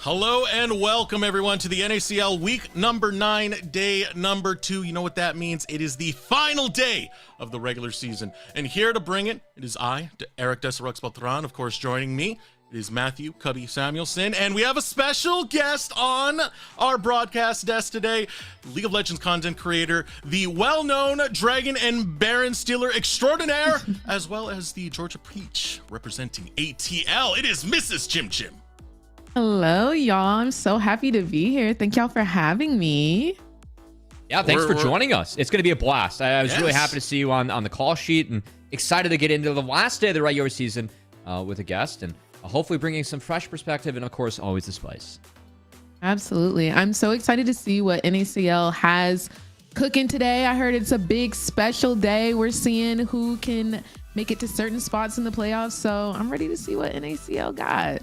Hello and welcome everyone to the NACL week number 9, day number 2. You know what that means? It is the final day of the regular season. And here to bring it is I, Eric Desarux Beltran, of course, joining me. It is Matthew Cubby Samuelson, and we have a special guest on our broadcast desk today, League of Legends content creator, the well-known Dragon and Baron Stealer extraordinaire, as well as the Georgia Peach representing ATL. It is Mrs. Chim Chim. Hello, y'all. I'm so happy to be here. Thank y'all for having me. Yeah, thanks for joining us. It's going to be a blast. I was really happy to see you on the call sheet and excited to get into the last day of the regular season with a guest and hopefully bringing some fresh perspective and, of course, always the spice. Absolutely. I'm so excited to see what NACL has cooking today. I heard it's a big special day. We're seeing who can make it to certain spots in the playoffs. So I'm ready to see what NACL got.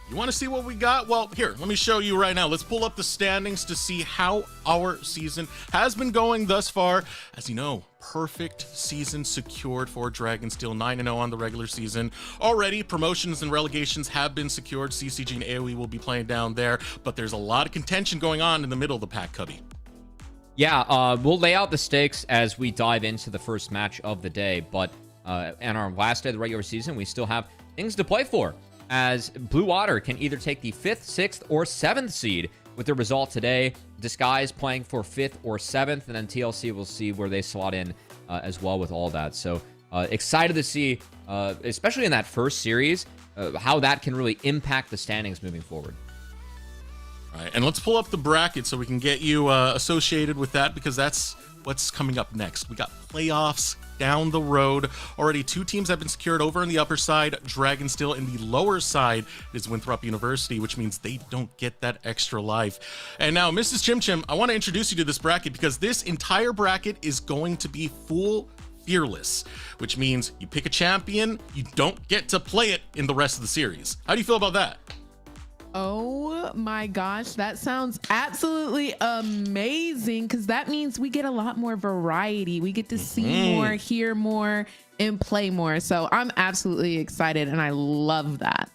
You want to see what we got? Well, here, let me show you right now. Let's pull up the standings to see how our season has been going thus far. As you know, perfect season secured for Dragonsteel, 9-0 on the regular season. Already, promotions and relegations have been secured. CCG and AoE will be playing down there, but there's a lot of contention going on in the middle of the pack, Cubby. Yeah, we'll lay out the stakes as we dive into the first match of the day, but in our last day of the regular season, we still have things to play for, as Blue Otter can either take the 5th, 6th, or 7th seed with the result today. Disguise playing for 5th or 7th, and then TLC will see where they slot in as well with all that. So excited to see, especially in that first series, how that can really impact the standings moving forward. All right, and let's pull up the bracket so we can get you associated with that, because that's what's coming up next. We got playoffs down the road. Already 2 teams have been secured over on the upper side, Dragonsteel. In the lower side is Winthrop University, which means they don't get that extra life. And now, Mrs. Chim Chim, I want to introduce you to this bracket because this entire bracket is going to be full fearless, which means you pick a champion, you don't get to play it in the rest of the series. How do you feel about that? Oh my gosh, that sounds absolutely amazing, because that means we get a lot more variety. We get to see more, hear more, and play more. So I'm absolutely excited, and I love that.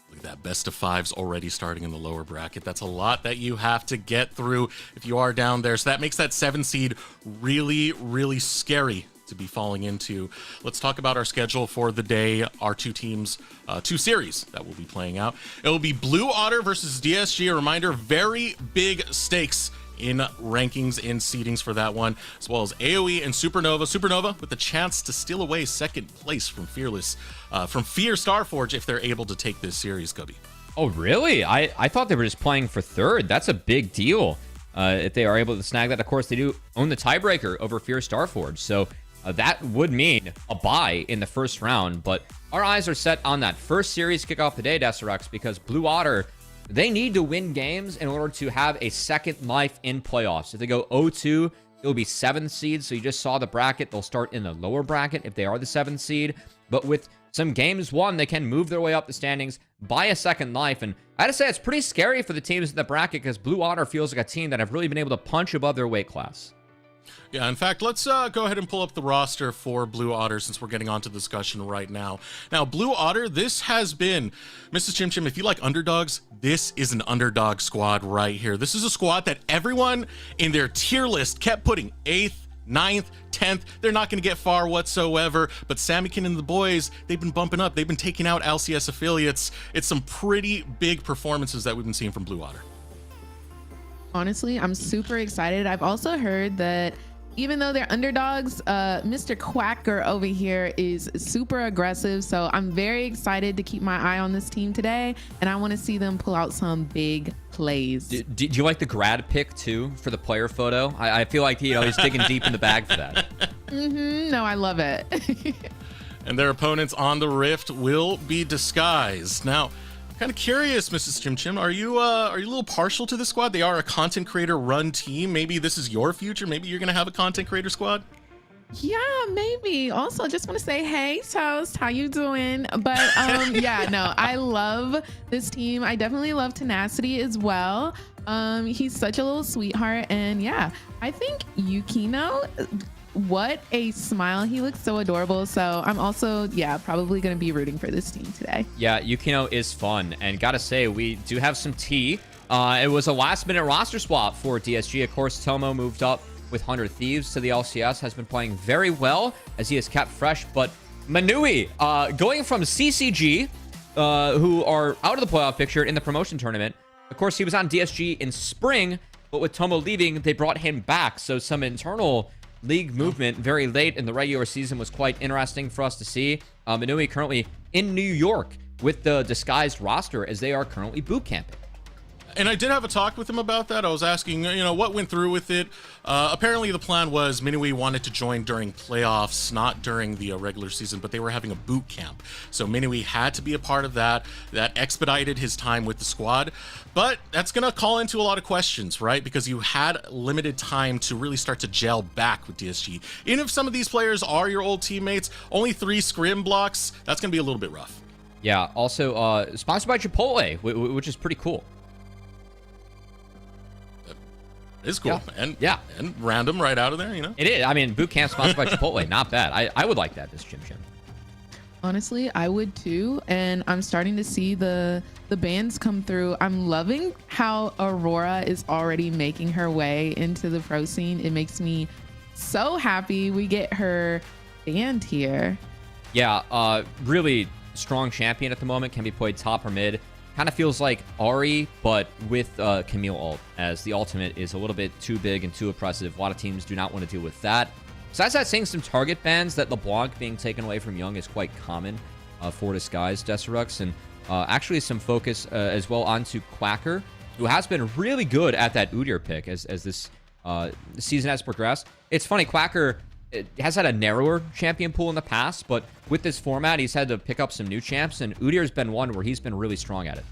Look at that, best of 5s already starting in the lower bracket. That's a lot that you have to get through if you are down there. So that makes that 7 seed really, really scary to be falling into. Let's talk about our schedule for the day. Our 2 teams, 2 series that will be playing out. It will be Blue Otter versus DSG. A reminder, very big stakes in rankings and seedings for that one, as well as AoE and Supernova. Supernova with the chance to steal away 2nd place from Fearless, from Fear Starforge if they're able to take this series, Cubby. Oh, really? I thought they were just playing for 3rd. That's a big deal if they are able to snag that. Of course, they do own the tiebreaker over Fear Starforge, so that would mean a bye in the first round, but our eyes are set on that first series kickoff today, Desirux, because Blue Otter, they need to win games in order to have a second life in playoffs. If they go 0-2, it'll be 7th seed, so you just saw the bracket. They'll start in the lower bracket if they are the 7th seed, but with some games won, they can move their way up the standings, buy a second life, and I gotta say, it's pretty scary for the teams in the bracket, because Blue Otter feels like a team that have really been able to punch above their weight class. Yeah, in fact, let's go ahead and pull up the roster for Blue Otter since we're getting onto the discussion right now. Now, Blue Otter, this has been, Mrs. Chim Chim, if you like underdogs, this is an underdog squad right here. This is a squad that everyone in their tier list kept putting 8th, 9th, 10th. They're not going to get far whatsoever, but Samikin and the boys, they've been bumping up. They've been taking out LCS affiliates. It's some pretty big performances that we've been seeing from Blue Otter. Honestly, I'm super excited. I've also heard that even though they're underdogs, Mr. Quacker over here is super aggressive. So I'm very excited to keep my eye on this team today, and I want to see them pull out some big plays. Did you like the grad pick too for the player photo? I feel like he's digging deep in the bag for that. No, I love it. And their opponents on the Rift will be Disguised. Now, kind of curious, Mrs. Chim Chim, are you a little partial to the squad? They are a content creator run team. Maybe this is your future. Maybe you're gonna have a content creator squad. Yeah, maybe. Also, just want to say, hey, Toast, how you doing? But yeah, no, I love this team. I definitely love Tenacity as well. He's such a little sweetheart, and yeah, I think Yukino, what a smile. He looks so adorable. So I'm also, yeah, probably going to be rooting for this team today. Yeah, Yukino is fun. And gotta say, we do have some tea It was a last-minute roster swap for DSG. Of course, Tomo moved up with 100 Thieves to the LCS, has been playing very well as he is kept fresh. But Manui, going from CCG, who are out of the playoff picture in the promotion tournament. Of course, he was on DSG in spring, but with Tomo leaving, they brought him back. So some internal league movement very late in the regular season was quite interesting for us to see. Manui currently in New York with the disguised roster as they are currently boot camping. And I did have a talk with him about that. I was asking, what went through with it. Apparently, the plan was Minui wanted to join during playoffs, not during the regular season, but they were having a boot camp. So Minui had to be a part of that. That expedited his time with the squad. But that's going to call into a lot of questions, right? Because you had limited time to really start to gel back with DSG. Even if some of these players are your old teammates, only 3 scrim blocks, that's going to be a little bit rough. Yeah, also sponsored by Chipotle, which is pretty cool. It's cool. Yeah. And random right out of there, It is. I mean, boot camp sponsored by Chipotle. Not bad. I would like that, this Chim. Honestly, I would too. And I'm starting to see the bans come through. I'm loving how Aurora is already making her way into the pro scene. It makes me so happy we get her banned here. Yeah, really strong champion at the moment. Can be played top or mid. Kind of feels like Ari, but with Camille ult, as the ultimate is a little bit too big and too oppressive. A lot of teams do not want to deal with that. Besides that, seeing some target bans, that LeBlanc being taken away from Young is quite common for Disguised Desterux, and actually some focus as well onto Quacker, who has been really good at that Udyr pick as this season has progressed. It's funny, Quacker has had a narrower champion pool in the past, but with this format, he's had to pick up some new champs, and Udyr's been one where he's been really strong at it.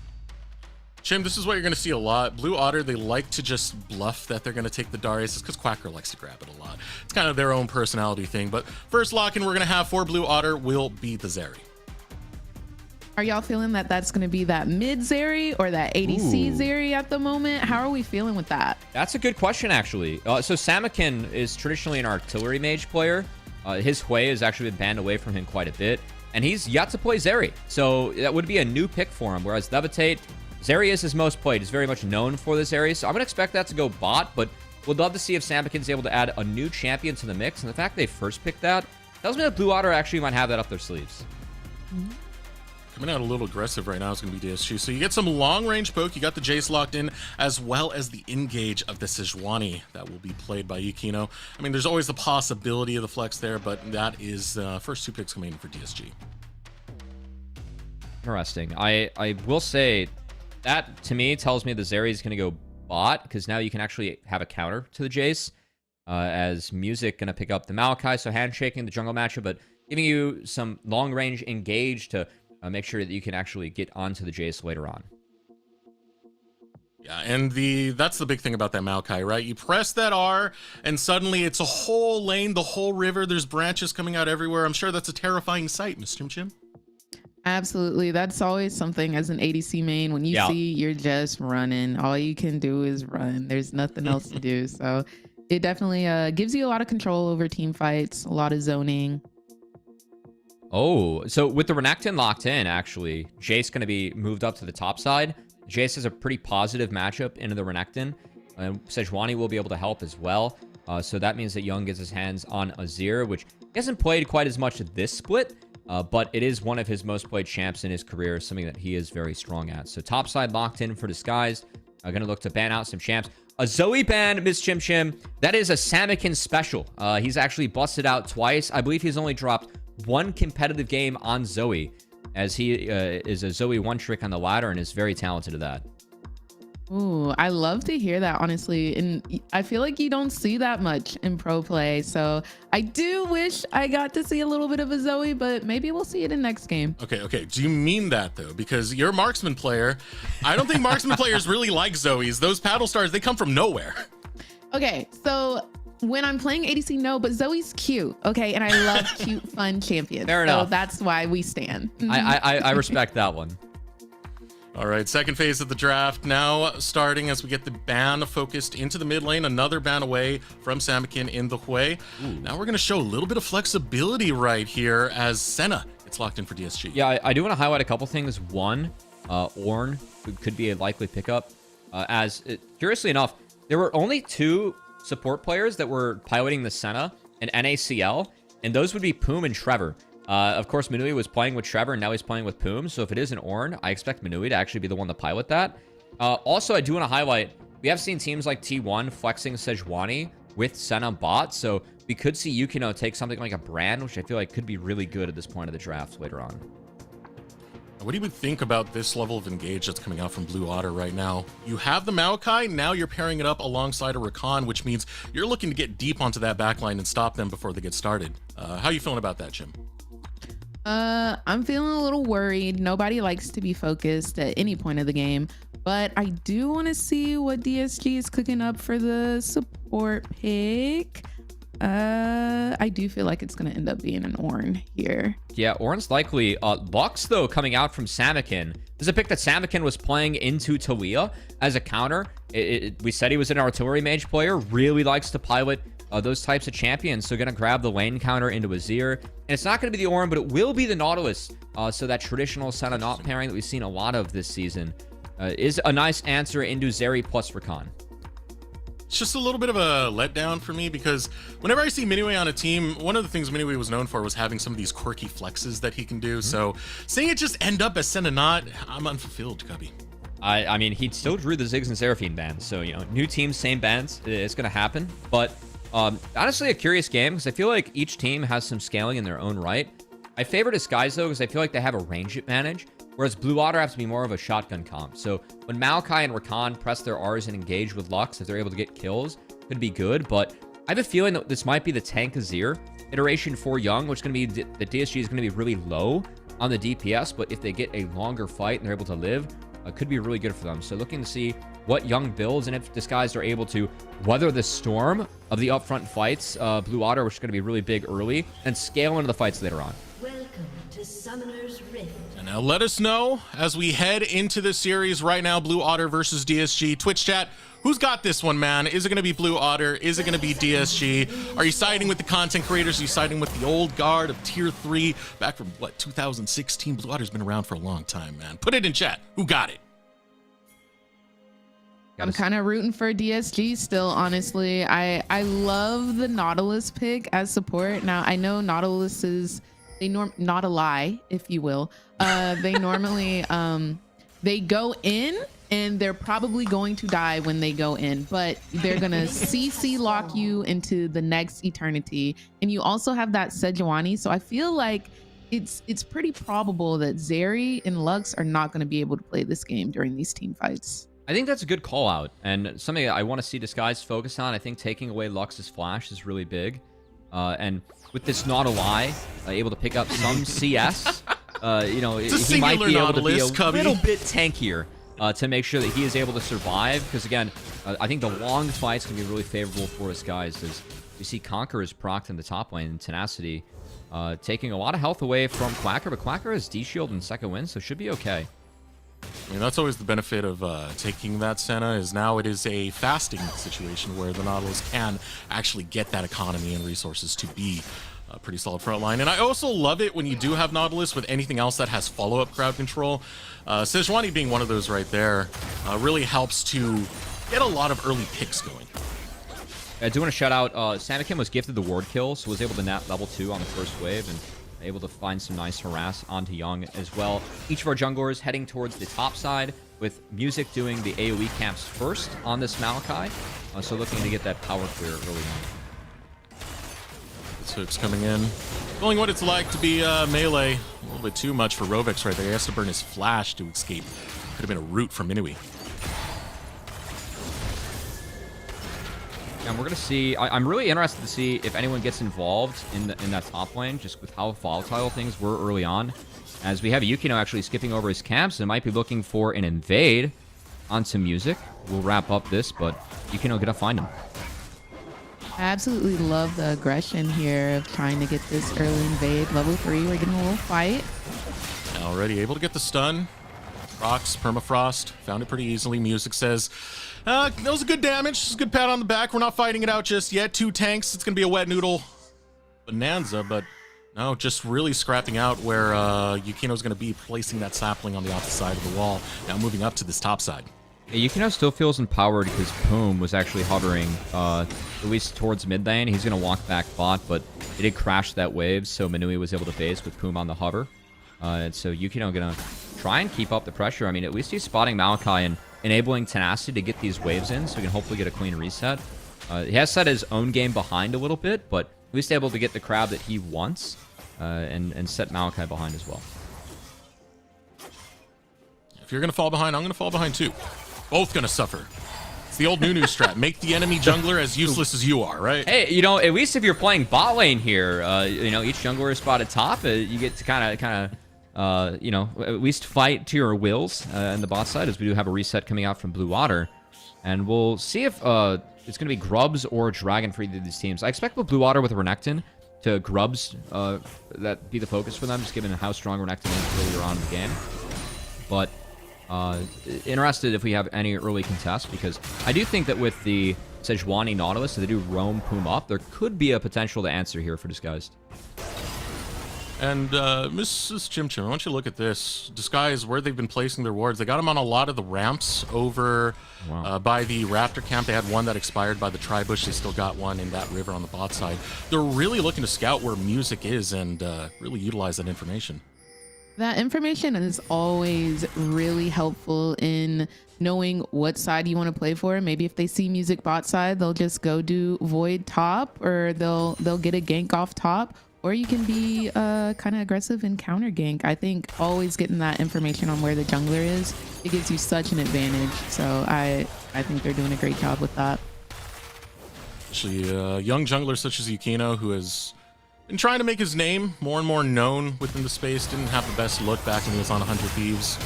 Chim, this is what you're going to see a lot. Blue Otter, they like to just bluff that they're going to take the Darius. It's because Quacker likes to grab it a lot. It's kind of their own personality thing. But first lock-in we're going to have for Blue Otter will be the Zeri. Are y'all feeling that that's going to be that mid Zeri or that ADC Zeri at the moment? How are we feeling with that? That's a good question, actually. So Samakin is traditionally an artillery mage player. His Hui has actually been banned away from him quite a bit, and he's yet to play Zeri. So that would be a new pick for him, whereas Levitate, Zeri is his most played. He's very much known for this area, so I'm going to expect that to go bot, but would love to see if Samakin's able to add a new champion to the mix, and the fact they first picked that tells me that Blue Otter actually might have that up their sleeves. Coming out a little aggressive right now is going to be DSG. So you get some long-range poke. You got the Jace locked in, as well as the engage of the Sejuani that will be played by Yukino. I mean, there's always the possibility of the flex there, but that is first 2 picks coming in for DSG. Interesting. I will say that, to me, tells me the Zeri is going to go bot, because now you can actually have a counter to the Jace, as Music going to pick up the Maokai, so handshaking the jungle matchup, but giving you some long-range engage to make sure that you can actually get onto the Jace later on. Yeah, and that's the big thing about that Maokai, right? You press that R, and suddenly it's a whole lane, the whole river. There's branches coming out everywhere. I'm sure that's a terrifying sight, Mr. Chim. Absolutely. That's always something as an ADC main. When you see you're just running, all you can do is run. There's nothing else to do. So it definitely gives you a lot of control over team fights, a lot of zoning. Oh, so with the Renekton locked in, actually, Jace going to be moved up to the top side. Jace has a pretty positive matchup into the Renekton. Sejuani will be able to help as well. So that means that Young gets his hands on Azir, which he hasn't played quite as much this split, but it is one of his most played champs in his career, something that he is very strong at. So top side locked in for Disguised. I'm going to look to ban out some champs. A Zoe ban, Miss Chim Chim. That is a Samakin special. He's actually busted out twice. I believe he's only dropped 1 competitive game on Zoe, as he is a Zoe 1 trick on the ladder and is very talented at that. Ooh, I love to hear that, honestly. And I feel like you don't see that much in pro play. So I do wish I got to see a little bit of a Zoe, but maybe we'll see it in next game. Okay. Do you mean that, though? Because you're a marksman player. I don't think marksman players really like Zoes. Those paddle stars, they come from nowhere. Okay, so when I'm playing ADC, no, but Zoe's cute, okay? And I love cute, fun champions. Fair enough. So that's why we stand. I respect that one. All right, second phase of the draft now starting as we get the ban focused into the mid lane. Another ban away from Samakin in the Hui. Now we're going to show a little bit of flexibility right here as Senna gets locked in for DSG. Yeah, I do want to highlight a couple things. One, Ornn could be a likely pickup. Curiously enough, there were only 2 support players that were piloting the Senna in NACL, and those would be Poom and Trevor. Of course, Manui was playing with Trevor, and now he's playing with Poom. So if it is an Ornn, I expect Manui to actually be the one to pilot that. Also, I do want to highlight, we have seen teams like T1 flexing Sejuani with Senna bot. So we could see Yukino take something like a Brand, which I feel like could be really good at this point of the draft later on. What do you think about this level of engage that's coming out from Blue Otter right now? You have the Maokai, now you're pairing it up alongside a Rakan, which means you're looking to get deep onto that backline and stop them before they get started. How are you feeling about that, Jim? I'm feeling a little worried. Nobody likes to be focused at any point of the game, but I do want to see what DSG is cooking up for the support pick. I do feel like it's going to end up being an Ornn here. Yeah, Ornn's likely. Lux, though, coming out from Samakin. This is a pick that Samakin was playing into Talia as a counter. We said he was an artillery mage player, really likes to pilot those types of champions, so going to grab the lane counter into Azir. And it's not going to be the Ornn, but it will be the Nautilus. So that traditional Senna Naut pairing that we've seen a lot of this season is a nice answer into Zeri plus Rakan. It's just a little bit of a letdown for me because whenever I see Minue on a team, one of the things Minue was known for was having some of these quirky flexes that he can do. So seeing it just end up as Senna Naut, I'm unfulfilled, Cubby. I mean, he still drew the Ziggs and Seraphine bans. So, you know, new teams, same bans. It's going to happen. But honestly, a curious game because I feel like each team has some scaling in their own right. I favor Disguise, though, because I feel like they have a range advantage, whereas Blue Otter has to be more of a shotgun comp. So when Maokai and Rakan press their Rs and engage with Lux, if they're able to get kills, could be good. But I have a feeling that this might be the Tank Azir iteration for Young, which is going to be the DSG is going to be really low on the DPS, but if they get a longer fight and they're able to live, could be really good for them. So looking to see what Young builds and if Disguised are able to weather the storm of the upfront fights, Blue Otter, which is going to be really big early, and scale into the fights later on. Welcome to Summoner's Rift. And now let us know as we head into the series right now, Blue Otter versus DSG. Twitch chat, who's got this one, man? Is it going to be Blue Otter? Is it going to be DSG? Are you siding with the content creators? Are you siding with the old guard of tier 3 back from, what, 2016? Blue Otter's been around for a long time, man. Put it in chat. Who got it? I'm kind of rooting for DSG still, honestly. I love the Nautilus pick as support. Now, I know Nautilus is, not a lie, if you will. They normally, they go in and they're probably going to die when they go in, but they're going to CC lock you into the next eternity. And you also have that Sejuani. So I feel like it's pretty probable that Zeri and Lux are not going to be able to play this game during these team fights. I think that's a good call out and something I want to see Disguise focus on. I think taking away Lux's flash is really big. And with this Not a Lie, able to pick up some CS, you know, he might be able to be a little bit tankier to make sure that he is able to survive. Because again, I think the long fights can be really favorable for Disguise as you see Conqueror's procced in the top lane and Tenacity taking a lot of health away from Quacker, but Quacker has D-shield and second win, so should be okay. I mean, that's always the benefit of taking that Senna, is now it is a fasting situation where the Nautilus can actually get that economy and resources to be a pretty solid front line. And I also love it when you do have Nautilus with anything else that has follow-up crowd control. Sejuani being one of those right there really helps to get a lot of early picks going. I do want to shout out, Samakin was gifted the ward kill, so was able to nap level 2 on the first wave, and able to find some nice harass onto Young as well. Each of our junglers heading towards the top side, with Music doing the AoE camps first on this Maokai. So looking to get that power clear early on. This hook's coming in. Feeling what it's like to be melee. A little bit too much for Rovex right there. He has to burn his flash to escape. Could have been a root for Minui. And we're going to see, I'm really interested to see if anyone gets involved in that top lane, just with how volatile things were early on. As we have Yukino actually skipping over his camps and might be looking for an invade onto Music. We'll wrap up this, but Yukino going to find him. I absolutely love the aggression here of trying to get this early invade. Level 3, we're getting a little fight. Already able to get the stun. Rocks, permafrost, found it pretty easily. Music says, that was a good damage. It's a good pat on the back. We're not fighting it out just yet. 2 tanks. It's going to be a wet noodle bonanza, but no, just really scrapping out where Yukino's going to be placing that sapling on the opposite side of the wall. Now moving up to this top side. Yukino still feels empowered because Poom was actually hovering, at least towards mid lane. He's going to walk back bot, but it did crash that wave, so Manui was able to base with Poom on the hover. And so Yukino going to try and keep up the pressure. I mean, at least he's spotting Maokai and enabling Tenacity to get these waves in, so he can hopefully get a clean reset. He has set his own game behind a little bit, but at least able to get the crowd that he wants, and set Maokai behind as well. If you're going to fall behind, I'm going to fall behind too. Both going to suffer. It's the old Nunu strat. Make the enemy jungler as useless as you are, right? Hey, you know, at least if you're playing bot lane here, you know, each jungler is spotted top. You get to kind of, you know, at least fight to your wills in the bot side, as we do have a reset coming out from Blue Otter. And we'll see if it's going to be Grubs or Dragon for either of these teams. I expect with Blue Otter with Renekton to Grubs that be the focus for them, just given how strong Renekton is earlier on in the game. But interested if we have any early contests, because I do think that with the Sejuani Nautilus, if they do roam Poom up, there could be a potential to answer here for Disguised. And Mrs. Chim, I want you to look at this. Disguise, where they've been placing their wards. They got them on a lot of the ramps over by the Raptor camp. They had one that expired by the Tri-Bush. They still got one in that river on the bot side. They're really looking to scout where music is and really utilize that information. That information is always really helpful in knowing what side you want to play for. Maybe if they see music bot side, they'll just go do Void top, or they'll get a gank off top, or you can be kind of aggressive and counter gank. I think always getting that information on where the jungler is, it gives you such an advantage. So I think they're doing a great job with that. Actually, a young jungler such as Yukino, who has been trying to make his name more and more known within the space, didn't have the best look back when he was on 100 Thieves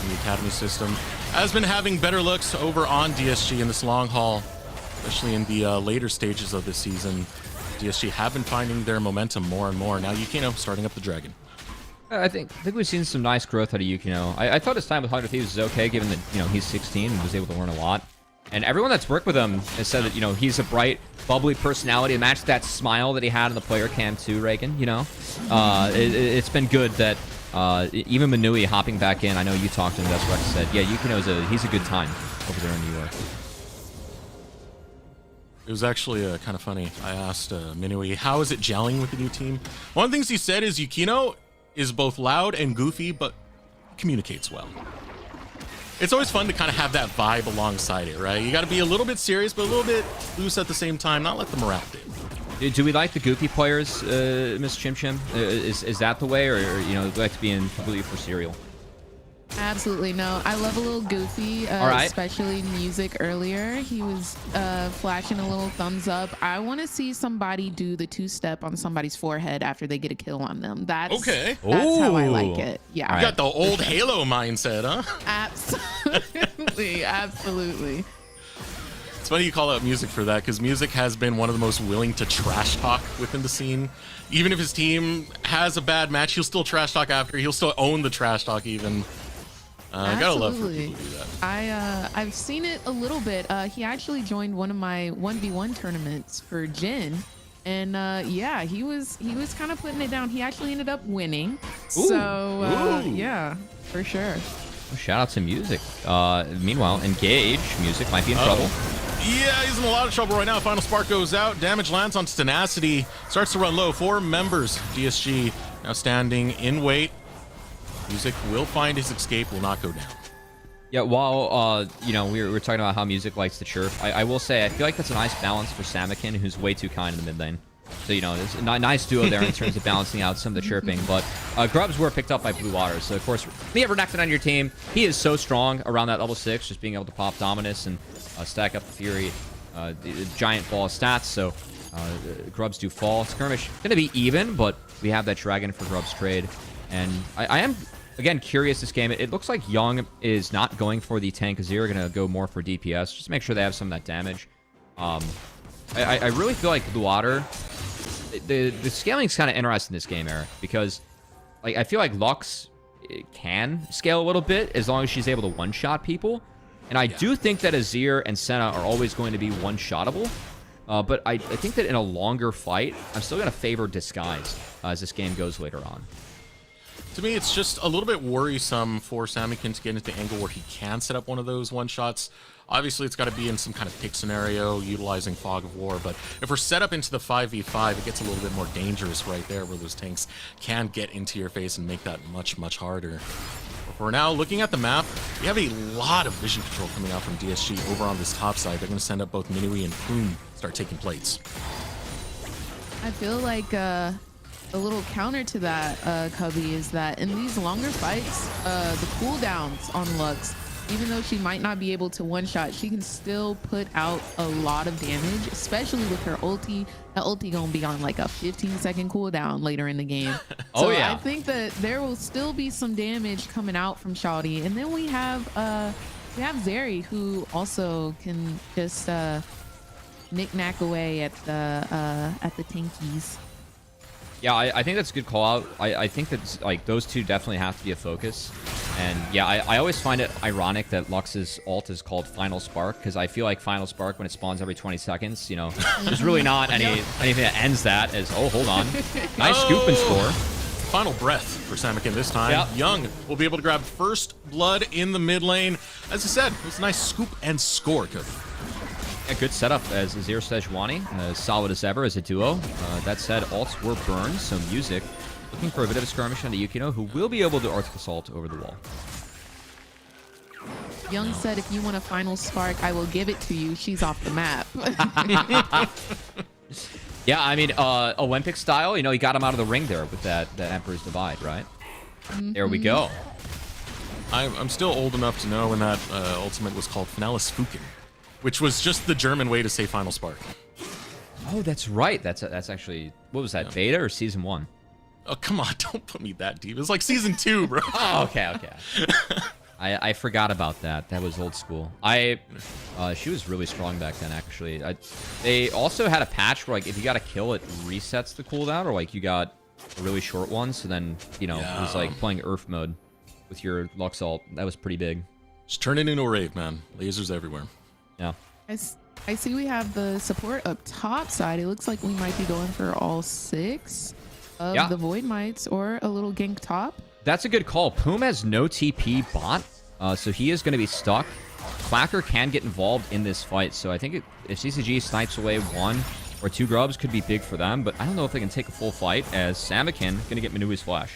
in the Academy system, has been having better looks over on DSG in this long haul, especially in the later stages of this season. DSG have been finding their momentum more and more. Now Yukino starting up the Dragon. I think we've seen some nice growth out of Yukino. I thought his time with 100 Thieves was okay, given that, you know, he's 16 and was able to learn a lot. And everyone that's worked with him has said that, you know, he's a bright, bubbly personality. Match that smile that he had in the player cam too, Reagan, you know. It's been good that even Manui hopping back in. I know you talked to him, that's what I said. Yeah, Yukino's he's a good time over there in New York. It was actually kind of funny. I asked Minui, how is it gelling with the new team? One of the things he said is Yukino is both loud and goofy, but communicates well. It's always fun to kind of have that vibe alongside it, right? You got to be a little bit serious, but a little bit loose at the same time, not let the morale dip. Do we like the goofy players, Miss Chim Chim? Is that the way, or you know, do we like to be in completely for serial? Absolutely no. I love a little goofy, especially music earlier. He was flashing a little thumbs up. I want to see somebody do the two-step on somebody's forehead after they get a kill on them. That's okay. That's how I like it. Yeah. You got the old Halo mindset, huh? Absolutely. Absolutely. It's funny you call out music for that, because music has been one of the most willing to trash talk within the scene. Even if his team has a bad match, he'll still trash talk after. He'll still own the trash talk even. I gotta love for people to do that. I've seen it a little bit. He actually joined one of my 1v1 tournaments for Jin, and yeah, he was kind of putting it down. He actually ended up winning. Ooh. So yeah, for sure. Shout out to music. Meanwhile, Engage music might be in trouble. Yeah, he's in a lot of trouble right now. Final spark goes out. Damage lands on Tenacity. Starts to run low. 4 members. DSG now standing in wait. Music will find his escape, will not go down. Yeah, while, you know, we were talking about how music likes to chirp, I will say, I feel like that's a nice balance for Samakin, who's way too kind in the mid lane. So, you know, there's a nice duo there in terms of balancing out some of the chirping. But Grubs were picked up by Blue Water. So, of course, when you have Renekton on your team, he is so strong around that level 6, just being able to pop Dominus and stack up the Fury, the giant ball of stats. So, Grubs do fall. Skirmish going to be even, but we have that Dragon for Grubs trade. And I am, again, curious this game. It looks like Young is not going for the tank Azir, going to go more for DPS, just to make sure they have some of that damage. I really feel like Blue Otter, the scaling is kind of interesting in this game, Eric, because like I feel like Lux can scale a little bit as long as she's able to one-shot people. And I do think that Azir and Senna are always going to be one-shottable. But I think that in a longer fight, I'm still going to favor Disguise as this game goes later on. To me, it's just a little bit worrisome for Samikin to get into the angle where he can set up one of those one-shots. Obviously, it's got to be in some kind of pick scenario, utilizing Fog of War, but if we're set up into the 5v5, it gets a little bit more dangerous right there, where those tanks can get into your face and make that much, much harder. But for now, looking at the map, we have a lot of vision control coming out from DSG over on this top side. They're going to send up both Minui and Poon start taking plates. I feel like a little counter to that, Cubby, is that in these longer fights, the cooldowns on Lux, even though she might not be able to one-shot, she can still put out a lot of damage, especially with her ulti. That ulti gonna be on like a 15-second cooldown later in the game. Oh, So yeah. I think that there will still be some damage coming out from Shawty. And then we have Zeri, who also can just knick-knack away at the tankies. Yeah, I think that's a good call out. I think that like those two definitely have to be a focus. And yeah, I always find it ironic that Lux's ult is called Final Spark, because I feel like Final Spark, when it spawns every 20 seconds, you know, there's really not anything that ends that as, oh, hold on. Nice scoop and score. Final breath for Samikin this time. Yep. Young will be able to grab first blood in the mid lane. As I said, it was a nice scoop and score, Cody. A good setup as Azir Sejuani, as solid as ever as a duo. That said, ults were burned, so Music looking for a bit of a skirmish onto Yukino, who will be able to Arctic Assault over the wall. Young said, if you want a final spark, I will give it to you. She's off the map. Yeah, I mean, Olympic style, you know, he got him out of the ring there with that Emperor's Divide, right? There we go. I'm still old enough to know when that ultimate was called Finalis Fuken, which was just the German way to say Final Spark. Oh, that's right. That's actually, what was that, beta or season 1? Oh, come on, don't put me that deep. It was like season 2, bro. Oh, okay. I forgot about that. That was old school. She was really strong back then, actually. They also had a patch where, like, if you got a kill, it resets the cooldown, or, like, you got a really short one, so then, you know, it was like playing Earth mode with your Lux ult. That was pretty big. Just turn it into a rave, man. Lasers everywhere. Yeah. I see we have the support up top side. It looks like we might be going for all 6 of the Void Mites or a little gank top. That's a good call. Poom has no TP bot, so he is going to be stuck. Clacker can get involved in this fight, so I think if CCG snipes away 1 or 2 grubs, could be big for them, but I don't know if they can take a full fight, as Samikin going to get Manui's flash.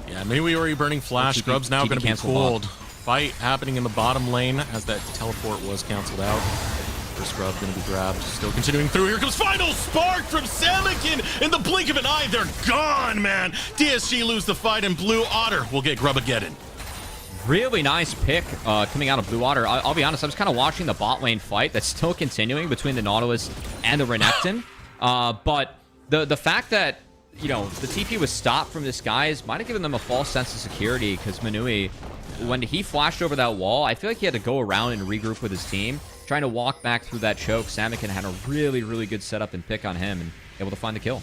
Yeah, maybe already burning flash. Grub's now going to be cooled. Fight happening in the bottom lane as that teleport was canceled out. First grub going to be grabbed. Still continuing through. Here comes Final Spark from Samikin. In the blink of an eye, they're gone, man. DSG lose the fight, and Blue Otter will get Grubageddon. Really nice pick coming out of Blue Otter. I'll be honest, I was kind of watching the bot lane fight that's still continuing between the Nautilus and the Renekton. But the fact that, you know, the TP was stopped from this guys might have given them a false sense of security, because Manui, when he flashed over that wall, I feel like he had to go around and regroup with his team, trying to walk back through that choke. Samikin had a really, really good setup and pick on him and able to find the kill.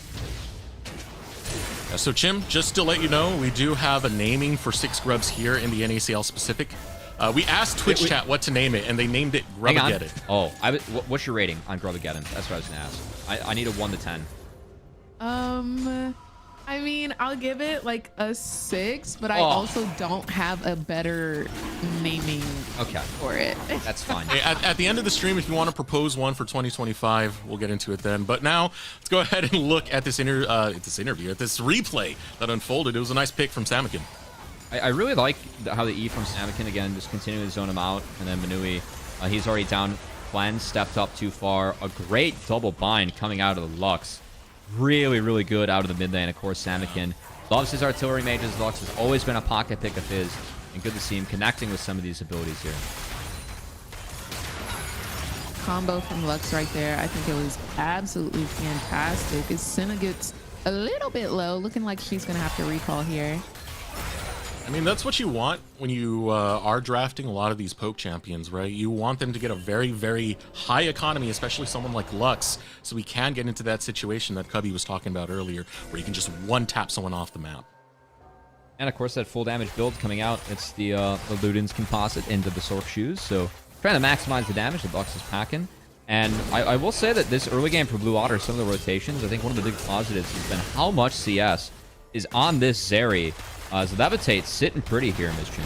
Yeah, so, Chim, just to let you know, we do have a naming for 6 grubs here in the NACL specific. We asked Twitch chat what to name it, and they named it Grubageddon. Oh, what's your rating on Grubageddon? That's what I was going to ask. I need a 1 to 10. I mean, I'll give it like a 6, but I also don't have a better naming for it. That's fine. Hey, at the end of the stream, if you want to propose one for 2025, we'll get into it then. But now, let's go ahead and look at this replay that unfolded. It was a nice pick from Samikin. I really like how the E from Samikin, again, just continuing to zone him out. And then Manui, he's already down cleanse, stepped up too far. A great double bind coming out of the Lux. Really, really good out of the mid lane. Of course, Samikin loves his artillery mages. Lux has always been a pocket pick of his, and good to see him connecting with some of these abilities here. Combo from Lux right there. I think it was absolutely fantastic. As Senna gets a little bit low, looking like she's going to have to recall here. I mean, that's what you want when you are drafting a lot of these poke champions, right? You want them to get a very, very high economy, especially someone like Lux, so we can get into that situation that Cubby was talking about earlier, where you can just one-tap someone off the map. And of course, that full damage build coming out, it's the Luden's composite into the Sork shoes, so trying to maximize the damage that Lux is packing. And I will say that this early game for Blue Otter, some of the rotations, I think one of the big positives has been how much CS is on this Zeri. So Levitate's sitting pretty here in this gym.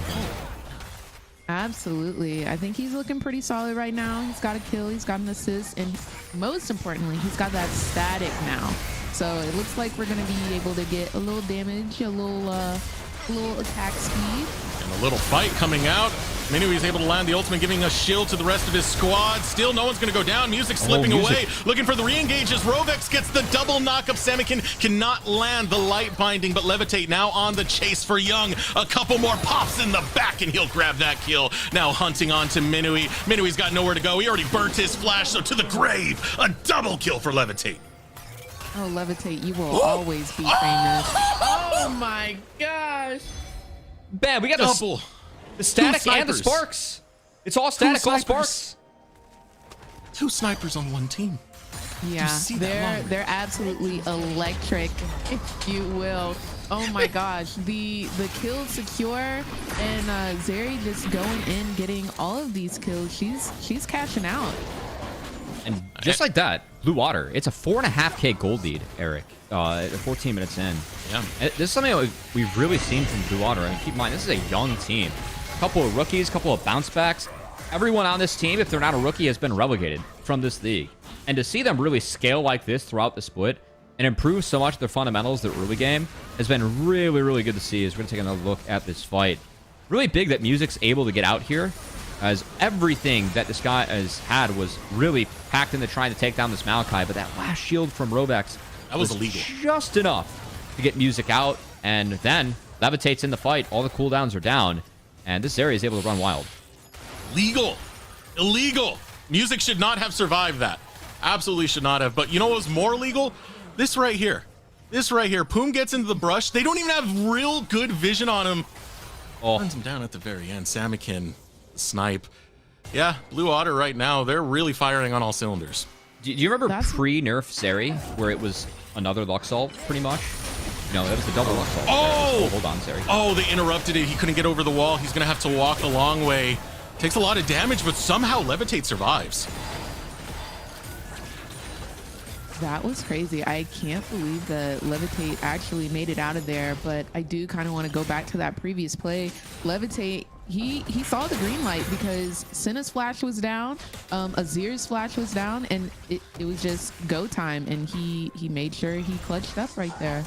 Absolutely. I think he's looking pretty solid right now. He's got a kill, he's got an assist, and most importantly, he's got that static now. So it looks like we're going to be able to get a little damage, a little attack speed. And a little fight coming out. Minui's able to land the ultimate, giving a shield to the rest of his squad. Still, no one's going to go down. Music slipping away. Looking for the re-engages. Rovex gets the double knock-up. Samikin cannot land the light binding, but Levitate now on the chase for Young. A couple more pops in the back, and he'll grab that kill. Now hunting on to Minui. Minui's got nowhere to go. He already burnt his flash, so to the grave. A double kill for Levitate. Oh, Levitate, you will always be famous. Oh my gosh. Bam, we got Double. the static Two and the snipers. sparks. It's all static, all sparks. 2 snipers on 1 team. Yeah, see that they're absolutely electric, if you will. Oh my gosh, the kill secure and Zeri just going in, getting all of these kills. She's cashing out. And just like that, Blue Otter, it's a 4.5K gold lead, Eric, 14 minutes in. Yeah. This is something that we've really seen from Blue Otter. I mean, keep in mind, this is a young team. A couple of rookies, a couple of bounce backs. Everyone on this team, if they're not a rookie, has been relegated from this league. And to see them really scale like this throughout the split and improve so much their fundamentals, the early game, has been really, really good to see as we're going to take another look at this fight. Really big that Music's able to get out here, as everything that this guy has had was really packed into trying to take down this Malachi, but that last shield from Rovex That was illegal. just enough to get Music out, and then Levitate's in the fight. All the cooldowns are down, and this area is able to run wild. Illegal. Music should not have survived that. Absolutely should not have. But you know what was more illegal? This right here. Poom gets into the brush. They don't even have real good vision on him. Oh, Runs him down at the very end. Samikin, snipe. Yeah, Blue Otter right now, they're really firing on all cylinders. do you remember That's- pre-nerf Zeri, where it was another Luxalt, pretty much? No, that was the double Luxalt. Oh! Hold on, Zeri. Oh, they interrupted it. He couldn't get over the wall. He's going to have to walk a long way. Takes a lot of damage, but somehow Levitate survives. That was crazy. I can't believe that Levitate actually made it out of there, but I do kind of want to go back to that previous play. Levitate, he saw the green light because Senna's flash was down, Azir's flash was down, and it was just go time, and he made sure he clutched up right there.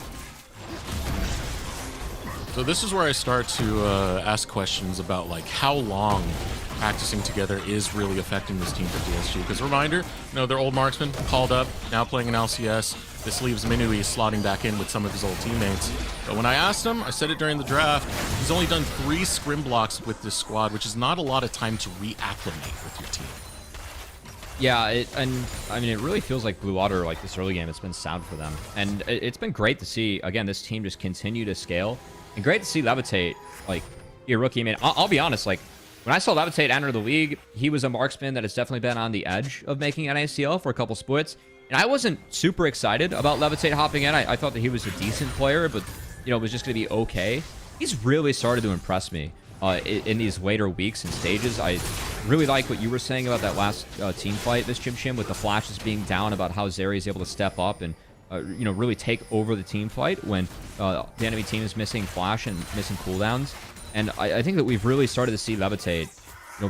So this is where I start to ask questions about like how long practicing together is really affecting this team for DSG. Because reminder, they're old marksmen, called up, now playing in LCS. This leaves Minui slotting back in with some of his old teammates. But when I asked him, I said it during the draft, he's only done 3 scrim blocks with this squad, which is not a lot of time to reacclimate with your team. Yeah, it really feels like Blue Otter, like this early game, it's been sound for them. And it's been great to see, again, this team just continue to scale. And great to see Levitate, like, your rookie. I mean, I'll be honest, like, when I saw Levitate enter the league, he was a marksman that has definitely been on the edge of making NACL for a couple splits. And I wasn't super excited about Levitate hopping in. I thought that he was a decent player, but, it was just going to be okay. He's really started to impress me in these later weeks and stages. I really like what you were saying about that last team fight, this Chim with the flashes being down, about how Zeri is able to step up and really take over the team fight when the enemy team is missing flash and missing cooldowns. And I think that we've really started to see Levitate,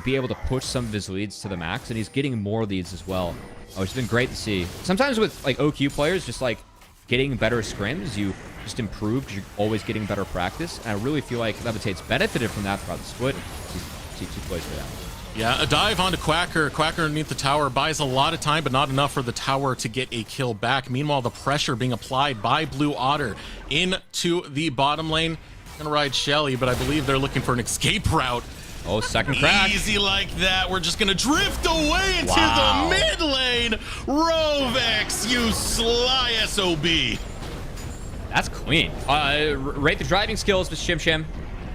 be able to push some of his leads to the max, and he's getting more leads as well, which has been great to see. Sometimes with like OQ players, just like getting better scrims, you just improve because you're always getting better practice. And I really feel like Levitate's benefited from that throughout the split. See 2 plays for that. Yeah, a dive onto Quacker. Quacker underneath the tower buys a lot of time, but not enough for the tower to get a kill back. Meanwhile, the pressure being applied by Blue Otter into the bottom lane. Gonna ride Shelly, but I believe they're looking for an escape route. Oh, second crack. Easy like that. We're just gonna drift away into Wow. the mid lane. Rovex, you sly SOB. That's clean. Rate the driving skills, Mr. Chim.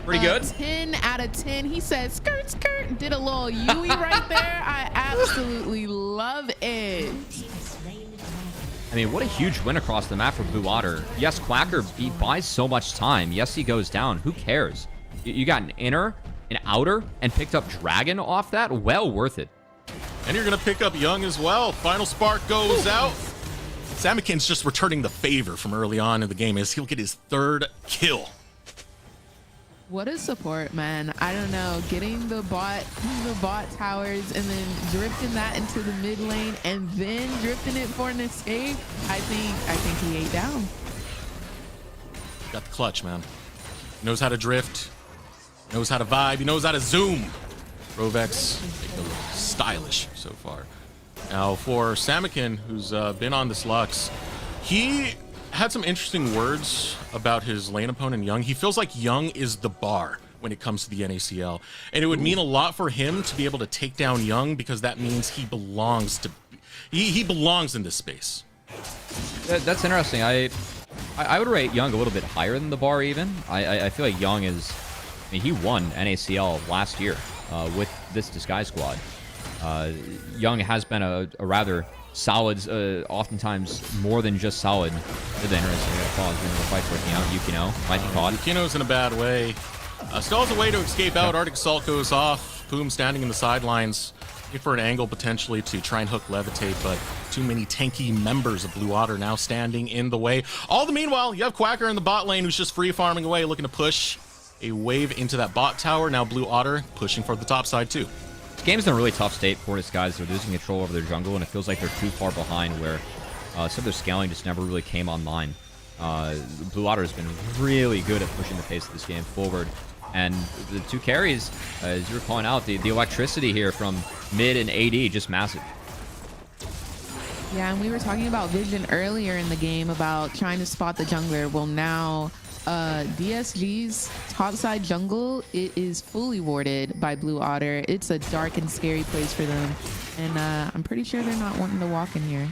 Pretty good. 10 out of 10. He said, skirt, skirt. Did a little Yui right there. I absolutely love it. I mean, what a huge win across the map for Blue Otter. Yes, Quacker, he buys so much time. Yes, he goes down. Who cares? You got an inner, an outer, and picked up Dragon off that. Well worth it. And you're gonna pick up Young as well. Final spark goes out. Samikin's just returning the favor from early on in the game as he'll get his 3rd kill. What a support, man. I don't know. Getting the bot towers and then drifting that into the mid lane and then drifting it for an escape. I think he ate down. Got the clutch, man. Knows how to drift. Knows how to vibe. He knows how to zoom. Rovex, stylish so far. Now for Samakin, who's been on this Lux, he had some interesting words about his lane opponent, Young. He feels like Young is the bar when it comes to the NACL. And it would mean a lot for him to be able to take down Young, because that means he belongs to... He belongs in this space. That's interesting. I would rate Young a little bit higher than the bar even. I feel like Young is... I mean, he won NACL last year with this Disguise squad. Young has been a rather... solid, oftentimes more than just solid. Did the interesting pause when the fight's working out. Yukino might be caught. Yukino's in a bad way. Still has a way to escape out. Arctic Assault goes off. Boom standing in the sidelines, looking for an angle potentially to try and hook Levitate, but too many tanky members of Blue Otter now standing in the way. All the meanwhile, you have Quacker in the bot lane who's just free farming away, looking to push a wave into that bot tower. Now Blue Otter pushing for the top side too. Game's in a really tough state for this guys. They're losing control over their jungle, and it feels like they're too far behind where some of their scaling just never really came online. Blue Otter has been really good at pushing the pace of this game forward. And the two carries, as you were calling out, the electricity here from mid and AD, just massive. Yeah, and we were talking about vision earlier in the game about trying to spot the jungler. Well, now DSG's topside jungle, it is fully warded by Blue Otter. It's a dark and scary place for them, and I'm pretty sure they're not wanting to walk in here.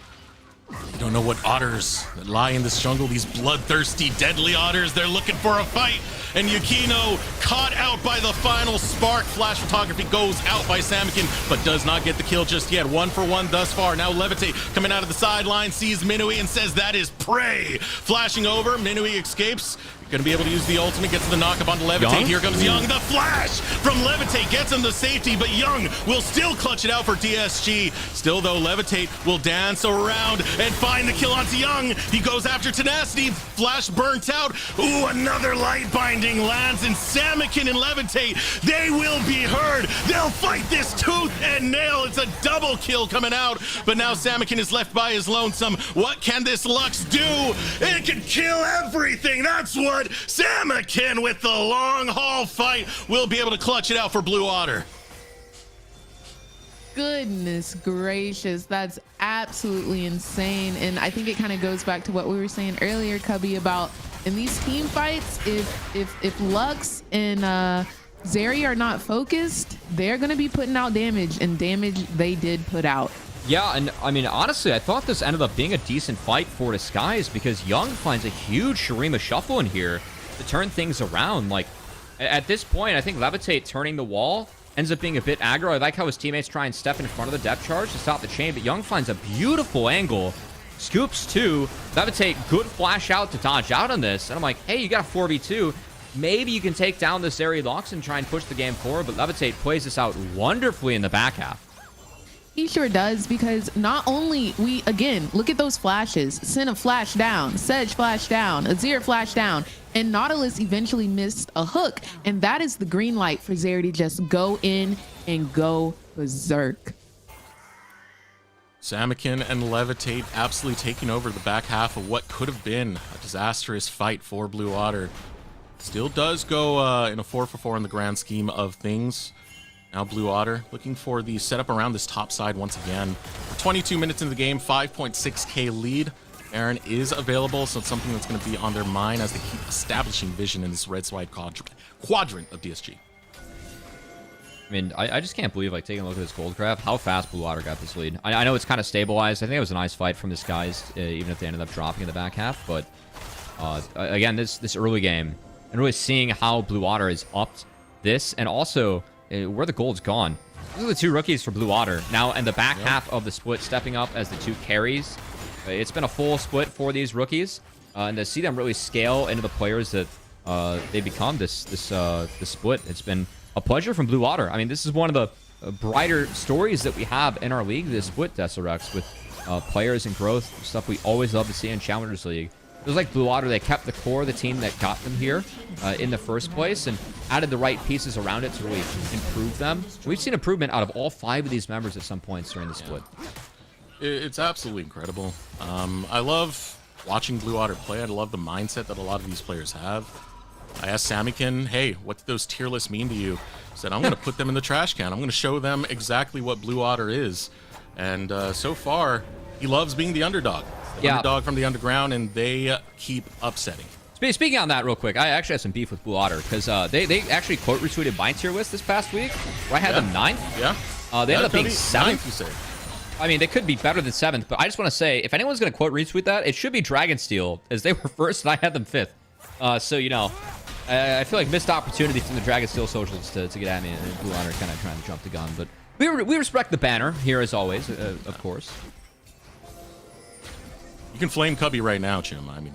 You don't know what otters that lie in this jungle, these bloodthirsty, deadly otters. They're looking for a fight. And Yukino caught out by the final spark. Flash photography goes out by Samakin, but does not get the kill just yet. 1 for 1 thus far. Now Levitate coming out of the sideline, sees Minui and says that is prey. Flashing over, Minui escapes. Gonna be able to use the ultimate, gets the knock up onto Levitate. Young? Here comes Young. The flash from Levitate gets him the safety, but Young will still clutch it out for DSG. Still though, Levitate will dance around and find the kill onto Young. He goes after Tenacity. Flash burnt out. Ooh, another light binding lands, and Samakin and Levitate, they will be heard. They'll fight this tooth and nail. It's a double kill coming out, but now Samakin is left by his lonesome. What can this Lux do? It can kill everything. That's what Samakin, with the long haul fight, will be able to clutch it out for Blue Otter. Goodness gracious, that's absolutely insane. And I think it kind of goes back to what we were saying earlier, Cubby, about in these team fights, if Lux and Zeri are not focused, they're going to be putting out damage, and damage they did put out. Yeah, and I mean, honestly, I thought this ended up being a decent fight for Disguise, because Young finds a huge Shurima shuffle in here to turn things around. Like, at this point, I think Levitate turning the wall ends up being a bit aggro. I like how his teammates try and step in front of the depth charge to stop the chain, but Young finds a beautiful angle, scoops 2. Levitate, good flash out to dodge out on this, and I'm like, hey, you got a 4v2. Maybe you can take down this Zeri Lux and try and push the game forward, but Levitate plays this out wonderfully in the back half. He sure does, because not only again, look at those flashes. Senna flash down, Sedge flash down, Azir flash down, and Nautilus eventually missed a hook. And that is the green light for Zeri to just go in and go berserk. Samakin and Levitate absolutely taking over the back half of what could have been a disastrous fight for Blue Otter. Still does go in a 4-for-4 in the grand scheme of things. Now Blue Otter looking for the setup around this top side once again. 22 minutes into the game, 5.6k lead. Baron is available, so it's something that's going to be on their mind as they keep establishing vision in this red-white quadrant of DSG. I mean, I just can't believe, like, taking a look at this gold grab, how fast Blue Otter got this lead. I know it's kind of stabilized. I think it was a nice fight from this guys, even if they ended up dropping in the back half. But again, this early game, and really seeing how Blue Otter has upped this, and also where the gold's gone. These are the two rookies for Blue Otter. Now, in the back half of the split, stepping up as the two carries. It's been a full split for these rookies. And to see them really scale into the players that they become this split, it's been a pleasure from Blue Otter. I mean, this is one of the brighter stories that we have in our league, this split, Deserex, with players and growth, stuff we always love to see in Challengers League. It was like Blue Otter. They kept the core of the team that got them here in the first place and added the right pieces around it to really improve them. We've seen improvement out of all 5 of these members at some points during the split. It's absolutely incredible. I love watching Blue Otter play. I love the mindset that a lot of these players have. I asked Samikin, hey, what do those tier lists mean to you? I said, I'm going to put them in the trash can. I'm going to show them exactly what Blue Otter is. And so far, he loves being the underdog. The underdog from the underground, and they keep upsetting. Speaking on that real quick, I actually have some beef with Blue Otter because they actually quote retweeted my tier list this past week where I had them 9th. Yeah. They ended up being 7th. You say. I mean, they could be better than 7th, but I just want to say, if anyone's going to quote retweet that, it should be Dragonsteel, as they were 1st and I had them 5th. So, you know, I feel like missed opportunity from the Dragonsteel socials to get at me, and Blue Otter kind of trying to jump the gun. But we respect the banner here, as always, of course. You can flame Cubby right now, Chim. I mean,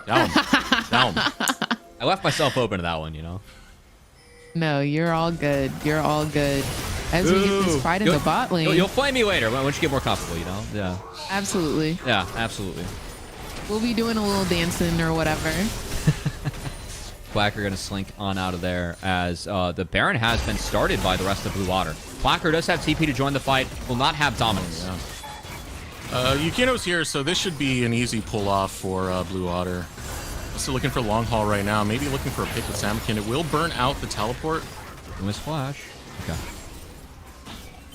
down. I left myself open to that one, you know? No, you're all good. You're all good. As we get this fight in the bot lane. You'll flame me later once you get more comfortable, you know? Yeah. Absolutely. Yeah, absolutely. We'll be doing a little dancing or whatever. Quacker going to slink on out of there as the Baron has been started by the rest of Blue Water. Quacker does have TP to join the fight, will not have dominance. Yukino's here, so this should be an easy pull-off for Blue Otter. Also looking for long haul right now, maybe looking for a pick with Samikin. It will burn out the teleport. Miss Flash. Okay.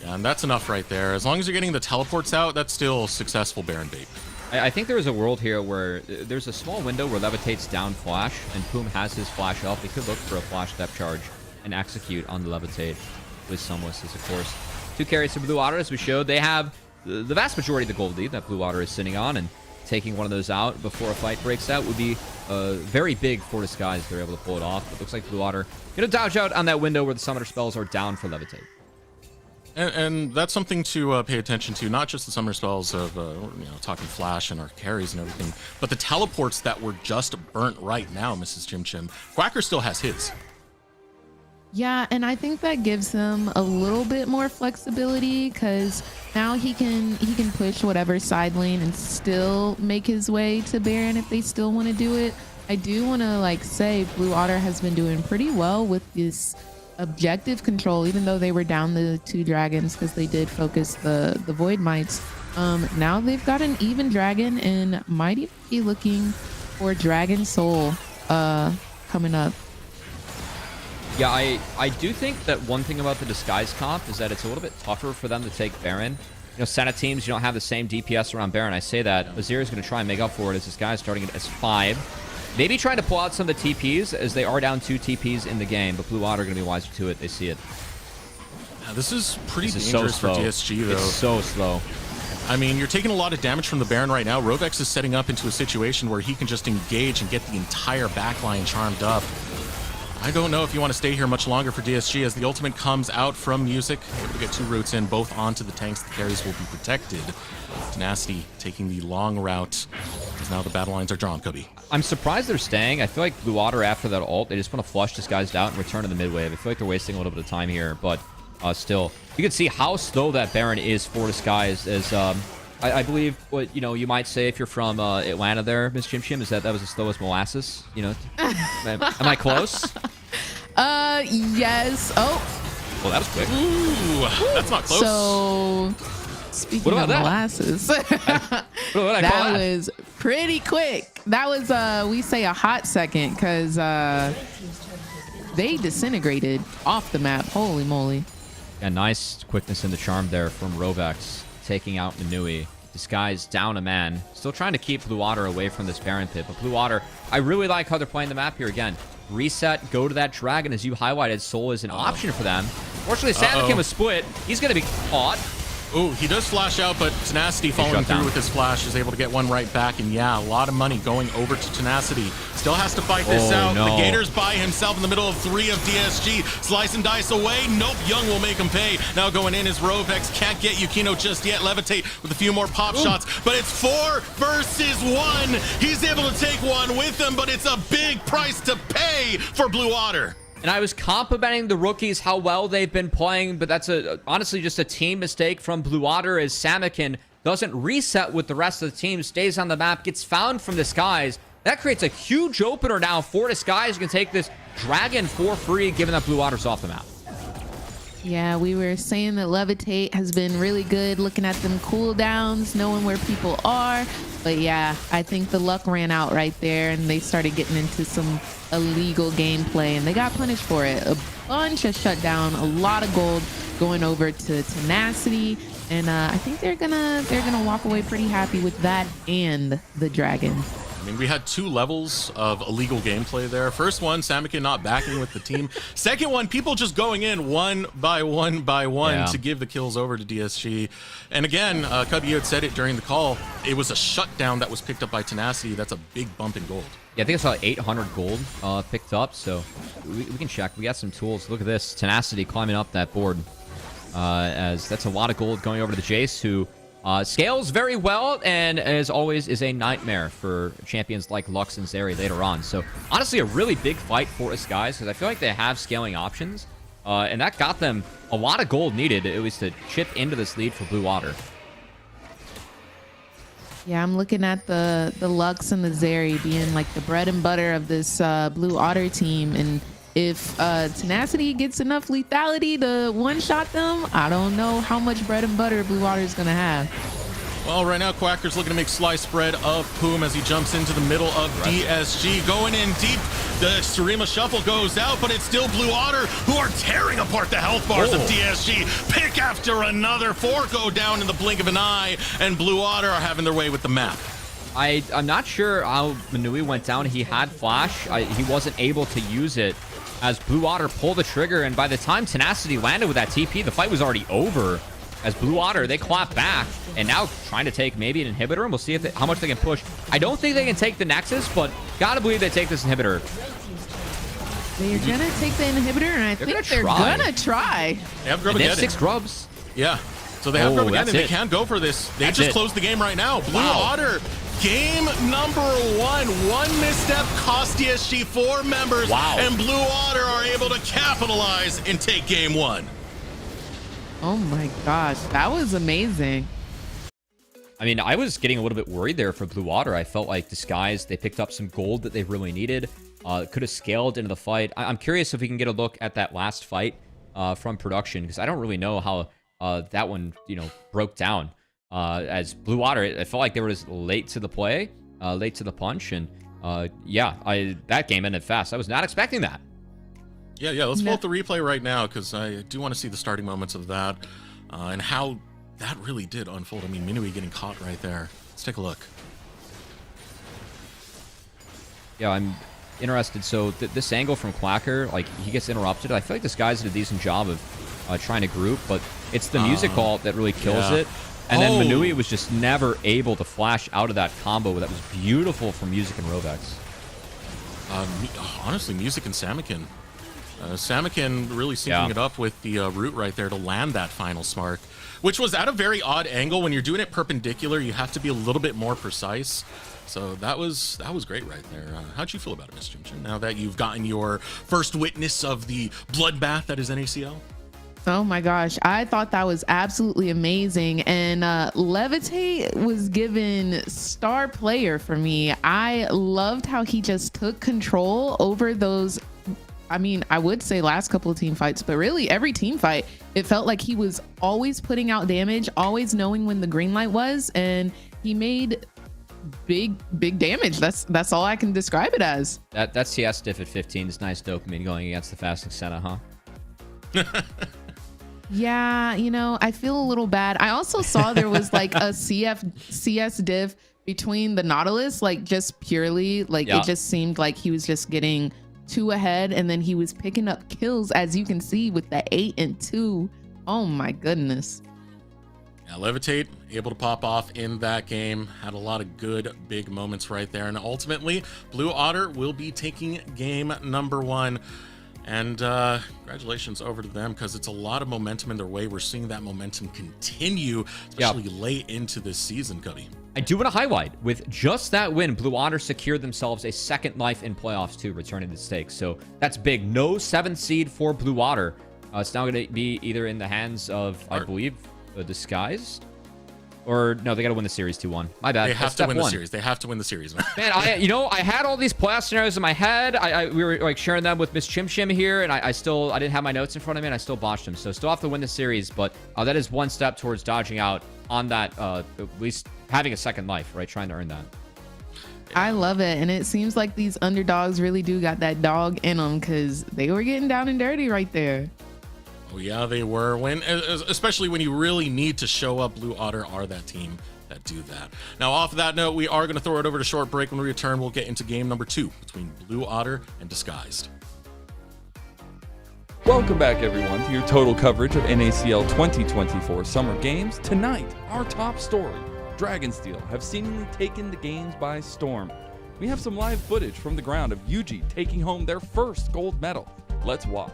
Yeah, and that's enough right there. As long as you're getting the teleports out, that's still successful Baron bait. I think there is a world here where there's a small window where Levitate's down Flash, and Poom has his Flash up. He could look for a Flash depth charge and execute on the Levitate with Sunless, of course. 2 carries to Blue Otter, as we showed. They have the vast majority of the gold lead that Blue Otter is sitting on, and taking one of those out before a fight breaks out would be very big for Disguise if they're able to pull it off. It looks like Blue Otter going to dodge out on that window where the Summoner spells are down for Levitate. And that's something to pay attention to, not just the summer spells of, talking Flash and our carries and everything, but the teleports that were just burnt right now, Mrs. Chim Chim. Quacker still has his. Yeah, and I think that gives him a little bit more flexibility because now he can push whatever side lane and still make his way to Baron if they still want to do it. I do want to say Blue Otter has been doing pretty well with this objective control, even though they were down the 2 dragons because they did focus the Void Mites. Now they've got an even dragon and might even be looking for Dragon Soul coming up. Yeah, I do think that one thing about the Disguise comp is that it's a little bit tougher for them to take Baron. You know, Senna teams, you don't have the same DPS around Baron. I say that. Azir is going to try and make up for it as this guy is starting it as 5. Maybe trying to pull out some of the TPs as they are down 2 TPs in the game, but Blue Water are going to be wiser to it. They see it. This is pretty dangerous for DSG, though. It's so slow. I mean, you're taking a lot of damage from the Baron right now. Rovex is setting up into a situation where he can just engage and get the entire backline charmed up. I don't know if you want to stay here much longer for DSG as the ultimate comes out from Music. Able to get 2 roots in, both onto the tanks. The carries will be protected. Tenacity taking the long route as now the battle lines are drawn, Cubby. I'm surprised they're staying. I feel like Blue Water, after that ult, they just want to flush Disguised out and return to the mid wave. I feel like they're wasting a little bit of time here, but still. You can see how slow that Baron is for Disguised as... I believe what you might say if you're from Atlanta there, Miss Chim Chim, is that was as slow as molasses. Am I close? Yes. Oh. Well, that was quick. Ooh, that's not close. So, speaking of molasses, that was pretty quick. That was we say a hot second because they disintegrated off the map. Holy moly! Yeah, nice quickness in the charm there from Rovex. Taking out Manui. Disguise down a man. Still trying to keep Blue Water away from this Baron pit. But Blue Water, I really like how they're playing the map here again. Reset, go to that dragon. As you highlighted, Soul is an option for them. Fortunately, Samikin was split. He's going to be caught. Oh, he does flash out, but Tenacity following through with his flash is able to get one right back. And yeah, a lot of money going over to Tenacity. Still has to fight this out. No. The Gator's by himself in the middle of 3 of DSG. Slice and dice away. Nope, Young will make him pay. Now going in is Rovex. Can't get Yukino just yet. Levitate with a few more pop shots. But it's 4 versus 1. He's able to take one with him, but it's a big price to pay for Blue Otter. And I was complimenting the rookies how well they've been playing, but that's honestly just a team mistake from Blue Otter as Samikin doesn't reset with the rest of the team, stays on the map, gets found from Disguise, That creates a huge opener now for Disguise. You can take this dragon for free, given that Blue Otter's off the map. Yeah, we were saying that Levitate has been really good looking at them cooldowns, knowing where people are. But yeah, I think the luck ran out right there and they started getting into some illegal gameplay and they got punished for it. A bunch of shutdown, a lot of gold going over to Tenacity. And I think they're gonna walk away pretty happy with that and the dragon. I mean, we had 2 levels of illegal gameplay there. First one, Samikin not backing with the team. Second one, people just going in one by one to give the kills over to DSG. And again, Cubby, you had said it during the call, it was a shutdown that was picked up by Tenacity. That's a big bump in gold. Yeah, I think I saw 800 gold picked up, so we can check. We got some tools. Look at this. Tenacity climbing up that board. As that's a lot of gold going over to the Jace, who scales very well and, as always, is a nightmare for champions like Lux and Zeri later on. So, honestly, a really big fight for us guys, because I feel like they have scaling options. And that got them a lot of gold needed, at least to chip into this lead for Blue Otter. Yeah, I'm looking at the Lux and the Zeri being like the bread and butter of this Blue Otter team. And if Tenacity gets enough lethality to one-shot them, I don't know how much bread and butter Blue Otter is going to have. Well, right now, Quacker's looking to make slice bread of Poom as he jumps into the middle of DSG. Going in deep, the Sarima Shuffle goes out, but it's still Blue Otter who are tearing apart the health bars of DSG. Pick after another. 4 go down in the blink of an eye, and Blue Otter are having their way with the map. I'm not sure how Manui went down. He had flash. He wasn't able to use it as Blue Otter pulled the trigger, and by the time Tenacity landed with that TP, the fight was already over. As Blue Otter, they clap back, and now trying to take maybe an inhibitor, and we'll see if how much they can push. I don't think they can take the Nexus, but gotta believe they take this inhibitor. They're gonna take the inhibitor, and I think they're gonna try. They have grub They again. have 6 grubs. Yeah. So they have grub again, and they can go for this. They That's just it. closed the game right now. Blue Otter, game number 1. One misstep cost DSG 4 members, and Blue Otter are able to capitalize and take game 1. Oh my gosh, that was amazing. I mean, I was getting a little bit worried there for Blue Otter. I felt like Disguise, they picked up some gold that they really needed. Could have scaled into the fight. I'm curious if we can get a look at that last fight from production, because I don't really know how that one, broke down. As Blue Otter, it felt like they were just late to the play, late to the punch, and that game ended fast. I was not expecting that. Yeah, let's pull up the replay right now, because I do want to see the starting moments of that and how that really did unfold. I mean, Minui getting caught right there. Let's take a look. Yeah, I'm interested. So this angle from Quacker, like, he gets interrupted. I feel like this guy's did a decent job of trying to group, but it's the music call that really kills it. And then Manui was just never able to flash out of that combo that was beautiful from Music and Rovex. Honestly, Music and Samikin. Samikin really syncing it up with the root right there to land that final smart, which was at a very odd angle. When you're doing it perpendicular, you have to be a little bit more precise. So that was great right there. How'd you feel about it, Miss Jimchin, now that you've gotten your first witness of the bloodbath that is NACL? Oh my gosh, I thought that was absolutely amazing. And Levitate was given star player for me. I loved how he just took control over those. I mean, I would say last couple of team fights, but really every team fight, it felt like he was always putting out damage, always knowing when the green light was, and he made big damage. That's all I can describe it as. That CS diff at 15 is nice dopamine going against the fasting Senna, huh? Yeah, I feel a little bad. I also saw there was like a CS diff between the Nautilus, like just purely like it just seemed like he was just getting 2 ahead, and then he was picking up kills, as you can see, with the 8 and 2. Oh my goodness. Yeah, Levitate able to pop off in that game, had a lot of good big moments right there, and ultimately Blue Otter will be taking game number 1. And congratulations over to them, because it's a lot of momentum in their way. We're seeing that momentum continue, especially late into this season, Cubby. I do want to highlight, with just that win, Blue Otter secured themselves a second life in playoffs too, returning the stakes. So that's big. No 7th seed for Blue Otter. It's now going to be either in the hands of, I believe, Disguised. Or no, they got to win the series 2-1. My bad. They have Step to win the one. series. They have to win the series, man. Man, I had all these playoff scenarios in my head. We were like sharing them with Miss Chim Chim here, and I didn't have my notes in front of me, and I still botched them. So still have to win the series, but that is one step towards dodging out on that, at least having a second life, right? Trying to earn that. I love it. And it seems like these underdogs really do got that dog in them, because they were getting down and dirty right there. Oh, yeah, they were. Especially when you really need to show up, Blue Otter are that team that do that. Now, off of that note, we are going to throw it over to short break. When we return, we'll get into game number 2 between Blue Otter and Disguised. Welcome back, everyone, to your total coverage of NACL 2024 Summer Games. Tonight, our top story, Dragonsteel have seemingly taken the games by storm. We have some live footage from the ground of UG taking home their first gold medal. Let's watch.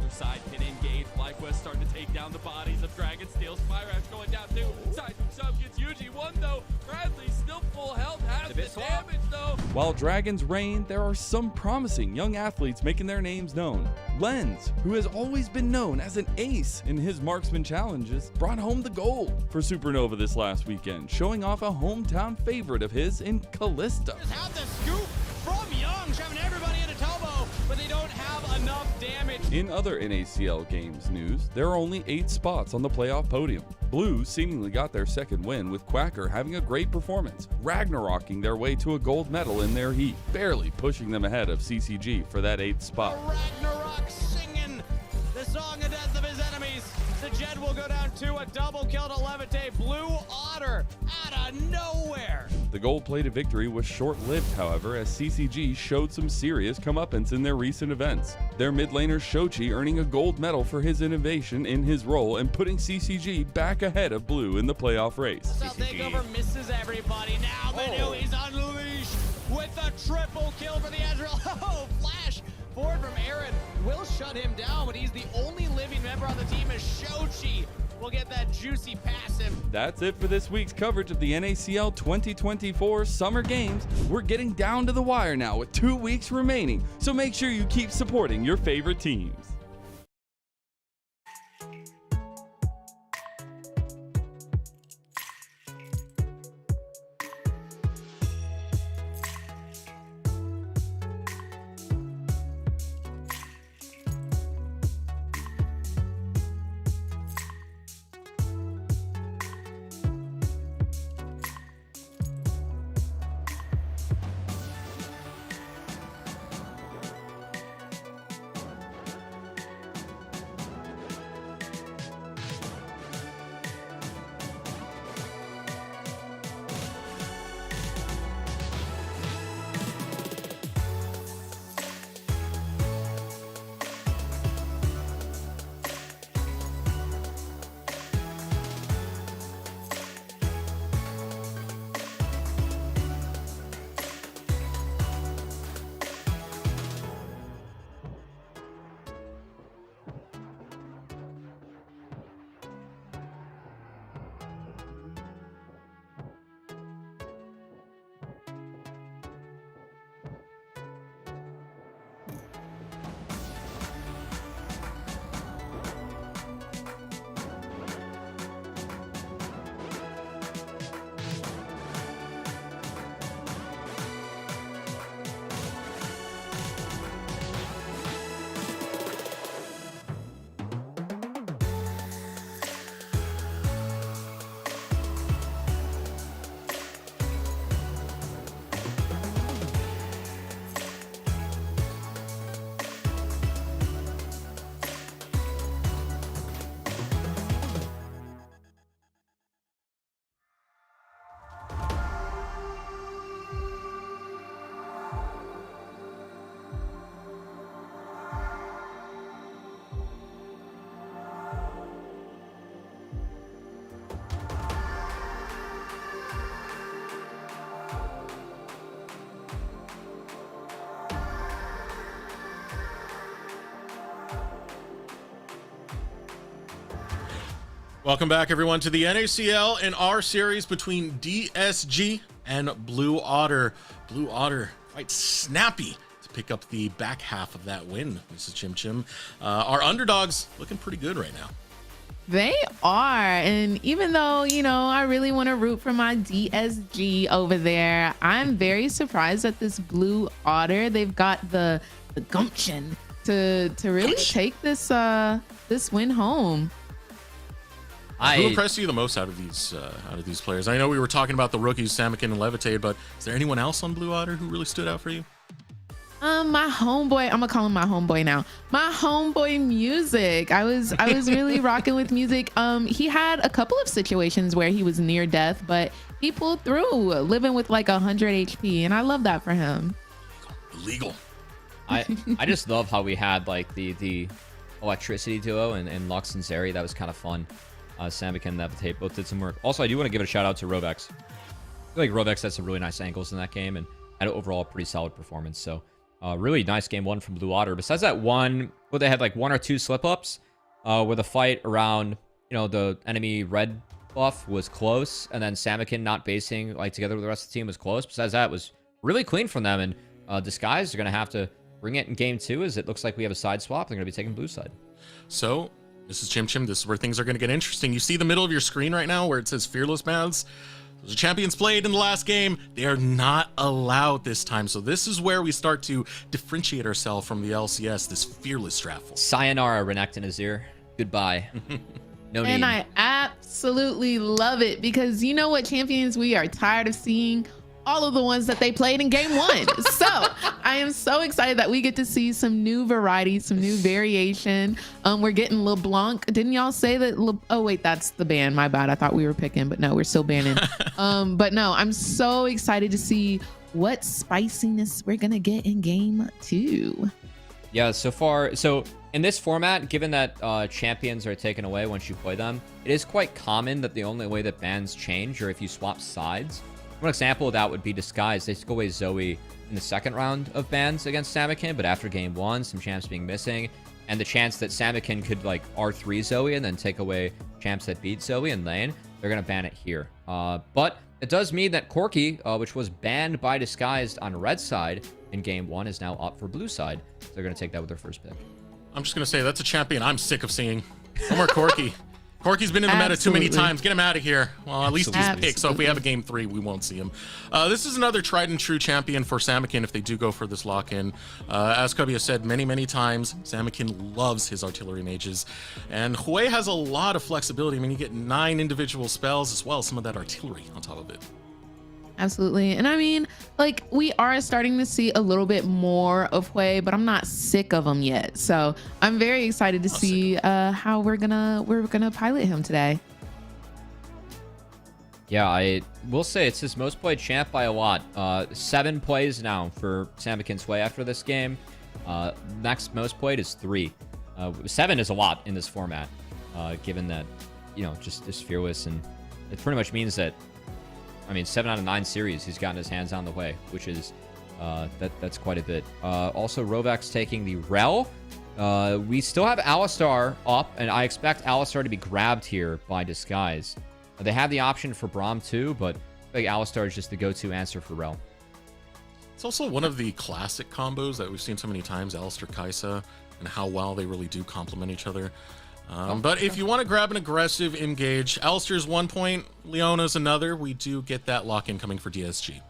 Side pin engaged. FlyQuest starting to take down the bodies of Dragonsteel. Spyrash going down too. Side sub gets UG1 though. Bradley still full health. Has the damage though. While dragons reign, there are some promising young athletes making their names known. Lens, who has always been known as an ace in his marksman challenges, brought home the gold for Supernova this last weekend, showing off a hometown favorite of his in Callista. Just have the scoop from Young, shoving everybody into Tobo, but they don't have enough damage. In other NACL games news, there are only 8 spots on the playoff podium. Blue seemingly got their second win, with Quacker having a great performance, Ragnaroking their way to a gold medal in their heat, barely pushing them ahead of CCG for that 8th spot. Ragnarok singing the song of death of his enemies. The Jed will go down to a double kill to Levitate. Blue Otter out of nowhere. The gold-plated victory was short-lived, however, as CCG showed some serious comeuppance in their recent events. Their mid laner Shochi earning a gold medal for his innovation in his role and putting CCG back ahead of Blue in the playoff race. South Takeover misses everybody. Now Manu is unleashed with a triple kill for the Ezreal. Oh, flash forward from Aaron will shut him down, but he's the only living member on the team as Shochi will get that juicy passive. That's it for this week's coverage of the NACL 2024 Summer Games. We're getting down to the wire now with 2 weeks remaining, so make sure you keep supporting your favorite teams. Welcome back, everyone, to the NACL and our series between DSG and Blue Otter. Blue Otter quite snappy to pick up the back half of that win, Mrs. Chim Chim. Our underdogs looking pretty good right now. They are. And even though, you know, I really want to root for my DSG over there, I'm very surprised at this blue Otter. They've got the gumption to really take this this win home. Who impressed you the most out of these players? I know we were talking about the rookies, Samikin and Levitate, but is there anyone else on Blue Otter who really stood out for you? My homeboy, I'm gonna call him my homeboy now. My homeboy Music. I was really rocking with Music. He had a couple of situations where he was near death, but he pulled through, living with like 100 HP, and I love that for him. Illegal. I just love how we had like the electricity duo and Lux and Zeri. That was kind of fun. Samikin and Levitate both did some work. Also, I do want to give a shout out to Rovex. I feel like Rovex had some really nice angles in that game and had an overall pretty solid performance. So really nice game one from Blue Otter. Besides that one, where they had like one or two slip-ups, where the fight around, you know, the enemy red buff was close, and then Samikin not basing like together with the rest of the team was close. Besides that, it was really clean from them, and Disguise are going to have to bring it in game two, as it looks like we have a side swap. They're going to be taking blue side. So this is Chim Chim. This is where things are going to get interesting. You see the middle of your screen right now where it says Fearless Baths? Those are champions played in the last game. They are not allowed this time. So this is where we start to differentiate ourselves from the LCS, this Fearless Straffle. Sayonara, Renekton Azir. Goodbye. No need. And I absolutely love it, because you know what, champions, we are tired of seeing all of the ones that they played in game one. So I am so excited that we get to see some new variety, some new variation. We're getting LeBlanc. Didn't y'all say that? Oh wait, that's the ban. My bad. I thought we were picking, but no, we're still banning. But no, I'm so excited to see what spiciness we're gonna get in game two. Yeah, so in this format, given that champions are taken away once you play them, it is quite common that the only way that bans change are if you swap sides. One example of that would be Disguise. They took away Zoe in the second round of bans against Samikin, but after game one, some champs being missing, and the chance that Samikin could like R3 Zoe and then take away champs that beat Zoe in lane, they're going to ban it here. But it does mean that Corki, which was banned by Disguised on red side in game one, is now up for blue side. So they're going to take that with their first pick. I'm just going to say that's a champion I'm sick of seeing. No more Corki. Corki's been in the meta too many times. Get him out of here. Well, at least he's picked, so if we have a game three, we won't see him. This is another tried and true champion for Samikin if they do go for this lock-in. As Kobe has said many times, Samikin loves his artillery mages. And Hui has a lot of flexibility. I mean, you get 9 individual spells as well as some of that artillery on top of it. Absolutely. And I mean, like, we are starting to see a little bit more of Hui, but I'm not sick of him yet. So I'm very excited to see how we're gonna pilot him today. Yeah, I will say it's his most played champ by a lot. 7 plays now for Samikin's Hui after this game. Next most played is 3. 7 is a lot in this format, given that, you know, just this fearless, and it pretty much means that, I mean, 7 out of 9 series he's gotten his hands on the Hui, which is that's quite a bit. Also, Rovex taking the Rel. We still have Alistar up, and I expect Alistar to be grabbed here by Disguise. They have the option for Braum too, but I think Alistar is just the go-to answer for Rel. It's also one of the classic combos that we've seen so many times, Alistar Kaisa, and how well they really do complement each other. But if you want to grab an aggressive engage, Alistar's 1 point, Leona's another. We do get that lock-in coming for DSG.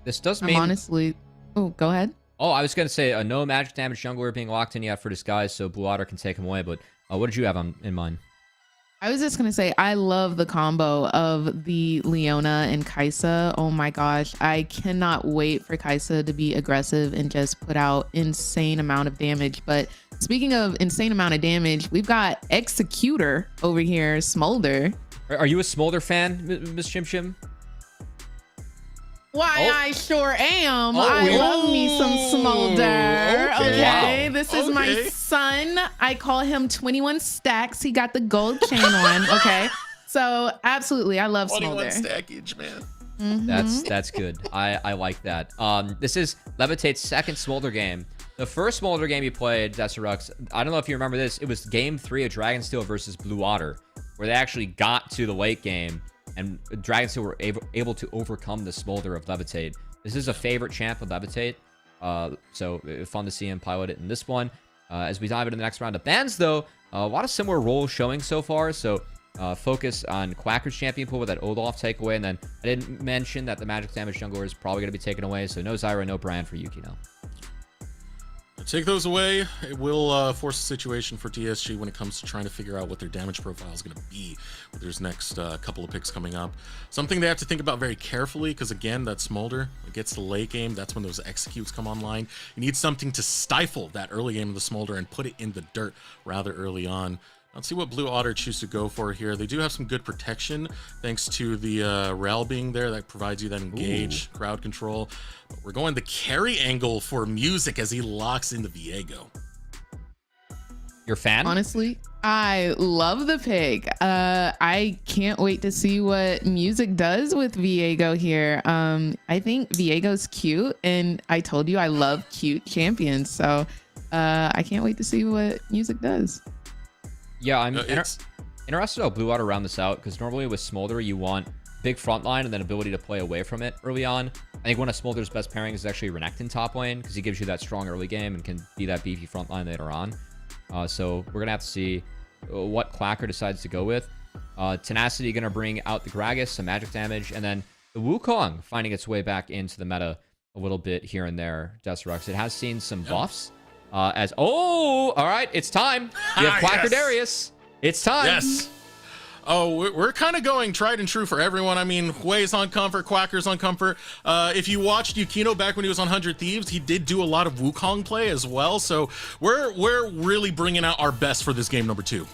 This does mean... honestly... Oh, go ahead. Oh, I was going to say no magic damage jungler being locked in yet for Disguise, so Blue Otter can take him away, but what did you have in mind? I was just going to say, I love the combo of the Leona and Kaisa. Oh my gosh. I cannot wait for Kaisa to be aggressive and just put out insane amount of damage. But speaking of insane amount of damage, we've got Executor over here, Smolder. Are you a Smolder fan, Miss Chim Chim? Why, I sure am. I love me some Smolder. Okay. This is my son. I call him 21 Stacks. He got the gold chain on. Okay. So absolutely, I love Smolder. 21 stackage, man. That's good. I like that. This is Levitate's second Smolder game. The first Smolder game he played, Desirux, I don't know if you remember this. It was game 3 of Dragonsteel versus Blue Otter, where they actually got to the late game, and Dragonsteel were able to overcome the Smolder of Levitate. This is a favorite champ of Levitate, so fun to see him pilot it in this one. As we dive into the next round of bans, though, a lot of similar roles showing so far. So focus on Quacker's champion pool with that Olaf takeaway. And then I didn't mention that the magic damage jungler is probably going to be taken away. So no Zyra, no Brian for Yuki now. Take those away. It will force a situation for DSG when it comes to trying to figure out what their damage profile is going to be with their next couple of picks coming up. Something they have to think about very carefully, because again, that Smolder, it gets to late game, that's when those executes come online. You need something to stifle that early game of the Smolder and put it in the dirt rather early on. Let's see what Blue Otter choose to go for here. They do have some good protection thanks to the Rel being there. That provides you that engage, crowd control. But we're going the carry angle for Music as he locks into Viego. You're a fan? Honestly, I love the pick. I can't wait to see what Music does with Viego here. I think Viego's cute, and I told you I love cute champions. So I can't wait to see what Music does. Yeah, I'm interested how Blue Water round this out, because normally with Smolder, you want big front line and then ability to play away from it early on. I think one of Smolder's best pairings is actually Renekton top lane, because he gives you that strong early game and can be that beefy front line later on. So we're going to have to see what Quacker decides to go with. Tenacity going to bring out the Gragas, some magic damage, and then the Wukong finding its way back into the meta a little bit here and there, Desterux. It has seen some buffs. All right, it's time. We have Quacker Darius. It's time. Yes. Oh, we're kind of going tried and true for everyone. I mean, Hui's on comfort, Quacker's on comfort. If you watched Yukino back when he was on 100 Thieves, he did do a lot of Wukong play as well. So we're really bringing out our best for this game number 2.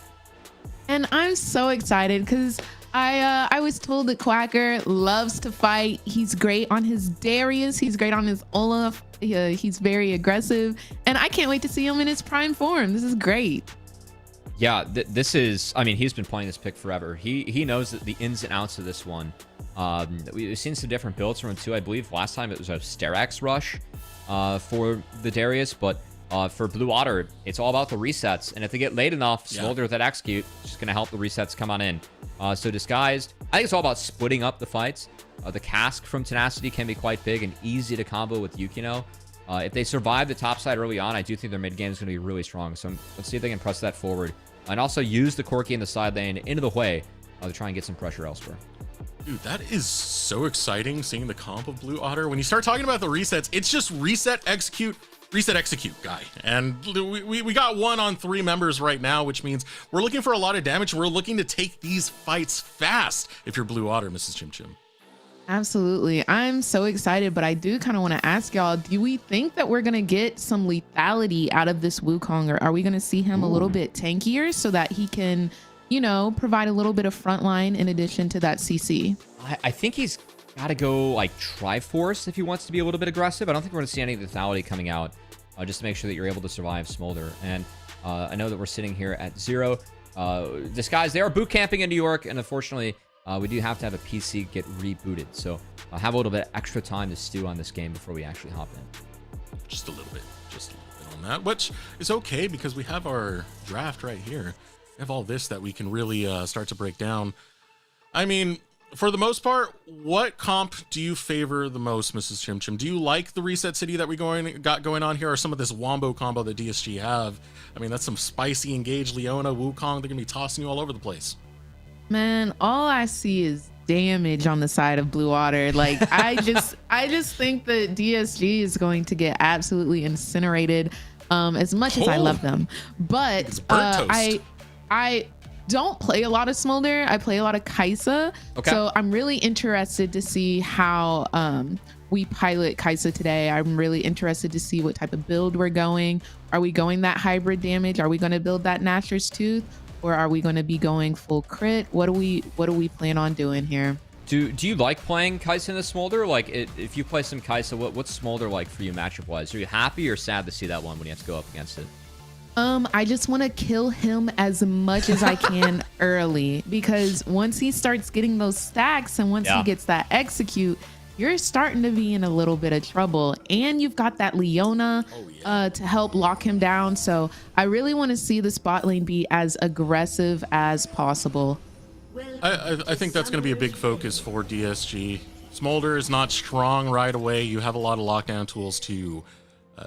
And I'm so excited because I was told that Quacker loves to fight. He's great on his Darius. He's great on his Olaf. He's very aggressive. And I can't wait to see him in his prime form. This is great. Yeah, this is, I mean, he's been playing this pick forever. He knows the ins and outs of this one. We've seen some different builds from him too. I believe last time it was a Sterax rush for the Darius, but for Blue Otter, it's all about the resets. And if they get late enough, Smolder with that execute, it's just going to help the resets come on in. So Disguised, I think it's all about splitting up the fights. The cask from Tenacity can be quite big and easy to combo with Yukino. If they survive the top side early on, I do think their mid game is going to be really strong. So let's see if they can press that forward. And also use the Corki in the side lane into the way to try and get some pressure elsewhere. Dude, that is so exciting, seeing the comp of Blue Otter. When you start talking about the resets, it's just reset, execute, guy. And we got 1 on 3 members right now, which means we're looking for a lot of damage. We're looking to take these fights fast if you're Blue Otter, Mrs. Chim Chim. Absolutely. I'm so excited, but I do kind of want to ask y'all, do we think that we're going to get some lethality out of this Wukong, or are we going to see him a little bit tankier so that he can, you know, provide a little bit of frontline in addition to that CC? I think he's got to go like Triforce if he wants to be a little bit aggressive. I don't think we're going to see any lethality coming out just to make sure that you're able to survive Smolder. And I know that we're sitting here at 0. Disguise, they are boot camping in New York, and unfortunately, we do have to have a PC get rebooted. So I'll have a little bit extra time to stew on this game before we actually hop in. Just a little bit on that, which is okay because we have our draft right here. We have all this that we can really start to break down. I mean, for the most part, what comp do you favor the most, Mrs. Chim Chim? Do you like the Reset City that we got going on here, or some of this Wombo combo that DSG have? I mean, that's some spicy Engage Leona, Wukong. They're gonna be tossing you all over the place. Man, all I see is damage on the side of Blue Otter. Like I just think that DSG is going to get absolutely incinerated. As much as I love them, but I don't play a lot of Smolder. I play a lot of Kai'Sa. Okay. So I'm really interested to see how we pilot Kai'Sa today. I'm really interested to see what type of build we're going. Are we going that hybrid damage? Are we going to build that Nashor's Tooth? Or are we going to be going full crit? What do we plan on doing here? Do you like playing Kai'Sa in the Smolder? Like, if you play some Kai'Sa, what's Smolder like for you matchup wise? Are you happy or sad to see that one when you have to go up against it? I just want to kill him as much as I can early, because once he starts getting those stacks and once he gets that execute, you're starting to be in a little bit of trouble. And you've got that Leona to help lock him down. So I really want to see the spot lane be as aggressive as possible. I think that's going to be a big focus for DSG. Smolder is not strong right away. You have a lot of lockdown tools to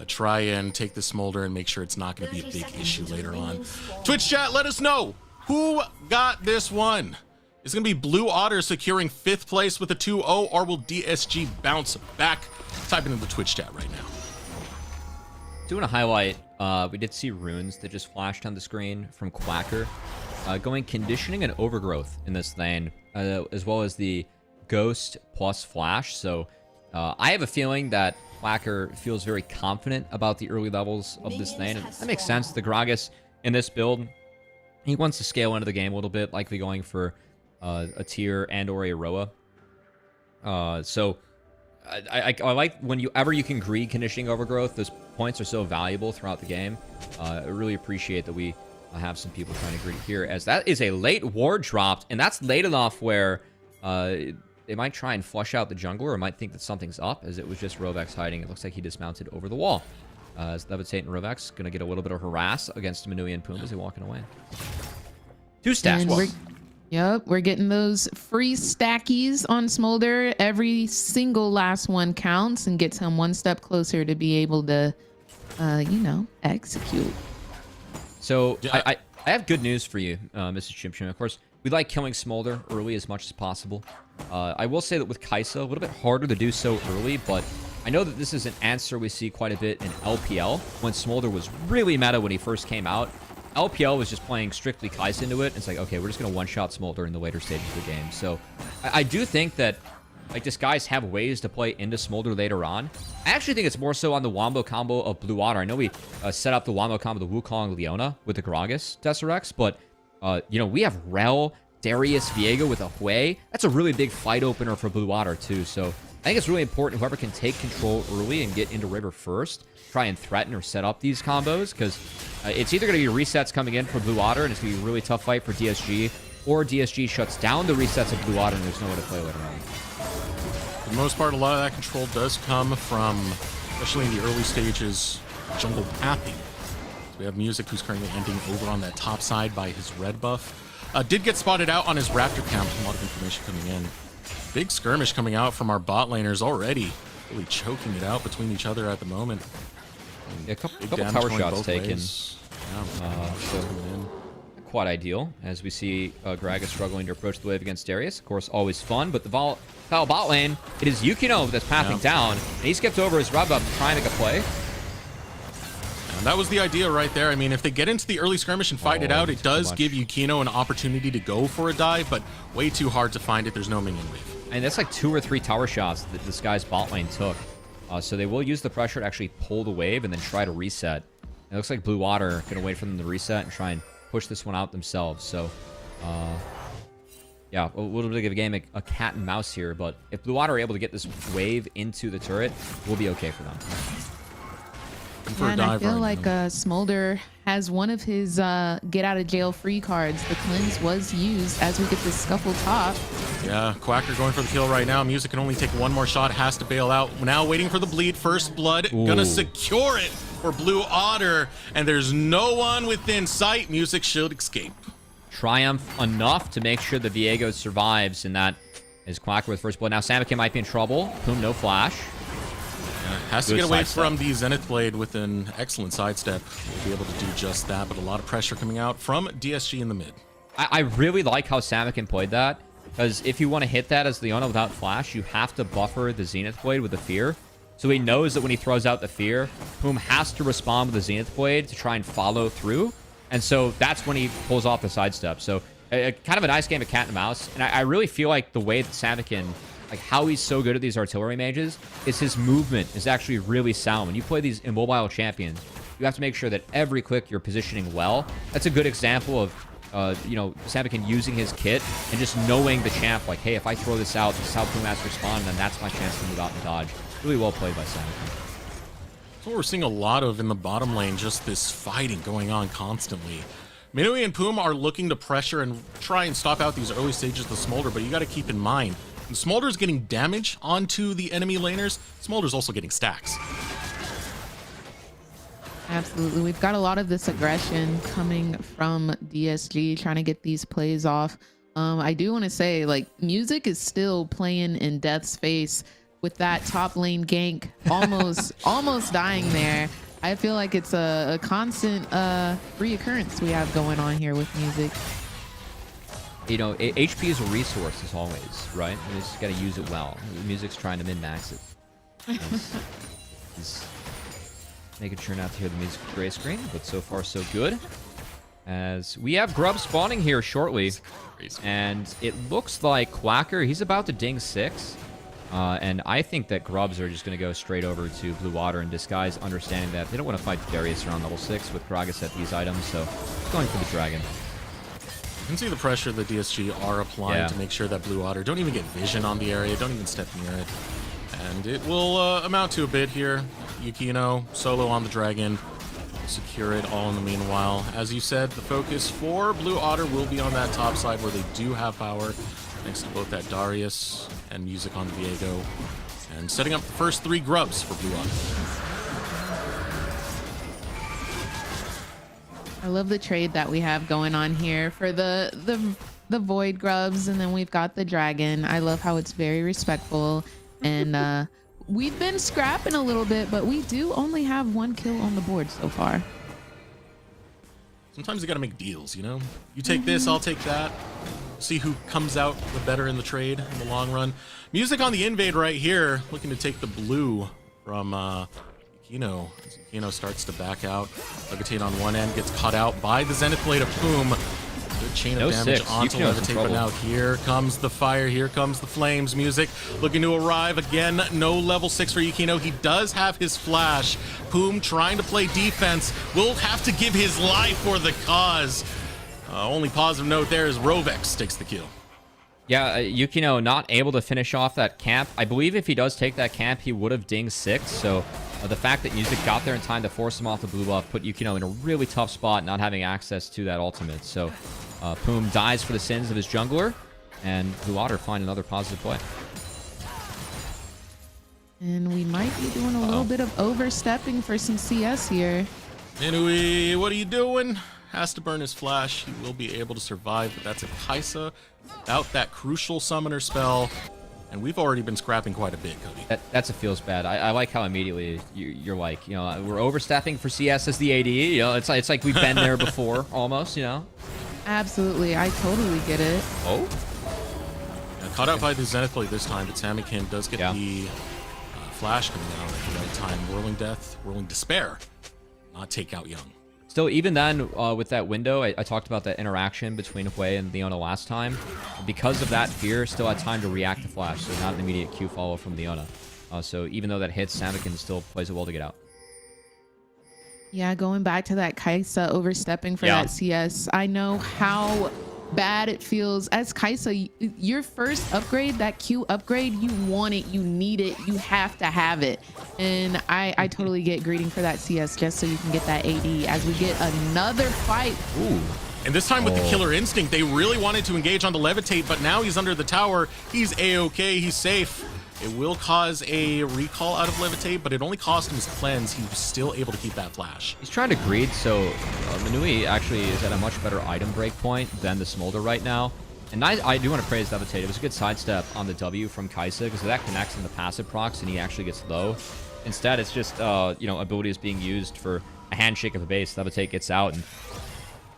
try and take the Smolder and make sure it's not going to be a big issue later on. Twitch chat, let us know who got this one. Is it going to be Blue Otter securing 5th place with a 2-0, or will DSG bounce back? Type it into the Twitch chat right now. Do want to highlight, we did see runes that just flashed on the screen from Quacker. Going conditioning and overgrowth in this lane, as well as the ghost plus flash. So I have a feeling that Quacker feels very confident about the early levels of this lane. And that makes sense. The Gragas in this build, he wants to scale into the game a little bit, likely going for a tier and or a Roa. So I like whenever you can greed conditioning overgrowth. Those points are so valuable throughout the game. I really appreciate that we have some people trying to greed here, as that is a late ward dropped, and that's late enough where they might try and flush out the jungler, or might think that something's up, as it was just Rovex hiding. It looks like he dismounted over the wall. As Levitate and Rovex going to get a little bit of harass against Minui and Poom as they're walking away. 2 stacks. Yep, we're getting those free stackies on Smolder. Every single last one counts and gets him one step closer to be able to, execute. So I have good news for you, Mrs. Chimchim. Of course, we like killing Smolder early as much as possible. I will say that with Kaisa, a little bit harder to do so early, but I know that this is an answer we see quite a bit in LPL, when Smolder was really meta when he first came out. LPL was just playing strictly Kaisa into it. It's like, okay, we're just going to one-shot Smolder in the later stages of the game. So I do think that, like, this guys have ways to play into Smolder later on. I actually think it's more so on the wombo combo of Blue Otter. I know we set up the wombo combo of the Wukong Leona with the Gragas Tesseracts, but, we have Rel, Darius, Viego with a Hui. That's a really big fight opener for Blue Otter, too. So I think it's really important whoever can take control early and get into River first, try and threaten or set up these combos, because it's either going to be resets coming in for Blue Otter, and it's going to be a really tough fight for DSG, or DSG shuts down the resets of Blue Otter, and there's nowhere to play later on. For the most part, a lot of that control does come from, especially in the early stages, jungle pathing. So we have Music, who's currently ending over on that top side by his red buff. Did get spotted out on his Raptor camp. A lot of information coming in. Big skirmish coming out from our bot laners already. Really choking it out between each other at the moment. Yeah, a couple tower shots taken. So quite ideal, as we see Gragas struggling to approach the wave against Darius. Of course, always fun, but the foul bot lane, it is Yukino that's pathing down, and he skipped over his red buff to try and make a play. And that was the idea right there. I mean, if they get into the early skirmish and fight it out, it does give Yukino an opportunity to go for a dive, but way too hard to find it. There's no minion wave. And that's like 2 or 3 tower shots that this guy's bot lane took. So they will use the pressure to actually pull the wave and then try to reset. It looks like Blue Water going to wait for them to reset and try and push this one out themselves. So, yeah, a little bit of a game, a cat and mouse here. But if Blue Water are able to get this wave into the turret, we'll be okay for them. And I feel like Smolder has one of his get out of jail free cards. The cleanse was used as we get this scuffle top. Yeah, Quacker going for the kill right now. Music can only take one more shot, has to bail out. Now waiting for the bleed. First blood, gonna secure it for Blue Otter. And there's no one within sight. Music should escape. Triumph enough to make sure the Viego survives, and that is Quacker with first blood. Now Samakin might be in trouble. Boom, no flash. Has to get away from the Zenith Blade with an excellent sidestep. We'll be able to do just that, but a lot of pressure coming out from DSG in the mid. I really like how Samakin played that, because if you want to hit that as Leona without flash, you have to buffer the Zenith Blade with the fear. So he knows that when he throws out the fear, Poom has to respond with the Zenith Blade to try and follow through. And so that's when he pulls off the sidestep. So kind of a nice game of cat and mouse. And I really feel like the way that Samakin, like how he's so good at these artillery mages, is his movement is actually really sound. When you play these immobile champions, you have to make sure that every click you're positioning well. That's a good example of, Samakin using his kit and just knowing the champ, like, hey, if I throw this out, this is how Poom has to respond, and then that's my chance to move out and dodge. Really well played by Samakin. That's what we're seeing a lot of in the bottom lane, just this fighting going on constantly. Minui and Poom are looking to pressure and try and stop out these early stages of the Smolder, but you got to keep in mind, when Smolder's getting damage onto the enemy laners, Smolder's also getting stacks. Absolutely. We've got a lot of this aggression coming from DSG trying to get these plays off. I do want to say, like, Music is still playing in Death's face. with that top lane gank almost dying there. I feel like it's a constant reoccurrence we have going on here with music. You know, HP is a resource as always, right? You just got to use it well. The music's trying to min-max it. He's making sure not to hear the music gray screen, but so far so good. As we have Grub spawning here shortly, and it looks like Quacker, he's about to ding 6. And I think that Grubs are just going to go straight over to Blue Water and Disguise, understanding that they don't want to fight Darius around level 6 with Gragas at these items, so going for the Dragon. You can see the pressure the DSG are applying to make sure that Blue Otter don't even get vision on the area, don't even step near it. And it will amount to a bit here. Yukino, solo on the Dragon, secure it all in the meanwhile. As you said, the focus for Blue Otter will be on that top side where they do have power, next to both that Darius and music on Viego. And setting up the first 3 grubs for Blue Otter. I love the trade that we have going on here for the Void grubs, and then we've got the Dragon. I love how it's very respectful, and we've been scrapping a little bit, but we do only have 1 kill on the board so far. Sometimes you gotta make deals, you know? You take this, I'll take that. See who comes out the better in the trade in the long run. Music on the invade right here, looking to take the blue from Yukino. As Yukino starts to back out. Levitate on one end, gets caught out by the Zenith Blade of Poom. Good chain of damage onto Levitate, but now here comes the fire, here comes the flames. Music looking to arrive again. No level 6 for Yukino. He does have his flash. Poom trying to play defense, will have to give his life for the cause. Only positive note there is Rovex takes the kill. Yeah, Yukino not able to finish off that camp. I believe if he does take that camp, he would have dinged 6. So the fact that Music got there in time to force him off the blue buff put Yukino in a really tough spot, not having access to that ultimate. So Poom dies for the sins of his jungler, and Blue Otter find another positive play. And we might be doing a little bit of overstepping for some CS here. Inui, what are you doing? Has to burn his flash. He will be able to survive, but that's a Kaisa without that crucial summoner spell. And we've already been scrapping quite a bit, Cody. That's a feels bad. I like how immediately you're like, you know, we're overstepping for CS as the AD. You know, it's like we've been there before, almost, you know? Absolutely. I totally get it. Oh? Yeah, caught out by the Zenith Blade this time, but Samikin does get the flash coming out at the right time. Whirling Death, Whirling Despair. Not take out Young. Still, even then, with that window, I talked about that interaction between Hui and Leona last time. Because of that fear, still had time to react to flash, so not an immediate Q follow from Leona. So even though that hits, Samikin still plays it well to get out. Yeah, going back to that Kaisa overstepping for that CS, I know how bad it feels. As Kaisa, your first upgrade, that Q upgrade, you want it, you need it, you have to have it. And I totally get greeting for that CS just so you can get that AD as we get another fight. Ooh. And this time with the Killer Instinct, they really wanted to engage on the Levitate, but now he's under the tower. He's A-okay, he's safe. It will cause a recall out of Levitate, but it only cost him his cleanse. He was still able to keep that flash. He's trying to greed, so Manui actually is at a much better item break point than the Smolder right now. And I do want to praise Levitate. It was a good sidestep on the W from Kaisa, because that connects in the passive procs and he actually gets low. Instead, it's just, you know, ability is being used for a handshake of the base. Levitate gets out, and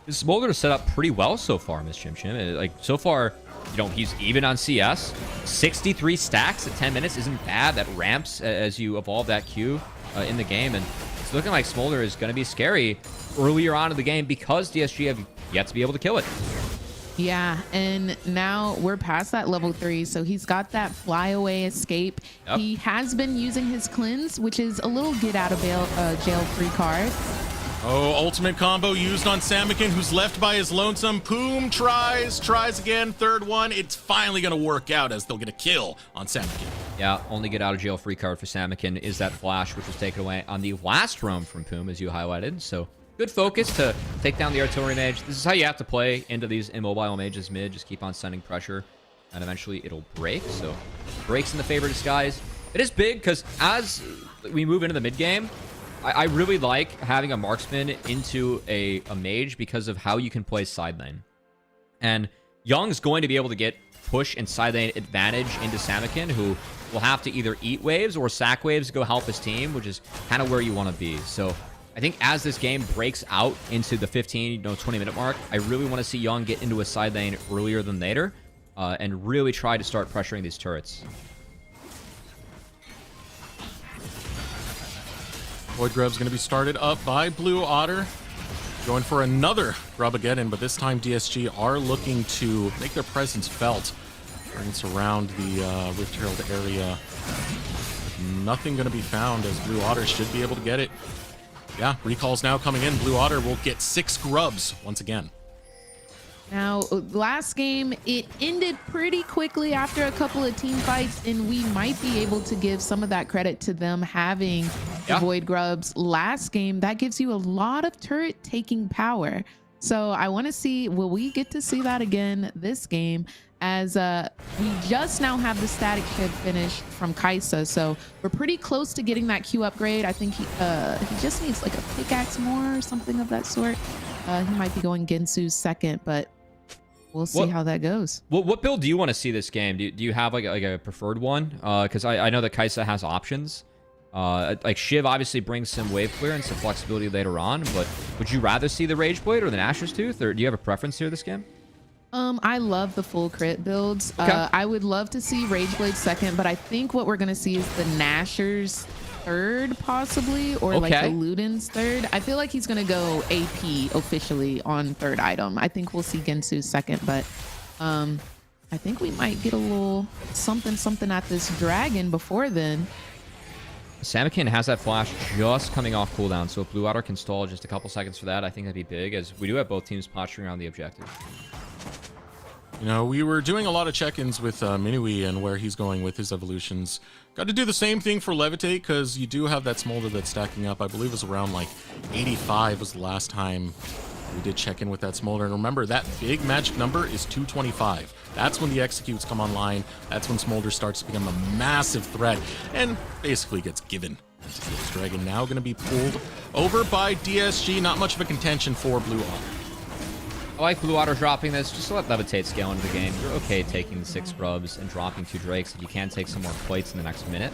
this Smolder is set up pretty well so far, Miss Chim Chim. Like, so far, you know, he's even on CS. 63 stacks at 10 minutes isn't bad. That ramps as you evolve that Q in the game. And it's looking like Smolder is going to be scary earlier on in the game because DSG have yet to be able to kill it. Yeah, and now we're past that level 3, so he's got that flyaway escape. Yep. He has been using his cleanse, which is a little get out of jail free card. Oh, ultimate combo used on Samikin, who's left by his lonesome. Poom tries again, third one. It's finally going to work out as they'll get a kill on Samikin. Yeah, only get out of jail free card for Samikin is that flash, which was taken away on the last roam from Poom, as you highlighted. So good focus to take down the artillery mage. This is how you have to play into these immobile mages mid. Just keep on sending pressure, and eventually it'll break. So breaks in the favor of Disguise. It is big because as we move into the mid game, I really like having a marksman into a mage because of how you can play side lane. And Young's going to be able to get push and side lane advantage into Samakin, who will have to either eat waves or sack waves to go help his team, which is kind of where you want to be. So I think as this game breaks out into the 15, 20-minute mark, I really want to see Young get into a side lane earlier than later and really try to start pressuring these turrets. Void Grub's going to be started up by Blue Otter. Going for another Grubageddon, but this time DSG are looking to make their presence felt. Trying to surround the Rift Herald area. Nothing going to be found as Blue Otter should be able to get it. Yeah, recalls now coming in. Blue Otter will get 6 grubs once again. Now, last game, it ended pretty quickly after a couple of team fights, and we might be able to give some of that credit to them having the Void Grubs last game. That gives you a lot of turret taking power. So I want to see, will we get to see that again this game? As we just now have the static shift finish from Kaisa, so we're pretty close to getting that Q upgrade. I think he just needs like a pickaxe more or something of that sort. He might be going Gensu's second, but we'll see how that goes. What build do you want to see this game? Do you have like a preferred one? Because I know that Kaisa has options. Like Shiv obviously brings some wave clearance and flexibility later on, but would you rather see the Rage Blade or the Nashor's Tooth, or do you have a preference here this game? I love the full crit builds. Okay. I would love to see Rage Blade second, but I think what we're gonna see is the Nashor's third, possibly, or like the Luden's third. I feel like he's gonna go AP officially on third item. I think we'll see Gensu's second, but I think we might get a little something at this dragon before then. Samakin has that flash just coming off cooldown, so if Blue Otter can stall just a couple seconds for that, I think that'd be big, as we do have both teams posturing around the objective. You know, we were doing a lot of check-ins with Minui and where he's going with his evolutions. Got to do the same thing for Levitate, because you do have that smolder that's stacking up. I believe it was around like 85 was the last time we did check in with that smolder. And remember, that big magic number is 225. That's when the executes come online. That's when smolder starts to become a massive threat and basically gets given. This dragon now going to be pulled over by DSG. Not much of a contention for Blue Otter. I like Blue Otter dropping this just to let Levitate scale into the game. You're okay taking the 6 grubs and dropping 2 drakes if you can take some more plates in the next minute.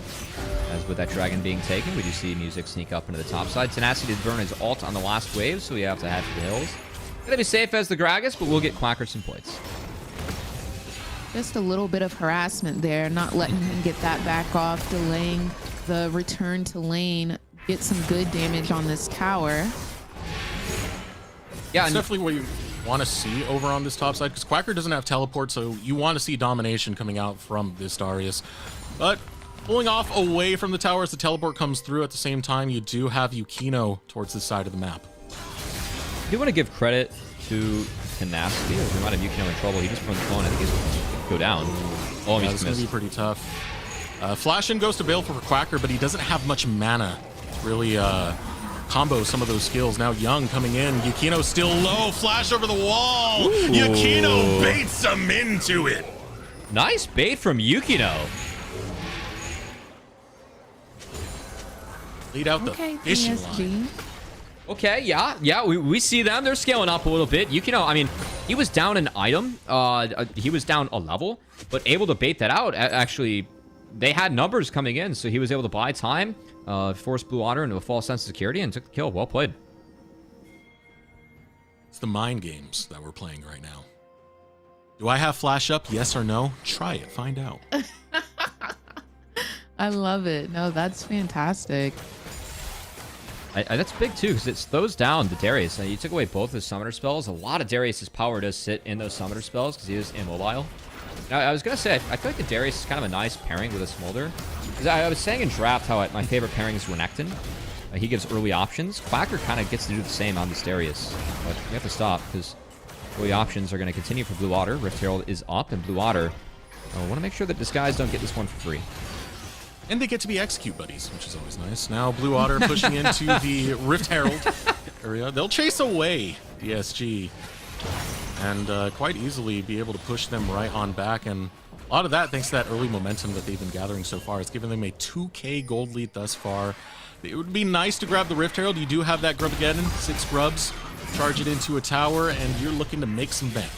As with that dragon being taken, we do see music sneak up into the top side. Tenacity did burn his ult on the last wave, so we have to head for the hills. Gonna be safe as the Gragas, but we'll get Quacker some plates. Just a little bit of harassment there, not letting him get that back off, delaying the return to lane, get some good damage on this tower. Yeah, it's definitely what you want to see over on this top side, because Quacker doesn't have teleport, so you want to see domination coming out from this Darius. But pulling off away from the tower as the teleport comes through, at the same time, you do have Yukino towards this side of the map. I do want to give credit to Tenacity. We might have Yukino in trouble. He just put the phone. I think he's going to go down. Oh, yeah, it's going to be pretty tough. Flash in goes to Baleful for Quacker, but he doesn't have much mana to really combo some of those skills. Now Young coming in. Yukino still low. Flash over the wall. Ooh. Yukino baits him into it. Nice bait from Yukino. Lead out the fishing line. Okay, yeah, we see them. They're scaling up a little bit. Yukino, I mean, he was down an item. He was down a level, but able to bait that out. Actually, they had numbers coming in, so he was able to buy time, force Blue Otter into a false sense of security, and took the kill. Well played. It's the mind games that we're playing right now. Do I have flash up? Yes or no? Try it. Find out. I love it. No, that's fantastic. That's big too, because it slows down the Darius. You took away both his summoner spells. A lot of Darius's power does sit in those summoner spells because he is immobile. Now, I was going to say, I feel like the Darius is kind of a nice pairing with a Smolder. Because I was saying in draft how my favorite pairing is Renekton. He gives early options. Quacker kind of gets to do the same on this Darius. But we have to stop because early options are going to continue for Blue Otter. Rift Herald is up, and Blue Otter want to make sure that this guys don't get this one for free. And they get to be execute buddies, which is always nice. Now Blue Otter pushing into the Rift Herald area. They'll chase away DSG and quite easily be able to push them right on back. And a lot of that, thanks to that early momentum that they've been gathering so far, it's given them a 2K gold lead thus far. It would be nice to grab the Rift Herald. You do have that Grubageddon, 6 grubs, charge it into a tower, and you're looking to make some bank.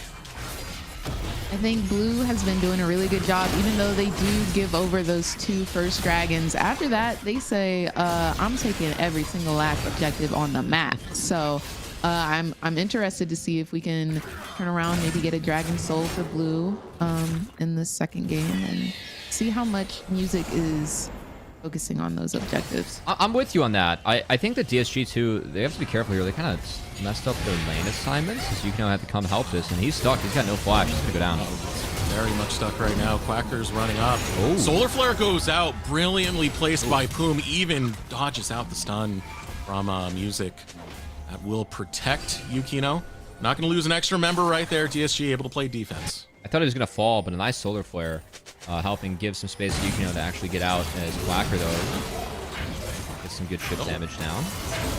I think Blue has been doing a really good job, even though they do give over those 2 first dragons. After that, they say, I'm taking every single last objective on the map. So I'm interested to see if we can turn around, maybe get a dragon soul for Blue in the second game and see how much music is focusing on those objectives. I'm with you on that. I think that DSG too, they have to be careful here. They kind of messed up their lane assignments, so Yukino had to come help this, and he's stuck. He's got no flash. He's gonna go down. Very much stuck right now. Quacker's running up. Oh. Solar Flare goes out. Brilliantly placed by Poom. Even dodges out the stun from Music. That will protect Yukino. Not going to lose an extra member right there. DSG able to play defense. I thought he was gonna fall, but a nice Solar Flare helping give some space to Yukino to actually get out. As Quacker though gets some good chip damage down.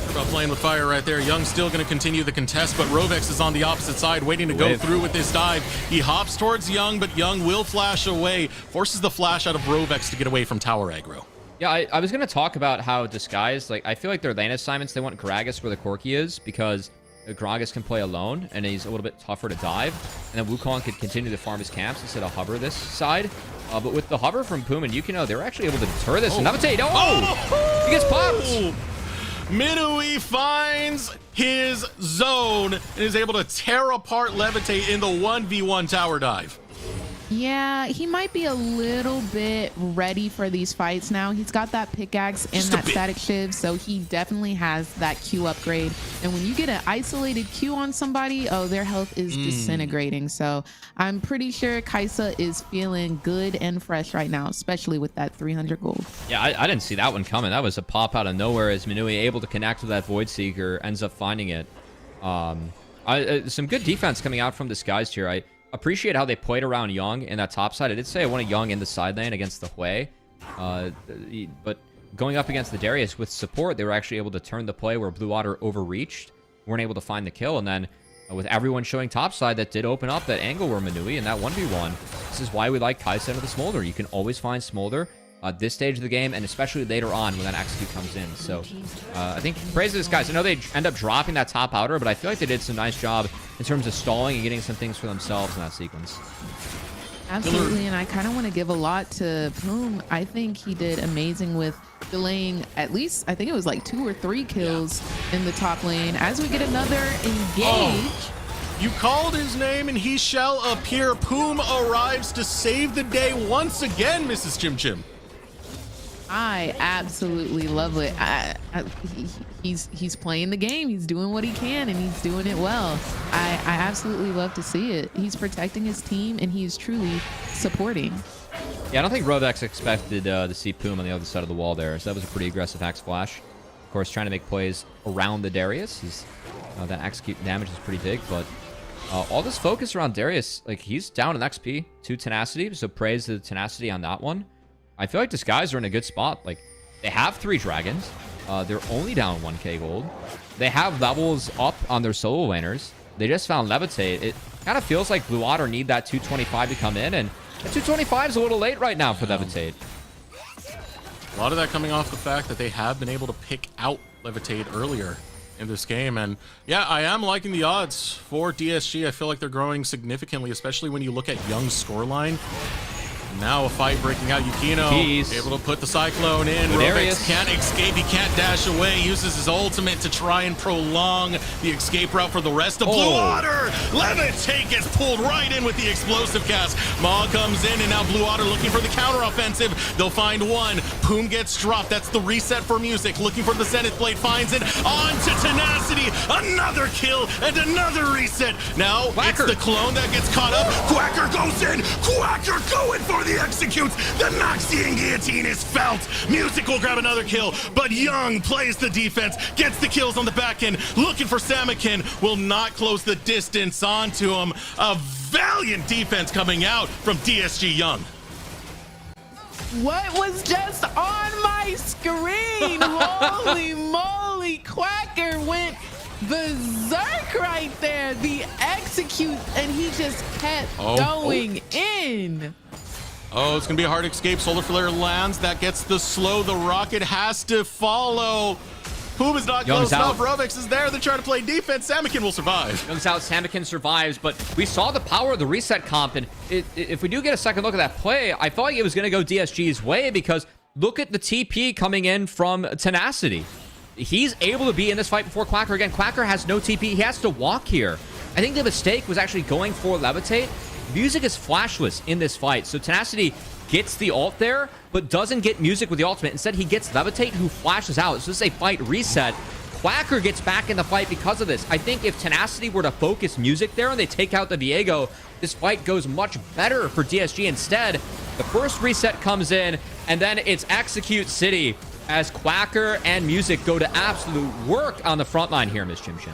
About playing with fire right there. Young still going to continue the contest, but Rovex is on the opposite side, waiting to go through with this dive. He hops towards Young, but Young will flash away. Forces the flash out of Rovex to get away from tower aggro. Yeah, I was going to talk about how Disguise, like, I feel like their lane assignments, they want Gragas where the Corki is, because Gragas can play alone, and he's a little bit tougher to dive. And then Wukong could continue to farm his camps instead of hover this side. But with the hover from Poom and Yukino, they were actually able to deter this. And Levitate, he gets popped! Minui finds his zone and is able to tear apart Levitate in the 1v1 tower dive. Yeah, he might be a little bit ready for these fights now. He's got that pickaxe and that static shiv, so he definitely has that Q upgrade. And when you get an isolated Q on somebody, oh, their health is disintegrating. So I'm pretty sure Kaisa is feeling good and fresh right now, especially with that 300 gold. Yeah, I didn't see that one coming. That was a pop out of nowhere as Minui able to connect with that Void Seeker, ends up finding it. Some good defense coming out from Disguised here. I appreciate how they played around Young in that top side. I did say I wanted Young in the side lane against the Hui. But going up against the Darius with support, they were actually able to turn the play where Blue Otter overreached, weren't able to find the kill. And then with everyone showing top side, that did open up that angle where Minui in that 1v1. This is why we like Kaisa into the Smolder. You can always find Smolder this stage of the game, and especially later on when that execute comes in. So I think praise to this guys. I know they end up dropping that top outer, but I feel like they did some nice job in terms of stalling and getting some things for themselves in that sequence. Absolutely, and I kind of want to give a lot to Poom. I think he did amazing with delaying at least, I think it was like 2 or 3 kills in the top lane. As we get another engage. You called his name and he shall appear. Poom arrives to save the day once again, Mrs. Chim Chim. I absolutely love it. He's playing the game. He's doing what he can, and he's doing it well. I absolutely love to see it. He's protecting his team, and he's truly supporting. Yeah, I don't think Rovex expected to see Poom on the other side of the wall there, so that was a pretty aggressive Axe Flash. Of course, trying to make plays around the Darius. That execute damage is pretty big, but all this focus around Darius, like, he's down in XP to Tenacity, so praise to the Tenacity on that one. I feel like these guys are in a good spot. Like, they have 3 dragons. They're only down 1k gold. They have levels up on their solo laners. They just found Levitate. It kind of feels like Blue Otter need that 225 to come in, and the 225 is a little late right now for Levitate. A lot of that coming off the fact that they have been able to pick out Levitate earlier in this game. And yeah, I am liking the odds for DSG. I feel like they're growing significantly, especially when you look at Young's scoreline. Now a fight breaking out. Yukino able to put the Cyclone in. Rovex can't escape. He can't dash away. Uses his ultimate to try and prolong the escape route for the rest of Blue Otter. Levitate gets pulled right in with the explosive cast. Maw comes in, and now Blue Otter looking for the counter-offensive. They'll find one. Poom gets dropped. That's the reset for Music. Looking for the Zenith Blade. Finds it. On to Tenacity. Another kill and another reset. Now it's the clone that gets caught up. Quacker goes in. Quacker going for the executes. The Noxian Guillotine is felt. Music will grab another kill, but Young plays the defense, gets the kills on the back end, looking for Samakin, will not close the distance onto him. A valiant defense coming out from DSG Young. What was just on my screen? Holy moly, Quacker went berserk right there. The execute, and he just kept going in. Oh, it's going to be a hard escape. Solar Flare lands. That gets the slow. The rocket has to follow. Boom is not Young's close enough. out. Rovex is there. They're trying to play defense. Samikin will survive. Young's out, Samikin survives, but we saw the power of the reset comp, and if we do get a second look at that play, I felt like it was going to go DSG's way because look at the TP coming in from Tenacity. He's able to be in this fight before Quacker. Again, Quacker has no TP. He has to walk here. I think the mistake was actually going for Levitate. Music is flashless in this fight, so Tenacity gets the ult there, but doesn't get Music with the ultimate. Instead, he gets Levitate, who flashes out. So this is a fight reset. Quacker gets back in the fight because of this. I think if Tenacity were to focus Music there and they take out the Viego, this fight goes much better for DSG. Instead, the first reset comes in, and then it's Execute City as Quacker and Music go to absolute work on the front line here, Miss Chim Chim.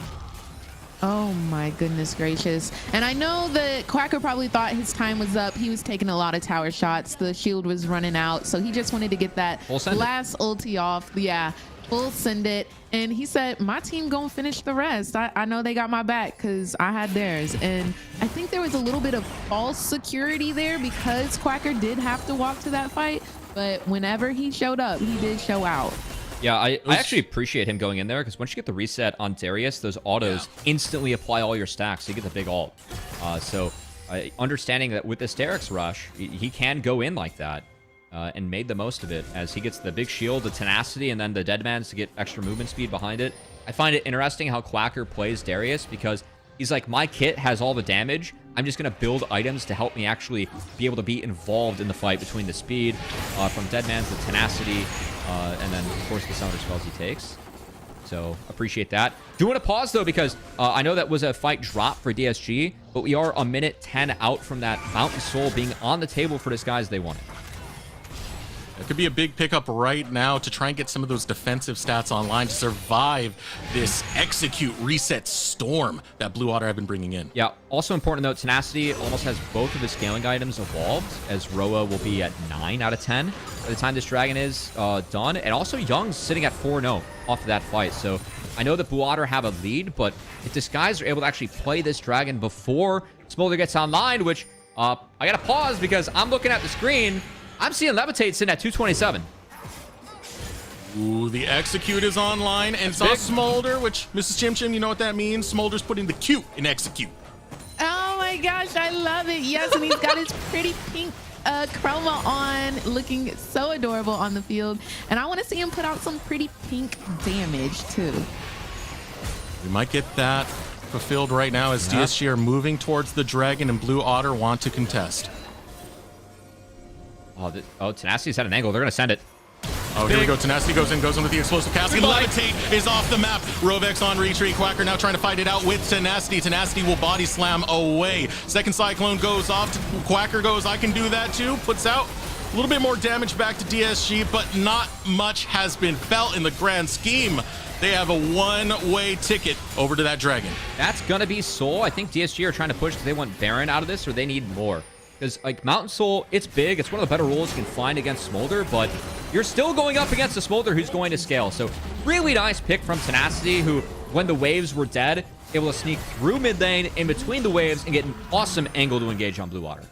Oh my goodness gracious. And I know that Quacker probably thought his time was up. He was taking a lot of tower shots. The shield was running out. So he just wanted to get that last ulti off. Yeah, full send it. And he said, my team gonna finish the rest. I know they got my back because I had theirs. And I think there was a little bit of false security there because Quacker did have to walk to that fight. But whenever he showed up, he did show out. Yeah, I actually appreciate him going in there because once you get the reset on Darius, those autos instantly apply all your stacks, so you get the big ult. Understanding that with this Derek's rush, he can go in like that and made the most of it as he gets the big shield, the Tenacity, and then the Deadmans to get extra movement speed behind it. I find it interesting how Quacker plays Darius because he's like, my kit has all the damage. I'm just going to build items to help me actually be able to be involved in the fight between the speed from Deadmans, the Tenacity, and then, of course, the Summoner spells he takes. So, appreciate that. Do want to pause, though, because I know that was a fight drop for DSG, but we are a minute 10 out from that Mountain Soul being on the table for this guys they wanted. It could be a big pickup right now to try and get some of those defensive stats online to survive this Execute Reset storm that Blue Otter have been bringing in. Yeah, also important to note, Tenacity almost has both of his scaling items evolved, as Roa will be at 9 out of 10 by the time this dragon is done. And also Young's sitting at 4-0 off of that fight. So I know that Blue Otter have a lead, but if these guys are able to actually play this dragon before Smolder gets online, which I got to pause because I'm looking at the screen, I'm seeing Levitate sitting at 227. Ooh, the Execute is online, and it's on Smolder, which, Mrs. Chim Chim, you know what that means? Smolder's putting the Q in Execute. Oh my gosh, I love it. Yes, and he's got his pretty pink chroma on, looking so adorable on the field. And I want to see him put out some pretty pink damage, too. We might get that fulfilled right now as DSG are moving towards the dragon and Blue Otter want to contest. Oh, Tenacity's at an angle. They're going to send it. Oh, here we go. Tenacity goes in with the explosive casting. Levitate is off the map. Rovex on retreat. Quacker now trying to fight it out with Tenacity. Tenacity will body slam away. Second Cyclone goes off. Quacker goes, I can do that too. Puts out a little bit more damage back to DSG, but not much has been felt in the grand scheme. They have a one-way ticket over to that dragon. That's going to be Soul. I think DSG are trying to push because they want Baron out of this or they need more. Because, like, Mountain Soul, it's big. It's one of the better roles you can find against Smolder, but you're still going up against a Smolder who's going to scale. So, really nice pick from Tenacity, who, when the waves were dead, able to sneak through mid lane, in between the waves, and get an awesome angle to engage on Blue Water.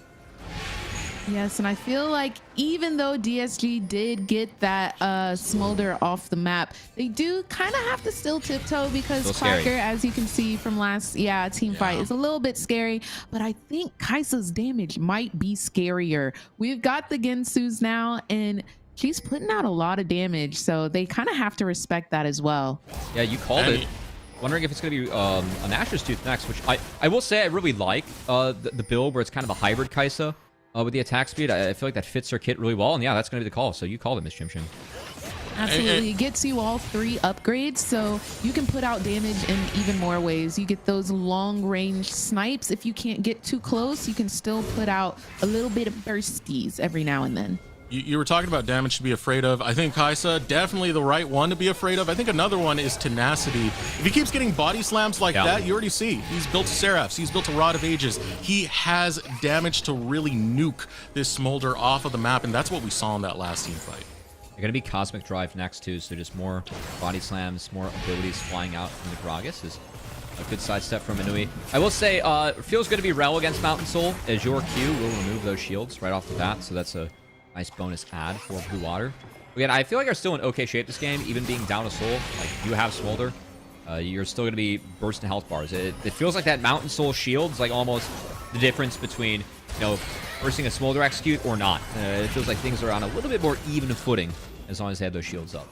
Yes, and I feel like even though DSG did get that Smolder off the map, they do kind of have to still tiptoe because Quacker, as you can see from last team fight, is a little bit scary. But I think Kai'Sa's damage might be scarier. We've got the Gensus now, and she's putting out a lot of damage, so they kind of have to respect that as well. Yeah, you called it. Wondering if it's going to be a Nash's Tooth next, which I will say I really like the build where it's kind of a hybrid Kai'Sa. With the attack speed, I feel like that fits her kit really well. And yeah, that's going to be the call. So you called it, Miss Chim Chim. Absolutely. It gets you all 3 upgrades, so you can put out damage in even more ways. You get those long-range snipes. If you can't get too close, you can still put out a little bit of bursties every now and then. You were talking about damage to be afraid of. I think Kai'Sa, definitely the right one to be afraid of. I think another one is Tenacity. If he keeps getting body slams like that, you already see. He's built a Seraphs. He's built a Rod of Ages. He has damage to really nuke this Smolder off of the map, and that's what we saw in that last team fight. They're going to be Cosmic Drive next, too, so just more body slams, more abilities flying out from the Gragas is a good sidestep from Inui. I will say, feels good to be Rel against Mountain Soul, as your Q will remove those shields right off the bat, so that's a nice bonus add for Blue Water. Again, I feel like are still in okay shape this game, even being down a soul. Like, you have Smolder. You're still going to be bursting health bars. It feels like that Mountain Soul shield's like almost the difference between, you know, bursting a Smolder execute or not. It feels like things are on a little bit more even footing as long as they have those shields up.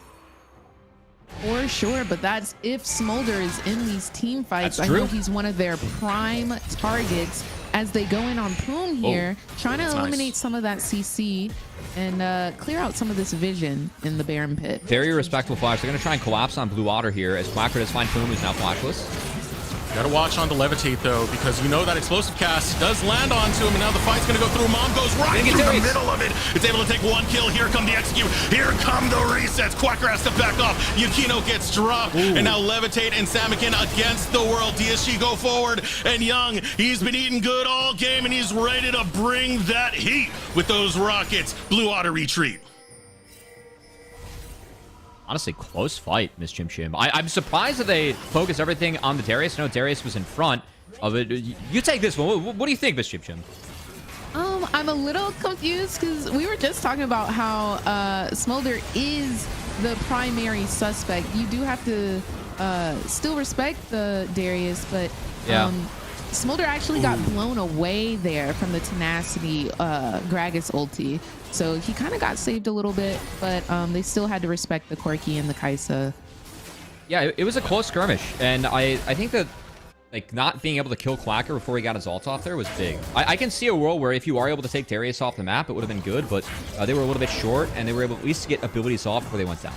For sure, but that's if Smolder is in these team fights. That's I true. know he's one of their prime targets as they go in on Poom here, trying to that's eliminate nice. some of that CC and clear out some of this vision in the Baron pit. Very respectable flash. They're going to try and collapse on Blue Otter here as Quacker does find Poom, who's now flashless. Gotta watch on the levitate though, because you know that explosive cast does land onto him, and now the fight's gonna go through. Mom goes right through the middle of it. It's able to take one kill. Here come the execute. Here come the resets. Quacker has to back off. Yukino gets dropped, and now levitate and Samikin against the world. DSG go forward, and Young, he's been eating good all game, and he's ready to bring that heat with those rockets. Blue Otter retreat. Honestly, close fight, Miss Chim Chim. I'm surprised that they focus everything on the Darius. I know Darius was in front of it. You take this one. What do you think, Miss Chim Chim? I'm a little confused because we were just talking about how Smolder is the primary suspect. You do have to still respect the Darius, but Yeah. Smolder actually got blown away there from the Tenacity Gragas ulti. So he kind of got saved a little bit, but they still had to respect the Corki and the Kaisa. Yeah, it was a close skirmish, and I think that like not being able to kill Quacker before he got his ult off there was big. I can see a world where if you are able to take Darius off the map, it would have been good, but they were a little bit short, and they were able at least to get abilities off before they went down.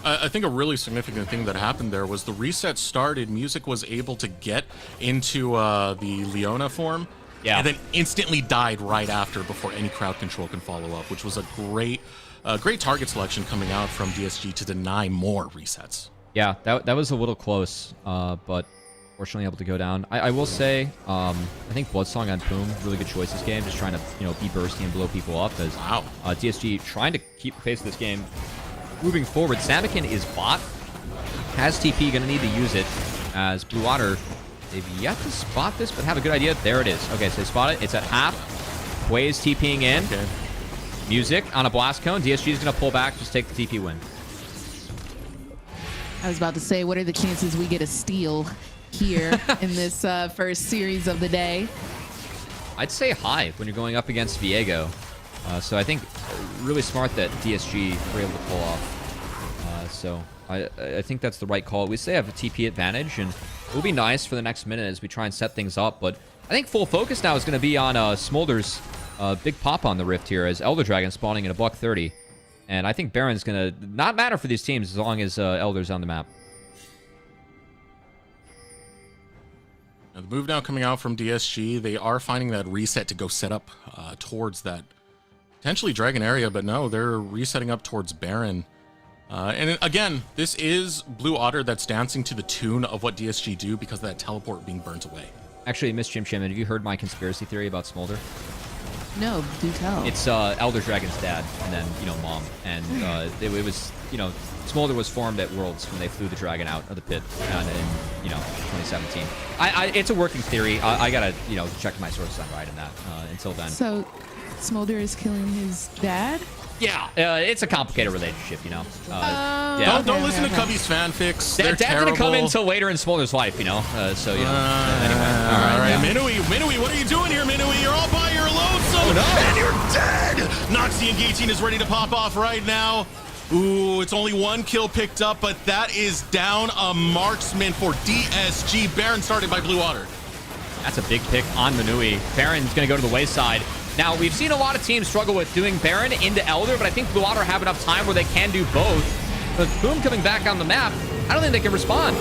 I think a really significant thing that happened there was the reset started. Music was able to get into the Leona form, Yeah. and then instantly died right after before any crowd control can follow up, which was a great target selection coming out from DSG to deny more resets. Yeah, that was a little close, but fortunately able to go down. I will say, I think Bloodsong on Poom, really good choice this game, just trying to be bursty and blow people up. As Wow. DSG trying to keep the pace of this game. Moving forward, Samikin is bot. Has TP, gonna need to use it. As Blue Otter, they've yet to spot this, but have a good idea. There it is. Okay, so they spot it. It's at half. Quay is TPing in. Okay. Music on a blast cone. DSG is gonna pull back, just take the TP win. I was about to say, what are the chances we get a steal here in this first series of the day? I'd say high when you're going up against Viego. So I think really smart that DSG were able to pull off. So I think that's the right call. At least they have a TP advantage, and it'll be nice for the next minute as we try and set things up. But I think full focus now is going to be on Smolder's big pop on the Rift here as Elder Dragon spawning at $130. And I think Baron's going to not matter for these teams as long as Elder's on the map. Now, the move now coming out from DSG, they are finding that reset to go set up towards that potentially Dragon area, but no, they're resetting up towards Baron. And again, this is Blue Otter that's dancing to the tune of what DSG do because of that teleport being burnt away. Actually, Miss Chim Chim, have you heard my conspiracy theory about Smolder? No, do tell. It's Elder Dragon's dad, and then mom, and it was Smolder was formed at Worlds when they flew the dragon out of the pit, and in 2017. It's a working theory. I gotta check my sources on right in that. Until then, So Smolder is killing his dad? yeah, it's a complicated relationship, Yeah. Don't Okay, listen okay, to okay. Cubby's fanfics. They're Dad's terrible. gonna come in until later in Smolder's life, So anyway, All right, Minui, what are you doing here, Minui? You're all by your lonesome, and you're dead. Noxie and Gaitin is ready to pop off right now. Ooh, it's only one kill picked up, but that is down a marksman for DSG. Baron started by Blue Otter. That's a big pick on Manui. Baron's going to go to the wayside. Now, we've seen a lot of teams struggle with doing Baron into Elder, but I think Blue Otter have enough time where they can do both. But Boom coming back on the map, I don't think they can respond.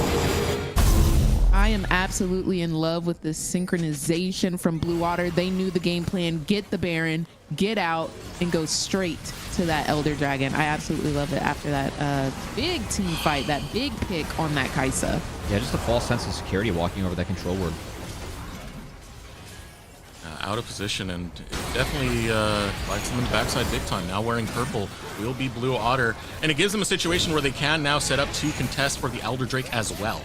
I am absolutely in love with this synchronization from Blue Otter. They knew the game plan. Get the Baron, get out, and go straight to that Elder Dragon. I absolutely love it after that big team fight, that big pick on that Kaisa. Yeah, just a false sense of security walking over that control word. Out of position, and it definitely bites them in the backside big time. Now wearing purple will be Blue Otter, and it gives them a situation where they can now set up to contest for the Elder Drake as well.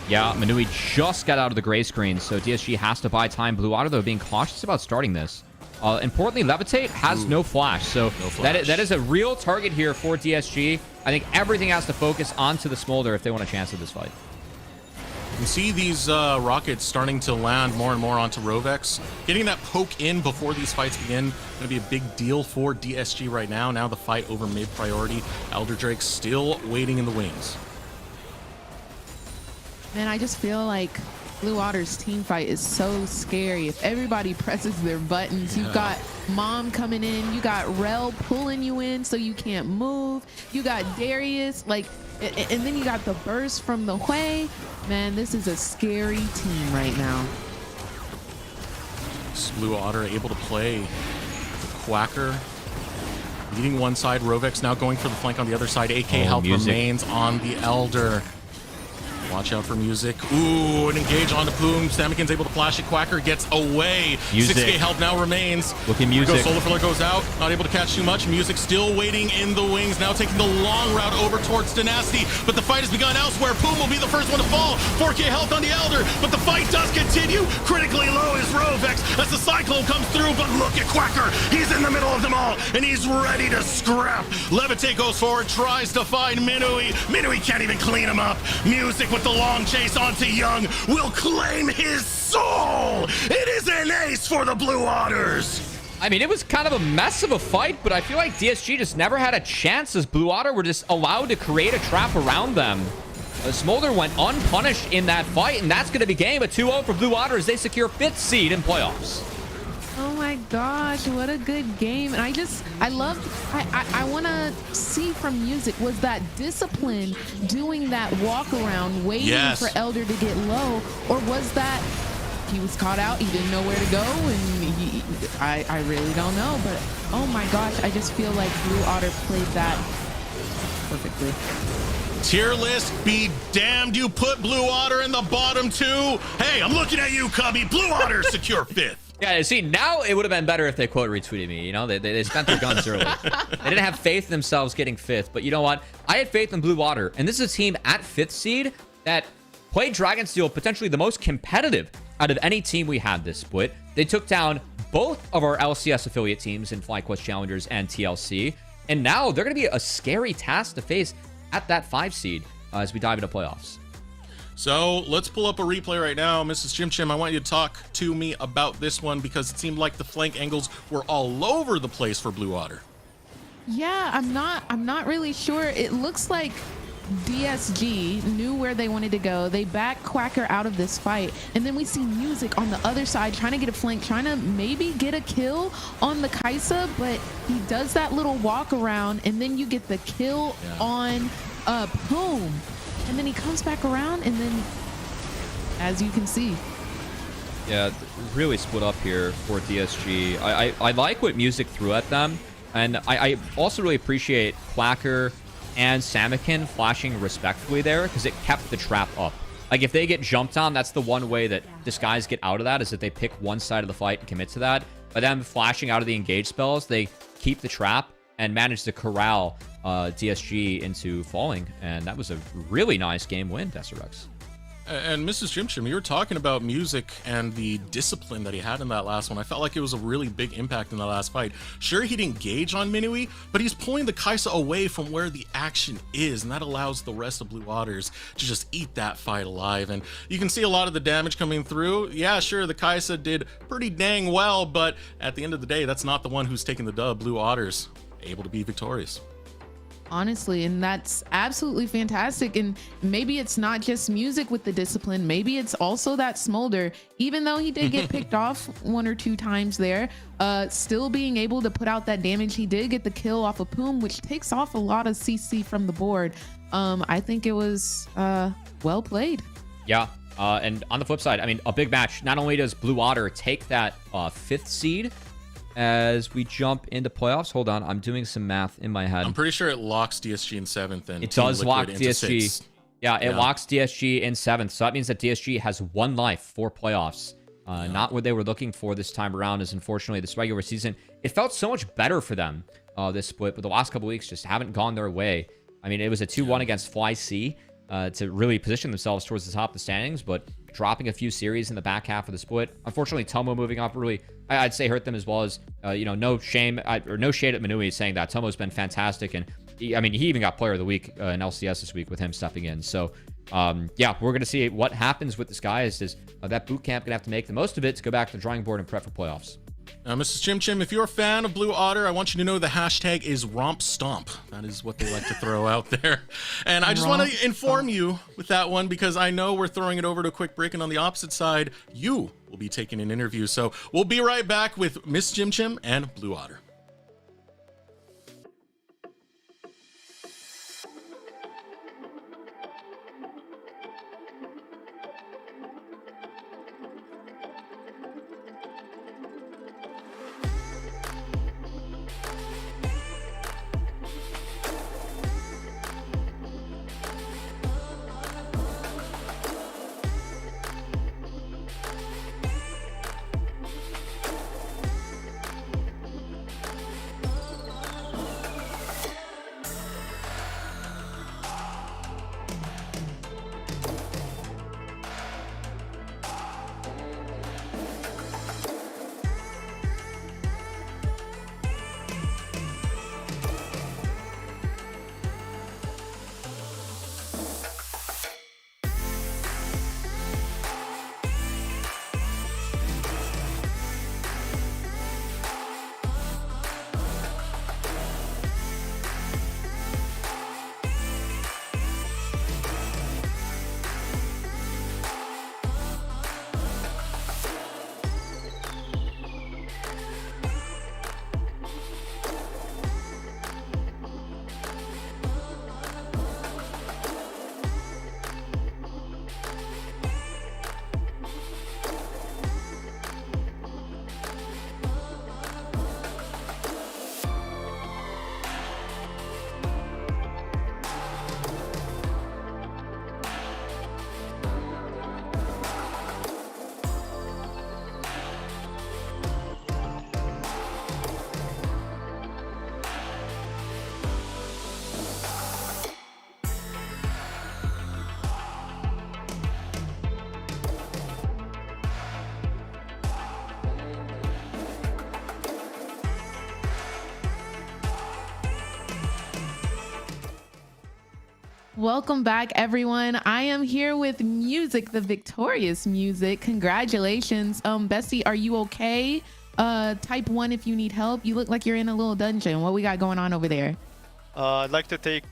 Yeah, Manui just got out of the gray screen, so DSG has to buy time. Blue Otter, though, being cautious about starting this. Importantly, Levitate has no flash, so flash. that is a real target here for DSG. I think everything has to focus onto the Smolder if they want a chance at this fight. You can see these rockets starting to land more and more onto Rovex. Getting that poke in before these fights begin going to be a big deal for DSG right now. Now the fight over mid priority. Elder Drake still waiting in the wings. Man, I just feel like Blue Otter's team fight is so scary. If everybody presses their buttons, you've got Mom coming in, you got Rel pulling you in so you can't move, you got Darius, like, and then you got the burst from the Hui. Man, this is a scary team right now. Blue Otter able to play the Quacker. Leading one side, Rovex now going for the flank on the other side. AK help remains on the Elder. Watch out for music. Ooh, an engage on the Poom. Samikin's able to flash it. Quacker gets away. Music. 6k health now remains. Look at music. Solar Filler goes out. Not able to catch too much. Music still waiting in the wings. Now taking the long route over towards Tenacity. But the fight has begun elsewhere. Poom will be the first one to fall. 4k health on the Elder. But the fight does continue. Critically low is Rovex as the Cyclone comes through. But look at Quacker. He's in the middle of them all. And he's ready to scrap. Levitate goes forward. Tries to find Minui. Minui can't even clean him up. Music with the long chase onto Young will claim his soul. It is an ace for the Blue Otters. I mean, it was kind of a mess of a fight, but I feel like DSG just never had a chance as Blue Otter were just allowed to create a trap around them. Smolder went unpunished in that fight, and that's going to be game a 2-0 for Blue Otter as they secure 5th seed in playoffs. Oh my gosh, what a good game. And I want to see from music, was that discipline doing that walk around waiting for Elder to get low, or was that he was caught out, he didn't know where to go, and I really don't know. But oh my gosh, I just feel like Blue Otter played that perfectly. Tier list be damned, you put Blue Otter in the bottom 2. Hey, I'm looking at you, Cubby. Blue Otter secure 5th. Yeah, see, now it would have been better if they quote retweeted me. You know, they spent their guns early. They didn't have faith in themselves getting 5th. But you know what? I had faith in Blue Water. And this is a team at 5th seed that played Dragonsteel potentially the most competitive out of any team we had this split. They took down both of our LCS affiliate teams in FlyQuest Challengers and TLC. And now they're going to be a scary task to face at that 5 seed as we dive into playoffs. So let's pull up a replay right now. Mrs. Chim Chim, I want you to talk to me about this one because it seemed like the flank angles were all over the place for Blue Otter. Yeah, I'm not really sure. It looks like DSG knew where they wanted to go. They backed Quacker out of this fight. And then we see music on the other side trying to get a flank, trying to maybe get a kill on the Kaisa, but he does that little walk around and then you get the kill on Poom. And then he comes back around, and then, as you can see. Yeah, really split up here for DSG. I like what music threw at them, and I also really appreciate Quacker and Samikin flashing respectfully there, because it kept the trap up. Like, if they get jumped on, that's the one way that Disguise get out of that, is if they pick one side of the fight and commit to that. By them flashing out of the engage spells, they keep the trap and manage to corral DSG into falling, and that was a really nice game win, Deserex. And Mrs. Chim Chim, you were talking about music and the discipline that he had in that last one. I felt like it was a really big impact in the last fight. Sure, he didn't gauge on Minui, but he's pulling the Kaisa away from where the action is, and that allows the rest of Blue Waters to just eat that fight alive. And you can see a lot of the damage coming through. Yeah, sure, the Kaisa did pretty dang well, but at the end of the day, that's not the one who's taking the dub. Blue Waters able to be victorious. Honestly, and that's absolutely fantastic. And maybe it's not just music with the discipline, maybe it's also that Smolder, even though he did get picked off 1 or 2 times there, still being able to put out that damage. He did get the kill off of Poom, which takes off a lot of CC from the board. I think it was well played. Yeah, and on the flip side, I mean, a big match. Not only does Blue Otter take that 5th seed as we jump into playoffs. Hold on, I'm doing some math in my head. I'm pretty sure it locks DSG in 7th, and it does lock DSG. 6th. Yeah, it locks DSG in 7th. So that means that DSG has 1 life for playoffs. Not what they were looking for this time around, as unfortunately this regular season, it felt so much better for them, this split, but the last couple weeks just haven't gone their way. I mean, it was a 2-1 against Fly C to really position themselves towards the top of the standings, but dropping a few series in the back half of the split. Unfortunately, Tomo moving up really, I'd say, hurt them, as well as, no shame or no shade at Manui saying that. Tomo's been fantastic, and he even got Player of the Week in LCS this week with him stepping in. So, yeah, we're going to see what happens with this guy. Is that boot camp going to have to make the most of it to go back to the drawing board and prep for playoffs? Now, Mrs. Chim Chim, if you're a fan of Blue Otter, I want you to know the hashtag is Romp Stomp. That is what they like to throw out there. And I just want to inform you with that one, because I know we're throwing it over to a quick break, and on the opposite side, you will be taking an interview. So we'll be right back with Miss Chim Chim and Blue Otter. Welcome back, everyone. I am here with Music, the victorious Music. Congratulations. Bessie, are you okay? Type 1 if you need help. You look like you're in a little dungeon. What we got going on over there? I'd like to thank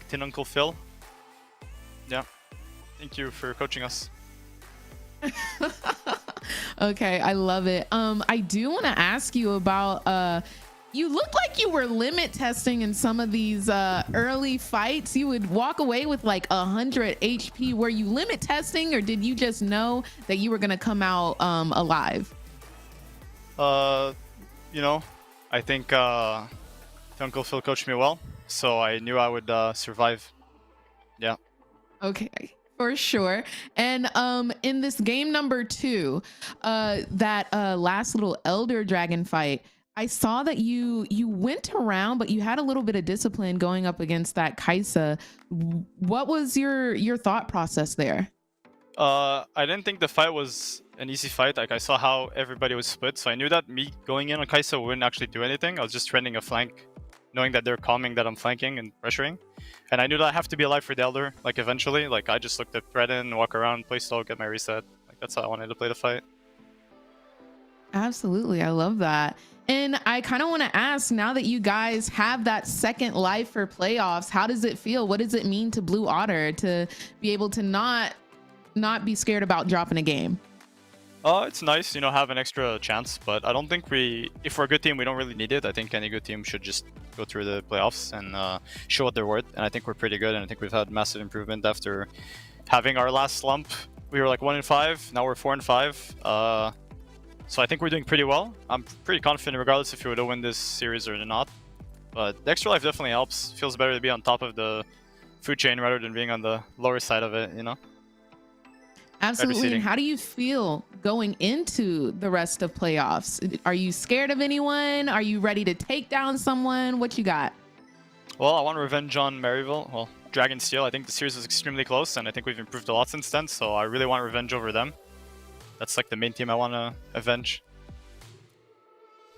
Tin Uncle Phil. Yeah, thank you for coaching us. Okay, I love it. I do want to ask you about you looked like you were limit testing in some of these early fights. You would walk away with like 100 HP. Were you limit testing, or did you just know that you were gonna come out alive? I think Uncle Phil coached me well, so I knew I would survive. Yeah. Okay, for sure. And in this game number 2, that last little Elder Dragon fight, I saw that you went around, but you had a little bit of discipline going up against that Kaisa. What was your thought process there? I didn't think the fight was an easy fight. Like, I saw how everybody was split, so I knew that me going in on Kaisa wouldn't actually do anything. I was just trending a flank, knowing that they're calming that I'm flanking and pressuring. And I knew that I have to be alive for the Elder, like, eventually. Like, I just looked at threaten, walk around, play stall, get my reset. Like, that's how I wanted to play the fight. Absolutely. I love that. And I kind of want to ask, now that you guys have that second life for playoffs, how does it feel? What does it mean to Blue Otter to be able to not be scared about dropping a game? It's nice, have an extra chance, but I don't think if we're a good team, we don't really need it. I think any good team should just go through the playoffs and show what they're worth. And I think we're pretty good, and I think we've had massive improvement after having our last slump. We were like 1-5, now we're 4-5. So I think we're doing pretty well. I'm pretty confident regardless if we would win this series or not. But the extra life definitely helps. Feels better to be on top of the food chain rather than being on the lower side of it, Absolutely. And how do you feel going into the rest of playoffs? Are you scared of anyone? Are you ready to take down someone? What you got? Well, I want revenge on Maryville. Well, Dragon Steel. I think the series was extremely close, and I think we've improved a lot since then. So I really want revenge over them. That's like the main team I want to avenge.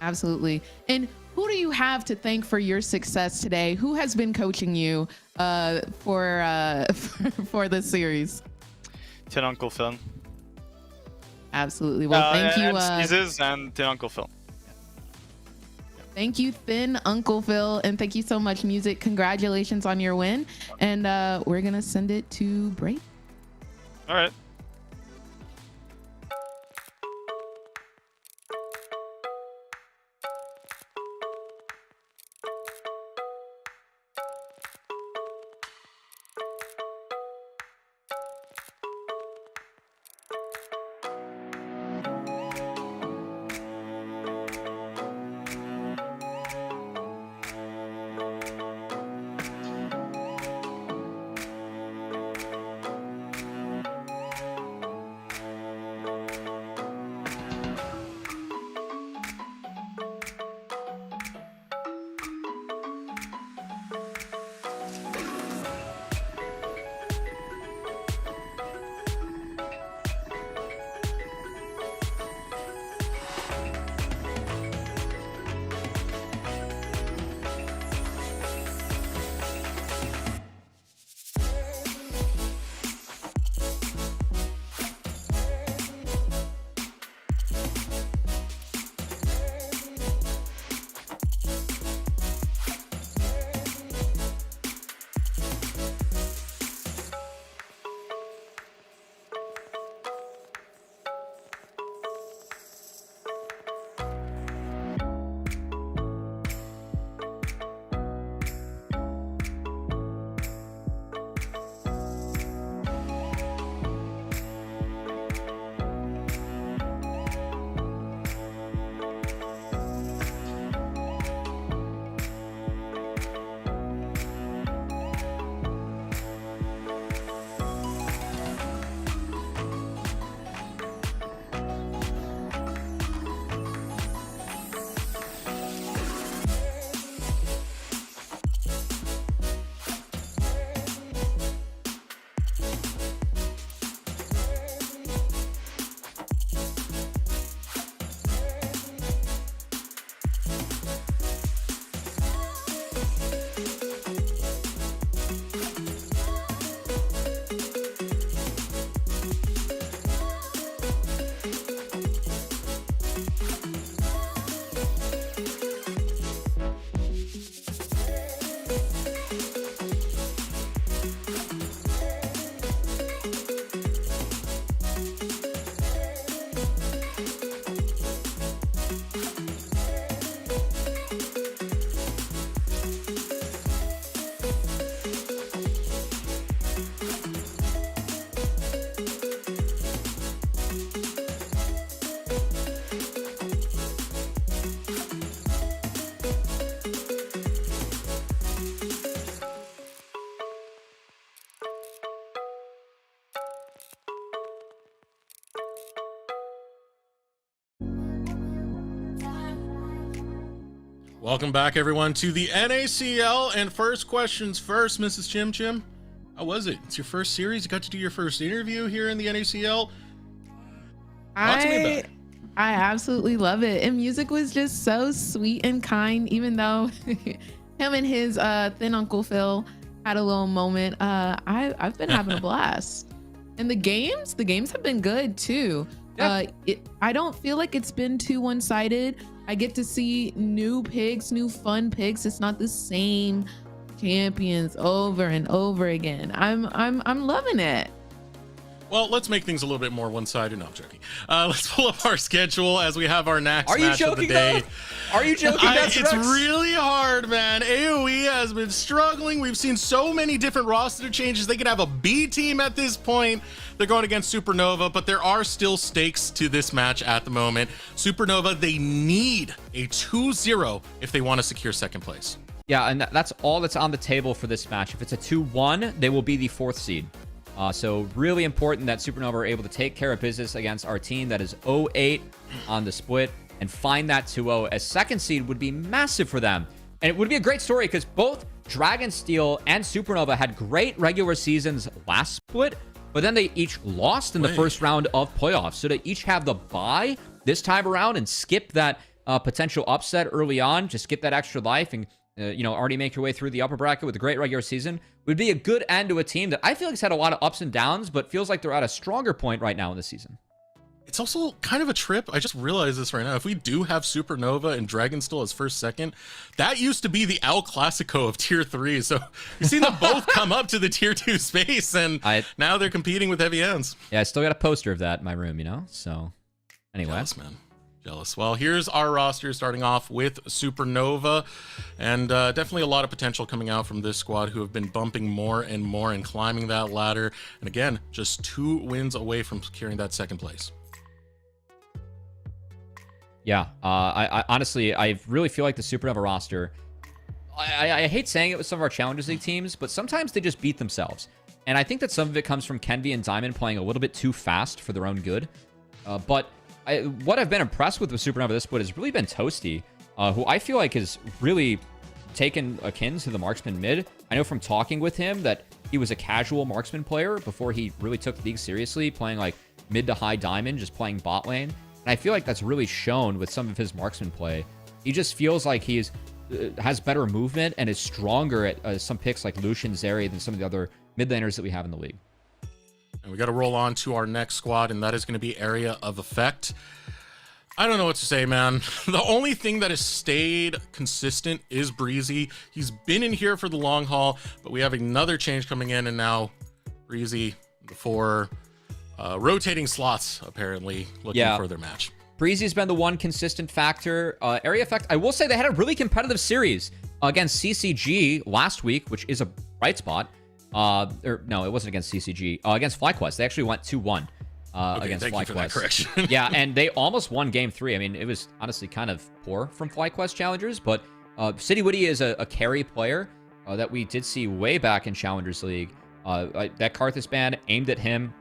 Absolutely. And who do you have to thank for your success today? Who has been coaching you for this series? Tin Uncle Phil. Absolutely. Well, thank you. Sneezes and Tin Uncle Phil. Thank you, Thin Uncle Phil, and thank you so much, Music. Congratulations on your win, and we're gonna send it to break. All right. Welcome back, everyone, to the NACL. And first questions first, Mrs. Chim Chim. How was it? It's your first series. You got to do your first interview here in the NACL. Talk to me about it. I absolutely love it. And Music was just so sweet and kind, even though him and his Thin Uncle Phil had a little moment. I've been having a blast. And the games have been good too. Yeah. I don't feel like it's been too one-sided. I get to see new picks, new fun picks. It's not the same champions over and over again. I'm loving it. Well, let's make things a little bit more one-sided. No, I'm joking. Let's pull up our schedule as we have our next match of the day. Are you joking? It's really hard, man. AoE has been struggling. We've seen so many different roster changes. They could have a B team at this point. They're going against Supernova, but there are still stakes to this match at the moment. Supernova, they need a 2-0 if they want to secure second place. Yeah, and that's all that's on the table for this match. If it's a 2-1, they will be the 4th seed. So really important that Supernova are able to take care of business against our team that is 0-8 on the split and find that 2-0. A second seed would be massive for them. And it would be a great story because both Dragonsteel and Supernova had great regular seasons last split, but then they each lost in the first round of playoffs. So to each have the bye this time around and skip that potential upset early on, just skip that extra life and already make your way through the upper bracket with a great regular season would be a good end to a team that I feel like has had a lot of ups and downs, but feels like they're at a stronger point right now in the season. It's also kind of a trip. I just realized this right now. If we do have Supernova and Dragonsteel as first, second, that used to be the El Clasico of Tier 3. So you've seen them both come up to the Tier 2 space, and now they're competing with heavy hands. Yeah, I still got a poster of that in my room, So anyway. Jealous, man. Jealous. Well, here's our roster starting off with Supernova, and definitely a lot of potential coming out from this squad, who have been bumping more and more and climbing that ladder. And again, just 2 wins away from securing that second place. Yeah, I honestly, I really feel like the Supernova roster, I hate saying it with some of our Challengers League teams, but sometimes they just beat themselves. And I think that some of it comes from Kenvi and Diamond playing a little bit too fast for their own good. But what I've been impressed with Supernova this split has really been Toasty, who I feel like has really taken Akins to the marksman mid. I know from talking with him that he was a casual marksman player before he really took the league seriously, playing like mid to high diamond, just playing bot lane. And I feel like that's really shown with some of his marksman play. He just feels like he's has better movement and is stronger at some picks like Lucian, Zeri than some of the other mid laners that we have in the league. And we got to roll on to our next squad, and that is going to be Area of Effect. I don't know what to say, man. The only thing that has stayed consistent is Breezy. He's been in here for the long haul, but we have another change coming in, and now Breezy, the 4 rotating slots, apparently, looking for their match. Breezy's been the one consistent factor. Area Effect, I will say they had a really competitive series against CCG last week, which is a bright spot. No, it wasn't against CCG. Against FlyQuest. They actually went 2-1 against thank you for that FlyQuest. correction. Yeah, and they almost won Game 3. I mean, it was honestly kind of poor from FlyQuest Challengers, but City Woody is a carry player that we did see way back in Challengers League. That Karthus ban aimed at him.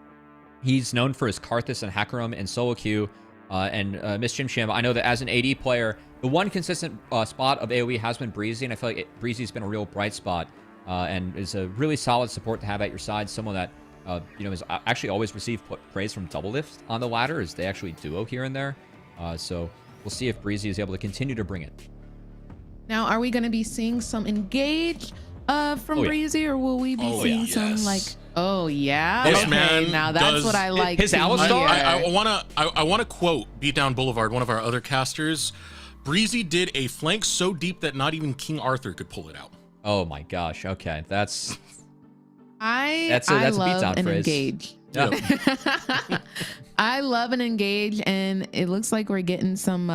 He's known for his Karthus and Hackerum and solo queue. And Miss Chim Chim, I know that as an AD player, the one consistent spot of AoE has been Breezy, and I feel like Breezy's been a real bright spot and is a really solid support to have at your side. Someone that has actually always received praise from Double Lift on the ladder, as they actually duo here and there. So we'll see if Breezy is able to continue to bring it. Now, are we going to be seeing some engage from Breezy, or will we be seeing some like? Oh yeah, This man now that's what I like. His Alistar. I want to quote Beatdown Boulevard, one of our other casters. Breezy did a flank so deep that not even King Arthur could pull it out. Oh my gosh. Okay, that's I a love beatdown an phrase. engage. Yeah. I love an engage, and it looks like we're getting some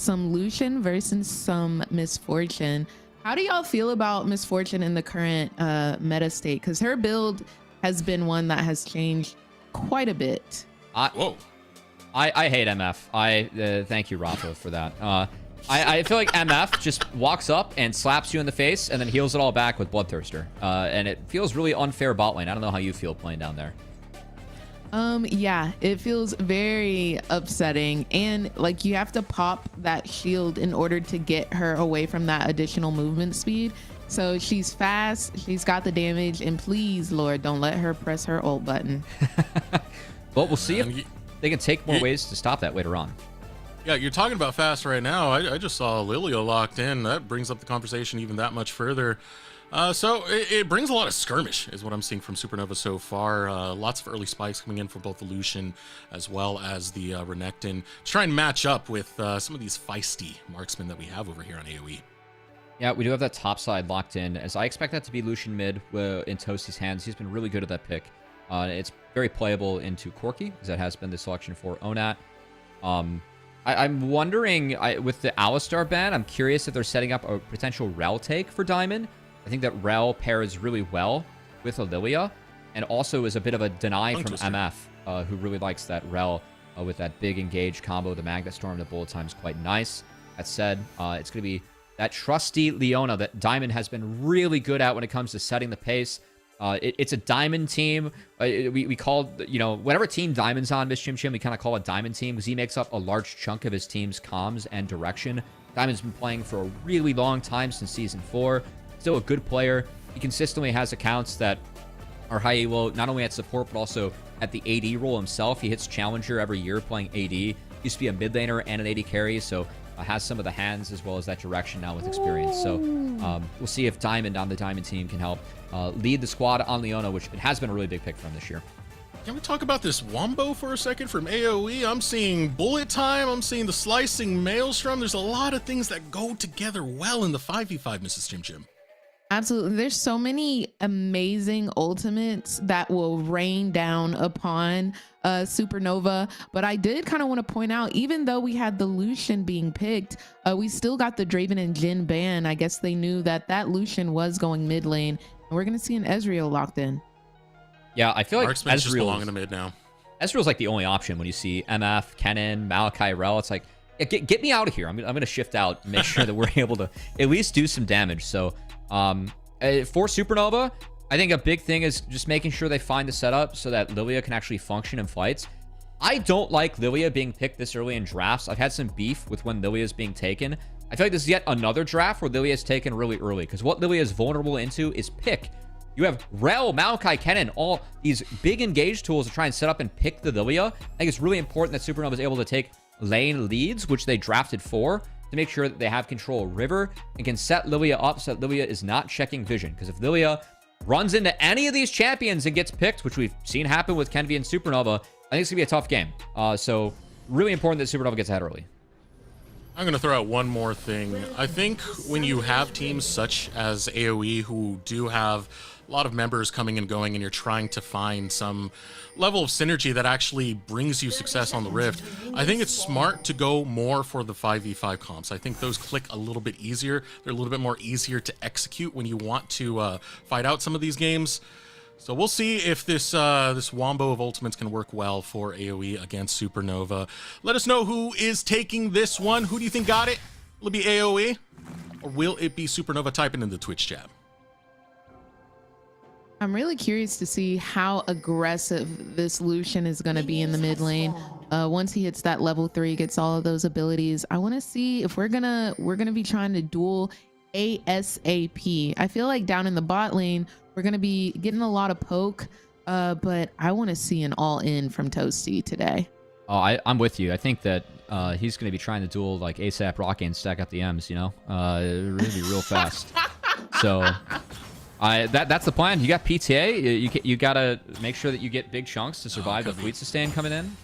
Lucian versus some Misfortune. How do y'all feel about Misfortune in the current meta state? Because her build has been one that has changed quite a bit. I hate MF. Thank you, Rafa, for that. I feel like MF just walks up and slaps you in the face and then heals it all back with Bloodthirster. And it feels really unfair bot lane. I don't know how you feel playing down there. Yeah, it feels very upsetting, and like you have to pop that shield in order to get her away from that additional movement speed. So she's fast, she's got the damage, and please, Lord, don't let her press her ult button. Well, we'll see if they can take more ways to stop that later on. Yeah, you're talking about fast right now. I just saw Lilia locked in. That brings up the conversation even that much further. So it brings a lot of skirmish, is what I'm seeing from Supernova so far. Lots of early spikes coming in for both the Lucian as well as the Renekton to try and match up with some of these feisty marksmen that we have over here on AoE. Yeah, we do have that top side locked in, as I expect that to be Lucian mid in Toasty's hands. He's been really good at that pick. It's very playable into Corki, as that has been the selection for Onat. I'm wondering, with the Alistar ban, I'm curious if they're setting up a potential Rel take for Diamond. I think that Rel pairs really well with Lilia, and also is a bit of a deny from MF, who really likes that Rel with that big engage combo. The Magnet Storm, the bullet time is quite nice. That said, it's going to be that trusty Leona that Diamond has been really good at when it comes to setting the pace. It's a Diamond team. We call, whatever team Diamond's on, Miss Chim Chim, we kind of call it Diamond team, because he makes up a large chunk of his team's comms and direction. Diamond's been playing for a really long time, since Season 4. still a good player. He consistently has accounts that are high elo, not only at support, but also at the AD role himself. He hits Challenger every year playing AD. Used to be a mid laner and an AD carry, so has some of the hands as well as that direction now with experience. So we'll see if Diamond on the Diamond team can help lead the squad on Leona, which it has been a really big pick for him this year. Can we talk about this Wombo for a second from AoE? I'm seeing bullet time. I'm seeing the slicing Maelstrom. There's a lot of things that go together well in the 5v5, Mrs. Chim Chim. Absolutely. There's so many amazing ultimates that will rain down upon Supernova. But I did kind of want to point out, even though we had the Lucian being picked, we still got the Draven and Jhin ban. I guess they knew that Lucian was going mid lane. And we're going to see an Ezreal locked in. Yeah, I feel like Marksman's just belong in the mid now. Ezreal's like the only option when you see MF, Kennen, Malachi, Rel. It's like, yeah, get me out of here. I'm going to shift out and make sure that we're able to at least do some damage. So for Supernova, I think a big thing is just making sure they find the setup so that Lilia can actually function in fights. I don't like Lilia being picked this early in drafts. I've had some beef with when Lilia is being taken. I feel like this is yet another draft where Lilia is taken really early, because what Lilia is vulnerable into is pick. You have Rel, Malachi, Kennen, all these big engage tools to try and set up and pick the Lilia. I think it's really important that Supernova is able to take lane leads, which they drafted for, to make sure that they have control of River and can set Lilia up so that Lilia is not checking vision. Because if Lilia runs into any of these champions and gets picked, which we've seen happen with Kenvi and Supernova, I think it's going to be a tough game. So really important that Supernova gets ahead early. I'm going to throw out one more thing. I think when you have teams such as AoE who do have a lot of members coming and going, and you're trying to find some level of synergy that actually brings you success on the Rift, I think it's smart to go more for the 5v5 comps. I think those click a little bit easier. They're a little bit more easier to execute when you want to fight out some of these games. So we'll see if this wombo of ultimates can work well for AoE against Supernova. Let us know who is taking this one. Who do you think got it? Will it be AoE? Or will it be Supernova? Typing in the Twitch chat. I'm really curious to see how aggressive this Lucian is going to be in the mid lane. Once he hits that level 3, gets all of those abilities. I want to see if we're gonna be trying to duel ASAP. I feel like down in the bot lane, we're going to be getting a lot of poke, but I want to see an all-in from Toasty today. Oh, I'm with you. I think that he's going to be trying to duel like ASAP Rocky and stack up the M's, you know? Really real fast. So that's the plan. You got PTA. You got to make sure that you get big chunks to survive the fleet sustain coming in.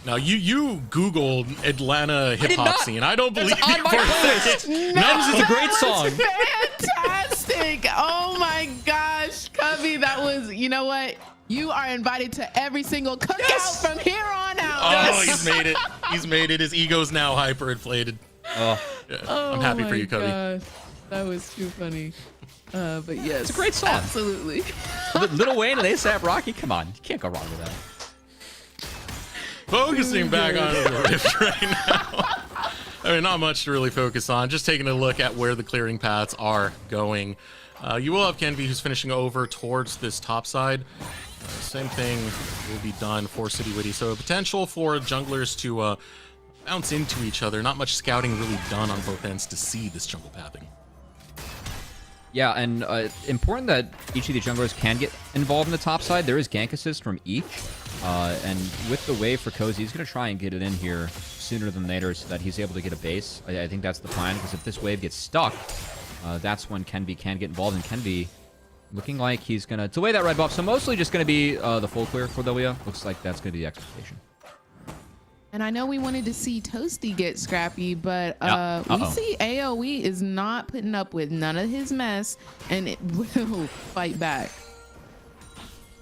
Now, you Googled Atlanta hip-hop scene. I don't believe on my playlist. Nems is a great song. Fantastic. Oh my gosh, Cubby, that was, you know what? You are invited to every single cookout from here on out. Oh, he's made it. He's made it. His ego's now hyperinflated. Oh, yeah. I'm happy for you, Cubby. Gosh. That was too funny. But yes. It's a great song. Absolutely. Lil Wayne and ASAP Rocky, come on. You can't go wrong with that. Focusing back on the Rift right now. I mean, not much to really focus on. Just taking a look at where the clearing paths are going. You will have Kenvi, who's finishing over towards this top side. Same thing will be done for City Witty. So a potential for junglers to bounce into each other. Not much scouting really done on both ends to see this jungle pathing. Yeah, and important that each of the junglers can get involved in the top side. There is gank assist from each. And with the wave for Cozy, he's going to try and get it in here sooner than later so that he's able to get a base. I think that's the plan, because if this wave gets stuck, that's when Kenvi can get involved. And Kenvi looking like he's going to delay that red buff. So mostly just going to be the full clear for Lilia. Looks like that's going to be the expectation. And I know we wanted to see Toasty get scrappy, but we see AoE is not putting up with none of his mess, and it will fight back.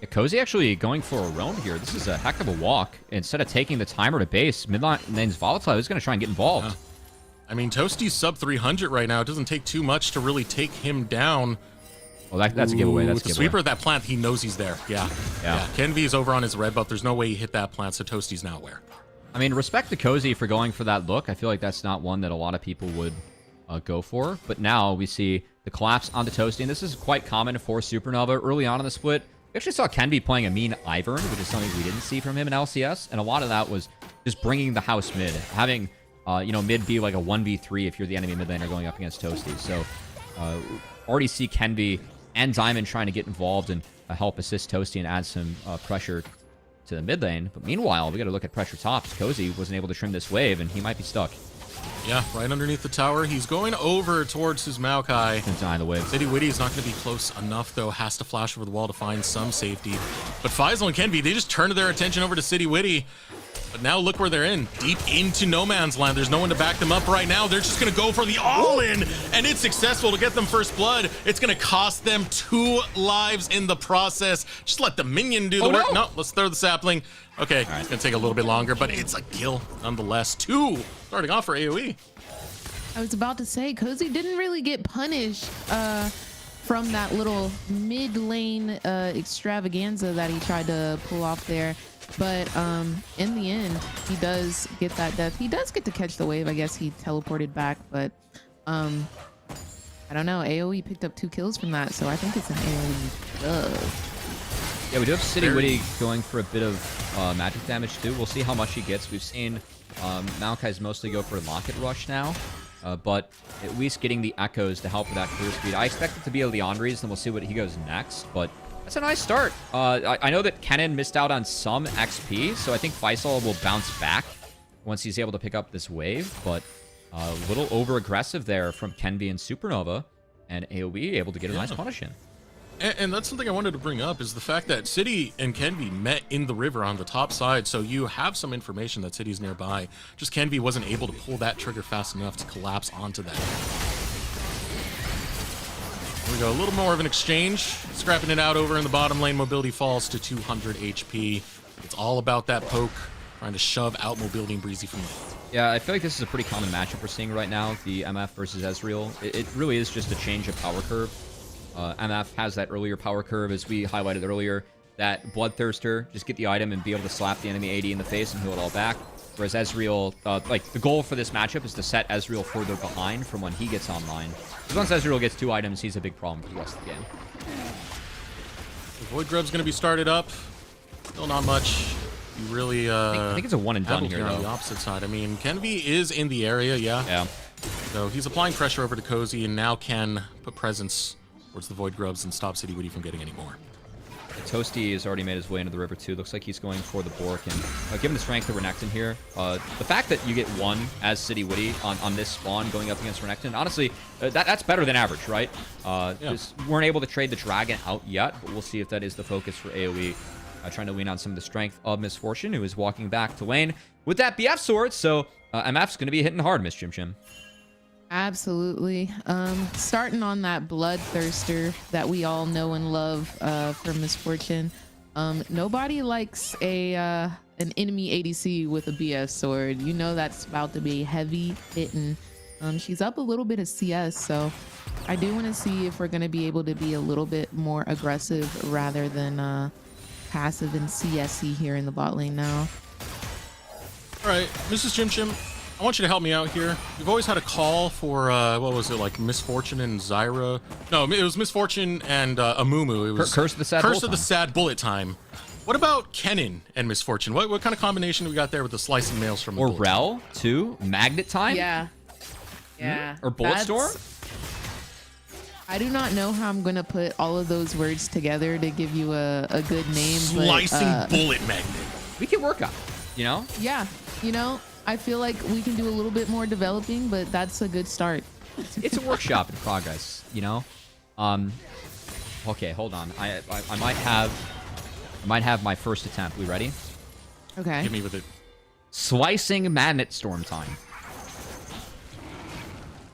Yeah, Cozy actually going for a roam here. This is a heck of a walk. Instead of taking the timer to base, mid lane's volatile. He's going to try and get involved. Yeah. I mean, Toasty's sub 300 right now. It doesn't take too much to really take him down. Well, that's a giveaway. That's a giveaway. Sweeper at that plant, he knows he's there. Yeah. Kenvi is over on his red buff. There's no way he hit that plant, so Toasty's now aware. I mean, respect to Cozy for going for that look. I feel like that's not one that a lot of people would go for. But now we see the collapse onto Toasty, and this is quite common for Supernova. Early on in the split, we actually saw Kenvi playing a mean Ivern, which is something we didn't see from him in LCS. And a lot of that was just bringing the house mid, having mid be like a 1v3 if you're the enemy mid laner going up against Toasty. So already see Kenby and Diamond trying to get involved and help assist Toasty and add some pressure to the mid lane. But meanwhile, we got to look at pressure tops. Cozy wasn't able to trim this wave, and he might be stuck. Yeah, right underneath the tower. He's going over towards his Maokai. Can deny the wave. City Witty is not going to be close enough, though. Has to flash over the wall to find some safety. But Faisal and Kenby, they just turned their attention over to City Witty. But now look where they're in. Deep into no man's land. There's no one to back them up right now. They're just going to go for the all-in, and it's successful to get them first blood. It's going to cost them 2 lives in the process. Just let the minion do the work. No, let's throw the sapling. Okay, it's going to take a little bit longer, but it's a kill nonetheless. 2 starting off for AoE. I was about to say, Cozy didn't really get punished from that little mid lane extravaganza that he tried to pull off there. But in the end, he does get that death. He does get to catch the wave. I guess he teleported back, but I don't know. AoE picked up 2 kills from that, so I think it's an AoE dub. Yeah, we do have City Witty going for a bit of magic damage too. We'll see how much he gets. We've seen Maokai's mostly go for Locket Rush now. But at least getting the echoes to help with that clear speed. I expect it to be a Leandri's, and we'll see what he goes next. But that's a nice start. I know that Kennen missed out on some XP, so I think Faisal will bounce back once he's able to pick up this wave. But a little over-aggressive there from Kenby and Supernova, and AoE able to get a nice punish in. And that's something I wanted to bring up, is the fact that City and Kenby met in the river on the top side, so you have some information that City's nearby. Just Kenby wasn't able to pull that trigger fast enough to collapse onto that. Here we go, a little more of an exchange. Scrapping it out over in the bottom lane. Mobility falls to 200 HP. It's all about that poke, trying to shove out Mobility and Breezy from the left. Yeah, I feel like this is a pretty common matchup we're seeing right now, the MF versus Ezreal. It really is just a change of power curve. MF has that earlier power curve, as we highlighted earlier, that Bloodthirster, just get the item and be able to slap the enemy AD in the face and heal it all back. Whereas Ezreal, like, the goal for this matchup is to set Ezreal further behind from when he gets online. Because once Ezreal gets 2 items, he's a big problem for the rest of the game. The Void Grub's going to be started up. Still not much. You really, I think it's a one and done here, on though. the opposite side. I mean, Kenby is in the area, yeah. So he's applying pressure over to Cozy, and now can put presence towards the Void Grubs and stop City Witty from getting any more. Toasty has already made his way into the river too. Looks like he's going for the Bork, and given the strength of Renekton here, the fact that you get 1 as City Witty on this spawn going up against Renekton, honestly, that's better than average, right? Just weren't able to trade the dragon out yet, but we'll see if that is the focus for AoE. Trying to lean on some of the strength of Miss Fortune, who is walking back to lane with that BF sword, so MF's going to be hitting hard, Miss Chim Chim. Absolutely. Starting on that Bloodthirster that we all know and love from Misfortune. Nobody likes an enemy ADC with a BF sword. You know that's about to be heavy hitting. She's up a little bit of CS, so I do want to see if we're going to be able to be a little bit more aggressive rather than passive and CSy here in the bot lane now. All right, Mrs. Chim Chim, I want you to help me out here. You've always had a call for, what was it, like Misfortune and Zyra? No, it was Misfortune and Amumu. It was Curse of the Sad Curse Bullet of the Time. Sad Bullet Time. What about Kennen and Misfortune? What kind of combination do we got there with the slicing nails from the Or bullet? Rel, too. Magnet Time? Yeah. Yeah. Or Bulletstorm? I do not know how I'm going to put all of those words together to give you a good name. Slicing but, bullet magnet. We can work on it, you know? Yeah. You know, I feel like we can do a little bit more developing, but that's a good start. It's a workshop in progress, you know? Okay, hold on. I might have my first attempt. We ready? Okay. Hit me with it. Slicing Magnet Storm Time.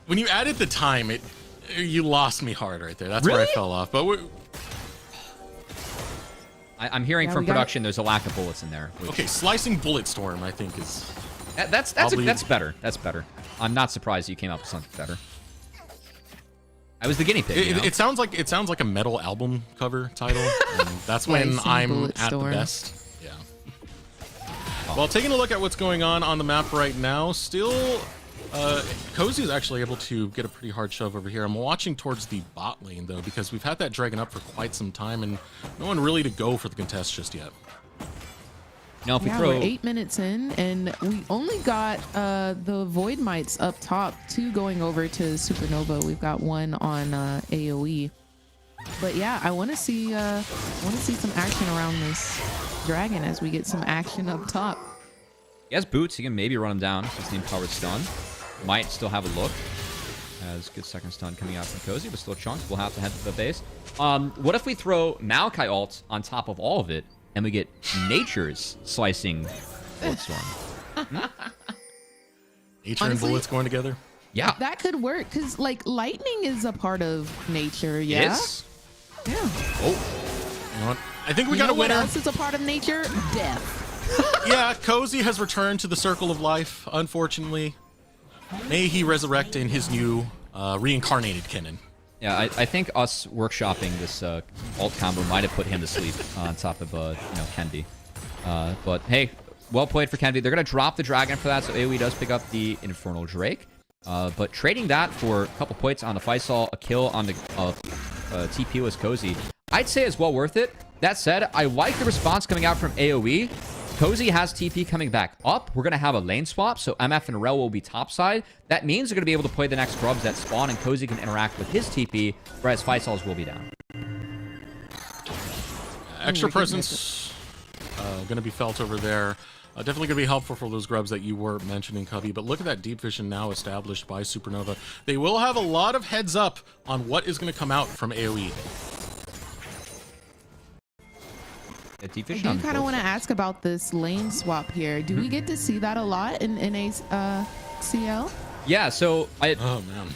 When you added the time, you lost me hard right there. That's Really? where I fell off. But I'm hearing Yeah, from we got production there's a lack of bullets in there. which- okay, slicing bullet storm, I think is. That's Probably- better. That's better. I'm not surprised you came up with something better. I was the guiney pig. You know? It sounds like a metal album cover title. And that's when Slicing I'm bullet at storm. the best. Yeah. Well, taking a look at what's going on the map right now, still, Cozy is actually able to get a pretty hard shove over here. I'm watching towards the bot lane though, because we've had that dragon up for quite some time, and no one really to go for the contest just yet. Now, if we Yeah, throw... we're 8 minutes in, and we only got the Void Mites up top, 2 going over to Supernova. We've got 1 on AoE. But yeah, I want to see some action around this dragon as we get some action up top. He has boots. He can maybe run him down. 16 powered stun. Might still have a look. Has good second stun coming out from Cozy, but still chunks. We'll have to head to the base. What if we throw Maokai ult on top of all of it, and we get Nature's slicing Bulletstorm? Nature and Honestly, bullets going together. Yeah. That could work, because like lightning is a part of nature. Yeah. Yes. Yeah. Oh, you know what? I think we You got know a what winner. else is a part of nature? Death. Yeah, Cozy has returned to the circle of life, unfortunately. May he resurrect in his new reincarnated Kennen. Yeah, I think us workshopping this ult combo might have put him to sleep on top of, Kenby. But hey, well played for Kenby. They're going to drop the dragon for that, so AoE does pick up the Infernal Drake. But trading that for a couple points on the Faisal, a kill on the TP was Cozy, I'd say is well worth it. That said, I like the response coming out from AoE. Cozy has TP coming back up. We're going to have a lane swap, so MF and Rel will be topside. That means they're going to be able to play the next grubs that spawn, and Cozy can interact with his TP, whereas Faisal's will be down. Extra presence going to be felt over there. Definitely going to be helpful for those grubs that you were mentioning, Cubby. But look at that deep vision now established by Supernova. They will have a lot of heads up on what is going to come out from AoE. I do kind of want to ask about this lane swap here. Do we get to see that a lot in NACL? Yeah, so Oh man,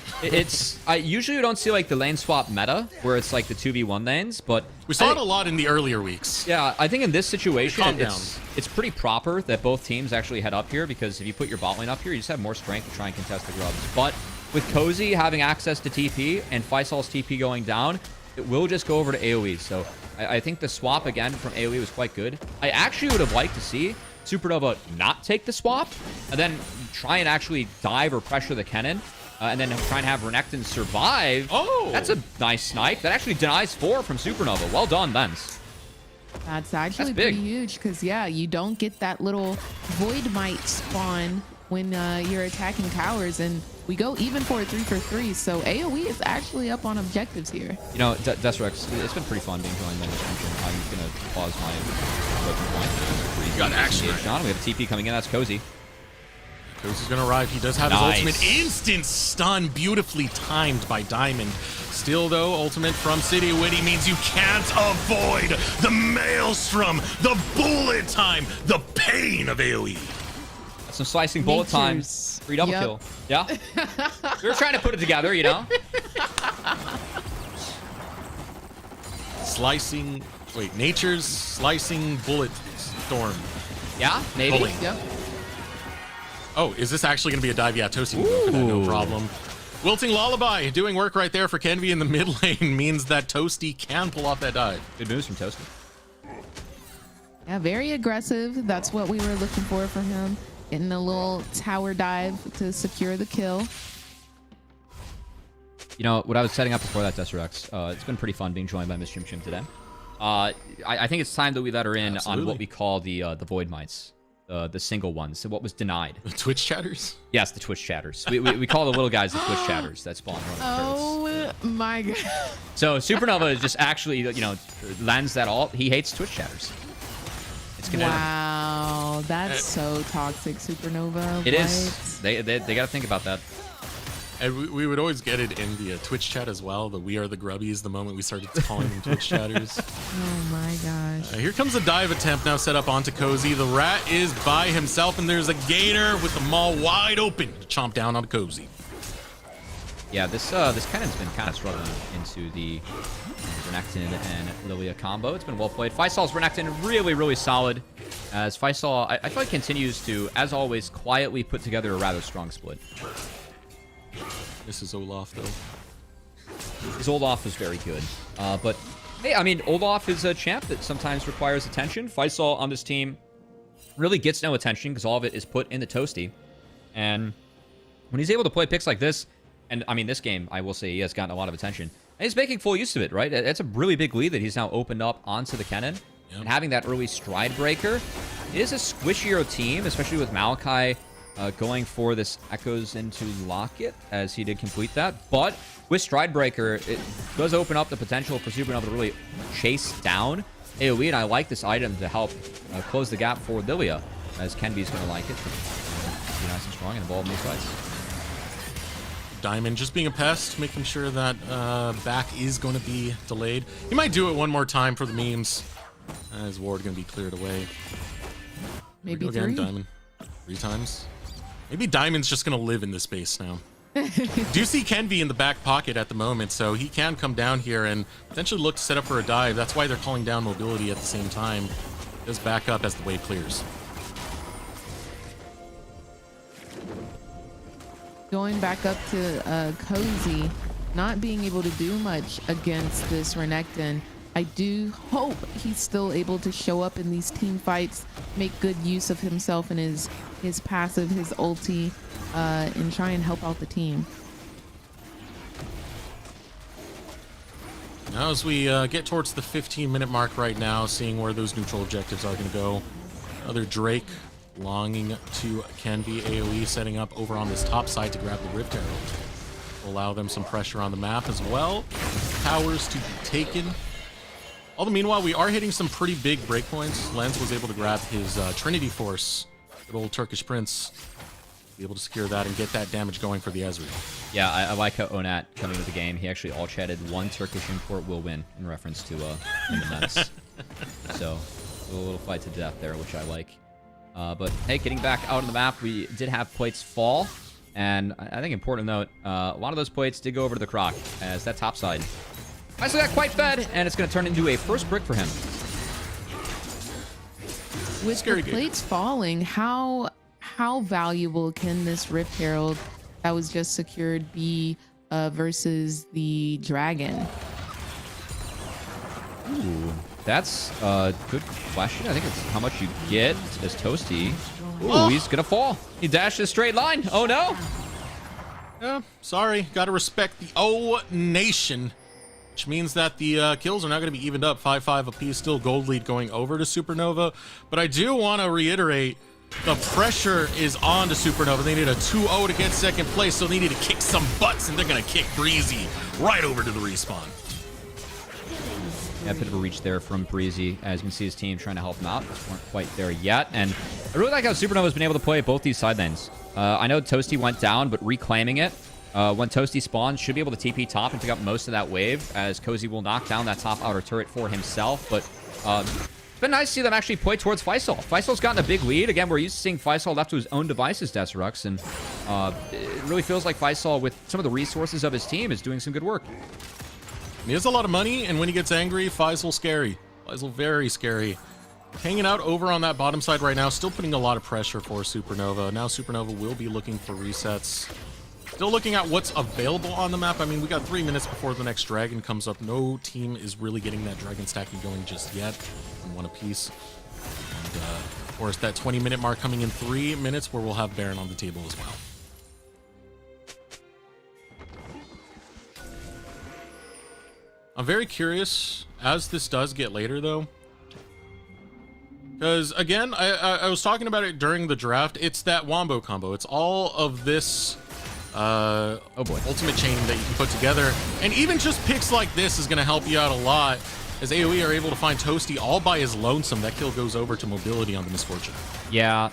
I usually don't see like the lane swap meta where it's like the 2v1 lanes, but we saw it a lot in the earlier weeks. Yeah, I think in this situation Calm down. it's pretty proper that both teams actually head up here, because if you put your bot lane up here, you just have more strength to try and contest the grubs. But with Cozy having access to TP and Faisal's TP going down, it will just go over to AoE. So I think the swap again from AoE was quite good. I actually would have liked to see Supernova not take the swap and then try and actually dive or pressure the Kennen, and then try and have Renekton survive. Oh! That's a nice snipe. That actually denies 4 from Supernova. Well done, Lens. That's actually big. pretty huge, because yeah, you don't get that little Void Mite spawn when you're attacking towers, and we go even for a 3-for-3, so AoE is actually up on objectives here. You know, Desrex, it's been pretty fun being joined by this region. I'm going to pause my broken point. Got action Engaged on. We have a TP coming in. That's Cozy. Cozy's going to arrive. He does have his ultimate. Instant stun, beautifully timed by Diamond. Still, though, ultimate from City Witty means you can't avoid the maelstrom, the bullet time, the pain of AoE. Some slicing bullet time. Nature's. Free double Yep. kill. Yeah? We were trying to put it together, you know? Nature's slicing bullet storm. Yeah? Maybe? Bullying. Yep. Oh, is this actually going to be a dive? Yeah, Toasty will go for that, no Ooh. problem. Wilting Lullaby doing work right there for Kenby in the mid lane means that Toasty can pull off that dive. Good moves from Toasty. Yeah, very aggressive. That's what we were looking for from him. Getting a little tower dive to secure the kill. You know, what I was setting up before that, Desrex, it's been pretty fun being joined by Miss Chim Chim today. I think it's time that we let her in on what we call the Void Mites. The single ones. So what was denied? The Twitch chatters? Yes, the Twitch chatters. We call the little guys the Twitch chatters that spawn around the turrets. Oh my god. So Supernova is just actually, lands that all. He hates Twitch chatters. It's gonna. Wow, that's so toxic, Supernova. It is. They got to think about that. And we would always get it in the Twitch chat as well. The "We are the grubbies" the moment we started calling them Twitch chatters. Oh my gosh. Here comes a dive attempt now set up onto Cozy. The rat is by himself, and there's a gator with the maw wide open to chomp down on Cozy. Yeah, this Kennen's been kind of struggling into the Renekton and Lilia combo. It's been well played. Faisal's Renekton really, really solid. As Faisal, I feel like continues to, as always, quietly put together a rather strong split. This is Olaf, though. His Olaf was very good. But, hey, I mean, Olaf is a champ that sometimes requires attention. Faisal on this team really gets no attention because all of it is put into Toasty. And when he's able to play picks like this, and, I mean, this game, I will say, he has gotten a lot of attention. And he's making full use of it, right? That's a really big lead that he's now opened up onto the Kennen. Yep. And having that early stride breaker, is a squishier team, especially with Malachi going for this Echoes into Locket, as he did complete that. But with Stridebreaker, it does open up the potential for Supernova to really chase down AoE, and I like this item to help close the gap for Lilia, as Kenby's going to like it. Be nice and strong and involved in these fights. Diamond just being a pest, making sure that back is going to be delayed. He might do it one more time for the memes. As Ward going to be cleared away. Maybe Again, three. Diamond. 3 times. Maybe Diamond's just going to live in this space now. Do see Kenby in the back pocket at the moment, so he can come down here and potentially look to set up for a dive. That's why they're calling down mobility at the same time. Does back up as the wave clears. Going back up to Cozy, not being able to do much against this Renekton. I do hope he's still able to show up in these team fights, make good use of himself and his passive, his ulti, and try and help out the team. Now as we get towards the 15-minute mark right now, seeing where those neutral objectives are going to go. Another Drake longing to Kenby. AoE setting up over on this top side to grab the Rift Arrow. Will allow them some pressure on the map as well. Towers to be taken. All the meanwhile, we are hitting some pretty big breakpoints. Lens was able to grab his Trinity Force, good old Turkish Prince. Be able to secure that and get that damage going for the Ezreal. Yeah, I like how Onat coming into the game. He actually all chatted one Turkish import will win in reference to him and Mets. So a little fight to death there, which I like. But hey, getting back out on the map, we did have plates fall. And I think important to note, a lot of those plates did go over to the Croc as that top side. I still got quite fed, and it's going to turn into a first brick for him. With Scary the game. plates falling, how valuable can this Rift Herald that was just secured be versus the Dragon? Ooh, that's a good question. I think it's how much you get as Toasty. Ooh, he's going to fall. He dashed a straight line. Oh, no. Yeah, sorry. Got to respect the O Nation. Which means that the kills are now going to be evened up 5-5 apiece. Still gold lead going over to Supernova. But I do want to reiterate, the pressure is on to Supernova. They need a 2-0 to get second place, so they need to kick some butts, and they're going to kick Breezy right over to the respawn. Yeah, a bit of a reach there from Breezy. As you can see, his team trying to help him out. Weren't quite there yet. And I really like how Supernova's been able to play both these side lanes. I know Toasty went down, but reclaiming it. When Toasty spawns, should be able to TP top and pick up most of that wave, as Cozy will knock down that top outer turret for himself. But it's been nice to see them actually play towards Faisal. Faisal's gotten a big lead. Again, we're used to seeing Faisal left to his own devices, Desirux, and it really feels like Faisal, with some of the resources of his team, is doing some good work. He has a lot of money, and when he gets angry, Faisal's scary. Faisal very scary. Hanging out over on that bottom side right now, still putting a lot of pressure for Supernova. Now Supernova will be looking for resets. Still looking at what's available on the map. I mean, we got 3 minutes before the next dragon comes up. No team is really getting that dragon stacking going just yet. One apiece. And, of course, that 20-minute mark coming in 3 minutes where we'll have Baron on the table as well. I'm very curious as this does get later, though. Because, again, I was talking about it during the draft. It's that Wombo combo. It's all of this... oh boy, ultimate chain that you can put together, and even just picks like this is going to help you out a lot, as AoE are able to find Toasty all by his lonesome. That kill goes over to mobility on the Misfortune. Yeah,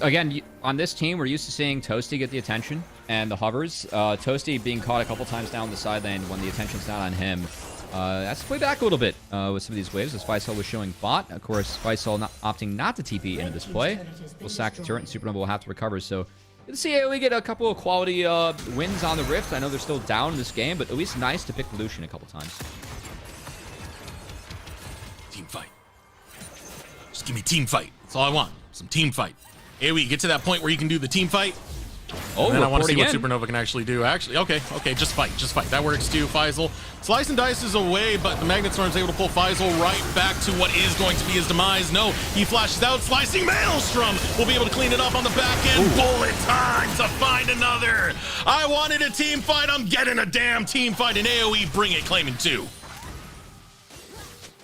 again, on this team, we're used to seeing Toasty get the attention and the hovers. Toasty being caught a couple times down the side lane when the attention's not on him. That's play back a little bit with some of these waves, as Faisal was showing bot. Of course, Faisal opting not to TP into this play. Will sack the turret, and Supernova will have to recover, so... Let's see AoE get a couple of quality wins on the Rift. I know they're still down in this game, but at least nice to pick Lucian a couple times. Team fight. Just give me team fight. That's all I want. Some team fight. AoE, get to that point where you can do the team fight. Oh, and then I want to see what in. Supernova can actually do. Actually, okay, just fight. That works too, Faisal. Slice and dice is away, but the Magnet Storm's able to pull Faisal right back to what is going to be his demise. No, he flashes out, slicing Maelstrom. We'll be able to clean it up on the back end. Ooh. Bullet time to find another. I wanted a team fight. I'm getting a damn team fight, and AoE bring it, claiming 2.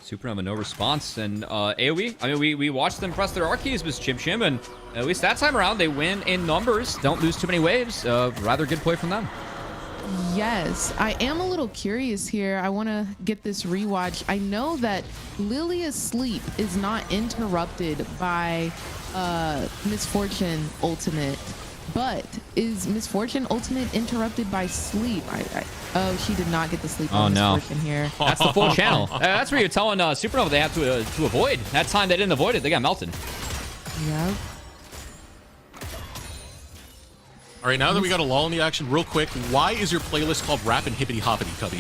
Supernova, no response. And AoE, I mean, we watched them press their R keys with Chim Chim, and at least that time around, they win in numbers. Don't lose too many waves. Rather good play from them. Yes, I am a little curious here. I want to get this rewatch. I know that Lilia's sleep is not interrupted by Misfortune Ultimate, but is Misfortune Ultimate interrupted by sleep? Oh, she did not get the sleep on Misfortune here. That's the full channel. That's where you're telling Supernova they have to avoid. That time they didn't avoid it, they got melted. Yep. All right, now that we got a lull in the action, real quick, why is your playlist called Rap and Hippity Hoppity, Cubby?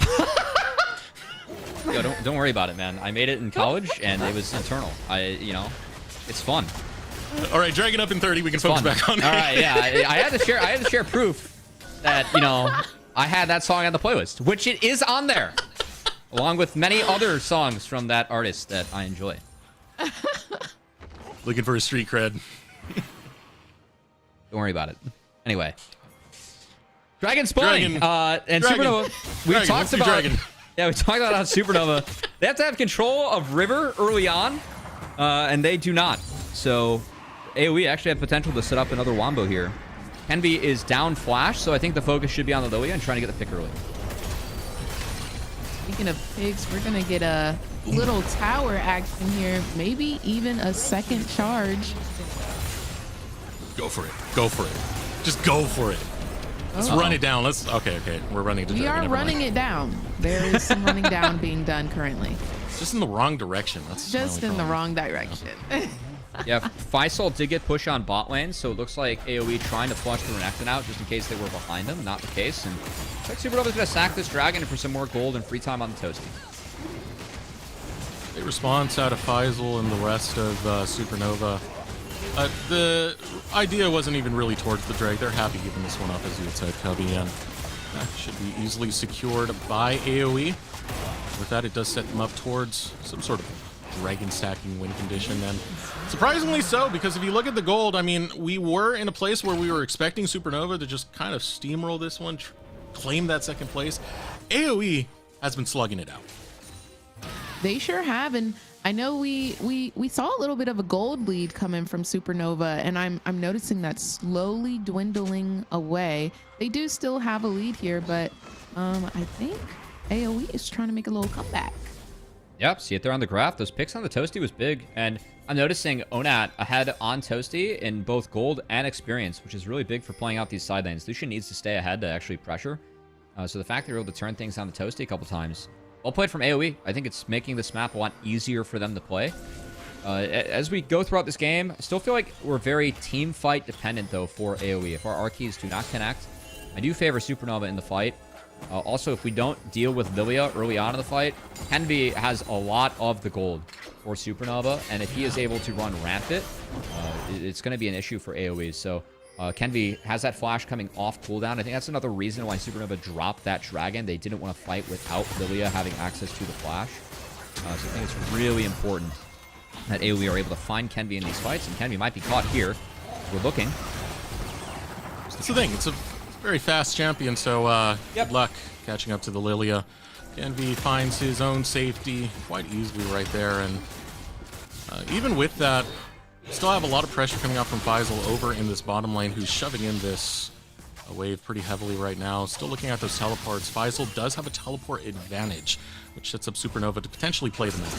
Yo, don't worry about it, man. I made it in college, and it was internal. It's fun. All right, drag it up in 30. We can focus back on it. All right, yeah. I had to share proof that I had that song on the playlist, which it is on there, along with many other songs from that artist that I enjoy. Looking for a street cred. Don't worry about it. Anyway, Dragon spawning, and Supernova. We talked about Dragon. Yeah, we talked about how Supernova they have to have control of River early on, and they do not. So AoE actually have potential to set up another wombo here. Kenby is down flash, so I think the focus should be on the Lilia and trying to get the pick early. Speaking of picks, we're gonna get a little tower action here, maybe even a second charge. Go for it. Go for it. Just go for it. Let's run it down. Okay. We're running to We are running it down. There is some running down being done currently. Just in the wrong direction. That's just in the wrong direction. Yeah, Faisal did get pushed on bot lane, so it looks like AoE trying to flush the Renekton out just in case they were behind them. Not the case. And looks like Supernova's going to sack this dragon for some more gold and free time on the Toasty. A response out of Faisal and the rest of Supernova. The idea wasn't even really towards the drag. They're happy giving this one up, as you had said, Cubby, and that should be easily secured by AoE. With that, it does set them up towards some sort of dragon stacking win condition, and surprisingly so, because if you look at the gold, I mean, we were in a place where we were expecting Supernova to just kind of steamroll this one, claim that second place. AoE has been slugging it out. They sure have, and I know we saw a little bit of a gold lead coming from Supernova, and I'm noticing that slowly dwindling away. They do still have a lead here, but I think AoE is trying to make a little comeback. Yep, see it there on the graph. Those picks on the Toasty was big, and I'm noticing Onat ahead on Toasty in both gold and experience, which is really big for playing out these side lanes. Lucian needs to stay ahead to actually pressure. So the fact they're able to turn things on the Toasty a couple times. Well played from AoE. I think it's making this map a lot easier for them to play. As we go throughout this game, I still feel like we're very team fight dependent, though, for AoE. If our R keys do not connect, I do favor Supernova in the fight. Also, if we don't deal with Lilia early on in the fight, Kenby has a lot of the gold for Supernova, and if he is able to run rampant, it's going to be an issue for AoE. So Kenby has that flash coming off cooldown. I think that's another reason why Supernova dropped that dragon. They didn't want to fight without Lilia having access to the flash. So I think it's really important that AoE are able to find Kenby in these fights, and Kenby might be caught here. We're looking. That's the thing. It's a very fast champion, so good luck catching up to the Lilia. Kenby finds his own safety quite easily right there, and even with that, still have a lot of pressure coming out from Faisal over in this bottom lane, who's shoving in this wave pretty heavily right now. Still looking at those teleports. Faisal does have a teleport advantage, which sets up Supernova to potentially play the map.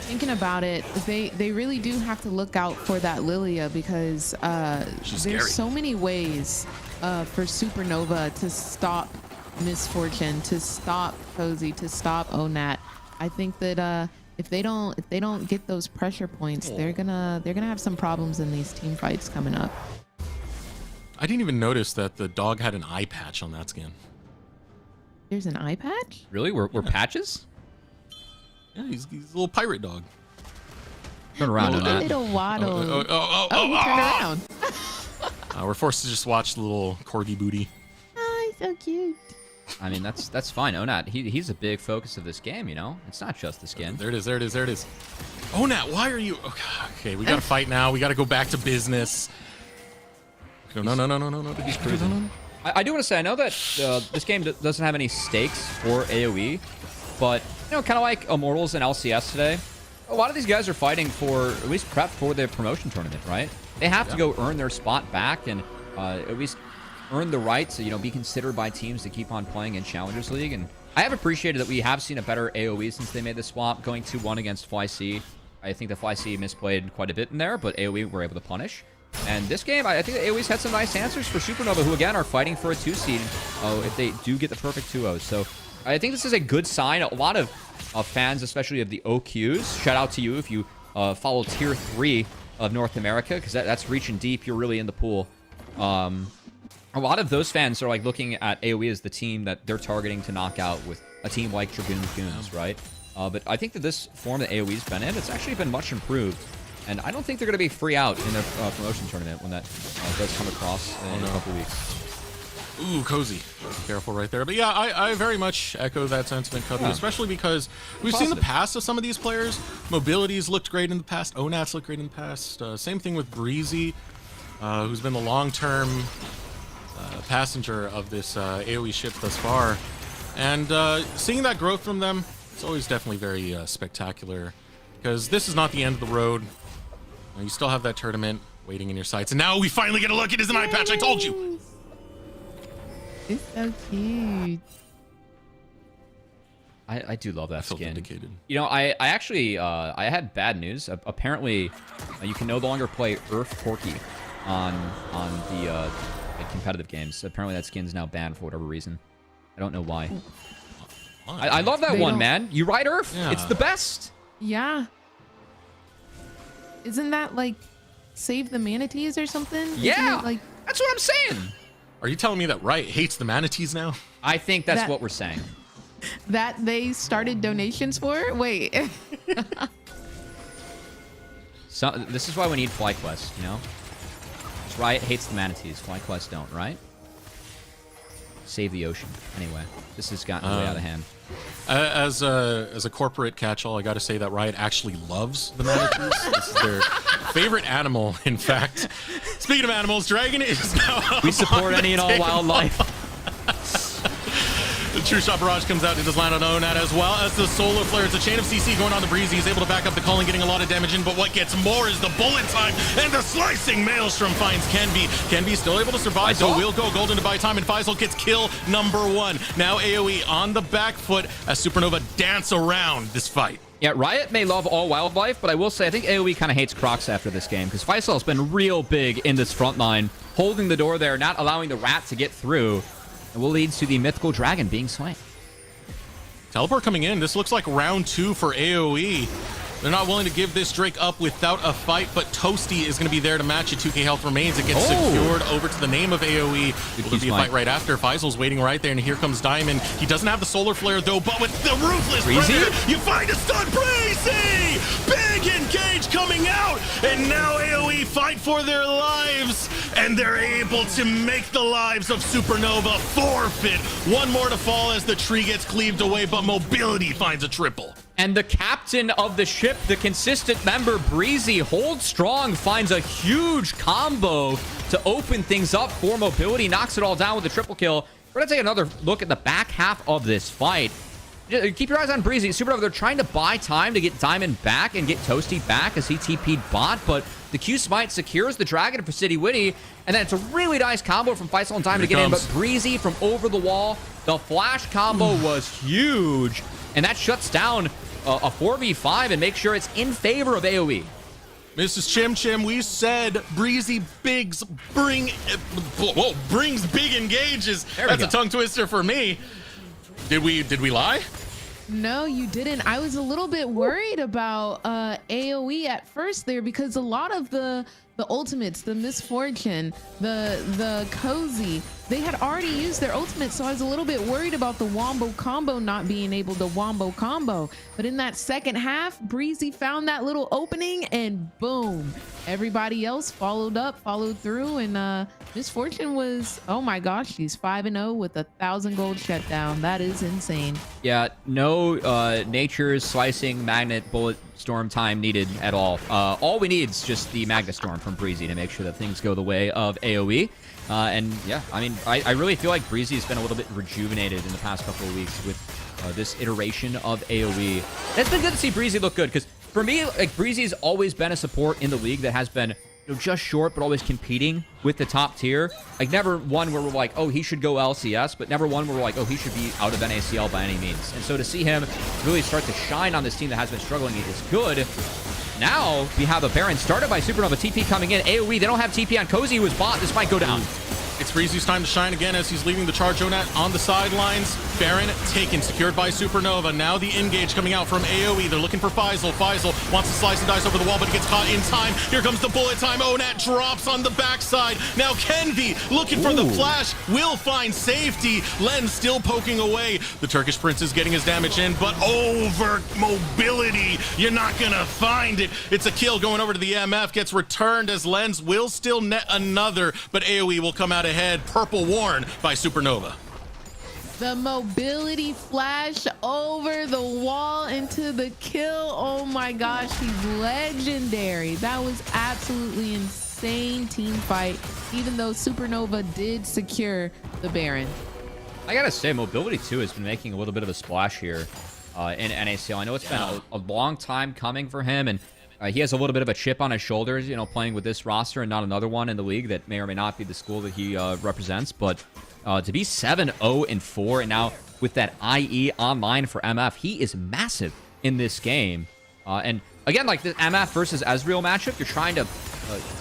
Thinking about it, they really do have to look out for that Lilia, because there's so many ways for Supernova to stop Misfortune, to stop Cozy, to stop Onat. I think that if they don't get those pressure points, they're gonna have some problems in these team fights coming up. I didn't even notice that the dog had an eye patch on that skin. There's an eye patch? Really? We're patches? Yeah, he's a little pirate dog. Turn around. A little waddle. He turned around. We're forced to just watch the little corgi booty. Oh, he's so cute. I mean, that's fine. Onat, he's a big focus of this game, you know? It's not just the skin. There it is. Onat, why are you... Okay, we gotta fight now. We gotta go back to business. No. I do want to say, I know that this game doesn't have any stakes for AoE, but kind of like Immortals and LCS today. A lot of these guys are fighting for at least prep for the promotion tournament, right? They have to go earn their spot back and at least earn the right to, be considered by teams to keep on playing in Challengers League. And I have appreciated that we have seen a better AoE since they made the swap, going 2-1 against FlyC. I think the FlyC misplayed quite a bit in there, but AoE were able to punish. And this game, I think the AoE's had some nice answers for Supernova, who again are fighting for a 2 seed if they do get the perfect 2-0. So I think this is a good sign. A lot of fans, especially of the OQs, shout out to you if you follow Tier 3 of North America, because that's reaching deep. You're really in the pool. A lot of those fans are like looking at AoE as the team that they're targeting to knock out with a team like Dragoon Goons, right? But I think that this form that AoE's been in, it's actually been much improved. And I don't think they're going to be free out in their promotion tournament when that does come across in a couple weeks. Ooh, cozy. Careful right there. But yeah, I very much echo that sentiment, Cubby, especially because we've seen the past of some of these players. Mobility's looked great in the past. Onat's looked great in the past. Same thing with Breezy, who's been the long-term passenger of this AoE ship thus far. And seeing that growth from them, it's always definitely very spectacular, because this is not the end of the road. You still have that tournament waiting in your sights. And now we finally get a look. It is an eye patch. I told you. It's so cute. I do love that skin. Vindicated. I actually I had bad news. Apparently, you can no longer play Earth Corky on the competitive games. Apparently, that skin's now banned for whatever reason. I don't know why. I love that one, man. You ride Earth. Yeah. It's the best. Yeah. Isn't that like Save the Manatees or something? Yeah. Like, that's what I'm saying. Are you telling me that Riot hates the manatees now? I think that's what we're saying. That they started donations for? Wait. So this is why we need FlyQuest, Riot hates the manatees. FlyQuest don't, right? Save the ocean. Anyway, this has gotten way out of hand. As a corporate catch-all, I got to say that Riot actually loves the manatees. This is their favorite animal, in fact. Speaking of animals, Dragon is now. We support any and all wildlife. The True Shot Barrage comes out. It does land on Onat as well as the Solar Flare. It's a chain of CC going on the Breezy. He's able to back up the Culling, getting a lot of damage in. But what gets more is the bullet time and the slicing Maelstrom finds Kenby. Kenby still able to survive, so will go golden to buy time, and Faisal gets kill number 1. Now AoE on the back foot as Supernova dance around this fight. Yeah, Riot may love all wildlife, but I will say I think AoE kind of hates Crocs after this game, because Faisal's been real big in this front line, holding the door there, not allowing the rat to get through. It will lead to the mythical dragon being slain. Teleport coming in. This looks like round 2 for AoE. They're not willing to give this Drake up without a fight, but Toasty is going to be there to match it. 2k health remains. It gets secured over to the name of AoE. Will there be a fight right after? Faisal's waiting right there, and here comes Diamond. He doesn't have the Solar Flare, though, but with the Ruthless Predator, you find a stun. Breezy! Big engage coming out, and now AoE fight for their lives, and they're able to make the lives of Supernova forfeit. One more to fall as the tree gets cleaved away, but Mobility finds a triple. And the captain of the ship, the consistent member, Breezy, holds strong, finds a huge combo to open things up for Mobility, knocks it all down with a triple kill. We're going to take another look at the back half of this fight. Keep your eyes on Breezy. Supernova, they're trying to buy time to get Diamond back and get Toasty back as he TP'd bot, but the Q Smite secures the Dragon for City Witty, and then it's a really nice combo from Faisal and Diamond to get in, but Breezy from over the wall, the flash combo was huge, and that shuts down a 4v5 and make sure it's in favor of AoE. Mrs. Chim Chim, we said Breezy brings big engages. That's a tongue twister for me. Did we lie? No, you didn't. I was a little bit worried about AoE at first there, because a lot of the ultimates, the Misfortune, the Cozy, they had already used their ultimates, so I was a little bit worried about the Wombo combo not being able to Wombo combo. But in that second half, Breezy found that little opening, and boom, everybody else followed through, and Misfortune was, oh my gosh, she's 5-0 with 1,000 gold shutdown. That is insane. Yeah, no Nature's slicing magnet bullet storm time needed at all. All we need is just the Magna Storm from Breezy to make sure that things go the way of AoE. And yeah, I mean, I really feel like Breezy has been a little bit rejuvenated in the past couple of weeks with this iteration of AoE. It's been good to see Breezy look good, because for me, like, Breezy's always been a support in the league that has been, you know, just short, but always competing with the top tier. Like, never one where we're like, oh, he should go LCS, but never one where we're like, oh, he should be out of NACL by any means. And so to see him really start to shine on this team that has been struggling is good. Now, we have a Baron started by Supernova. TP coming in. AoE, they don't have TP on Cozy, who is bot. This might go down. It's Breezy's time to shine again as he's leaving the charge. Onat on the sidelines. Baron taken, secured by Supernova. Now the engage coming out from AoE. They're looking for Faisal. Faisal wants to slice and dice over the wall, but he gets caught in time. Here comes the bullet time. Onat drops on the backside. Now Kenvi looking for the flash. Will find safety. Len still poking away. The Turkish Prince is getting his damage in, but over mobility. You're not going to find it. It's a kill going over to the MF. Gets returned as Lens will still net another, but AoE will come out ahead. Purple worn by Supernova. The mobility flash over the wall into the kill. Oh my gosh, he's legendary. That was absolutely insane team fight, even though Supernova did secure the Baron. I gotta say, mobility too has been making a little bit of a splash here in NACL. I know it's been a long time coming for him, and he has a little bit of a chip on his shoulders, you know, playing with this roster and not another one in the league that may or may not be the school that he represents. But to be 7-0-4, and now with that IE online for MF, he is massive in this game. And again, like the MF versus Ezreal matchup, you're trying to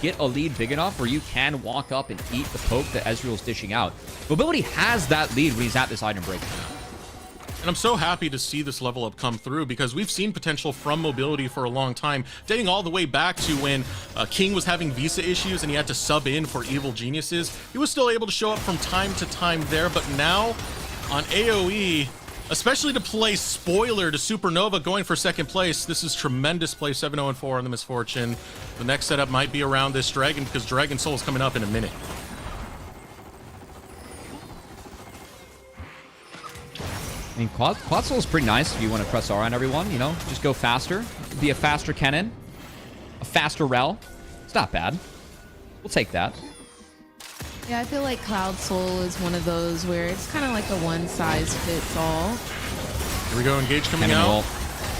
get a lead big enough where you can walk up and eat the poke that Ezreal's dishing out. Mobility has that lead when he's at this item break. And I'm so happy to see this level up come through, because we've seen potential from mobility for a long time, dating all the way back to when King was having visa issues and he had to sub in for Evil Geniuses. He was still able to show up from time to time there, but now on AoE, especially to play spoiler to Supernova going for second place, this is tremendous play. 7-0-4 on the Misfortune. The next setup might be around this Dragon, because Dragon Soul is coming up in a minute. I mean, Quad Soul is pretty nice if you want to press R on everyone, you know? Just go faster. Be a faster Kennen. A faster Rel. It's not bad. We'll take that. Yeah, I feel like Cloud Soul is one of those where it's kind of like a one-size-fits-all. Here we go, engage coming Kennen out. roll.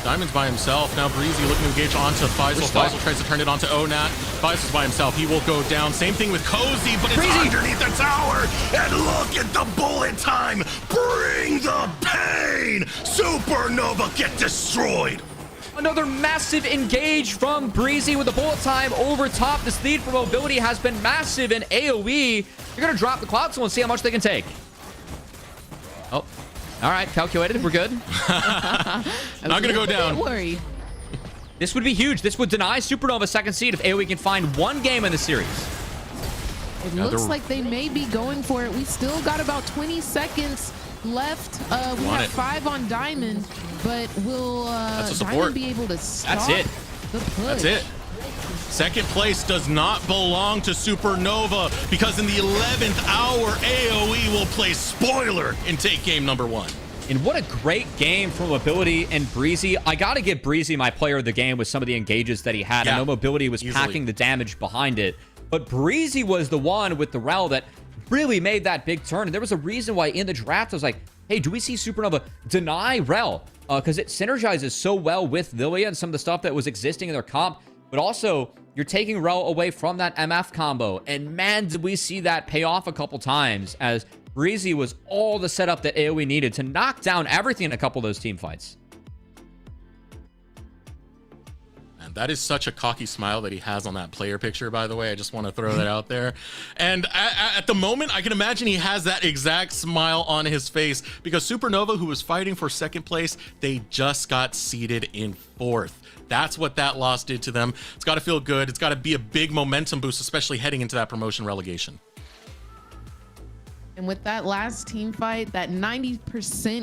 Diamond's by himself. Now Breezy looking to engage onto Faisal. Faisal tries to turn it onto Onat. Faisal's by himself. He will go down. Same thing with Cozy, but it's underneath the tower. And look at the bullet time. Bring the pain. Supernova get destroyed. Another massive engage from Breezy with the bullet time over top. This lead for mobility has been massive in AoE. You're going to drop the Cloud Soul and see how much they can take. Oh. All right, calculated. We're good. Not going to go down. Don't worry. This would be huge. This would deny Supernova second seed if AoE can find one game in the series. It looks like they may be going for it. We still got about 20 seconds left. We have 5 on Diamond, but will Diamond be able to stop the push? That's it. Second place does not belong to Supernova, because in the 11th hour, AoE will play spoiler and take game number 1. And what a great game from Mobility and Breezy. I got to give Breezy my player of the game with some of the engages that he had. I know Mobility was packing the damage behind it, but Breezy was the one with the Rel that really made that big turn. And there was a reason why in the draft I was like, hey, do we see Supernova deny Rel? Because it synergizes so well with Lilia and some of the stuff that was existing in their comp. But also, you're taking Rel away from that MF combo. And man, did we see that pay off a couple times, as Breezy was all the setup that AoE needed to knock down everything in a couple of those team fights. And that is such a cocky smile that he has on that player picture, by the way. I just want to throw that out there. And at the moment, I can imagine he has that exact smile on his face, because Supernova, who was fighting for second place, they just got seated in 4th. That's what that loss did to them. It's got to feel good. It's got to be a big momentum boost, especially heading into that promotion relegation. And with that last team fight, that 90%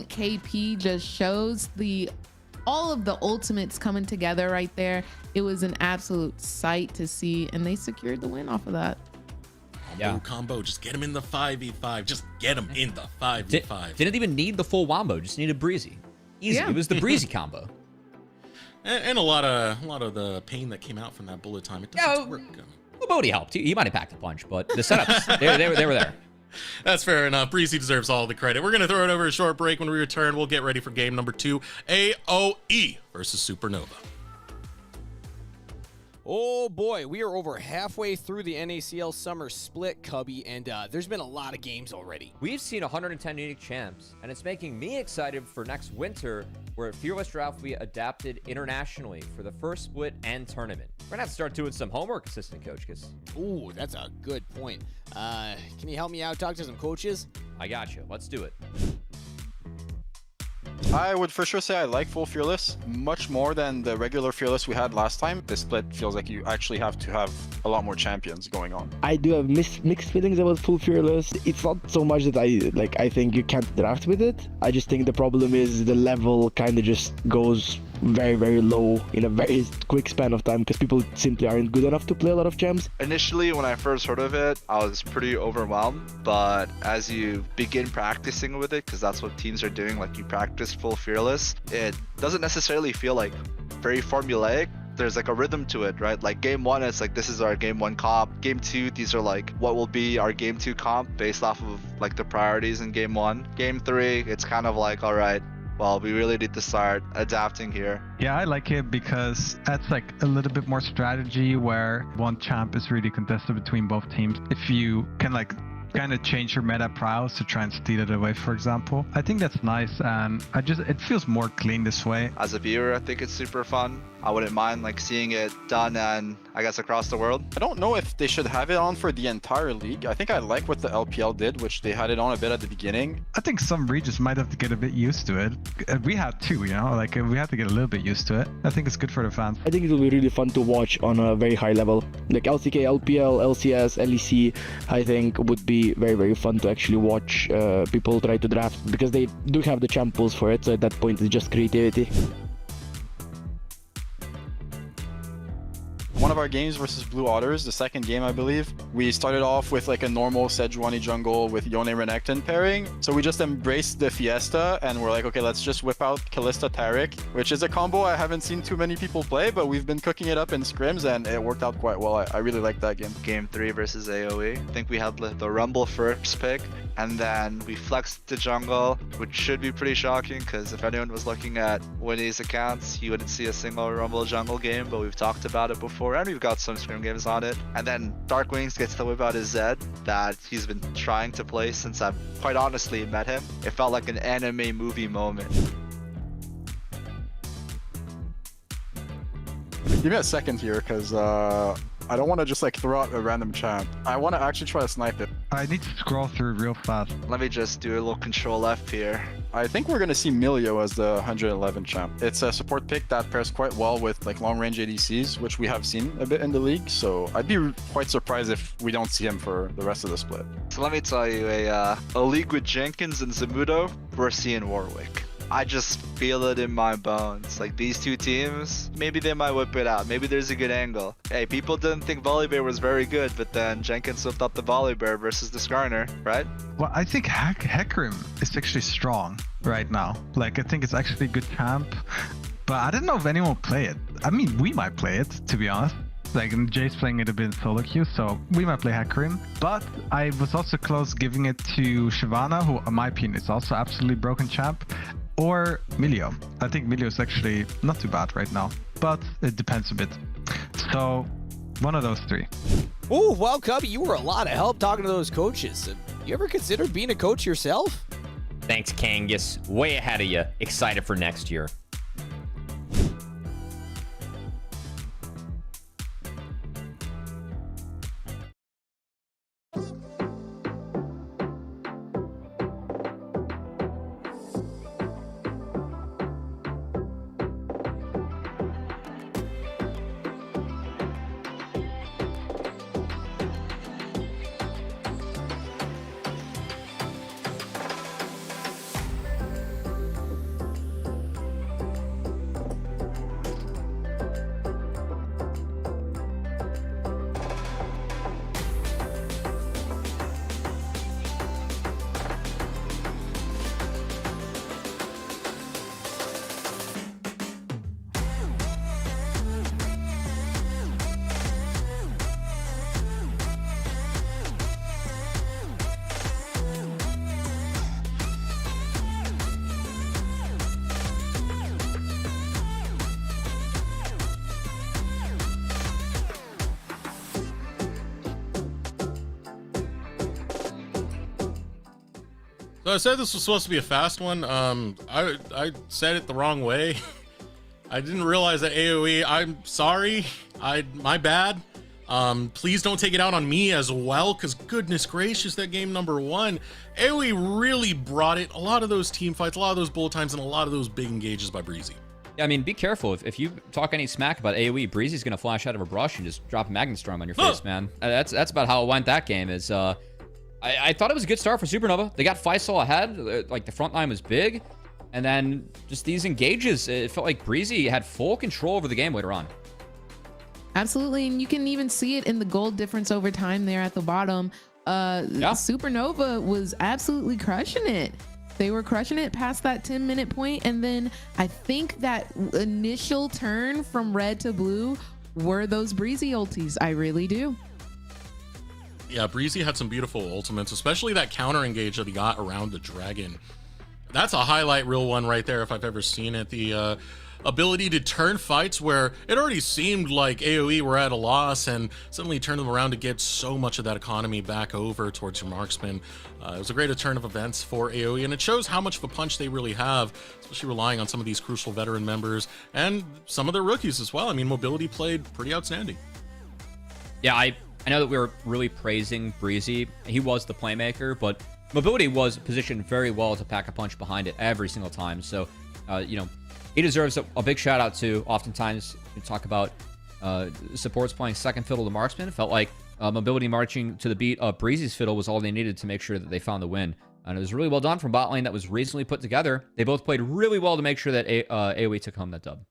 KP just shows all of the ultimates coming together right there. It was an absolute sight to see, and they secured the win off of that. Combo, just get him in the 5v5. Just get him in the 5v5. Didn't even need the full wombo, just needed Breezy. Easy. It was the Breezy combo. And a lot of the pain that came out from that bullet time. It doesn't work. Well, Bodhi helped. He might have packed a punch, but the setups, they were there. That's fair enough. Breezy deserves all the credit. We're going to throw it over a short break. When we return, we'll get ready for game number 2, AOE versus Supernova. Oh boy, we are over halfway through the NACL summer split, Cubby, and there's been a lot of games already. We've seen 110 unique champs, and it's making me excited for next winter, where Fearless Draft will be adapted internationally for the first split and tournament. We're gonna have to start doing some homework, assistant coach, because Ooh, that's a good point. Can you help me out, talk to some coaches? I got you. Let's do it. I would for sure say I like full Fearless much more than the regular Fearless we had last time. This split feels like you actually have to have a lot more champions going on. I do have mixed feelings about full Fearless. It's not so much that I think you can't draft with it. I just think the problem is the level kind of just goes very, very low in a very quick span of time because people simply aren't good enough to play a lot of champs. Initially, when I first heard of it, I was pretty overwhelmed, but as you begin practicing with it, because that's what teams are doing, like you practice full Fearless, it doesn't necessarily feel like very formulaic. There's like a rhythm to it, right? Like game 1, it's like this is our game 1 comp. Game 2, these are like what will be our game 2 comp based off of like the priorities in game 1. Game 3, it's kind of like, all right, well, we really need to start adapting here. Yeah, I like it because that's like a little bit more strategy where one champ is really contested between both teams. If you can like kind of change your meta prowess to try and steal it away, for example. I think that's nice, and it feels more clean this way. As a viewer, I think it's super fun. I wouldn't mind like seeing it done and I guess across the world. I don't know if they should have it on for the entire league. I think I like what the LPL did, which they had it on a bit at the beginning. I think some regions might have to get a bit used to it. We had to, you know, like we had to get a little bit used to it. I think it's good for the fans. I think it will be really fun to watch on a very high level. Like LCK, LPL, LCS, LEC, I think would be very, very fun to actually watch people try to draft because they do have the champ pools for it. So at that point, it's just creativity. One of our games versus Blue Otters, the second game I believe, we started off with like a normal Sejuani jungle with Yone Renekton pairing. So we just embraced the Fiesta and we're like, okay, let's just whip out Kalista Taric, which is a combo I haven't seen too many people play, but we've been cooking it up in scrims and it worked out quite well. I really like that game. Game 3 versus AOE. I think we had the Rumble first pick and then we flexed to jungle, which should be pretty shocking because if anyone was looking at Winnie's accounts, you wouldn't see a single Rumble jungle game, but we've talked about it before and we've got some scrim games on it. And then Dark Wings gets to whip out his Zed that he's been trying to play since I've quite honestly met him. It felt like an anime movie moment. Give me a second here because I don't want to just like throw out a random champ. I want to actually try to snipe it. I need to scroll through real fast. Let me just do a little control F here. I think we're going to see Milio as the 111 champ. It's a support pick that pairs quite well with like long range ADCs, which we have seen a bit in the league. So I'd be quite surprised if we don't see him for the rest of the split. So let me tell you, a league with Jenkins and Zamudo, we're seeing Warwick. I just feel it in my bones. Like these two teams, maybe they might whip it out. Maybe there's a good angle. Hey, people didn't think Volibear was very good, but then Jenkins whipped up the Volibear versus the Skarner, right? Well, I think Hecarim is actually strong right now. Like, I think it's actually a good champ, but I don't know if anyone will play it. I mean, we might play it, to be honest. Like, Jay's playing it a bit in solo queue, so we might play Hecarim. But I was also close giving it to Shyvana, who, in my opinion, is also absolutely broken champ. Or Milio. I think Milio is actually not too bad right now, but it depends a bit. So, one of those three. Ooh, well, Cubby, you were a lot of help talking to those coaches. You ever considered being a coach yourself? Thanks, Kangas. Way ahead of you. Excited for next year. So I said this was supposed to be a fast one. I said it the wrong way. I didn't realize that AoE. I'm sorry. My bad. Please don't take it out on me as well, because goodness gracious, that game number 1, AoE really brought it. A lot of those team fights, a lot of those bullet times, and a lot of those big engages by Breezy. Yeah, I mean, be careful. If you talk any smack about AoE, Breezy's gonna flash out of a brush and just drop a Magnetstorm on your face, man. That's about how it went that game. I thought it was a good start for Supernova. They got Faisal ahead. Like, the front line was big. And then just these engages, it felt like Breezy had full control over the game later on. Absolutely, and you can even see it in the gold difference over time there at the bottom. Supernova was absolutely crushing it. They were crushing it past that 10-minute point, and then I think that initial turn from red to blue were those Breezy ultis. I really do. Yeah, Breezy had some beautiful ultimates, especially that counter engage that he got around the dragon. That's a highlight reel one right there if I've ever seen it. The ability to turn fights where it already seemed like AoE were at a loss and suddenly turn them around to get so much of that economy back over towards your marksman. It was a great turn of events for AoE, and it shows how much of a punch they really have, especially relying on some of these crucial veteran members and some of their rookies as well. I mean, Mobility played pretty outstanding. Yeah, I know that we were really praising Breezy. He was the playmaker, but Mobility was positioned very well to pack a punch behind it every single time. So, he deserves a big shout out to. Oftentimes, we talk about supports playing second fiddle to marksman. It felt like Mobility marching to the beat of Breezy's fiddle was all they needed to make sure that they found the win. And it was really well done from bot lane. That was reasonably put together. They both played really well to make sure that AoE took home that dub.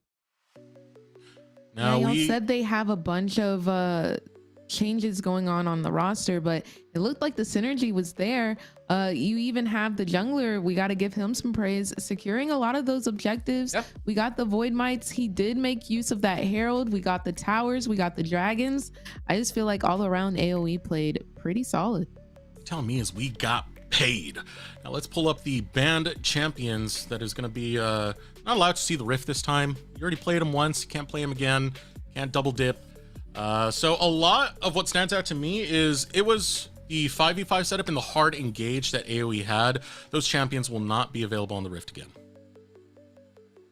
Now, y'all said they have a bunch of changes going on the roster, but it looked like the synergy was there. You even have the jungler, we got to give him some praise, securing a lot of those objectives. Yep. We got the Void Mites. He did make use of that Herald. We got the towers, we got the dragons. I just feel like all around AoE played pretty solid. Telling me is we got paid. Now let's pull up the banned champions that is going to be not allowed to see the Rift this time. You already played him once, you can't play him again, can't double dip. So a lot of what stands out to me is it was the 5v5 setup and the hard engage that AoE had. Those champions will not be available on the Rift again.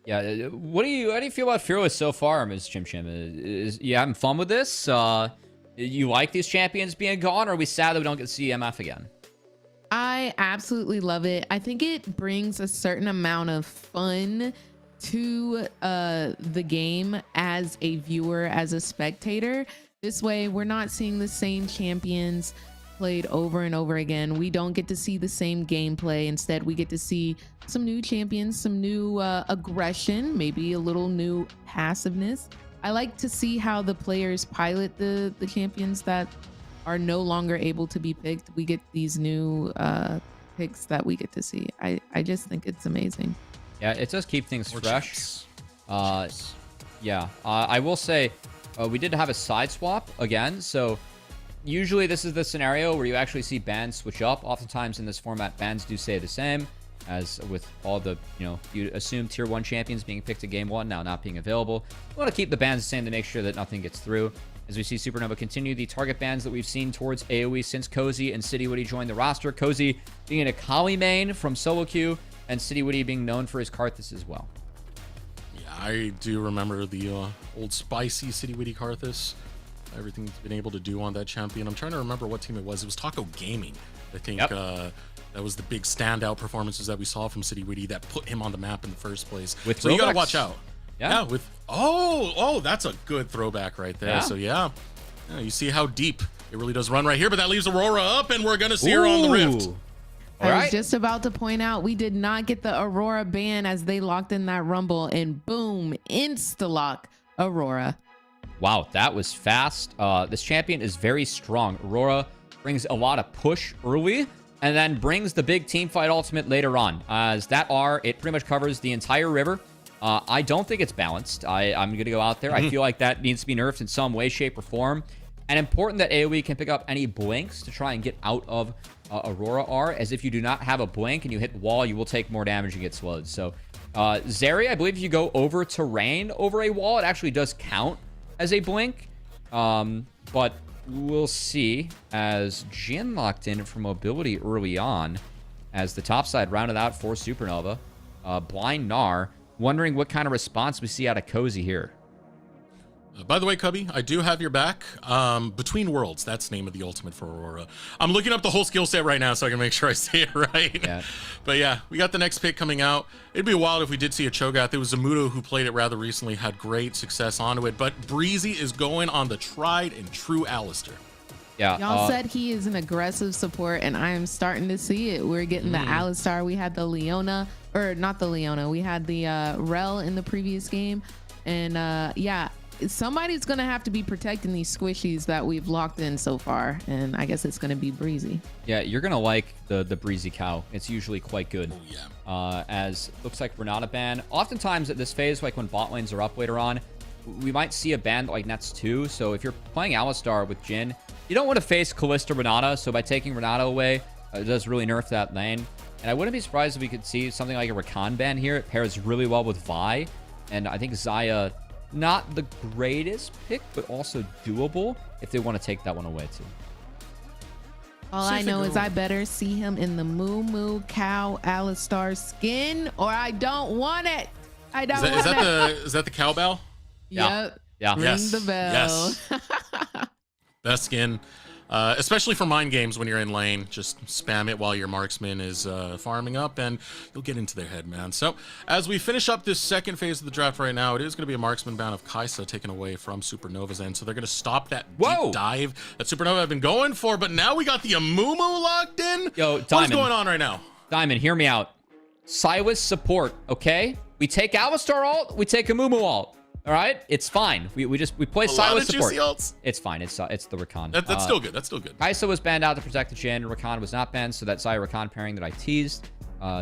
Yeah, how do you feel about Fearless so far, Ms. Chim Chim? Is you having fun with this? You like these champions being gone, or are we sad that we don't get to see MF again? I absolutely love it. I think it brings a certain amount of fun to the game as a viewer, as a spectator. This way, we're not seeing the same champions played over and over again. We don't get to see the same gameplay. Instead, we get to see some new champions, some new aggression, maybe a little new passiveness. I like to see how the players pilot the champions that are no longer able to be picked. We get these new picks that we get to see. I just think it's amazing. Yeah, it does keep things fresh. Yeah, I will say we did have a side swap again. So usually this is the scenario where you actually see bans switch up. Oftentimes in this format, bans do stay the same, as with all the, you assume tier 1 champions being picked at game 1 now not being available. We want to keep the bans the same to make sure that nothing gets through. As we see Supernova continue the target bans that we've seen towards AoE since Cozy and City Woody joined the roster. Cozy being an Akali main from solo queue, and City Woody being known for his Karthus as well. Yeah, I do remember the old spicy City Woody Karthus. Everything he's been able to do on that champion. I'm trying to remember what team it was. It was Taco Gaming. I think that was the big standout performances that we saw from City Woody that put him on the map in the first place. So you gotta watch out. Yeah, with that's a good throwback right there. So yeah, you see how deep it really does run right here, but that leaves Aurora up, and we're gonna see her on the Rift. I was just about to point out, we did not get the Aurora ban as they locked in that Rumble, and boom, insta-lock Aurora. Wow, that was fast. This champion is very strong. Aurora brings a lot of push early, and then brings the big team fight ultimate later on. As that R, it pretty much covers the entire river. I don't think it's balanced. I'm going to go out there. I feel like that needs to be nerfed in some way, shape, or form. And important that AoE can pick up any blinks to try and get out of Aurora R, as if you do not have a blink and you hit the wall, you will take more damage and get slowed. So Zeri, I believe if you go over terrain over a wall, it actually does count as a blink. But we'll see, as Jin locked in for mobility early on. as the top side rounded out for Supernova. Blind Gnar, wondering what kind of response we see out of Cozy here. By the way, Cubby, I do have your back. Between Worlds, that's the name of the ultimate for Aurora. I'm looking up the whole skill set right now so I can make sure I say it right. Yeah. But yeah, we got the next pick coming out. It'd be wild if we did see a Cho'Gath. There was Zamudo who played it rather recently, had great success onto it. But Breezy is going on the tried and true Alistair. Yeah. Y'all said he is an aggressive support, and I am starting to see it. We're getting the Alistar. We had the Leona, or not the Leona. We had the Rel in the previous game. And yeah, somebody's going to have to be protecting these squishies that we've locked in so far. And I guess it's going to be Breezy. Yeah, you're going to like the Breezy cow. It's usually quite good. Oh, yeah. As looks like Renata ban. Oftentimes at this phase, like when bot lanes are up later on, we might see a ban that like nets 2. So if you're playing Alistar with Jhin, you don't want to face Kalista Renata. So by taking Renata away, it does really nerf that lane. And I wouldn't be surprised if we could see something like a Rakan ban here. It pairs really well with Vi. And I think Xayah, not the greatest pick, but also doable if they want to take that one away too. All I know is I better see him in the Moo Moo Cow Alistar skin, or I don't want it. I don't want it. Is that the cowbell? Yep. Yeah. Ring the bell. Yes. Best skin. Especially for mind games when you're in lane, just spam it while your marksman is farming up and you'll get into their head, man. So as we finish up this second phase of the draft right now, it is going to be a marksman ban of Kai'Sa taken away from Supernova's end. So they're going to stop that deep dive that Supernova have been going for. But now we got the Amumu locked in. Yo, Diamond, what's going on right now? Diamond, hear me out. Silas support, okay? We take Alistar ult, we take Amumu ult. All right, it's fine. We play Silas support. It's fine. It's the Rakan. That's still good. That's still good. Kai'Sa was banned out to protect the Jhin. Rakan was not banned, so that Xayah Rakan pairing that I teased,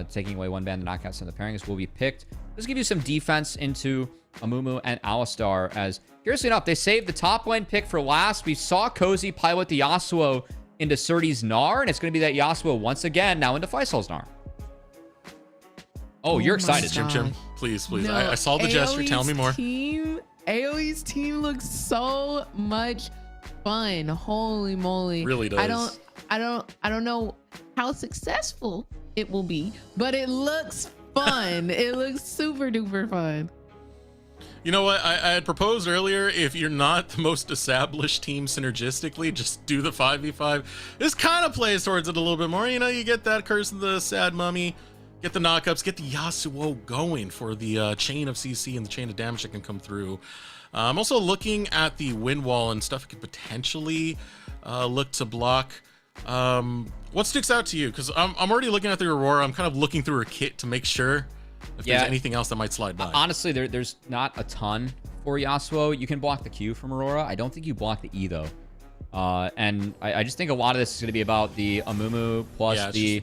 taking away one ban, the knockouts and the pairings will be picked. Let's give you some defense into Amumu and Alistar. As curiously enough, they saved the top lane pick for last. We saw Cozy pilot the Yasuo into Surdy's Gnar, and it's going to be that Yasuo once again now into Faisal's Gnar. Oh, you're excited, Chim. Please. No, I saw the gesture. Tell me more. AoE's team looks so much fun. Holy moly. Really does. I don't know how successful it will be, but it looks fun. It looks super duper fun. You know what? I had proposed earlier, if you're not the most established team synergistically, just do the 5v5. This kind of plays towards it a little bit more. You know, you get that Curse of the Sad Mummy, get the knockups, get the Yasuo going for the chain of CC and the chain of damage that can come through. I'm also looking at the wind wall and stuff it could potentially look to block. What sticks out to you? Because I'm already looking at the Aurora. I'm kind of looking through her kit to make sure if there's anything else that might slide by. Honestly, there's not a ton for Yasuo. You can block the Q from Aurora. I don't think you block the E, though. And I just think a lot of this is going to be about the Amumu plus the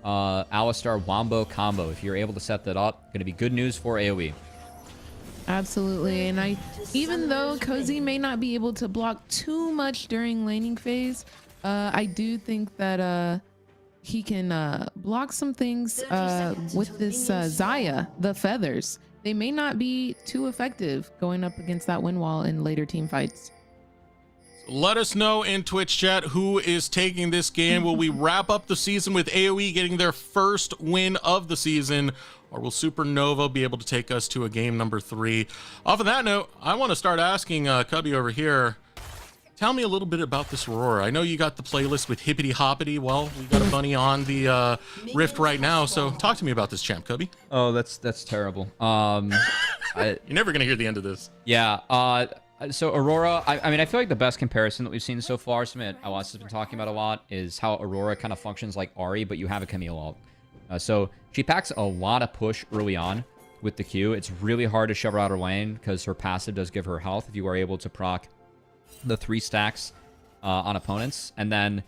Alistar Wombo combo. If you're able to set that up, going to be good news for AoE. Absolutely. And even though Cozy may not be able to block too much during laning phase, I do think that he can block some things with this Xayah, the feathers. They may not be too effective going up against that wind wall in later team fights. Let us know in Twitch chat who is taking this game. Will we wrap up the season with AoE getting their first win of the season, or will Supernova be able to take us to a game number 3? Off of that note, I want to start asking Cubby over here, tell me a little bit about this Aurora. I know you got the playlist with Hippity Hoppity. Well, we got a bunny on the Rift right now, so talk to me about this champ, Cubby. Oh, that's terrible. You're never going to hear the end of this. Yeah, so Aurora, I mean, I feel like the best comparison that we've seen so far, something that Awas has been talking about a lot, is how Aurora kind of functions like Ahri, but you have a Camille ult. So she packs a lot of push early on with the Q. It's really hard to shove her out her lane because her passive does give her health if you are able to proc the 3 stacks on opponents. And then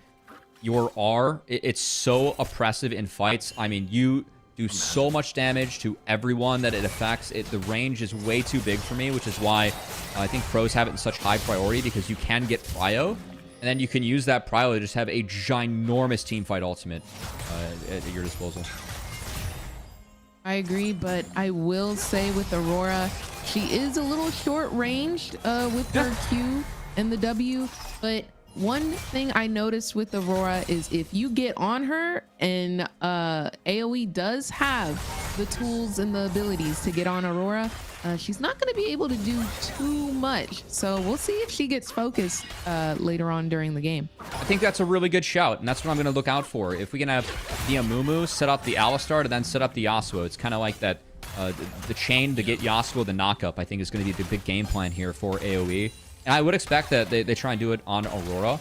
your R, it's so oppressive in fights. I mean, you do so much damage to everyone that it affects. The range is way too big for me, which is why I think pros have it in such high priority, because you can get prio, and then you can use that prio to just have a ginormous teamfight ultimate at your disposal. I agree, but I will say with Aurora, she is a little short-ranged with her Q and the W, but one thing I noticed with Aurora is if you get on her, and AoE does have the tools and the abilities to get on Aurora, she's not going to be able to do too much. So we'll see if she gets focused later on during the game. I think that's a really good shout, and that's what I'm going to look out for. If we can have the Amumu set up the Alistar and then set up the Yasuo, it's kind of like that. The chain to get Yasuo the knockup, I think, is going to be the big game plan here for AoE. And I would expect that they try and do it on Aurora.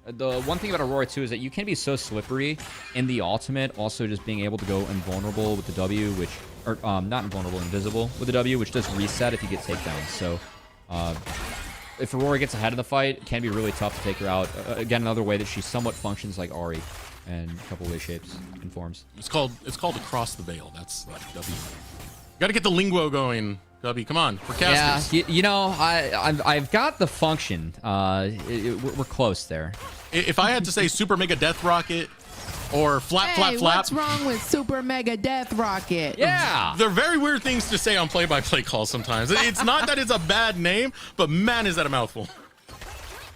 The one thing about Aurora, too, is that you can be so slippery in the ultimate, also just being able to go invulnerable with the W, which... Or, not invulnerable, invisible with the W, which does reset if you get takedowns. So, if Aurora gets ahead of the fight, it can be really tough to take her out. Again, another way that she somewhat functions like Ahri in a couple of ways, shapes, and forms. It's called Across the Veil. That's like W. Got to get the lingo going, W. Come on, we're casters. Yeah, you know, I've got the function. We're close there. If I had to say Super Mega Death Rocket or Flap Flap Flap, What's wrong with Super Mega Death Rocket? Yeah, they're very weird things to say on play-by-play calls sometimes. It's not that it's a bad name, but man, is that a mouthful.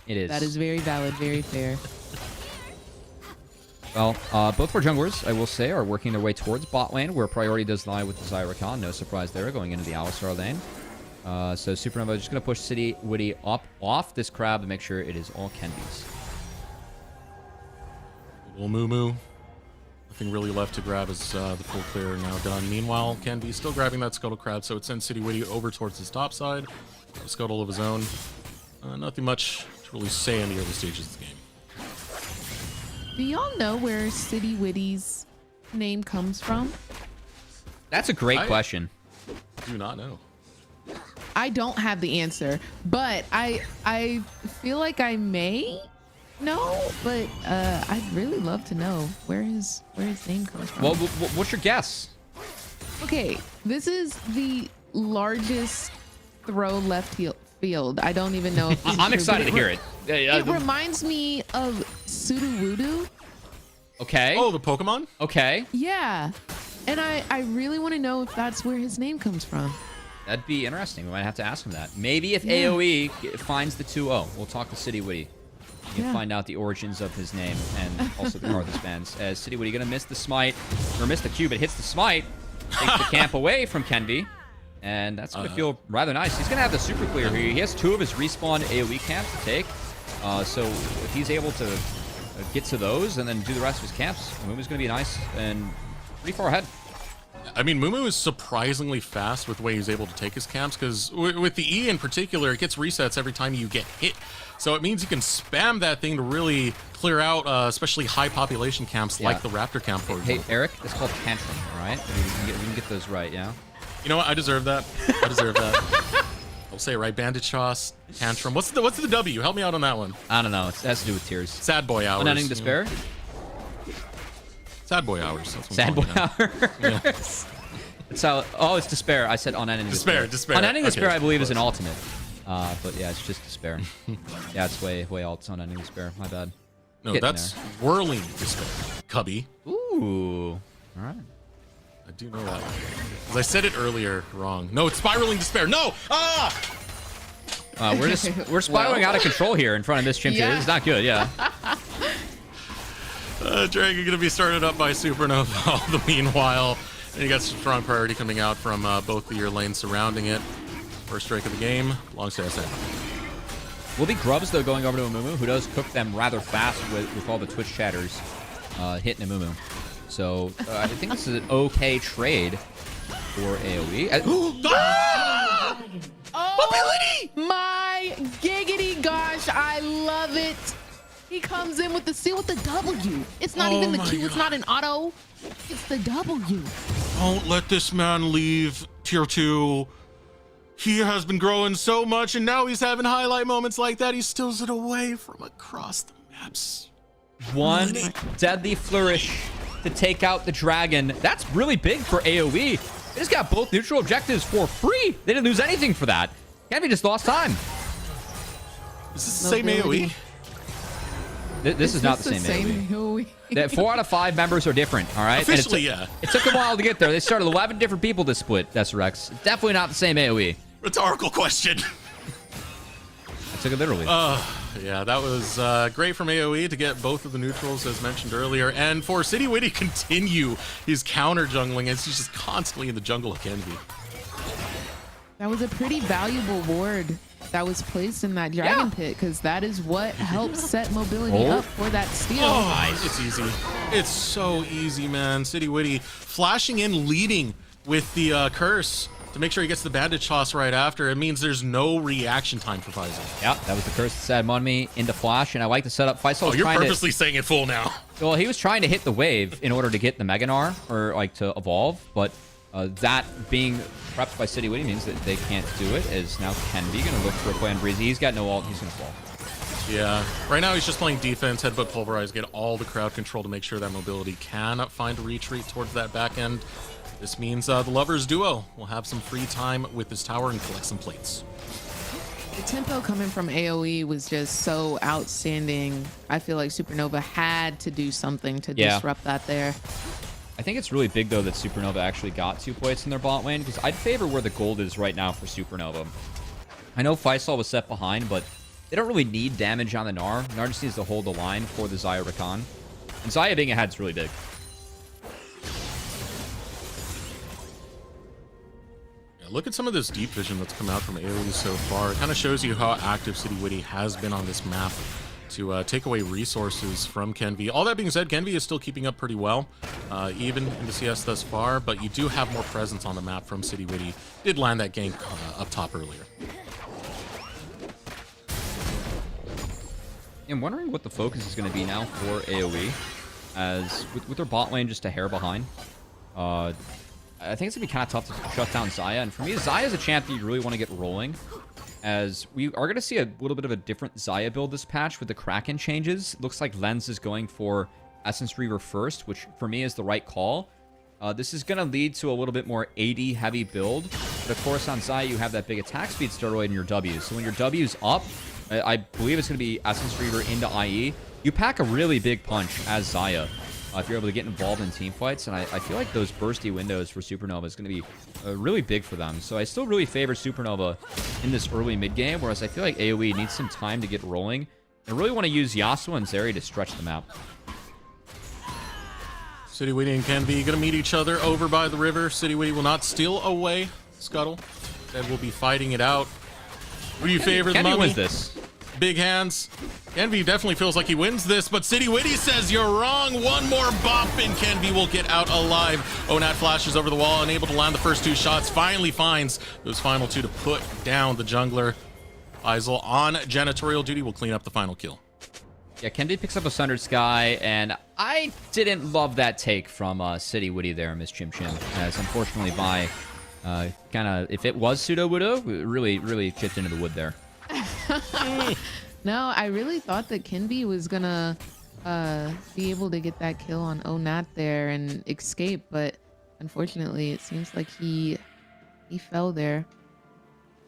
It is. That is very valid, very fair. Well, both of our junglers, I will say, are working their way towards bot lane, where priority does lie with the Zyra Khan. No surprise there, going into the Alistar lane. So Supernova is just going to push City Witty up off this crab to make sure it is all Kenby's. Little Moo. Nothing really left to grab as the full clear now done. Meanwhile, Kenby still grabbing that Scuttle Crab, so it sends City Witty over towards his top side. A Scuttle of his own. Nothing much to really say in the early stages of the game. Do y'all know where City Witty's name comes from? That's a great question. Do not know. I don't have the answer, but I feel like I may know, but I'd really love to know where his name comes from. Well, what's your guess? Okay, this is the largest throw left field. I don't even know if this is I'm true, excited to hear it. It reminds me of Sudowoodo. Okay. Oh, the Pokemon? Okay. Yeah. And I really want to know if that's where his name comes from. That'd be interesting. We might have to ask him that. Maybe if AoE finds the 2-0, we'll talk to City Witty. You can find out the origins of his name and also the North spans. As City Witty going to miss the smite, or miss the Q, but hits the smite, takes the camp away from Kenby. And that's going to feel rather nice. He's going to have the super clear here. He has 2 of his respawn AoE camps to take. So if he's able to get to those and then do the rest of his camps, Mumu's going to be nice and pretty far ahead. I mean, Mumu is surprisingly fast with the way he's able to take his camps, because with the E in particular, it gets resets every time you get hit. So it means you can spam that thing to really clear out, especially high population camps like the Raptor camp, for example. Hey, Eric, it's called Tantrum, all right? We can get those right, yeah? You know what? I deserve that. I deserve that. I'll say it right. Bandage Toss, Tantrum. What's the W? Help me out on that one. I don't know. It has to do with tears. Sad Boy Hours. Unending Despair? Sad Boy Hours. That's what Sad Boy Hours. Yeah. It's how, it's Despair. I said Unending Despair. Despair. Unending Despair, Okay, I believe, is close. an ultimate. But yeah, it's just Despair. Yeah, it's way alts on Unending Despair. My bad. No, Getting that's Whirling Despair. Cubby. Ooh. All right. I do know that one. Because I said it earlier wrong. No, it's Spiraling Despair. No! Ah! We're spiraling out of control here in front of this chimp. Yeah. It's not good, yeah. Dragon gonna be started up by Supernova all the meanwhile. And you got some strong priority coming out from both the your lanes surrounding it. First strike of the game, belongs to SM. Will be Grubs, though, going over to Amumu, who does cook them rather fast with all the Twitch chatters hitting Amumu. So I think this is an okay trade for AoE. Oh my giggity gosh, I love it. He comes in with the C with the W. It's not even the Q, it's not an auto. It's the W. Don't let this man leave tier 2. He has been growing so much, and now he's having highlight moments like that. He steals it away from across the maps. One deadly flourish to take out the dragon. That's really big for AoE. They just got both neutral objectives for free. They didn't lose anything for that. Kenby just lost time. Is this the same AoE? This is not the same AoE. 4 out of 5 members are different, all right? Officially, It took a while to get there. They started 11 different people to split, that's Rex. Definitely not the same AoE. Rhetorical question. I took it literally. Yeah, that was great from AoE to get both of the neutrals, as mentioned earlier. And for City Witty continue his counter jungling, as he's just constantly in the jungle of Kenvi. That was a pretty valuable ward that was placed in that dragon pit, because that is what helps set mobility up for that steal. Oh, nice. It's easy. It's so easy, man. City Witty flashing in, leading with the curse to make sure he gets the bandage toss right after. It means there's no reaction time for Faisal. Yeah, that was the curse that sad mon me into flash, and I like the setup. Faisal was you're trying purposely saying it full now. Well, he was trying to hit the wave in order to get the Mega Gnar, or like to evolve, but that being prepped by City Witty means that they can't do it, as now Kenvi gonna look for a play on Breezy. He's got no ult, he's gonna fall. Yeah, right now he's just playing defense, headbutt, pulverize, get all the crowd control to make sure that mobility can find a retreat towards that back end. This means the Lovers duo will have some free time with this tower and collect some plates. The tempo coming from AoE was just so outstanding. I feel like Supernova had to do something to disrupt that there. I think it's really big, though, that Supernova actually got 2 plates in their bot lane, because I'd favor where the gold is right now for Supernova. I know Faisal was set behind, but they don't really need damage on the Gnar. Gnar just needs to hold the line for the Xayah Rakan. And Xayah being ahead is really big. Look at some of this deep vision that's come out from AoE so far. It kind of shows you how active City Witty has been on this map to take away resources from Kenvi. All that being said, Kenvi is still keeping up pretty well, even in the CS thus far, but you do have more presence on the map from City Witty. Did land that gank up top earlier. I'm wondering what the focus is going to be now for AoE, as with their bot lane just a hair behind. I think it's going to be kind of tough to shut down Xayah. And for me, Xayah is a champ that you really want to get rolling, as we are going to see a little bit of a different Xayah build this patch with the Kraken changes. Looks like Lens is going for Essence Reaver first, which for me is the right call. This is going to lead to a little bit more AD heavy build. But of course, on Xayah, you have that big attack speed steroid in your W. So when your W's up, I believe it's going to be Essence Reaver into IE. You pack a really big punch as Xayah. If you're able to get involved in team fights, and I feel like those bursty windows for Supernova is going to be really big for them. So I still really favor Supernova in this early mid game, whereas I feel like AoE needs some time to get rolling. I really want to use Yasuo and Zeri to stretch the map. City Witty and Kenvi going to meet each other over by the river. City Witty will not steal away Scuttle. Instead, will be fighting it out. What do you favor, the Kenvi mummy? wins this. Big hands. Kenvi definitely feels like he wins this, but City Witty says you're wrong. One more bop and Kenvi will get out alive. Onat flashes over the wall, unable to land the first 2 shots. Finally finds those final 2 to put down the jungler. Faisal on janitorial duty will clean up the final kill. Yeah, Kenvi picks up a Sundered Sky, and I didn't love that take from City Witty there, Miss Chim Chim, as unfortunately Vi kind of, if it was pseudo-Wudo, really chipped into the wood there. No, I really thought that Kenvi was gonna be able to get that kill on Onat there and escape, but unfortunately it seems like he fell there.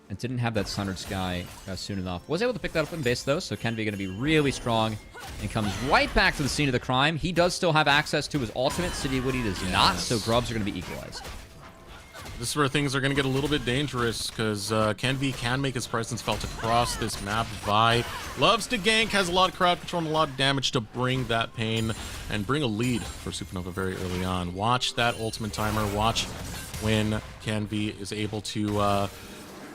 And didn't have that Sundered Sky soon enough. Was able to pick that up in base though, so Kenvi going to be really strong and comes right back to the scene of the crime. He does still have access to his ultimate. City Witty does not, so grubs are going to be equalized. This is where things are going to get a little bit dangerous, because Kenvi can make his presence felt across this map. Vi loves to gank, has a lot of crowd control and a lot of damage to bring that pain and bring a lead for Supernova very early on. Watch that ultimate timer. Watch when Kenvi is able to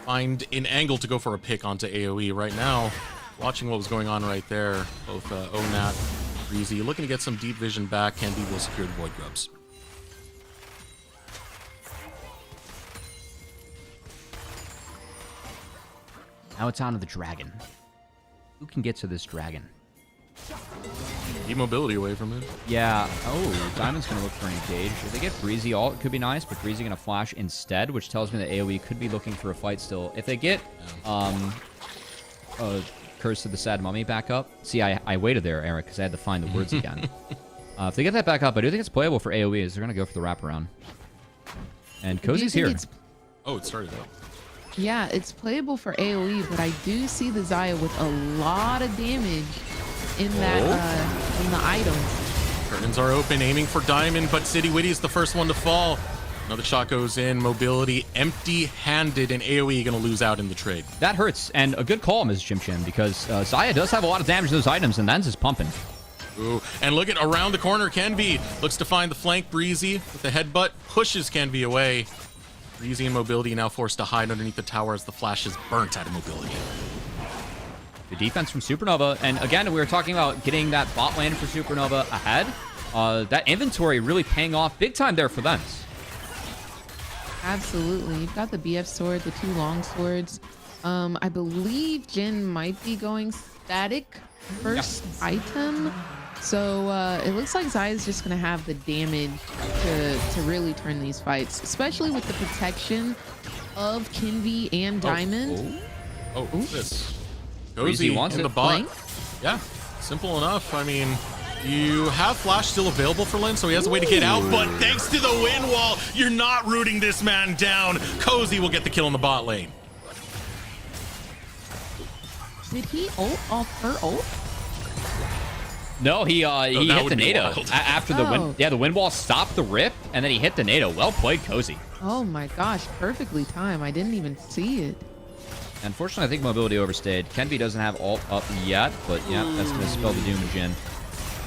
find an angle to go for a pick onto AoE. Right now, watching what was going on right there, both Onat, Breezy, looking to get some deep vision back. Kenvi will secure the Void Grubs. Now it's on to the dragon. Who can get to this dragon? Keep mobility away from it. Yeah. Oh, Diamond's going to look for an engage. If they get Breezy ult, it could be nice, but Breezy going to flash instead, which tells me that AoE could be looking for a fight still. If they get Curse of the Sad Mummy back up. See, I waited there, Eric, because I had to find the words again. If they get that back up, I do think it's playable for AoE, as they're going to go for the wraparound. And Cozy's here. Oh, it started out. Yeah, it's playable for AoE, but I do see the Xayah with a lot of damage in that in the items. Curtains are open, aiming for Diamond, but City Witty is the first one to fall. Another shot goes in. Mobility empty-handed, and AoE going to lose out in the trade. That hurts, and a good call, Ms. Chim Chim, because Zaya does have a lot of damage to those items, and Lens is pumping. Ooh, and look at around the corner. Kenvi looks to find the flank. Breezy with the headbutt pushes Kenvi away. Breezy and Mobility now forced to hide underneath the tower as the flash is burnt out of Mobility. The defense from Supernova, and again, we were talking about getting that bot lane for Supernova ahead. That inventory really paying off big time there for them. Absolutely. You've got the BF sword, the 2 long swords. I believe Jin might be going static first item. So it looks like Zaya's just going to have the damage to really turn these fights, especially with the protection of Kenvi and Diamond. Oh, this. Breezy wants in it. the bot. Flank? Yeah, simple enough. I mean, you have Flash still available for Lin, so he has a way to get out, but thanks to the wind wall, you're not rooting this man down. Cozy will get the kill in the bot lane. Did he ult off her ult? No, he hit the Nado wild. after the wind. Yeah, the wind wall stopped the rip, and then he hit the Nado. Well played, Cozy. Oh my gosh, perfectly timed. I didn't even see it. Unfortunately, I think Mobility overstayed. Kenvi doesn't have ult up yet, but yeah, that's going to spell the doom to Jin.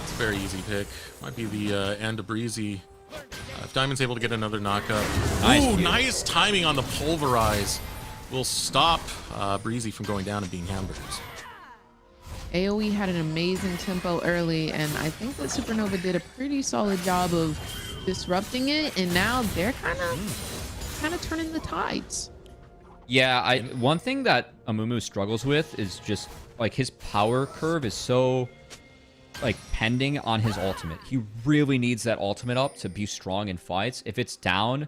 It's a very easy pick. Might be the end of Breezy. If Diamond's able to get another knockup. Nice, nice timing on the pulverize. Will stop Breezy from going down and being hamburgers. AoE had an amazing tempo early, and I think that Supernova did a pretty solid job of disrupting it, and now they're kind of turning the tides. Yeah, one thing that Amumu struggles with is just like his power curve is so like pending on his ultimate. He really needs that ultimate up to be strong in fights. If it's down,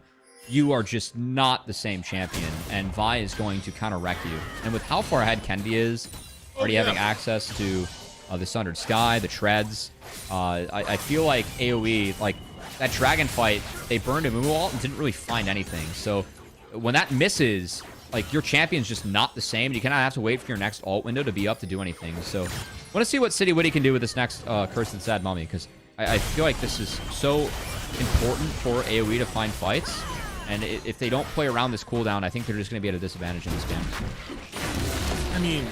you are just not the same champion, and Vi is going to counter-wreck you. And with how far ahead Kenvi is, already having access to the Sundered Sky, the Treads, I feel like AoE, like that dragon fight, they burned a Amumu ult and didn't really find anything. So when that misses, like your champion's just not the same. You cannot have to wait for your next ult window to be up to do anything. So I want to see what City Witty can do with this next Cursed Sad Mummy, because I feel like this is so important for AoE to find fights. And if they don't play around this cooldown, I think they're just going to be at a disadvantage in this game. I mean,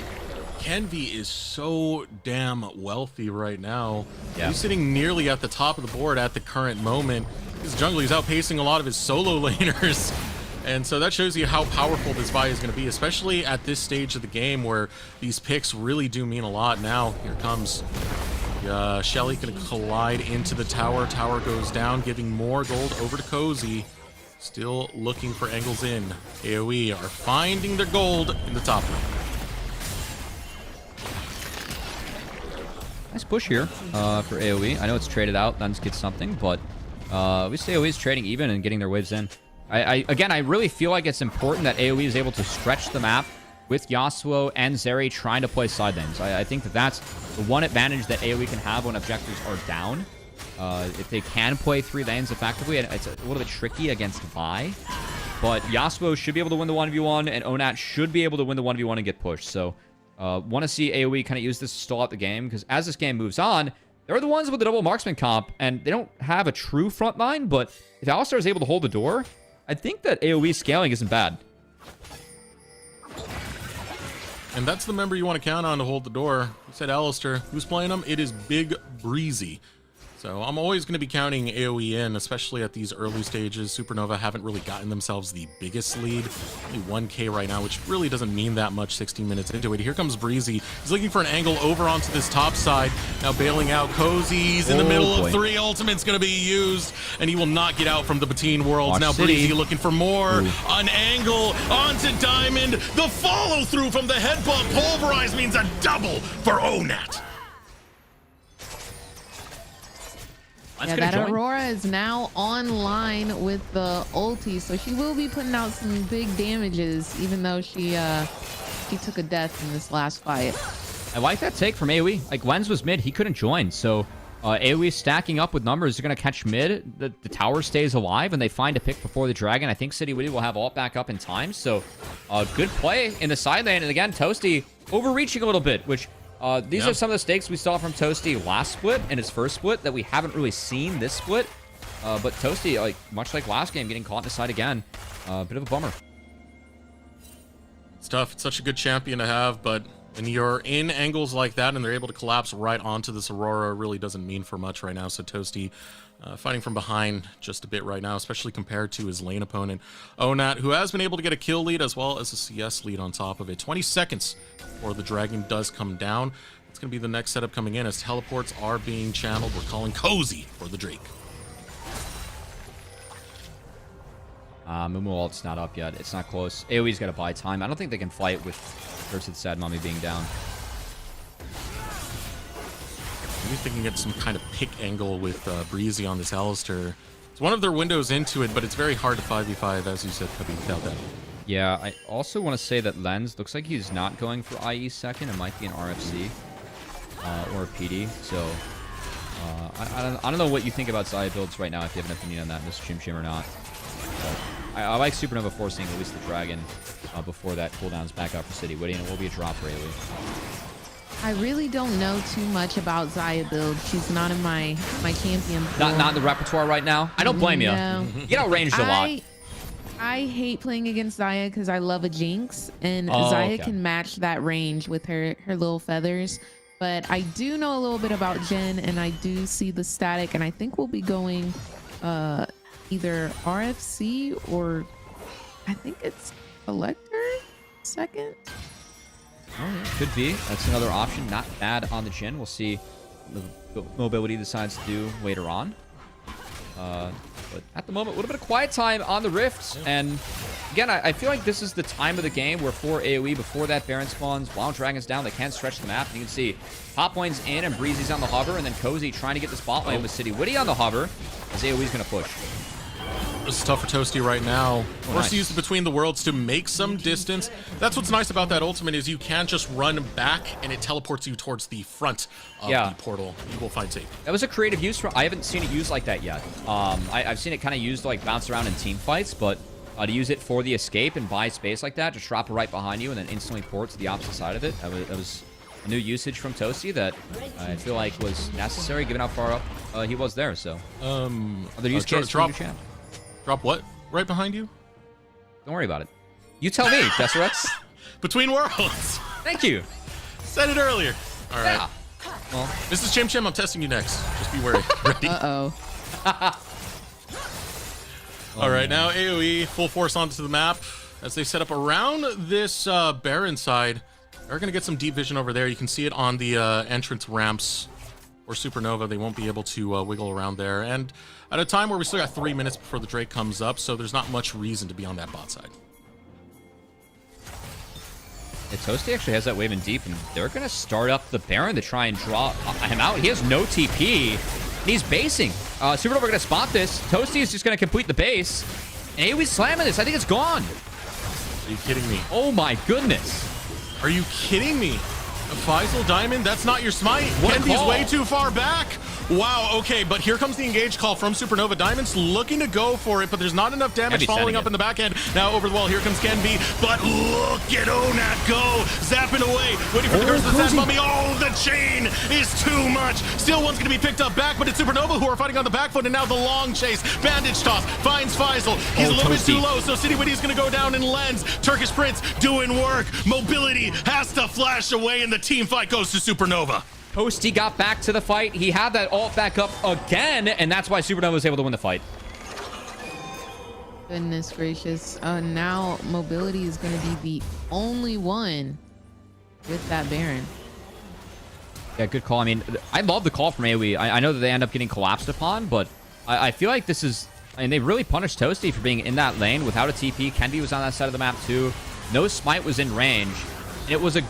Kenvi is so damn wealthy right now. Yeah. He's sitting nearly at the top of the board at the current moment. His jungler is outpacing a lot of his solo laners. And so that shows you how powerful this Vi is going to be, especially at this stage of the game where these picks really do mean a lot. Now, here comes Shelly going to collide into the tower. Tower goes down, giving more gold over to Cozy. Still looking for angles in. AoE are finding their gold in the top lane. Nice push here for AoE. I know it's traded out. Nuns gets something, but we see AoE is trading even and getting their waves in. Again, I really feel like it's important that AoE is able to stretch the map with Yasuo and Zeri trying to play side lanes. I think that's the one advantage that AoE can have when objectives are down. If they can play 3 lanes effectively, it's a little bit tricky against Vi. But Yasuo should be able to win the 1v1, and Onat should be able to win the 1v1 and get pushed. So, want to see AoE kind of use this to stall out the game, because as this game moves on, they're the ones with the double marksman comp, and they don't have a true front line, but if Alistar is able to hold the door, I think that AoE scaling isn't bad. And that's the member you want to count on to hold the door. You said Alistar. Who's playing him? It is Big Breezy. So I'm always going to be counting AoE in, especially at these early stages. Supernova haven't really gotten themselves the biggest lead. Only 1k right now, which really doesn't mean that much 16 minutes into it. Here comes Breezy. He's looking for an angle over onto this top side. Now bailing out Cozy's in the middle of 3 ultimates going to be used, and he will not get out from the Batine Worlds. Watch now City. Breezy looking for more. An angle onto Diamond. The follow through from the headbutt pulverize means a double for Onat. Yeah, that Aurora is now online with the ulti, so she will be putting out some big damages, even though she took a death in this last fight. I like that take from AoE. Like, Lens was mid, he couldn't join, so AoE stacking up with numbers. They're going to catch mid. The tower stays alive, and they find a pick before the dragon. I think City Witty will have ult back up in time, so good play in the side lane. And again, Toasty overreaching a little bit, which... These are some of the stakes we saw from Toasty last split and his first split that we haven't really seen this split. But Toasty, like much like last game, getting caught in the side again. Bit of a bummer. It's tough. It's such a good champion to have, but when you're in angles like that and they're able to collapse right onto this Aurora, it really doesn't mean for much right now. So Toasty fighting from behind just a bit right now, especially compared to his lane opponent, Onat, who has been able to get a kill lead as well as a CS lead on top of it. 20 seconds before the Dragon does come down. It's going to be the next setup coming in as teleports are being channeled. We're calling Cozy for the Drake. Mumu ult's not up yet. It's not close. AoE's got to buy time. I don't think they can fight with Curse of the Sad Mummy being down. Maybe if they can get some kind of pick angle with Breezy on this Alistair. It's one of their windows into it, but it's very hard to 5v5, as you said, Cubby, without that. Yeah, I also want to say that Lens looks like he's not going for IE second. It might be an RFC or a PD. So I don't know what you think about Xayah builds right now, if you have an opinion on that in this Chim Chim or not. But I like Supernova forcing at least the Dragon before that cooldown's back up for City Witty, and it will be a drop for AoE. I really don't know too much about Xayah build. She's not in my champion pool. Not in the repertoire right now. I don't blame you. You get outranged a lot. I hate playing against Xayah because I love a Jinx, and Xayah can match that range with her little feathers. But I do know a little bit about Jen, and I do see the static, and I think we'll be going either RFC or I think it's Collector second. Oh, yeah, could be. That's another option. Not bad on the Jhin. We'll see what Mobility decides to do later on. But at the moment, a little bit of quiet time on the Rift. And again, I feel like this is the time of the game where for AoE, before that Baron spawns, while Dragon's down, they can stretch the map. And you can see top lane's in and Breezy's on the hover. And then Cozy trying to get the spot lane with City Witty on the hover as AoE's going to push. This is tough for Toasty right now. Forced to use the Between the Worlds to make some distance. That's what's nice about that ultimate is you can just run back and it teleports you towards the front of the portal. You will find safe. That was a creative use. I haven't seen it used like that yet. I've seen it kind of used to like bounce around in team fights, but to use it for the escape and buy space like that, just drop it right behind you and then instantly port to the opposite side of it. That was a new usage from Toasty that I feel like was necessary given how far up he was there. So other use case for your champ. Drop what? Right behind you? Don't worry about it. You tell me, Deseret. Between Worlds. Thank you. Said it earlier. All right. Yeah. Well, this is Chim Chim. I'm testing you next. Just be wary. Ready? Uh-oh. All right, now AoE full force onto the map as they set up around this Baron side. They're going to get some deep vision over there. You can see it on the entrance ramps or Supernova. They won't be able to wiggle around there. And at a time where we still got 3 minutes before the Drake comes up, so there's not much reason to be on that bot side. Yeah, Toasty actually has that wave in deep, and they're going to start up the Baron to try and draw him out. He has no TP, and he's basing. Supernova going to spot this. Toasty is just going to complete the base. And AoE's slamming this. I think it's gone. Are you kidding me? Oh my goodness. Are you kidding me? A Faisal Diamond? That's not your smite. Kenby's way too far back. Wow, okay, but here comes the engage call from Supernova. Diamond's looking to go for it, but there's not enough damage following up in the back end. Now over the wall, here comes Kenby, but look at Onat go, zapping away, waiting for the Curse of the Sad Mummy. Oh, the chain is too much. Still one's gonna be picked up back, but it's Supernova who are fighting on the back foot, and now the long chase. Bandage toss, finds Faisal. He's a little bit too low, so City Witty's gonna go down in Lens. Turkish Prince doing work. Mobility has to flash away, and the team fight goes to Supernova. Toasty got back to the fight. He had that ult back up again, and that's why Supernova was able to win the fight. Goodness gracious. Now Mobility is going to be the only one with that Baron. Yeah, good call. I mean, I love the call from AoE. I know that they end up getting collapsed upon, but I feel like this is... I mean, they really punished Toasty for being in that lane without a TP. Kenby was on that side of the map too. No smite was in range. And it was a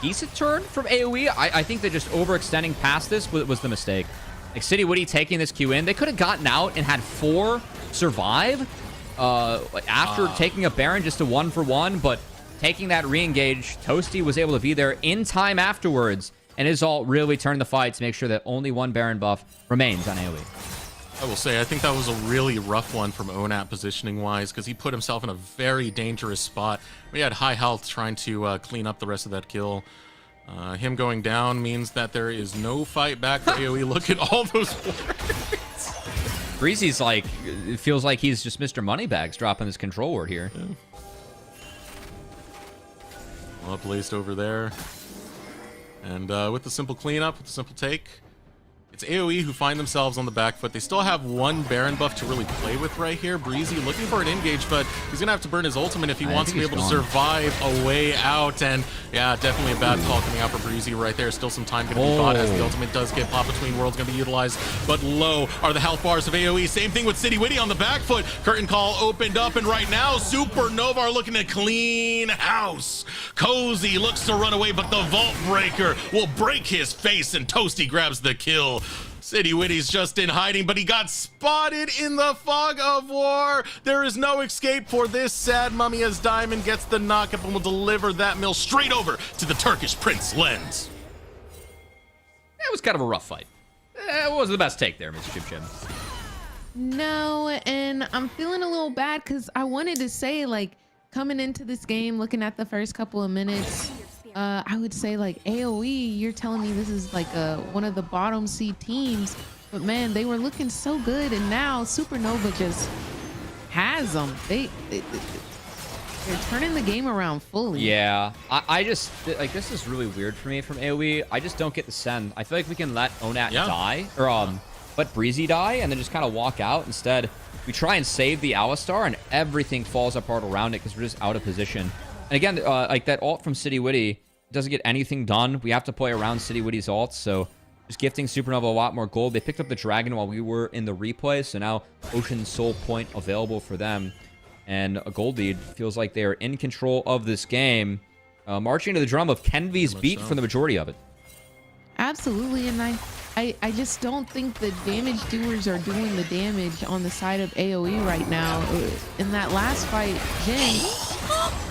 decent turn from AoE. I think that just overextending past this was the mistake. Like City Witty taking this Q in, they could have gotten out and had 4 survive after taking a Baron just a 1-for-1, but taking that re-engage, Toasty was able to be there in time afterwards, and his ult really turned the fight to make sure that only 1 Baron buff remains on AoE. I will say, I think that was a really rough one from Onat positioning-wise, because he put himself in a very dangerous spot. We had high health trying to clean up the rest of that kill. Him going down means that there is no fight back for AoE. Look at all those words. Breezy's like, it feels like he's just Mr. Moneybags dropping his control word here. Yeah. Well, placed over there. And with the simple cleanup, with the simple take, it's AoE who find themselves on the back foot. They still have one Baron buff to really play with right here. Breezy looking for an engage, but he's going to have to burn his ultimate if he wants to be able to survive a way out. And yeah, definitely a bad call coming out for Breezy right there. Still some time going to be bought as the ultimate does get popped between worlds, going to be utilized. But low are the health bars of AoE. Same thing with City Witty on the back foot. Curtain call opened up, and right now Supernova are looking to clean house. Cozy looks to run away, but the Vault Breaker will break his face, and Toasty grabs the kill. City Witty's just in hiding, but he got spotted in the fog of war. There is no escape for this sad mummy as Diamond gets the knockup and will deliver that mill straight over to the Turkish Prince Lens. That was kind of a rough fight. It wasn't the best take there, Mr. Chim Chim. No, and I'm feeling a little bad because I wanted to say, like, coming into this game, looking at the first couple of minutes, I would say, like, AoE, you're telling me this is like one of the bottom seed teams, but man, they were looking so good, and now Supernova just has them. They're turning the game around fully. Yeah, I just, like, this is really weird for me from AoE. I just don't get the send. I feel like we can let Onat die, or let Breezy die, and then just kind of walk out. Instead, we try and save the Alistar, and everything falls apart around it because we're just out of position. And again, like that ult from City Witty doesn't get anything done. We have to play around City Witty's ults, so just gifting Supernova a lot more gold. They picked up the Dragon while we were in the replay, so now Ocean Soul Point available for them. And a gold lead feels like they are in control of this game, marching to the drum of Kenvy's beat for the majority of it. Absolutely, and I just don't think the damage doers are doing the damage on the side of AoE right now. In that last fight, Jin.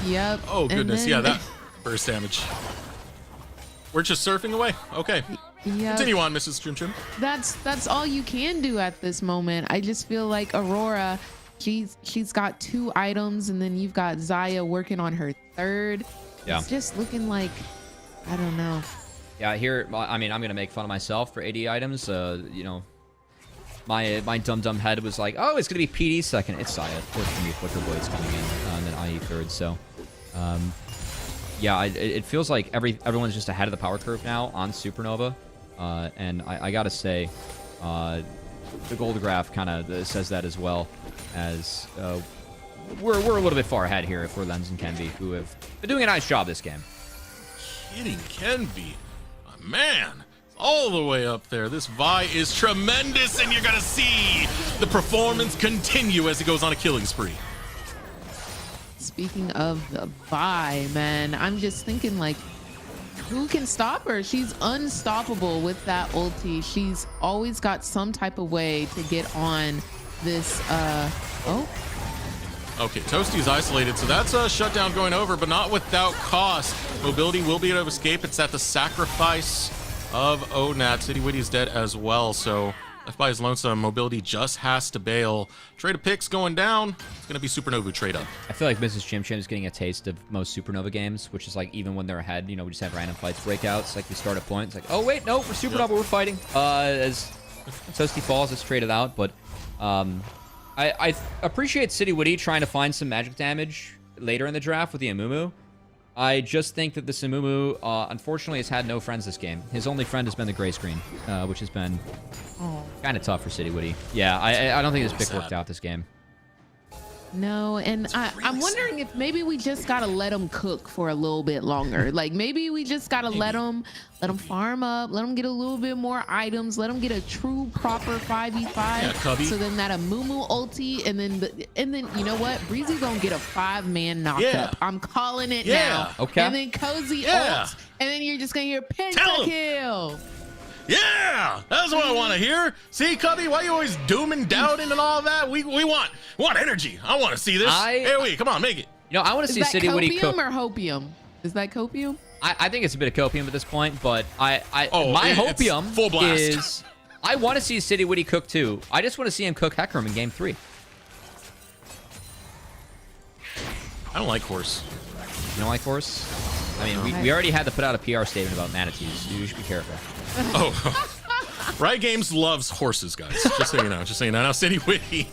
Yep. Oh goodness, yeah, that burst damage. We're just surfing away. Okay. Yep. Continue on, Mrs. Chim Chim. That's all you can do at this moment. I just feel like Aurora, she's got 2 items, and then you've got Zaya working on her 3rd. Yeah. It's just looking like, I don't know. Yeah, here, I mean, I'm gonna make fun of myself for 80 items. You know, my dumb head was like, oh, it's gonna be PD second. It's Saya. Of course, it's gonna be Flicker Blades coming in, and then IE third. So, yeah, it feels like everyone's just ahead of the power curve now on Supernova, and I gotta say, the gold graph kind of says that as well, as we're a little bit far ahead here for Lens and Kenby, who have been doing a nice job this game. Kidding Kenby. Man, all the way up there. This Vi is tremendous, and you're gonna see the performance continue as it goes on a killing spree. Speaking of the Vi, man, I'm just thinking, like, who can stop her? She's unstoppable with that ulti. She's always got some type of way to get on this, Okay, Toasty's isolated, so that's a shutdown going over, but not without cost. Mobility will be able to escape. It's at the sacrifice of Onat. City Witty's dead as well, so left by his lonesome. Mobility just has to bail. Trade of picks going down. It's going to be Supernova trade up. I feel like Mrs. Chim Chim is getting a taste of most Supernova games, which is like, even when they're ahead, you know, we just have random fights breakouts. Like, we start at point. It's like, oh, wait, no, we're Supernova, we're fighting. As Toasty falls, it's traded out, but I appreciate City Witty trying to find some magic damage later in the draft with the Amumu. I just think that this Amumu, unfortunately, has had no friends this game. His only friend has been the gray screen, which has been kind of tough for City Witty. Yeah, I don't think this pick worked out this game. No, and I'm wondering if maybe we just gotta let them cook for a little bit longer. Like, maybe we just gotta let them farm up, let them get a little bit more items, let them get a true proper 5v5. Yeah, so then that Amumu ulti, and then you know what? Breezy gonna get a 5-man knockup. I'm calling it now. Okay. And then Cozy ult, and then you're just gonna hear pentakill. Yeah, that's what I want to hear. See, Cubby, why you always dooming, doubting, and all that? We want energy. I want to see this. AoE, come on, make it. You know, I want to see City Witty cook. Is that copium or hopium? Is that copium? I think it's a bit of copium at this point, but my hopium full blast. Is I want to see City Witty cook too. I just want to see him cook Hecarim in game 3. I don't like horse. You don't like horse? I mean, we already had to put out a PR statement about manatees. You should be careful. Oh. Riot Games loves horses, guys. Just so you know. Just so you know. Now, City Witty.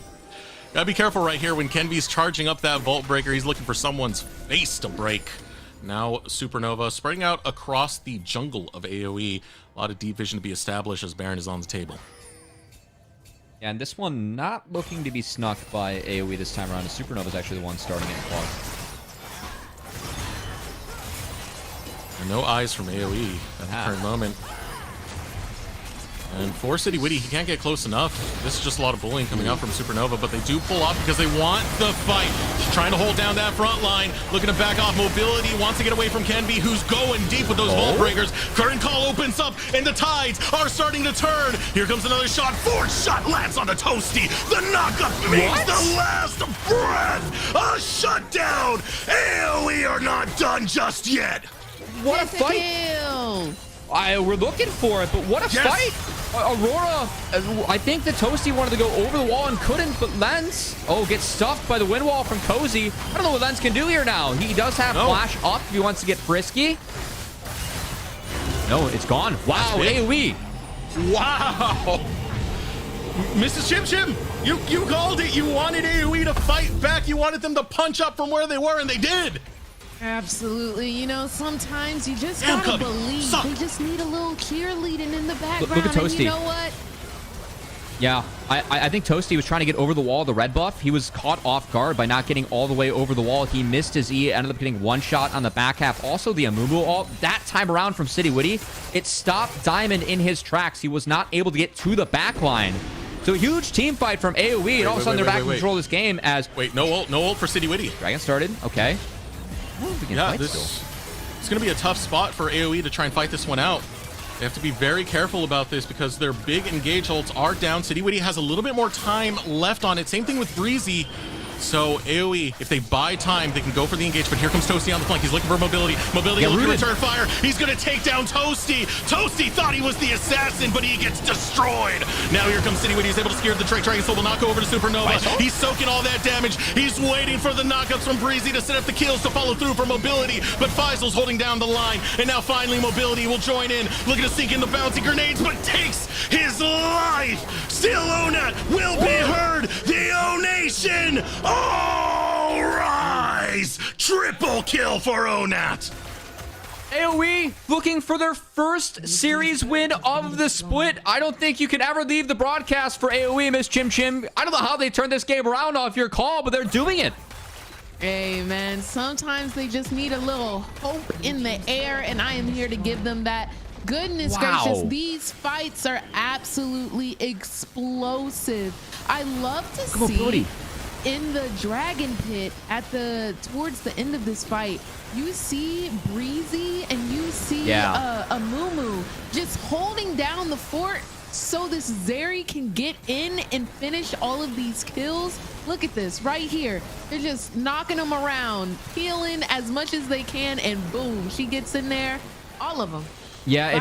Gotta be careful right here when Kenvy's charging up that Vault Breaker. He's looking for someone's face to break. Now Supernova spreading out across the jungle of AoE. A lot of deep vision to be established as Baron is on the table. Yeah, and this one not looking to be snuck by AoE this time around. Supernova is actually the one starting it clock. No eyes from AoE at the current moment. And for City Witty, he can't get close enough. This is just a lot of bullying coming out from Supernova, but they do pull off because they want the fight. Just trying to hold down that front line, looking to back off. Mobility wants to get away from Kenby, who's going deep with those Vault Breakers. Current Call opens up, and the tides are starting to turn. Here comes another shot. Fourth shot lands on the Toasty. The knockup makes the last breath. A shutdown. AoE are not done just yet. What a fight! We're looking for it, but what a fight! Aurora, I think the Toasty wanted to go over the wall and couldn't, but Lens, gets stuffed by the wind wall from Cozy. I don't know what Lens can do here now. He does have flash up if he wants to get frisky. No, it's gone. Wow, AoE. Wow. Mrs. Chim Chim, you called it. You wanted AoE to fight back. You wanted them to punch up from where they were, and they did. Absolutely. You know, sometimes you just gotta believe. They just need a little cheerleading in the background. Look at Toasty. And you know what? Yeah, I think Toasty was trying to get over the wall, the red buff. He was caught off guard by not getting all the way over the wall. He missed his E, ended up getting one shot on the back half. Also, the Amumu ult, that time around from City Witty, it stopped Diamond in his tracks. He was not able to get to the back line. So huge team fight from AoE, and all of a sudden they're back in control of this game as... Wait, no ult for City Witty. Dragon started, okay. Yeah, it's going to be a tough spot for AoE to try and fight this one out. They have to be very careful about this because their big engage ults are down. City Witty has a little bit more time left on it. Same thing with Breezy. So AoE, if they buy time, they can go for the engage. But here comes Toasty on the flank. He's looking for mobility. Mobility looking to return fire. He's going to take down Toasty. Toasty thought he was the assassin, but he gets destroyed. Now here comes City Witty. He's able to scare the Drake. Dragon Soul will not go over to Supernova. He's soaking all that damage. He's waiting for the knockouts from Breezy to set up the kills to follow through for mobility. But Faisal's holding down the line. And now finally mobility will join in. Looking to sink in the bouncy grenades, but takes his life. Still Onat will be heard. The O-Nation. All rise! Triple kill for Onat! AoE looking for their first series win of the split. I don't think you can ever leave the broadcast for AoE, Miss Chim Chim. I don't know how they turned this game around off your call, but they're doing it. Hey, man, sometimes they just need a little hope in the air, and I am here to give them that. Goodness gracious, these fights are absolutely explosive. I love to see in the Dragon Pit towards the end of this fight, you see Breezy and you see Amumu just holding down the fort so this Zeri can get in and finish all of these kills. Look at this right here. They're just knocking them around, peeling as much as they can, and boom, she gets in there. All of them. Yeah,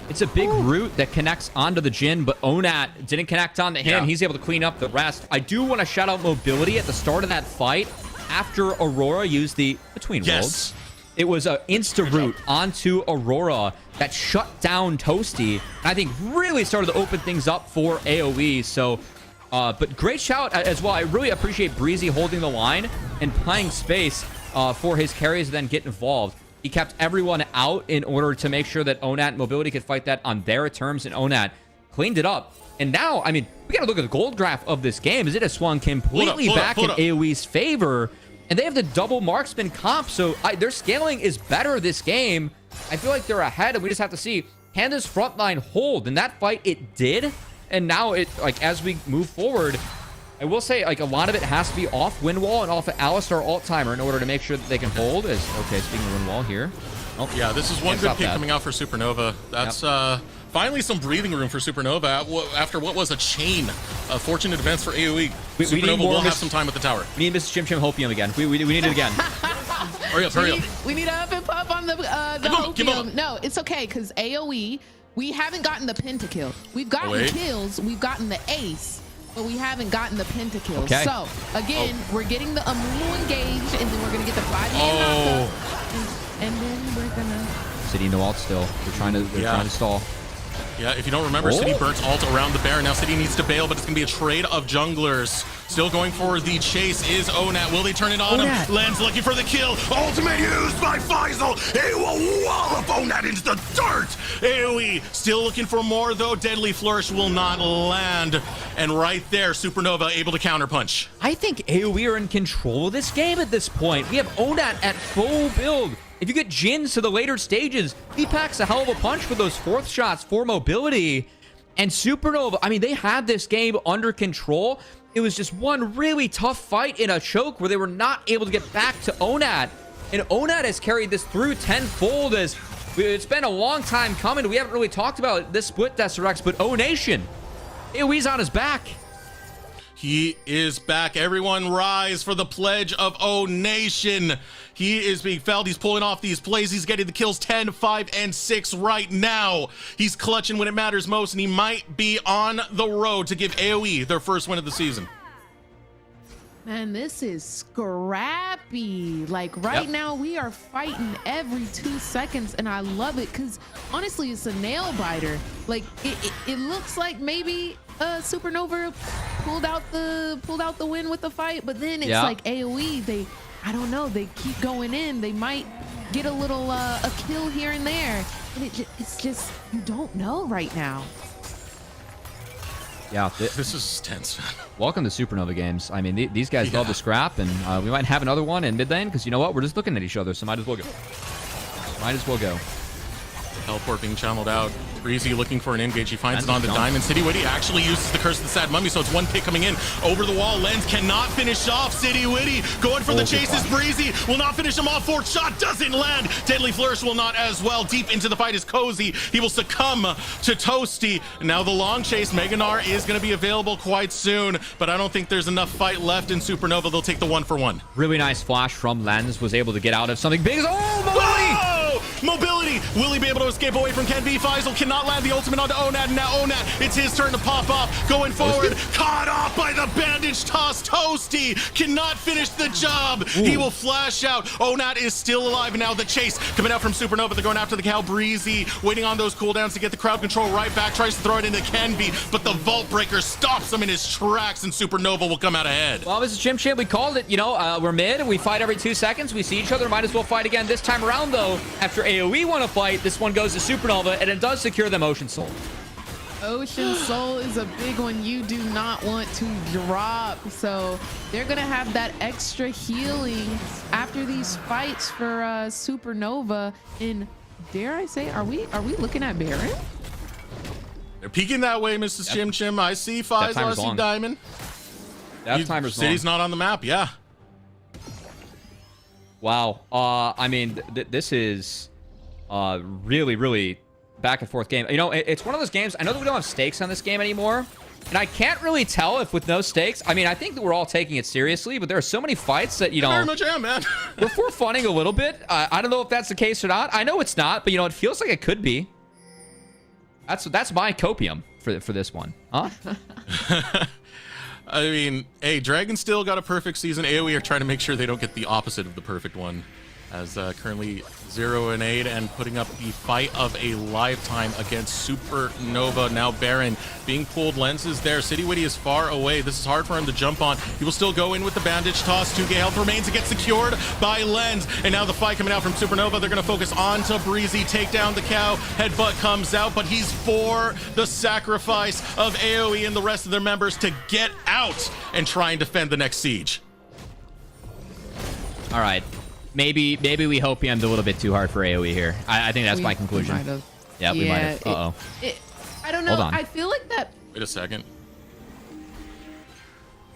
it's a big root that connects onto the Jhin, but Onat didn't connect onto him. He's able to clean up the rest. I do want to shout out mobility at the start of that fight after Aurora used the Between Worlds. It was an insta-root onto Aurora that shut down Toasty, and I think really started to open things up for AoE. So, but great shout as well. I really appreciate Breezy holding the line and playing space for his carries to then get involved. He kept everyone out in order to make sure that Onat and mobility could fight that on their terms, and Onat cleaned it up. And now, I mean, we got to look at the gold graph of this game, as it has swung completely back in AoE's favor. And they have the double marksman comp, so their scaling is better this game. I feel like they're ahead, and we just have to see, can this front line hold? In that fight, it did. And now, as we move forward, I will say, a lot of it has to be off Windwall and off of Alistar alt timer in order to make sure that they can hold. Okay, speaking of Windwall here. Oh, yeah, this is one good pick coming out for Supernova. That's finally some breathing room for Supernova after what was a chain of fortunate events for AoE. Supernova will have some time with the tower. We need Mrs. Chim Chim Hopium again. We need it again. Hurry up, hurry up. We need a up and puff on the Hopium. No, it's okay, because AoE, we haven't gotten the pentakill. We've gotten kills. We've gotten the ace. But we haven't gotten the pentakill. Okay. So, again, we're getting the Amumu engaged, and then we're going to get the 5-man knockup. And then we're going to... City no ult still. They're trying to stall. Yeah, if you don't remember, City burnt ult around the Baron. Now City needs to bail, but it's going to be a trade of junglers. Still going for the chase is Onat. Will they turn it on him? Lens looking for the kill. Ultimate used by Faisal. He will wallop Onat into the dirt. AoE still looking for more, though. Deadly Flourish will not land. And right there, Supernova able to counterpunch. I think AoE are in control of this game at this point. We have Onat at full build. If you get Jins to the later stages, he packs a hell of a punch with those fourth shots for mobility. And Supernova, I mean, they had this game under control. It was just one really tough fight in a choke where they were not able to get back to Onat. And Onat has carried this through tenfold as it's been a long time coming. We haven't really talked about this split Deserex, but O Nation, AoE's on his back. He is back. Everyone rise for the pledge of O Nation. He is being felled. He's pulling off these plays. He's getting the kills 10, 5, and 6 right now. He's clutching when it matters most, and he might be on the road to give AoE their first win of the season. Man, this is scrappy. Like right now, we are fighting every 2 seconds, and I love it because honestly, it's a nail biter. Like it looks like maybe Supernova pulled out the win with the fight, but then it's like AoE. I don't know. They keep going in. They might get a little a kill here and there, and it's just you don't know right now. Yeah, this is tense. Welcome to Supernova games. I mean, these guys love to scrap, and we might have another one in mid lane because you know what? We're just looking at each other, so might as well go. Might as well go. Teleport being channeled out. Breezy looking for an engage. He finds it on the Diamond City. Witty actually uses the Curse of the Sad Mummy, so it's one pick coming in over the wall. Lens cannot finish off City Witty. Going for the chase is Breezy. Will not finish him off. Fourth shot doesn't land. Deadly Flourish will not as well. Deep into the fight is Cozy. He will succumb to Toasty. And now the long chase. Meganar is going to be available quite soon, but I don't think there's enough fight left in Supernova. They'll take the 1-for-1. Really nice flash from Lens. Was able to get out of something big. Oh, Mobility! Will he be able to escape away from Ken V? Faisal cannot land the ultimate onto Onat. Now Onat, it's his turn to pop off. Going forward, caught off by the bandage toss. Toasty cannot finish the job. He will flash out. Onat is still alive. And now the chase coming out from Supernova. They're going after the cow. Breezy waiting on those cooldowns to get the crowd control right back. Tries to throw it into Ken V, but the Vault Breaker stops him in his tracks, and Supernova will come out ahead. Well, Mrs. Chimp, we called it. You know, we're mid. We fight every 2 seconds. We see each other. Might as well fight again. This time around, though, after AoE won a fight, this one goes to Supernova, and it does secure them Ocean Soul. Ocean Soul is a big one you do not want to drop. So they're going to have that extra healing after these fights for Supernova. And dare I say, are we looking at Baron? They're peeking that way, Mrs. Chim Chim. I see Faisal, I see Diamond. That timer's long. City's not on the map, yeah. Wow. I mean, this is really, really back and forth game. You know, it's one of those games. I know that we don't have stakes on this game anymore, and I can't really tell if with no stakes. I mean, I think that we're all taking it seriously, but there are so many fights that, you know, very much am, man. we're for funning a little bit. I don't know if that's the case or not. I know it's not, but you know, it feels like it could be. That's my copium for this one, huh? I mean, hey, Dragon still got a perfect season. AoE are trying to make sure they don't get the opposite of the perfect one, as currently 0-8 and putting up the fight of a lifetime against Supernova. Now Baron being pulled. Lenses there. City Witty is far away. This is hard for him to jump on. He will still go in with the bandage toss. 2k health remains. It gets secured by Lens. And now the fight coming out from Supernova. They're going to focus on to Breezy. Take down the cow. Headbutt comes out, but he's for the sacrifice of AoE and the rest of their members to get out and try and defend the next siege. All right. Maybe we hopiumed a little bit too hard for AoE here. I think that's my conclusion. Yeah, we might have. Uh-oh. I don't know. Hold on. I feel like that. Wait a second.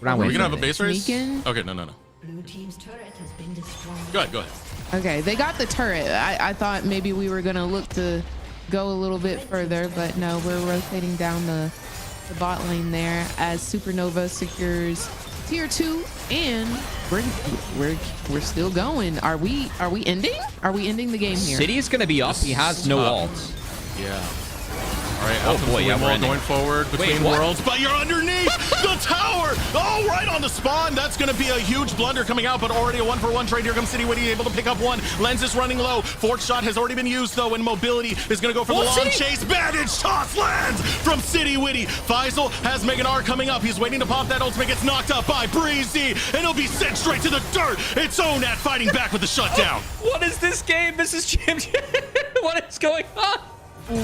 We're not Are we waiting. gonna have a base race? Sneaking? Okay, no. Blue team's turret has been destroyed. Go ahead. Okay, they got the turret. I thought maybe we were gonna look to go a little bit further, but no, we're rotating down the bot lane there as Supernova secures tier 2, and we're still going. Are we ending? Are we ending the game here? City's gonna be up. He has no ult. Yeah. All right, Oh boy, yeah, we're in going forward between what? worlds, but you're underneath the tower. Oh, right on the spawn. That's going to be a huge blunder coming out, but already a 1-for-1 trade. Here comes City Witty, able to pick up one. Lens is running low. Fourth shot has already been used, though, and mobility is going to go for the long chase. Bandage toss lands from City Witty. Faisal has Megan R coming up. He's waiting to pop that ultimate. Gets knocked up by Breezy, and he'll be sent straight to the dirt. It's Onat fighting back with the shutdown. What is this game, Mrs. Jim? What is going on?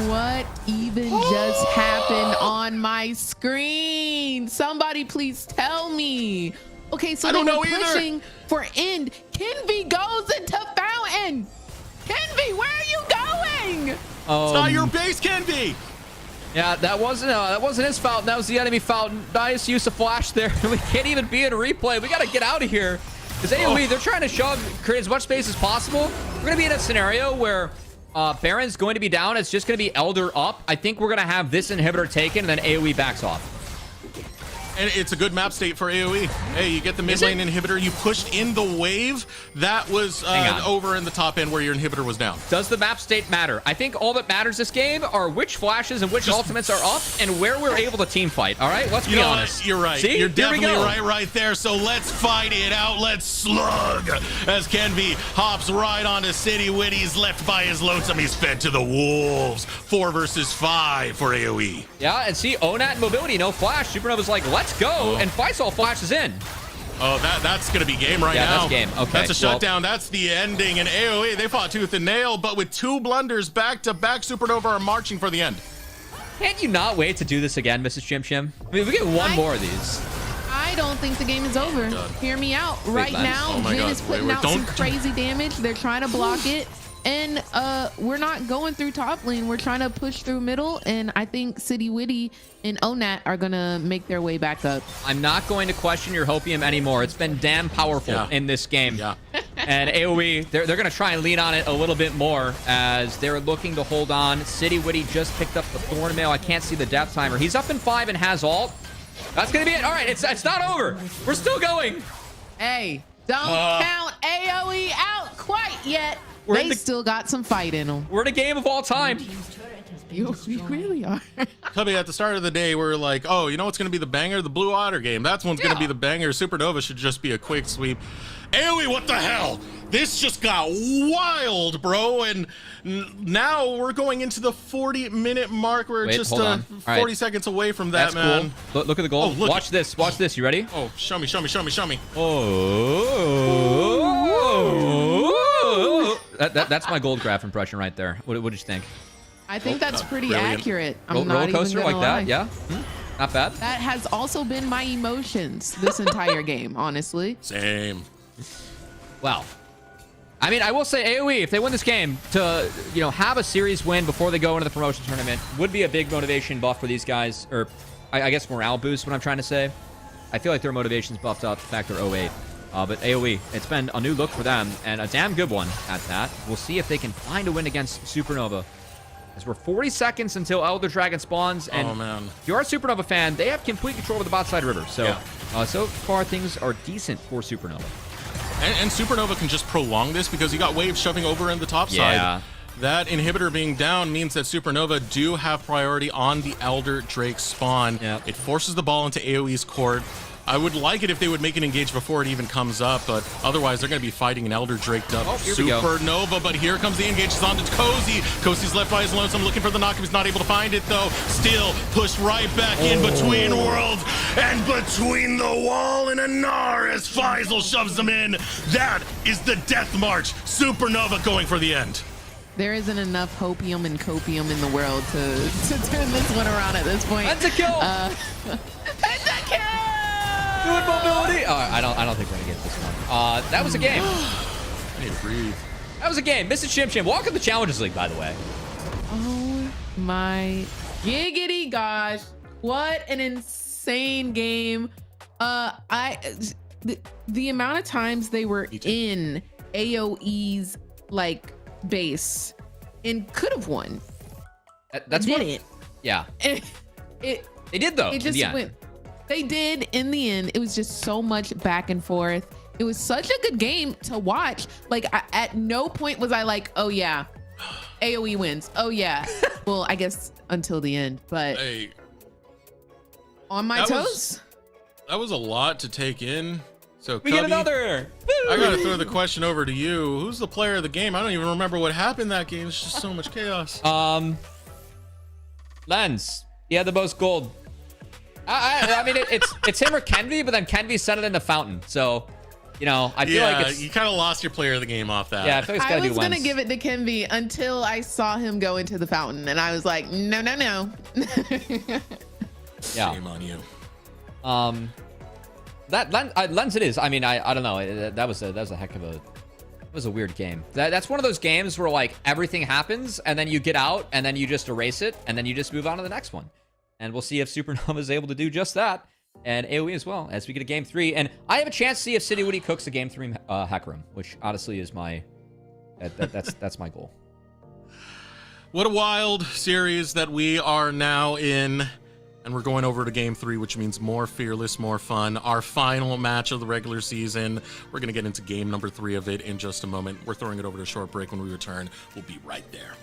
What even just happened on my screen? Somebody please tell me. Okay, so they were pushing for end. Kenvi goes into fountain. Kenvi, where are you going? It's not your base, Kenvi. Yeah, that wasn't his fountain. That was the enemy fountain. Nice use of flash there. We can't even be in replay. We got to get out of here. Because AoE, they're trying to create as much space as possible. We're going to be in a scenario where Baron's going to be down. It's just going to be Elder up. I think we're going to have this inhibitor taken, and then AoE backs off. And it's a good map state for AoE. Hey, you get the mid lane inhibitor. You pushed in the wave. That was over in the top end where your inhibitor was down. Does the map state matter? I think all that matters this game are which flashes and which ultimates are up and where we're able to team fight. All right, let's be honest. You're right. See? You're definitely right there. So let's fight it out. Let's slug. As Kenvi hops right onto City Witty's left by his lonesome. He's fed to the wolves. 4 versus 5 for AoE. Yeah, and see, Onat mobility, no flash. Supernova's like, let's go. And Faisal flashes in. Oh, that's going to be game right now. Yeah, that's game. Okay. That's a shutdown. That's the ending. And AoE, they fought tooth and nail, but with 2 blunders back-to-back, Supernova are marching for the end. Can't you not wait to do this again, Mrs. Chim Chim? I mean, we get one more of these. I don't think the game is over. Hear me out. Right now, Jin is putting out some crazy damage. They're trying to block it. And we're not going through top lane. We're trying to push through middle. And I think City Witty and Onat are going to make their way back up. I'm not going to question your hopium anymore. It's been damn powerful in this game. Yeah. And AoE, they're going to try and lean on it a little bit more as they're looking to hold on. City Witty just picked up the Thorn Mail. I can't see the death timer. He's up in 5 and has ult. That's going to be it. All right, it's not over. We're still going. Hey, don't count AoE out quite yet. They still got some fight in them. We're in a game of all time. You really are. Cubby, at the start of the day, we're like, oh, you know what's going to be the banger? The Blue Otter game. That's one's going to be the banger. Supernova should just be a quick sweep. AoE, what the hell? This just got wild, bro. And now we're going into the 40-minute mark. We're just 40 seconds away from that, That's man. Cool. Look at the goal. Oh, watch this. Watch this. You ready? Oh, show me. Oh. That's my gold graph impression right there. What did you think? I think that's pretty accurate. I'm roller not coaster even gonna like lie. that, yeah. Not bad. That has also been my emotions this entire game, honestly. Same. Well, I mean, I will say AoE, if they win this game, to have a series win before they go into the promotion tournament would be a big motivation buff for these guys, or I guess morale boost. What I'm trying to say, I feel like their motivation's buffed up. The fact they're 08. But AoE, it's been a new look for them, and a damn good one at that. We'll see if they can find a win against Supernova. As we're 40 seconds until Elder Dragon spawns, and if you're a Supernova fan, they have complete control of the bot side river. So, so far things are decent for Supernova. And Supernova can just prolong this because you got waves shoving over in the top side. That inhibitor being down means that Supernova do have priority on the Elder Drake spawn. It forces the ball into AoE's court. I would like it if they would make an engage before it even comes up, but otherwise they're going to be fighting an Elder Drake up Supernova. But here comes the engage. It's on to Cozy. Cozy's left by his lonesome, looking for the knock. He's not able to find it, though. Still pushed right back in between worlds and between the wall and Anar as Faisal shoves them in. That is the death march. Supernova going for the end. There isn't enough hopium and copium in the world to turn this one around at this point. That's a kill. Pentakill! Good mobility. I don't think we're gonna get this one. That was a game. I need to breathe. That was a game. Mr. Chim Chim, welcome to Challengers League, by the way. Oh my giggity gosh! What an insane game. The amount of times they were in AoE's base and could have won. That's didn't. Yeah. They did though. It just went. They did in the end. It was just so much back and forth. It was such a good game to watch. At no point was I like, oh yeah, AoE wins. Oh yeah. Well, I guess until the end, but Hey, on my that toes. that was a lot to take in. So We get Cubby, another. I gotta throw the question over to you. Who's the player of the game? I don't even remember what happened that game. It's just so much chaos. Lens. He had the most gold. I mean, it's him or Kenvi, but then Kenvi sent it in the fountain. So, you know, I feel like it's, you kind of lost your player of the game off that. yeah, I feel like it's I gotta was be gonna Lens. give it to Kenvi until I saw him go into the fountain, and I was like, no, no, no. Yeah. Shame on you. That Lens it is. I mean, I don't know. That was a heck of a. It was a weird game. That's one of those games where like everything happens and then you get out and then you just erase it and then you just move on to the next one. And we'll see if Supernova is able to do just that. And AoE as well as we get a game 3. And I have a chance to see if City Woody cooks a game 3 hack room, which honestly is my that's my goal. What a wild series that we are now in. And we're going over to game 3, which means more fearless, more fun. Our final match of the regular season. We're going to get into game number 3 of it in just a moment. We're throwing it over to a short break. When we return, we'll be right there.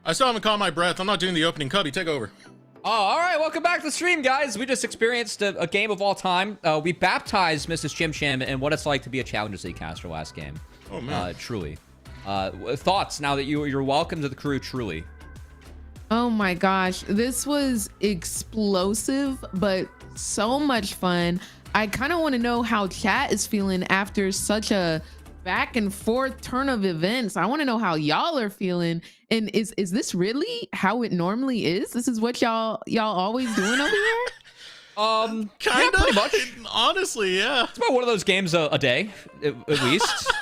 I still haven't caught my breath. I'm not doing the opening. Cubby, take over. Oh, all right. Welcome back to the stream, guys. We just experienced a game of all time. We baptized Mrs. Chim Chim and what it's like to be a Challengers League caster last game. Oh, man. Truly. Thoughts now that you're welcome to the crew, truly. Oh my gosh, this was explosive, but so much fun. I kind of want to know how chat is feeling after such a back and forth turn of events. I want to know how y'all are feeling. And is this really how it normally is? This is what y'all always doing over here? Kind yeah, of. pretty much. Honestly, yeah. It's about one of those games a day, at least.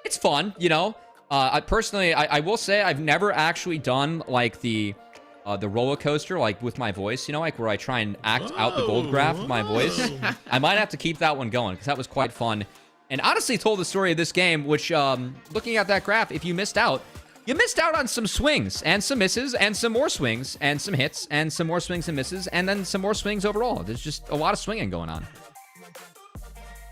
It's fun, you know. I personally, I will say I've never actually done like the roller coaster, like with my voice, you know, like where I try and act out the gold graph with my voice. I might have to keep that one going because that was quite fun. And honestly told the story of this game, which looking at that graph, if you missed out, you missed out on some swings and some misses and some more swings and some hits and some more swings and misses and then some more swings overall. There's just a lot of swinging going on.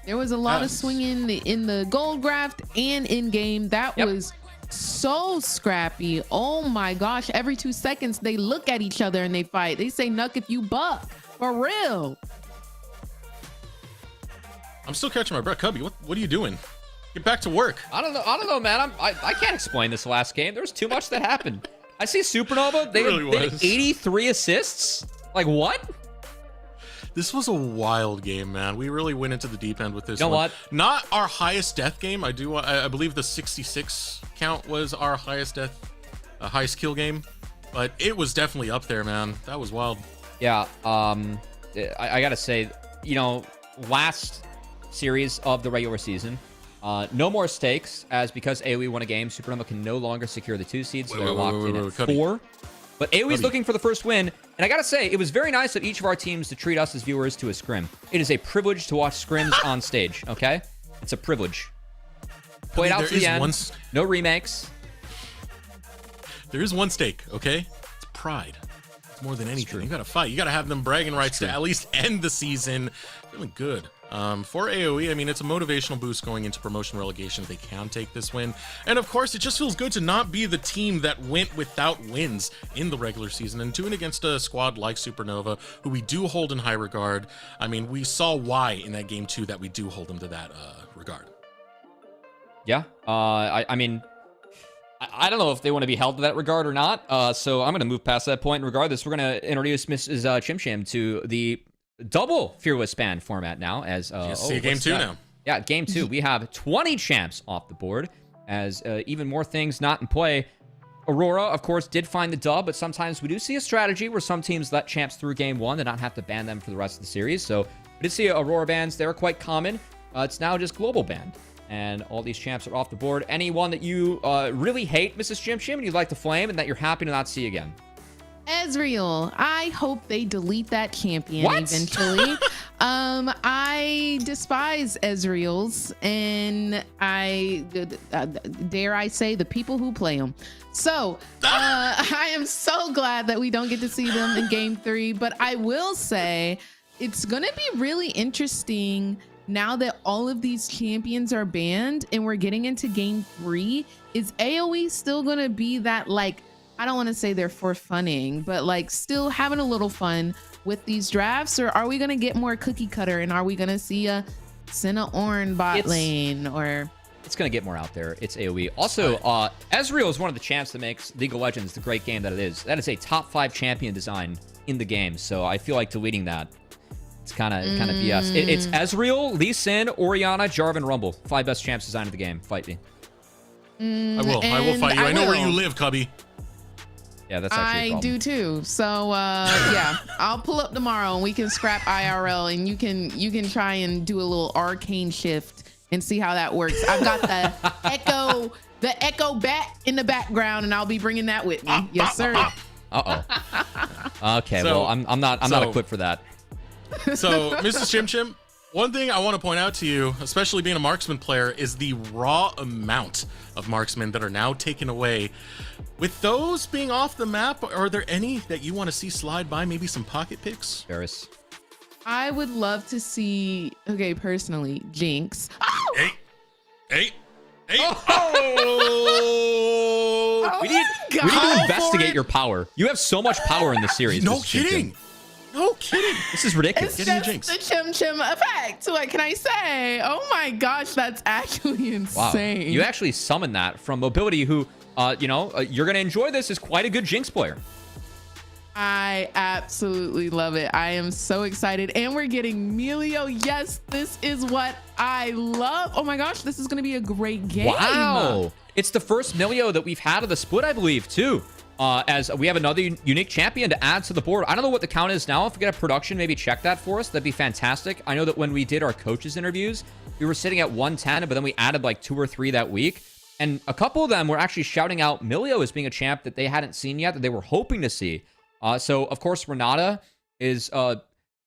There was a lot of swinging in the gold graft and in game. That was so scrappy. Oh my gosh. Every 2 seconds, they look at each other and they fight. They say, "Nuck if you buck." For real. I'm still catching my breath. Cubby, what are you doing? Get back to work. I don't know, man. I can't explain this last game. There was too much that happened. I see Supernova. They had 83 assists. Like, what? This was a wild game, man. We really went into the deep end with this. You know what? Not our highest death game. I believe the 66 count was our highest death, highest kill game, but it was definitely up there, man. That was wild. Yeah. I gotta say, you know, last series of the regular season, no more stakes, as because AoE won a game, Supernova can no longer secure the 2 seeds, so they're locked in at 4. But AoE's looking for the first win, and I gotta say, it was very nice of each of our teams to treat us as viewers to a scrim. It is a privilege to watch scrims on stage, okay? It's a privilege. Play it out to the end. No remakes. There is one stake, okay? It's pride. It's more than anything. You gotta fight. You gotta have them bragging rights to at least end the season feeling good. For AoE, I mean, it's a motivational boost going into promotion relegation if they can take this win. And of course, it just feels good to not be the team that went without wins in the regular season and doing against a squad like Supernova, who we do hold in high regard. I mean, we saw why in that game too that we do hold them to that regard. Yeah, I mean, I don't know if they want to be held to that regard or not. So I'm going to move past that point. Regardless, we're going to introduce Mrs. Chim Chim to the double Fearless Band format now. As see game 2 now. Yeah, game 2. We have 20 champs off the board, as even more things not in play. Aurora, of course, did find the dub, but sometimes we do see a strategy where some teams let champs through game 1 and not have to ban them for the rest of the series. So we did see Aurora bans. They're quite common. It's now just global banned. And all these champs are off the board. Anyone that you really hate, Mrs. Chim Chim, and you'd like to flame and that you're happy to not see again? Ezreal. I hope they delete that champion eventually. I despise Ezreals, and I dare I say the people who play them. So I am so glad that we don't get to see them in game 3. But I will say it's gonna be really interesting now that all of these champions are banned and we're getting into game 3. Is AoE still gonna be that, like, I don't want to say they're for funning, but like still having a little fun with these drafts? Or are we going to get more cookie cutter, and are we going to see a Senna Ornn bot lane? Or it's going to get more out there. It's AoE. Also, Ezreal is one of the champs that makes League of Legends the great game that it is. That is a top 5 champion design in the game. So I feel like deleting that, it's kind of BS. It's Ezreal, Lee Sin, Orianna, Jarvan, Rumble. 5 best champs design of the game. Fight me. I will fight you. I know where you live, Cubby. Yeah, that's actually a problem. I do too. So yeah, I'll pull up tomorrow and we can scrap IRL, and you can try and do a little arcane shift and see how that works. I've got the echo bat in the background, and I'll be bringing that with me. Yes, sir. Okay, well, I'm not equipped for that. So, Mrs. Chim Chim, one thing I want to point out to you, especially being a marksman player, is the raw amount of marksmen that are now taken away. With those being off the map, are there any that you want to see slide by? Maybe some pocket picks? Varus. I would love to see, okay, personally, Jinx. Oh! Hey! Oh! God. We need to Call for investigate it. your power. You have so much power in this series. No Mrs. Chim kidding. Chim. No kidding. This is ridiculous. It's Getting a just jinx. the Chim Chim effect. What can I say? Oh my gosh, that's actually Wow. insane. You actually summoned that from Mobility, who, you're going to enjoy this, is quite a good Jinx player. I absolutely love it. I am so excited. And we're getting Melio. Yes, this is what I love. Oh my gosh, this is going to be a great game. Wow. It's the first Melio that we've had of the split, I believe, too. As we have another unique champion to add to the board. I don't know what the count is now. If we get a production, maybe check that for us. That'd be fantastic. I know that when we did our coaches interviews, we were sitting at 110, but then we added like 2 or 3 that week. And a couple of them were actually shouting out Melio as being a champ that they hadn't seen yet, that they were hoping to see. So, of course, Renata is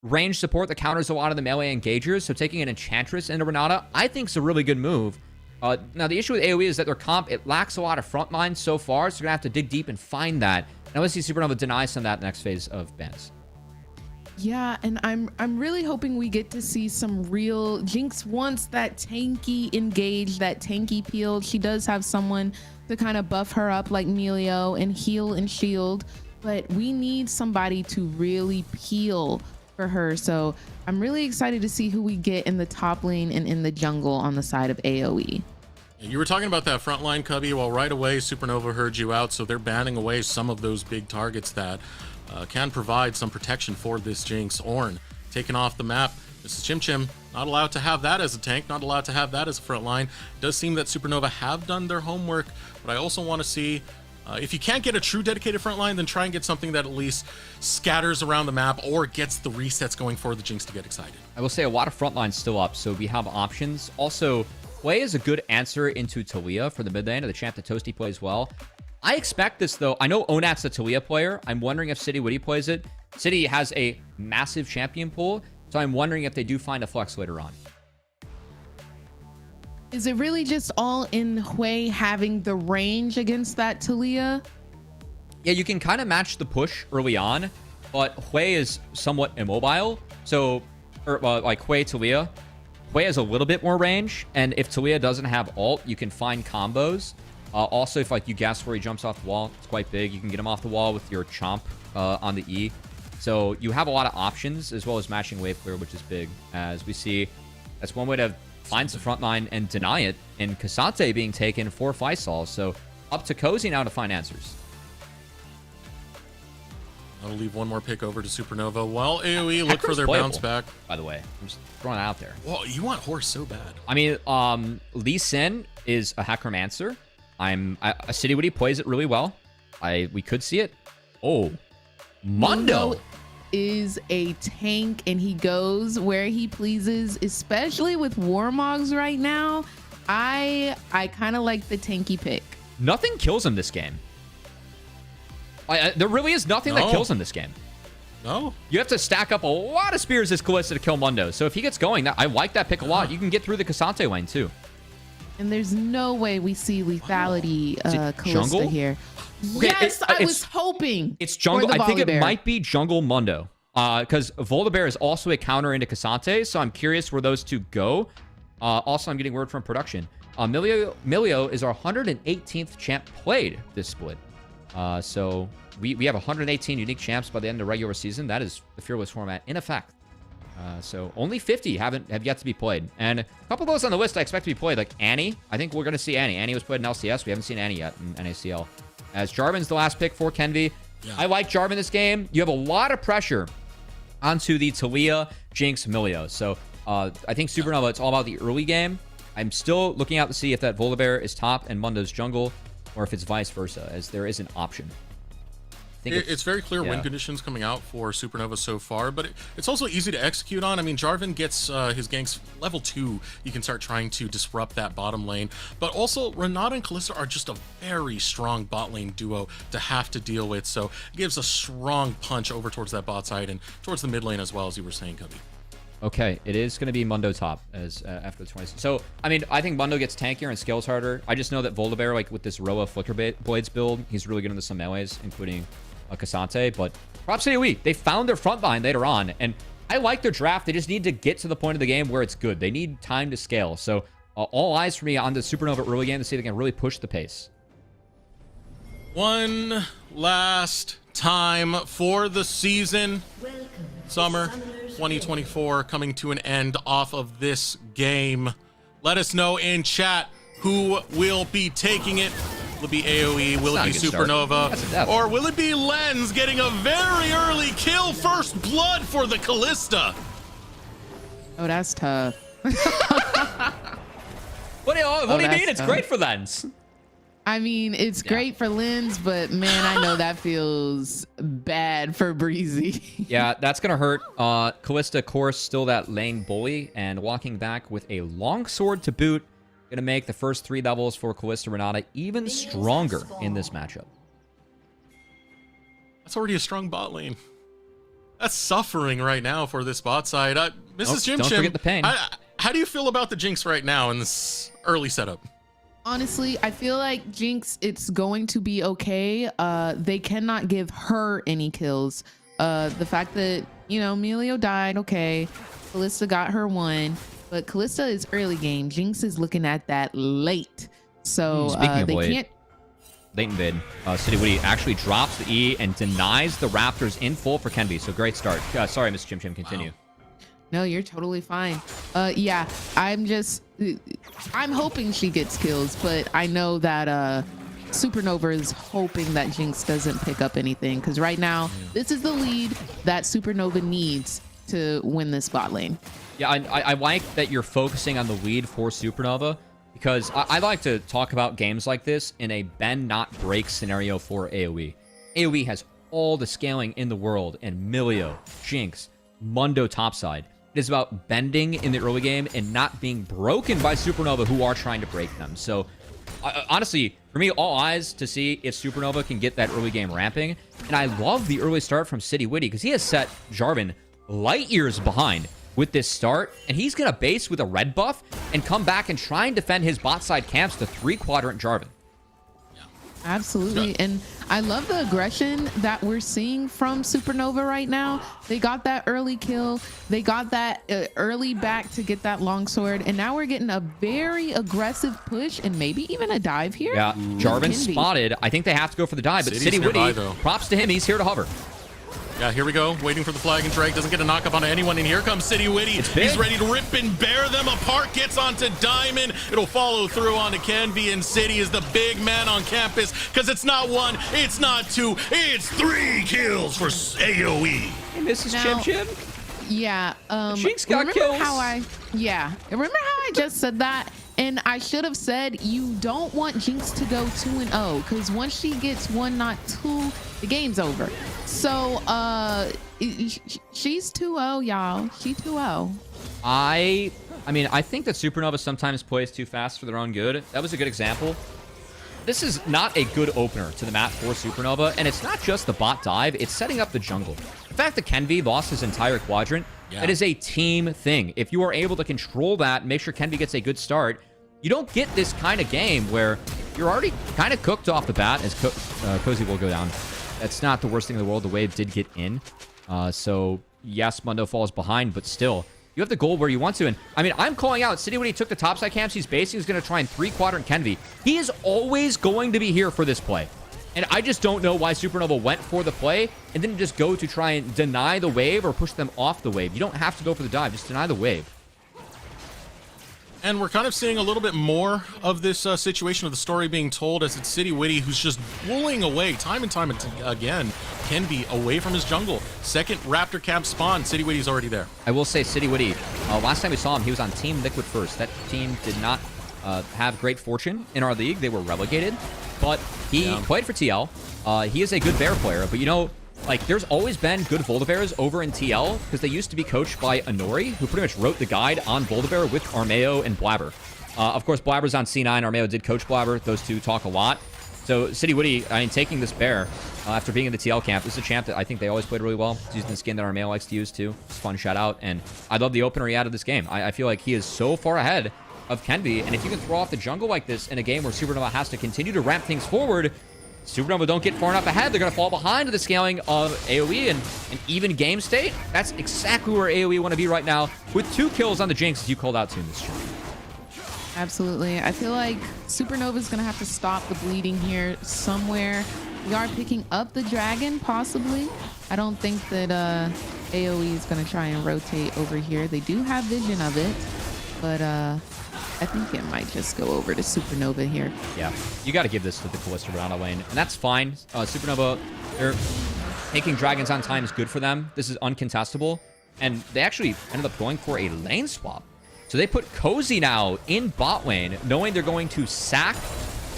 range support that counters a lot of the melee engagers. So taking an Enchantress into Renata, I think is a really good move. Now, the issue with AoE is that their comp, it lacks a lot of front lines so far, so you're going to have to dig deep and find that. And I want to see Supernova deny some of that next phase of bans. Yeah, and I'm really hoping we get to see some real Jinx wants that tanky engage, that tanky peel. She does have someone to kind of buff her up like Melio and heal and shield, but we need somebody to really peel for her. So I'm really excited to see who we get in the top lane and in the jungle on the side of AoE. You were talking about that frontline, Cubby. Well, right away, Supernova heard you out, so they're banning away some of those big targets that can provide some protection for this Jinx. Ornn taken off the map. This is Chim Chim, not allowed to have that as a tank, not allowed to have that as a frontline. It does seem that Supernova have done their homework, but I also want to see if you can't get a true dedicated frontline, then try and get something that at least scatters around the map or gets the resets going for the Jinx to get excited. I will say a lot of frontlines still up, so we have options. Also, Hwei is a good answer into Taliyah for the mid lane, of the champ that Toasty plays well. I expect this, though. I know Onat's a Taliyah player. I'm wondering if City Witty plays it. City has a massive champion pool, so I'm wondering if they do find a flex later on. Is it really just all in Hwei having the range against that Taliyah? Yeah, you can kind of match the push early on, but Hwei is somewhat immobile. So, like Hwei, Taliyah. Hwei has a little bit more range, and if Taliyah doesn't have ult, you can find combos. Also, if like you guess where he jumps off the wall, it's quite big. You can get him off the wall with your chomp on the E. So you have a lot of options, as well as matching wave clear, which is big. As we see, that's one way to find the front line and deny it, and Cassante being taken for Faisal. So up to Cozy now to find answers. I'll leave one more pick over to Supernova. While AoE look for their bounce back. By the way, I'm just throwing it out there. Well, you want Horse so bad. I mean, Lee Sin is a Hackermancer. A City Witty plays it really well. We could see it. Oh, Mundo is a tank, and he goes where he pleases, especially with Warmogs right now. I kind of like the tanky pick. Nothing kills him this game. There really is nothing that kills him this game. No. You have to stack up a lot of spears as Kalista to kill Mundo. So if he gets going, I like that pick a lot. You can get through the Cassante lane too. And there's no way we see lethality Kalista jungle? here. Okay, yes, I was hoping it's jungle. I think it Volibear. might be jungle Mundo. Because Volibear is also a counter into Cassante, so I'm curious where those two go. Also, I'm getting word from production. Melio is our 118th champ played this split. So we have 118 unique champs by the end of the regular season. That is the Fearless format in effect. So only 50 have yet to be played. And a couple of those on the list I expect to be played, like Annie. I think we're going to see Annie. Annie was played in LCS. We haven't seen Annie yet in NACL. As Jarvan's the last pick for Kenvi. Yeah. I like Jarvan this game. You have a lot of pressure onto the Taliyah, Jinx, Melio. So I think Supernova, it's all about the early game. I'm still looking out to see if that Volibear is top and Mundo's jungle, or if it's vice versa, as there is an option. It's very clear win conditions coming out for Supernova so far, but it's also easy to execute on. I mean, Jarvan gets his ganks level 2. You can start trying to disrupt that bottom lane. But also, Renata and Kalista are just a very strong bot lane duo to have to deal with. So it gives a strong punch over towards that bot side and towards the mid lane as well, as you were saying, Cubby. Okay, it is going to be Mundo top as after the 20. So, I mean, I think Mundo gets tankier and scales harder. I just know that Volibear, like with this Roa Flicker Blades build, he's really good into some melees, including Cassante. But props to AoE. They found their front line later on, and I like their draft. They just need to get to the point of the game where it's good. They need time to scale. So all eyes for me on the Supernova early game to see if they can really push the pace. One last time for the season. Summer 2024 coming to an end off of this game. Let us know in chat who will be taking it. Will it be AoE? Will it be Supernova? Or will it be Lens getting a very early kill? First blood for the Callista. Oh, that's tough. What do you mean? It's great for Lens. I mean, it's great for Lens, but man, I know that feels bad for Breezy. Yeah, that's going to hurt. Callista, of course, still that lane bully, and walking back with a longsword to boot. Going to make the first 3 levels for Callista Renata even stronger in this matchup. That's already a strong bot lane. That's suffering right now for this bot side. Mrs. Jim don't forget the pain. How do you feel about the Jinx right now in this early setup? Honestly, I feel like Jinx, it's going to be okay. They cannot give her any kills. The fact that, you know, Melio died, okay. Callista got her one, but Callista is early game. Jinx is looking at that late. So they can't. Late invade. City Woody actually drops the E and denies the Raptors in full for Kenby. So great start. Sorry, Miss Chim Chim, continue. Wow. No, you're totally fine. Yeah, I'm hoping she gets kills, but I know that Supernova is hoping that Jinx doesn't pick up anything, because right now, this is the lead that Supernova needs to win this bot lane. Yeah, I like that you're focusing on the lead for Supernova, because I like to talk about games like this in a bend not break scenario for AoE. AoE has all the scaling in the world, and Milio, Jinx, Mundo topside. It is about bending in the early game and not being broken by Supernova, who are trying to break them. So, honestly, for me, all eyes to see if Supernova can get that early game ramping. And I love the early start from City Witty, because he has set Jarvan light years behind with this start. And he's going to base with a red buff and come back and try and defend his bot side camps to 3-quadrant Jarvan. Absolutely. And I love the aggression that we're seeing from Supernova right now. They got that early kill. They got that early back to get that longsword. And now we're getting a very aggressive push and maybe even a dive here. Yeah, Jarvan spotted. I think they have to go for the dive, but City Witty, props to him. He's here to hover. Yeah, here we go. Waiting for the flag and drag. Doesn't get a knock up onto anyone. And here comes City Witty. He's ready to rip and bear them apart. Gets onto Diamond. It'll follow through onto Canvey. And City is the big man on campus. Because it's not 1, it's not 2, it's 3 kills for AoE. Hey, Mrs. Chim Chim. Yeah. Jinx got kills. Remember how I just said that? And I should have said you don't want Jinx to go 2-0, because once she gets 1, not 2, the game's over. So she's 2-0, y'all. She 2-0. I mean, I think that Supernova sometimes plays too fast for their own good. That was a good example. This is not a good opener to the map for Supernova, and it's not just the bot dive, it's setting up the jungle. The fact that Kenvy lost his entire quadrant, that is a team thing. If you are able to control that, make sure Kenvy gets a good start, you don't get this kind of game where you're already kind of cooked off the bat, as Cozy will go down. That's not the worst thing in the world. The wave did get in. So, yes, Mundo falls behind, but still, you have the goal where you want to. And, I mean, I'm calling out City when he took the topside camps. He's basically going to try and 3-quadrant Kenvy. He is always going to be here for this play. And I just don't know why Supernova went for the play and didn't just go to try and deny the wave or push them off the wave. You don't have to go for the dive. Just deny the wave. And we're kind of seeing a little bit more of this situation of the story being told, as it's City Witty who's just bullying away time and time again. Kenvy away from his jungle. Second Raptor camp spawn. City Witty's already there. I will say City Witty, last time we saw him, he was on Team Liquid first. That team did not have great fortune in our league. They were relegated, but he played for TL. He is a good bear player, but you know, like, there's always been good Voldibears over in TL, because they used to be coached by Anori, who pretty much wrote the guide on Voldibear with Armeo and Blabber. Of course, Blabber's on C9. Armeo did coach Blabber. Those two talk a lot. So City Witty, I mean, taking this bear after being in the TL camp, this is a champ that I think they always played really well. He's using the skin that Armeo likes to use, too. It's a fun shout out, and I love the opener he had of this game. I feel like he is so far ahead of Kenvy, and if you can throw off the jungle like this in a game where Supernova has to continue to ramp things forward, Supernova don't get far enough ahead, they're going to fall behind the scaling of AoE and an even game state. That's exactly where AoE want to be right now, with 2 kills on the Jinx, as you called out to in this chat. Absolutely. I feel like Supernova's going to have to stop the bleeding here somewhere. We are picking up the dragon, possibly. I don't think that AoE is going to try and rotate over here. They do have vision of it, but I think it might just go over to Supernova here. Yeah, you got to give this to the Kalista Renata lane, and that's fine. Supernova, they're taking dragons on time is good for them. This is uncontestable, and they actually ended up going for a lane swap. So they put Cozy now in bot lane, knowing they're going to sack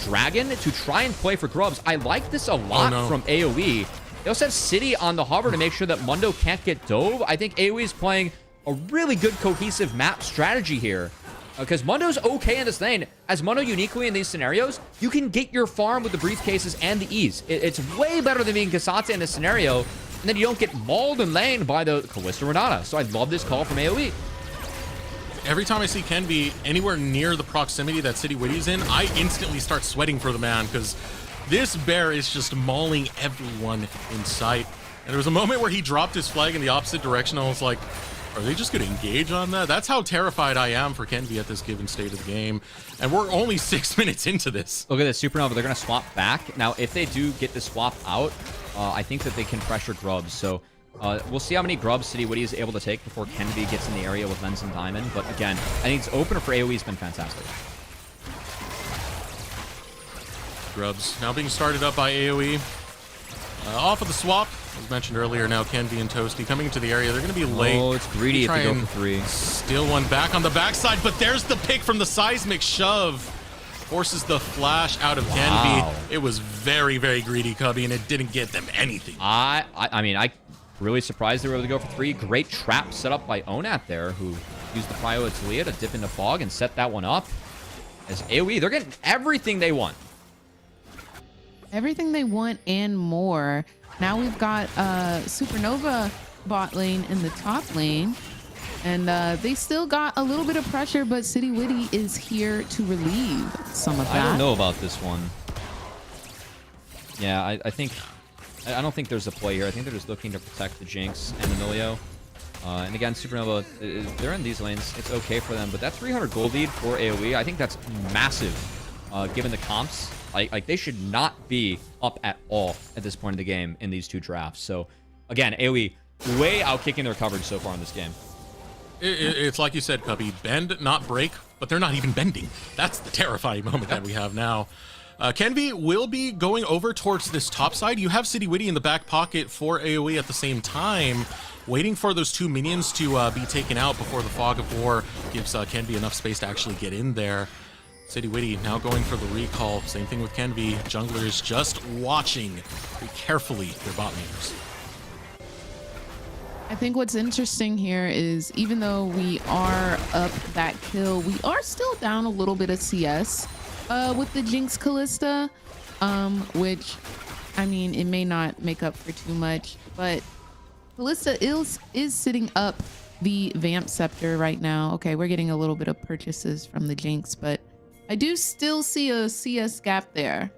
Dragon to try and play for Grubs. I like this a lot from AoE. They also have City on the hover to make sure that Mundo can't get dove. I think AoE is playing a really good cohesive map strategy here. Because Mundo's okay in this lane. As Mundo uniquely in these scenarios, you can get your farm with the briefcases and the ease. It's way better than being Kasata in this scenario. And then you don't get mauled in lane by the Kalista Renata. So I love this call from AoE. Every time I see Kenby anywhere near the proximity that City Witty's in, I instantly start sweating for the man because this bear is just mauling everyone in sight. And there was a moment where he dropped his flag in the opposite direction. I was like, are they just going to engage on that? That's how terrified I am for Kenby at this given state of the game. And we're only 6 minutes into this. Look at this Supernova. They're going to swap back. Now, if they do get the swap out, I think that they can pressure Grubs. So we'll see how many Grubs City Witty is able to take before Kenby gets in the area with Lens and Diamond. But again, I think its opener for AoE has been fantastic. Grubs now being started up by AoE. Off of the swap, as mentioned earlier, now Kenby and Toasty coming into the area. They're going to be late. Oh, it's greedy if they go for 3. Steal one back on the backside, but there's the pick from the seismic shove. Forces the flash out of Kenby. It was very, very greedy, Cubby, and it didn't get them anything. I mean, I really surprised they were able to go for 3. Great trap set up by Onat there, who used the Prio of Talia to dip into Fog and set that one up. As AoE, they're getting everything they want. Everything they want and more. Now we've got Supernova bot lane in the top lane. And they still got a little bit of pressure, but City Witty is here to relieve some of that. I don't know about this one. Yeah, I don't think there's a play here. I think they're just looking to protect the Jinx and Emilio. And again, Supernova, they're in these lanes. It's okay for them, but that 300 gold lead for AoE, I think that's massive given the comps. Like they should not be up at all at this point in the game in these 2 drafts. So again, AoE way out kicking their coverage so far in this game. It's like you said, Cubby, bend, not break, but they're not even bending. That's the terrifying moment that we have now. Kenby will be going over towards this top side. You have City Witty in the back pocket for AoE at the same time, waiting for those 2 minions to be taken out before the Fog of War gives Kenby enough space to actually get in there. City Witty now going for the recall. Same thing with Kenby. Junglers just watching very carefully their bot laners. I think what's interesting here is even though we are up that kill, we are still down a little bit of CS with the Jinx Kalista, which, I mean, it may not make up for too much, but Kalista is sitting up the Vamp Scepter right now. Okay, we're getting a little bit of purchases from the Jinx, but I do still see a CS gap there.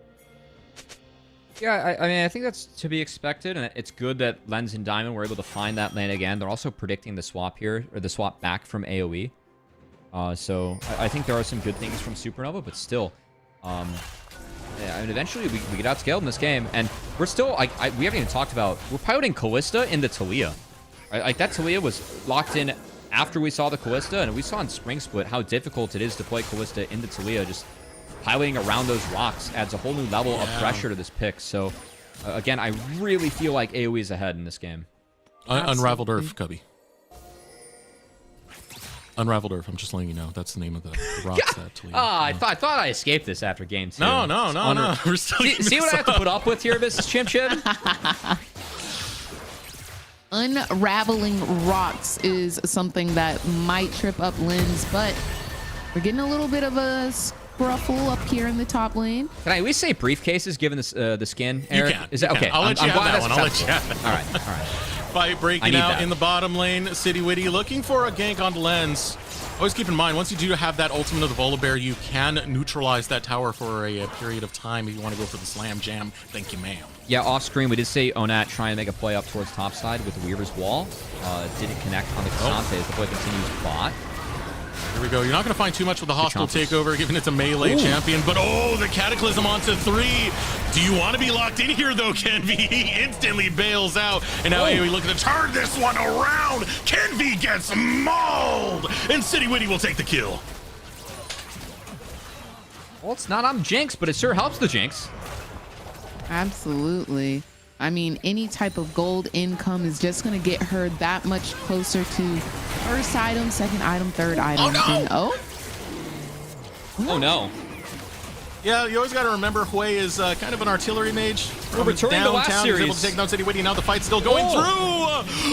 Yeah, I mean, I think that's to be expected, and it's good that Lens and Diamond were able to find that lane again. They're also predicting the swap here, or the swap back from AoE. So I think there are some good things from Supernova, but still, yeah, I mean, eventually we get outscaled in this game, and we're still, we haven't even talked about, we're piloting Kalista into Talia. Right? Like, that Talia was locked in after we saw the Kalista, and we saw in Spring Split how difficult it is to play Kalista into Talia. Just piloting around those rocks adds a whole new level of pressure to this pick. So, again, I really feel like AoE is ahead in this game. Unraveled Earth, Cubby. Unraveled Earth, I'm just letting you know. That's the name of the rocks that Talia. I thought I escaped this after game 2. No. We're still see what I have to put up with here, Mrs. Chim Chim? Unraveling rocks is something that might trip up Lens, but we're getting a little bit of a scruffle up here in the top lane. Can I at least say briefcases given this the skin, Eric? You can. Is that okay? I'll let you have that one. I'll let you have it. All right. Fight breaking out in the bottom lane. City Witty looking for a gank on Lens. Always keep in mind, once you do have that ultimate of the Volibear, you can neutralize that tower for a period of time if you want to go for the slam jam. Thank you, ma'am. Yeah, off screen, we did say Onat trying to make a play up towards topside with the Weaver's Wall. Didn't connect on the Cassante as the play continues bot. Here we go. You're not going to find too much with the hostile takeover, giving it to melee champion. But oh, the Cataclysm onto 3. Do you want to be locked in here, though, Kenvi? He instantly bails out. And now AoE looking to turn this one around. Kenvi gets mauled. And City Witty will take the kill. Well, it's not on Jinx, but it sure helps the Jinx. Absolutely. I mean, any type of gold income is just going to get her that much closer to first item, second item, third item. Oh, no! Oh, no. Yeah, you always got to remember Hui is kind of an artillery mage. From returning to last downtown, series. he's able to take down City Witty. Now the fight's still going through.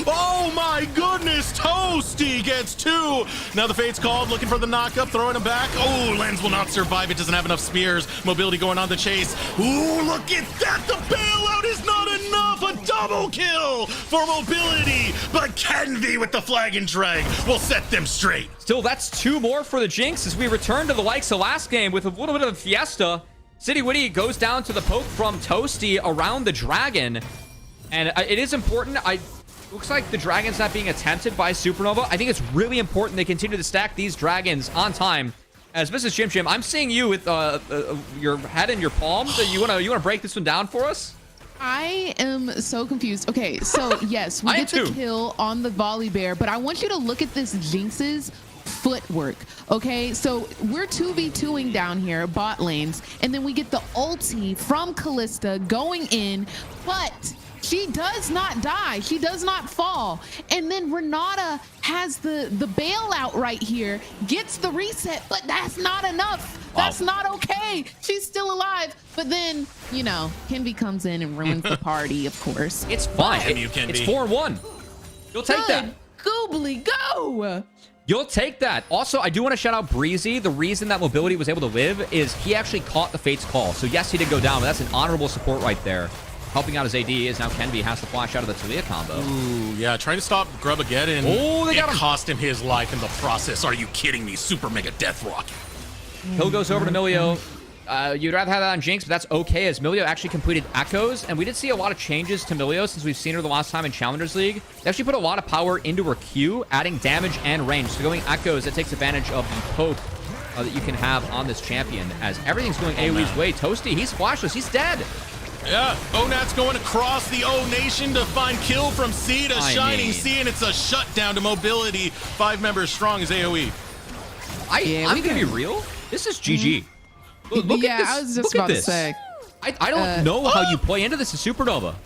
Oh my goodness, Toasty gets 2. Now the Fate's called, looking for the knockup, throwing him back. Oh, Lens will not survive. It doesn't have enough spears. Mobility going on the chase. Ooh, look at that. The bailout is not enough. A double kill for Mobility. But Kenvi with the flag and drag will set them straight. Still, that's 2 more for the Jinx as we return to the likes of last game with a little bit of a fiesta. City Witty goes down to the poke from Toasty around the dragon. And it is important. Looks like the dragon's not being attempted by Supernova. I think it's really important they continue to stack these dragons on time. As Mrs. Jim Jim, I'm seeing you with your head in your palms. You wanna break this one down for us? I am so confused. Okay, so yes, we get the kill on the volley bear, but I want you to look at this Jinx's footwork. Okay, so we're 2v2ing down here, bot lanes, and then we get the ulti from Callista going in, but she does not die. She does not fall. And then Renata has the bailout right here, gets the reset, but that's not enough. Wow. That's not okay. She's still alive. But then, you know, Kenvi comes in and ruins the party, of course. It's fine. It's 4-1. You'll take that. Goobly go. You'll take that. Also, I do want to shout out Breezy. The reason that Mobility was able to live is he actually caught the Fate's call. So yes, he did go down, but that's an honorable support right there. Helping out his AD is now Kenvi has to flash out of the Talia combo. Ooh, yeah, trying to stop Grubageddon. Oh, they got him. It cost him his life in the process. Are you kidding me? Super Mega Death Rocket. Hill goes over to Milio. You'd rather have that on Jinx, but that's okay as Milio actually completed Echoes. And we did see a lot of changes to Milio since we've seen her the last time in Challengers League. They actually put a lot of power into her Q, adding damage and range. So going Echoes, it takes advantage of the poke that you can have on this champion. As everything's going AoE's way. Toasty, he's flashless. He's dead. Yeah, Onat's going across the O Nation to find kill from C to Shining C, and it's a shutdown to Mobility. 5 members strong as AoE. I'm gonna be real. This is GG. Look at this. I was just about to say. I don't know how you play into this in Supernova.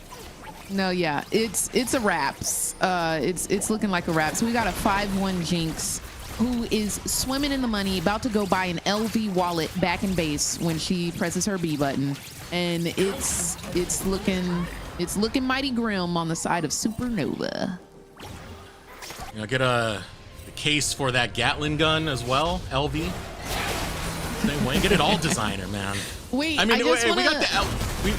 No, yeah, it's a wraps. It's looking like a wrap. So we got a 5-1 Jinx who is swimming in the money, about to go buy an LV wallet back in base when she presses her B button, and it's looking mighty grim on the side of Supernova. You know, get a case for that Gatling gun as well, LV. Same way, get it all designer, man. Wait, I mean, we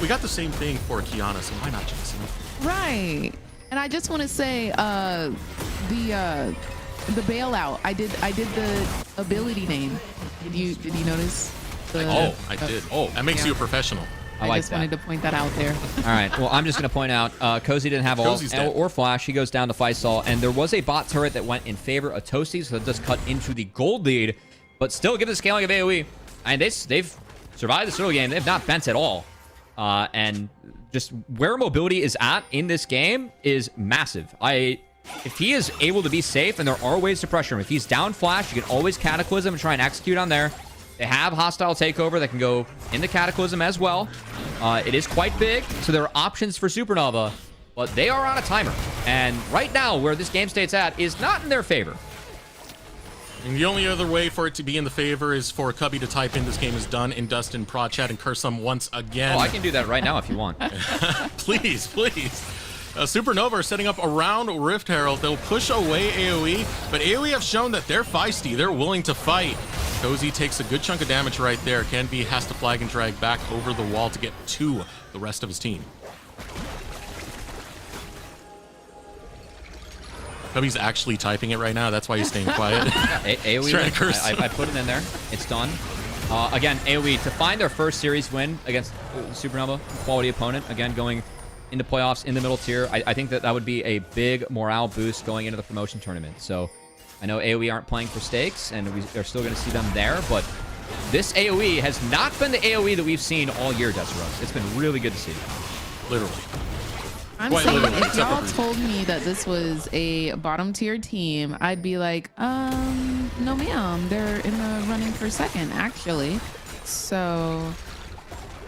got the same thing for Kiana, so why not Jinx? Right, and I just want to say the bailout. I did the ability name. Did you notice? I did. Oh, that makes you a professional. I just wanted to point that out there. All right. Well, I'm just going to point out, Cozy didn't have all or Flash. He goes down to Faisal, and there was a bot turret that went in favor of Toasty, so that does cut into the gold lead, but still given the scaling of AoE. And they've survived this early game. They've not bent at all. And just where Mobility is at in this game is massive. If he is able to be safe, and there are ways to pressure him. If he's down Flash, you can always Cataclysm and try and execute on there. They have hostile takeover that can go in the Cataclysm as well. It is quite big, so there are options for Supernova, but they are on a timer. And right now, where this game state's at is not in their favor. And the only other way for it to be in the favor is for Cubby to type in "This game is done" in Dustin Prod Chat and curse them once again. Oh, I can do that right now if you want. Please, please. Supernova are setting up around Rift Herald. They'll push away AoE, but AoE have shown that they're feisty. They're willing to fight. Cozy takes a good chunk of damage right there. Kenvi has to flag and drag back over the wall to get to the rest of his team. Cubby's actually typing it right now. That's why he's staying quiet. AoE, I put it in there. It's done. Again, AoE to find their first series win against Supernova, quality opponent. Again, going into playoffs in the middle tier. I think that would be a big morale boost going into the promotion tournament. So I know AoE aren't playing for stakes, and we are still going to see them there, but this AoE has not been the AoE that we've seen all year, Desiree. It's been really good to see. Literally. I'm Quite saying literally, if y'all told me that this was a bottom tier team, I'd be like, no ma'am, they're in the running for second, actually. So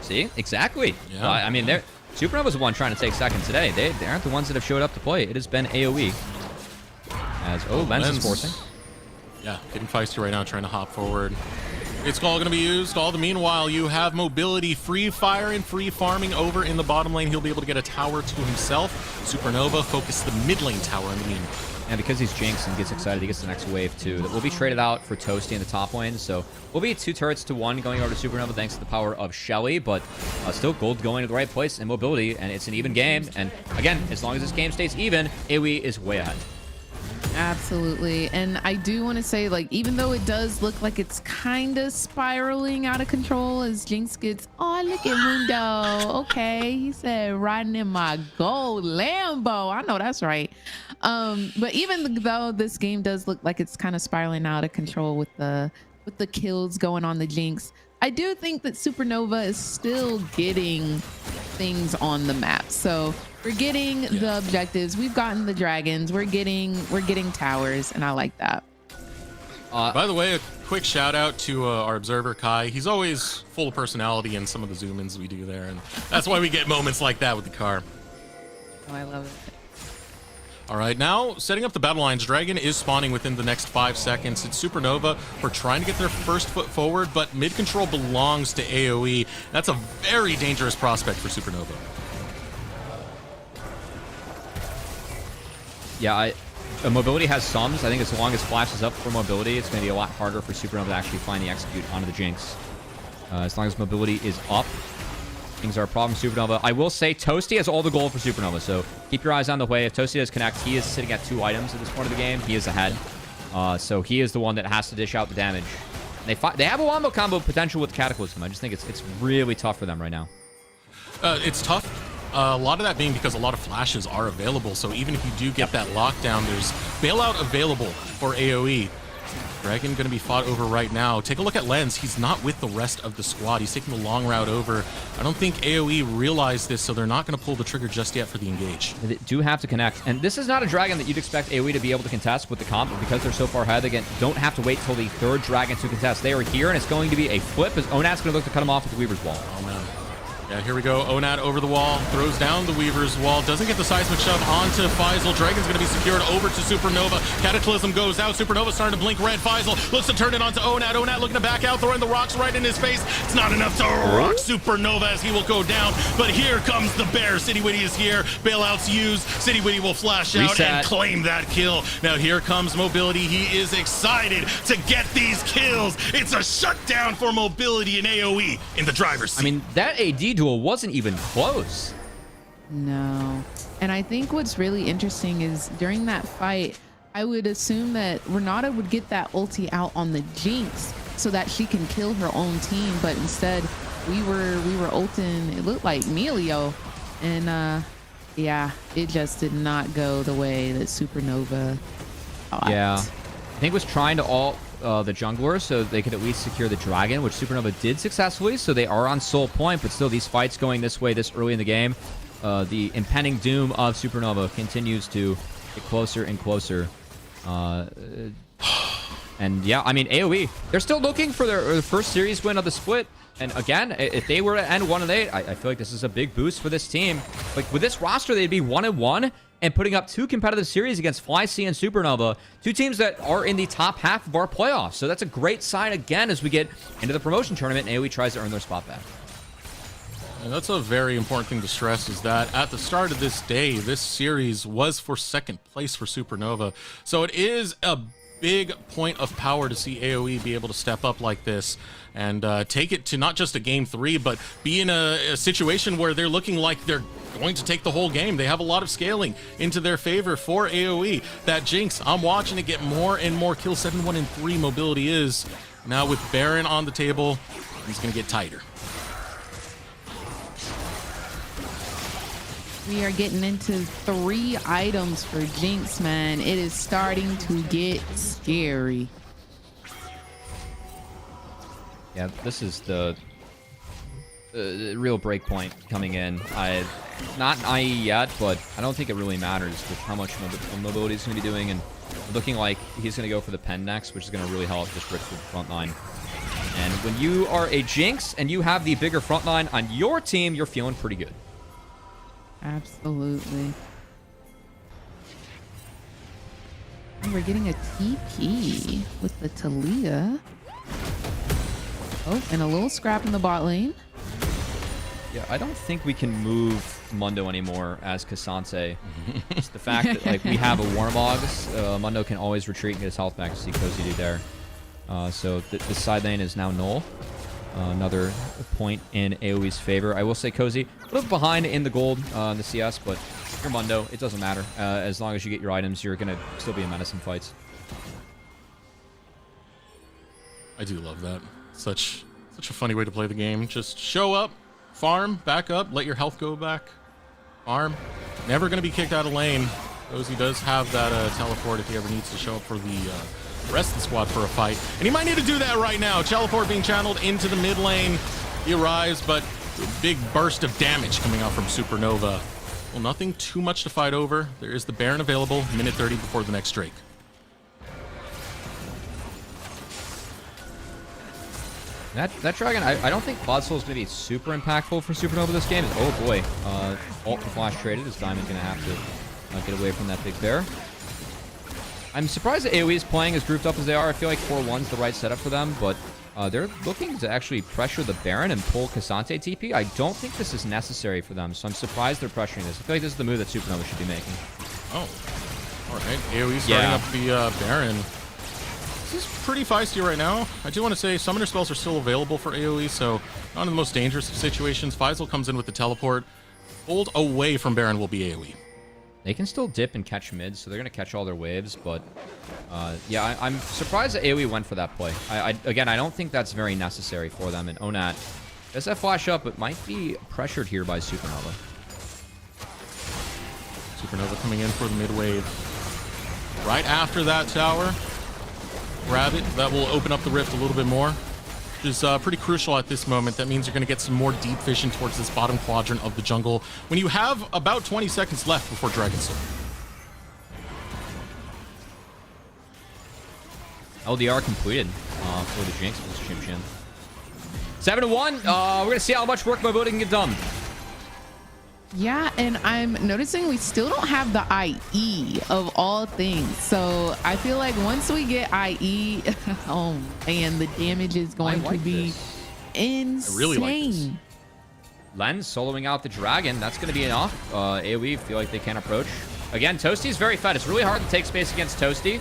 See, exactly. Yeah. I mean, Supernova's the one trying to take second today. They aren't the ones that have showed up to play. It has been AoE. As Lens is forcing. Yeah, getting feisty right now, trying to hop forward. It's all going to be used. All the meanwhile, you have mobility, free fire and free farming over in the bottom lane. He'll be able to get a tower to himself. Supernova focus the mid lane tower in the meanwhile. And because he's Jinx and gets excited, he gets the next wave too. That will be traded out for Toasty in the top lane. So we'll be 2 turrets to 1 going over to Supernova thanks to the power of Shelly. But still gold going to the right place and mobility. And it's an even game. And again, as long as this game stays even, AoE is way ahead. absolutely. And I do want to say, like, even though it does look like it's kind of spiraling out of control as Jinx gets, oh, look at Mundo. Okay, he said riding in my gold Lambo. I know that's right. But even though this game does look like it's kind of spiraling out of control with the kills going on the Jinx, I do think that Supernova is still getting things on the map. So we're getting the objectives, we've gotten the dragons, we're getting towers, and I like that. By the way, a quick shout out to our observer Kai. He's always full of personality in some of the zoom ins we do there, and that's why we get moments like that with the car. Oh, I love it. All right, now setting up the battle lines. Dragon is spawning within the next 5 seconds. It's Supernova. We're trying to get their first foot forward, but mid control belongs to AoE. That's a very dangerous prospect for Supernova. Yeah, mobility has sums. I think as long as Flash is up for mobility, it's going to be a lot harder for Supernova to actually finally execute onto the Jinx. As long as mobility is up, things are a problem for Supernova. I will say Toasty has all the gold for Supernova, so keep your eyes on the way. If Toasty does connect, he is sitting at 2 items at this point of the game. He is ahead. So he is the one that has to dish out the damage. They have a wombo combo potential with Cataclysm. I just think it's really tough for them right now. It's tough. A lot of that being because a lot of flashes are available, so even if you do get that lockdown, there's bailout available for AoE. Dragon going to be fought over right now. Take a look at Lens. He's not with the rest of the squad. He's taking the long route over. I don't think AoE realized this, so they're not going to pull the trigger just yet for the engage. They do have to connect. And this is not a dragon that you'd expect AoE to be able to contest with the comp, but because they're so far ahead, they don't have to wait till the 3rd dragon to contest. They are here, and it's going to be a flip as Onat's going to look to cut him off with the Weaver's Wall. Oh, man. Yeah, here we go. Onat over the wall, throws down the Weaver's Wall, doesn't get the seismic shove onto Faisal. Dragon's going to be secured over to Supernova. Cataclysm goes out. Supernova starting to blink red. Faisal looks to turn it onto Onat. Onat looking to back out, throwing the rocks right in his face. It's not enough to rock Supernova as he will go down. But here comes the bear. City Witty is here. Bailouts used. City Witty will flash out and claim that kill. Now here comes Mobility. He is excited to get these kills. It's a shutdown for Mobility and AoE in the driver's seat. I mean, that AD duel wasn't even close. No. And I think what's really interesting is during that fight, I would assume that Renata would get that ulti out on the Jinx so that she can kill her own team, but instead we were ulting, it looked like Melio, and yeah, it just did not go the way that Supernova thought. Yeah, I think was trying to ult the jungler so they could at least secure the dragon, which Supernova did successfully, so they are on soul point, but still these fights going this way this early in the game, the impending doom of Supernova continues to get closer and closer. And yeah, I mean, AoE, they're still looking for their first series win of the split. And again, if they were to end 1-8, I feel like this is a big boost for this team. Like with this roster, they'd be 1-1 and putting up 2 competitive series against FlyC and Supernova, 2 teams that are in the top half of our playoffs. So that's a great sign again as we get into the promotion tournament and AoE tries to earn their spot back. And that's a very important thing to stress, is that at the start of this day, this series was for 2nd place for Supernova. So it is a big point of power to see AoE be able to step up like this and take it to not just a game 3, but be in a situation where they're looking like they're going to take the whole game. They have a lot of scaling into their favor for AoE. That Jinx, I'm watching it get more and more kills. 7-1-3 mobility is. Now with Baron on the table, he's going to get tighter. We are getting into 3 items for Jinx, man. It is starting to get scary. Yeah, this is the real break point coming in. Not IE yet, but I don't think it really matters with how much mobility he's going to be doing. And looking like he's going to go for the pen next, which is going to really help just rip through the front line. And when you are a Jinx and you have the bigger front line on your team, you're feeling pretty good. Absolutely. And we're getting a TP with the Talia. Oh, and a little scrap in the bot lane. Yeah, I don't think we can move Mundo anymore as Cassante. Just the fact that like we have a Warmogs, Mundo can always retreat and get his health back to see Cozy do there. So the side lane is now null. Another point in AoE's favor. I will say Cozy a little behind in the gold in the CS, but you're Mundo. It doesn't matter. As long as you get your items, you're going to still be a menace in fights. I do love that. Such a funny way to play the game. Just show up, farm, back up, let your health go back. Farm. Never going to be kicked out of lane. Cozy does have that teleport if he ever needs to show up for the rest of the squad for a fight. And he might need to do that right now. Teleport being channeled into the mid lane. He arrives, but a big burst of damage coming out from Supernova. Well, nothing too much to fight over. There is the Baron available, minute 30 before the next Drake. That Dragon, I don't think Quad Soul is going to be super impactful for Supernova this game. Oh boy, ult and flash traded. His Diamond's going to have to get away from that big bear. I'm surprised that AoE is playing as grouped up as they are. I feel like 4-1's the right setup for them, but they're looking to actually pressure the Baron and pull Cassante TP. I don't think this is necessary for them, so I'm surprised they're pressuring this. I feel like this is the move that Supernova should be making. Oh, all right. AoE starting up the Baron. This is pretty feisty right now. I do want to say summoner spells are still available for AoE, so not in the most dangerous of situations. Faisal comes in with the teleport. Pulled away from Baron will be AoE. They can still dip and catch mid, so they're going to catch all their waves, but yeah, I'm surprised that AoE went for that play. Again, I don't think that's very necessary for them, and Onat does that flash up, but might be pressured here by Supernova. Supernova coming in for the mid wave. Right after that tower, grab it. That will open up the rift a little bit more, which is pretty crucial at this moment. That means you're going to get some more deep vision towards this bottom quadrant of the jungle when you have about 20 seconds left before Dragonstorm. LDR completed for the Jinx with Chim Chin. 7-1. We're going to see how much work mobility can get done. Yeah, and I'm noticing we still don't have the IE of all things. So I feel like once we get IE, oh man, the damage is going to be insane. I really like this. Lens soloing out the dragon. That's going to be enough. AoE feel like they can't approach. Again, Toasty's very fed. It's really hard to take space against Toasty.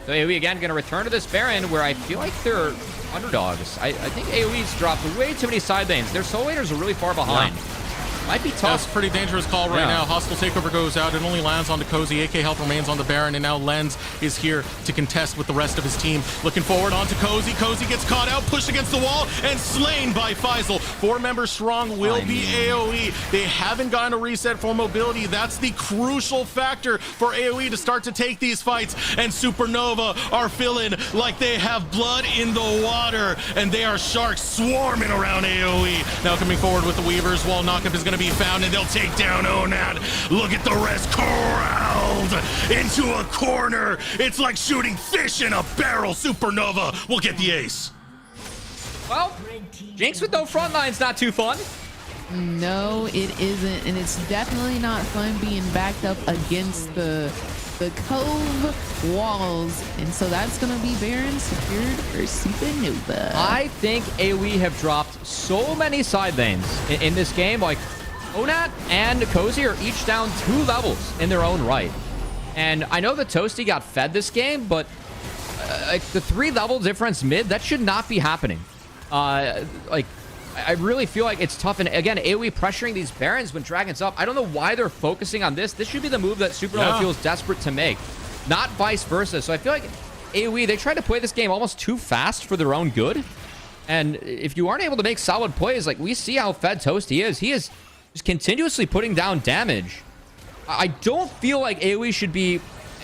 So AoE again going to return to this Baron where I feel like they're underdogs. I think AoE's dropped way too many side lanes. Their solo laners are really far behind. Yeah. Might be tough. That's a pretty dangerous call right now. Hostile takeover goes out. It only lands onto Cozy. AK health remains on the Baron, and now Lens is here to contest with the rest of his team. Looking forward onto Cozy. Cozy gets caught out, pushed against the wall, and slain by Faisal. 4 members strong will be AoE. They haven't gotten a reset for mobility. That's the crucial factor for AoE to start to take these fights. And Supernova are feeling like they have blood in the water, and they are sharks swarming around AoE. Now coming forward with the Weavers. Wall knockup is going to be found, and they'll take down Onat. Look at the rest corralled into a corner. It's like shooting fish in a barrel. Supernova will get the ace. Well, Jinx with no front line's not too fun. No, it isn't, and it's definitely not fun being backed up against the cove walls, and so that's gonna be Baron secured for Supernova. I think AoE have dropped so many side lanes in this game. Like Onat and Cozy are each down 2 levels in their own right, and I know that Toasty got fed this game, but like the 3 level difference mid, that should not be happening. Like I really feel like it's tough. And again, AoE pressuring these Barons when Dragon's up. I don't know why they're focusing on this. This should be the move that Supernova feels desperate to make, not vice versa. So I feel like AoE, they try to play this game almost too fast for their own good. And if you aren't able to make solid plays, like we see how fed Toasty is. He is just continuously putting down damage I don't feel like AoE should be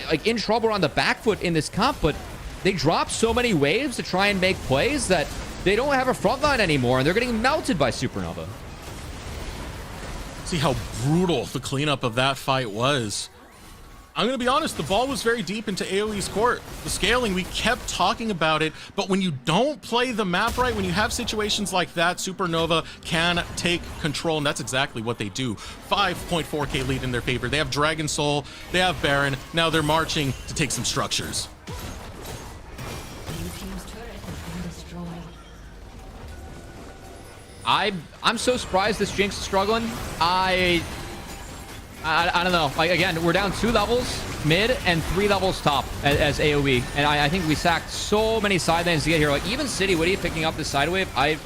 like in trouble on the back foot in this comp, but they drop so many waves to try and make plays that they don't have a front line anymore, and they're getting melted by Supernova. See how brutal the cleanup of that fight was. I'm going to be honest, the ball was very deep into AoE's court. The scaling, we kept talking about it, but when you don't play the map right, when you have situations like that, Supernova can take control, and that's exactly what they do. 5.4k lead in their favor. They have Dragon Soul, they have Baron, now they're marching to take some structures. Blue team's turret has been destroyed. I'm so surprised this Jinx is struggling. I don't know. Like, again, we're down 2 levels mid and 3 levels top as AoE. And I think we sacked so many side lanes to get here. Like, even City Witty picking up the side wave, I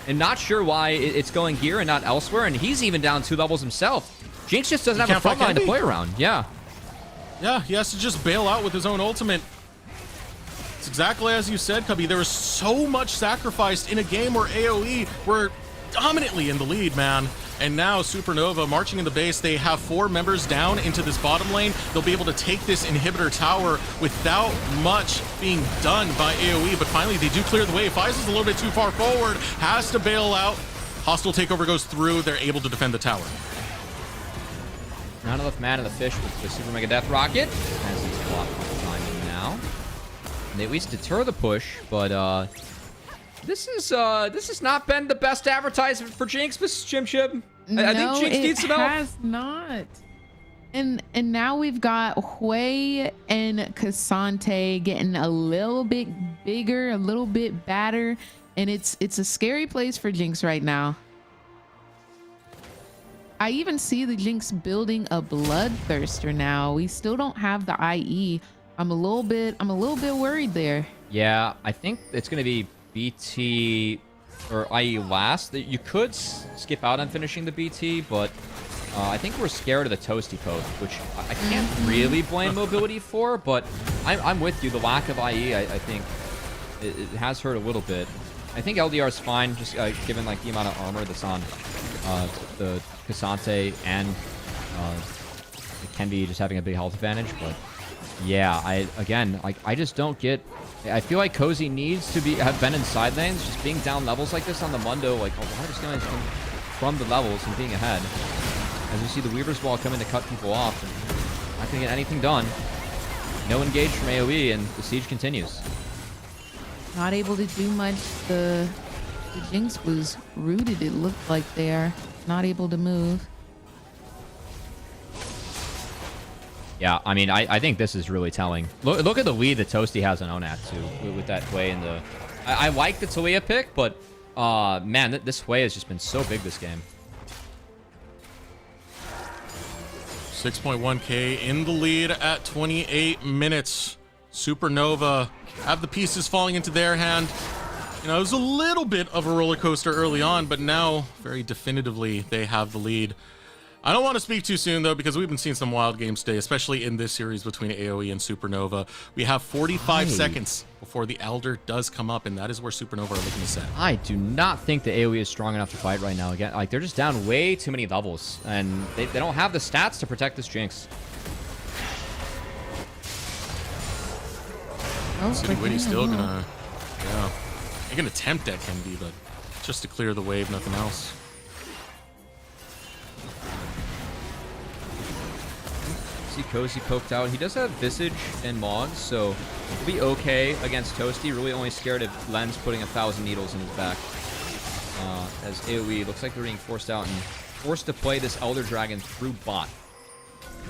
am not sure why it's going here and not elsewhere. And he's even down 2 levels himself. Jinx just doesn't have a front line to play around. Yeah. Yeah, he has to just bail out with his own ultimate. It's exactly as you said, Cubby. There was so much sacrificed in a game where AoE were dominantly in the lead, man. And now Supernova marching in the base. They have 4 members down into this bottom lane. They'll be able to take this inhibitor tower without much being done by AoE. But finally, they do clear the way. Faiza's a little bit too far forward. Has to bail out. Hostile takeover goes through. They're able to defend the tower. Not enough mana to fish with the Super Mega Death Rocket. As it's blocked behind now. They at least deter the push, but this has not been the best advertisement for Jinx, Mrs. Chim Chim. I think Jinx needs some help. No, it has not. And now we've got Hui and Cassante getting a little bit bigger, a little bit badder, and it's a scary place for Jinx right now. I even see the Jinx building a Bloodthirster now. We still don't have the IE. I'm a little bit worried there. Yeah, I think it's going to be BT or IE last. You could skip out on finishing the BT, but I think we're scared of the Toasty Poke, which I can't really blame Mobility for, but I'm with you. The lack of IE, I think, it has hurt a little bit. I think LDR is fine, just given like the amount of armor that's on the Cassante, and it can be just having a big health advantage, but yeah, I just don't get. I feel like Cozy needs to have been in side lanes. Just being down levels like this on the Mundo, like a lot of skillings come from the levels and being ahead. As you see the Weaver's Wall come in to cut people off, and not gonna get anything done. No engage from AoE, and the siege continues. Not able to do much. The Jinx was rooted, it looked like there. Not able to move. Yeah, I mean, I think this is really telling. Look at the lead that Toasty has on Onat, too, with that Hui in the... I like the Talia pick, but, man, this Hui has just been so big this game. 6.1k in the lead at 28 minutes. Supernova have the pieces falling into their hand. You know, it was a little bit of a roller coaster early on, but now, very definitively, they have the lead. I don't want to speak too soon, though, because we've been seeing some wild games today, especially in this series between AoE and Supernova. We have 45 seconds before the Elder does come up, and that is where Supernova are looking to set. I do not think the AoE is strong enough to fight right now. Again, like, they're just down way too many levels, and they don't have the stats to protect this Jinx. City Witty's still gonna, yeah, they're gonna attempt that Kennedy, but just to clear the wave, nothing else. See Cozy poked out. He does have Visage and Mogs, so he'll be okay against Toasty. Really only scared of Lens putting 1,000 needles in his back. As AoE looks like they're being forced out and forced to play this Elder Dragon through bot.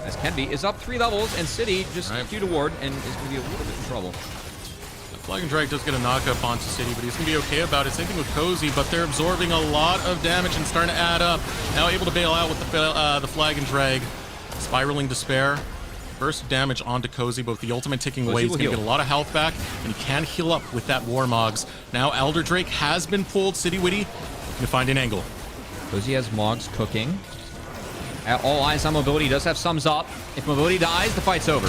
As Kenby is up 3 levels, and City just queued a ward and is going to be a little bit in trouble. The Flag and Drag does get a knockup onto City, but he's going to be okay about it. Same thing with Cozy, but they're absorbing a lot of damage and starting to add up. Now able to bail out with the Flag and Drag. Spiraling Despair. Burst damage onto Cozy, but with the ultimate ticking away, he's going to get a lot of health back, and he can heal up with that War Mogs. Now Elder Drake has been pulled. City Witty to find an angle. Cozy has Mogs cooking. All eyes on Mobility. He does have sums up. If Mobility dies, the fight's over.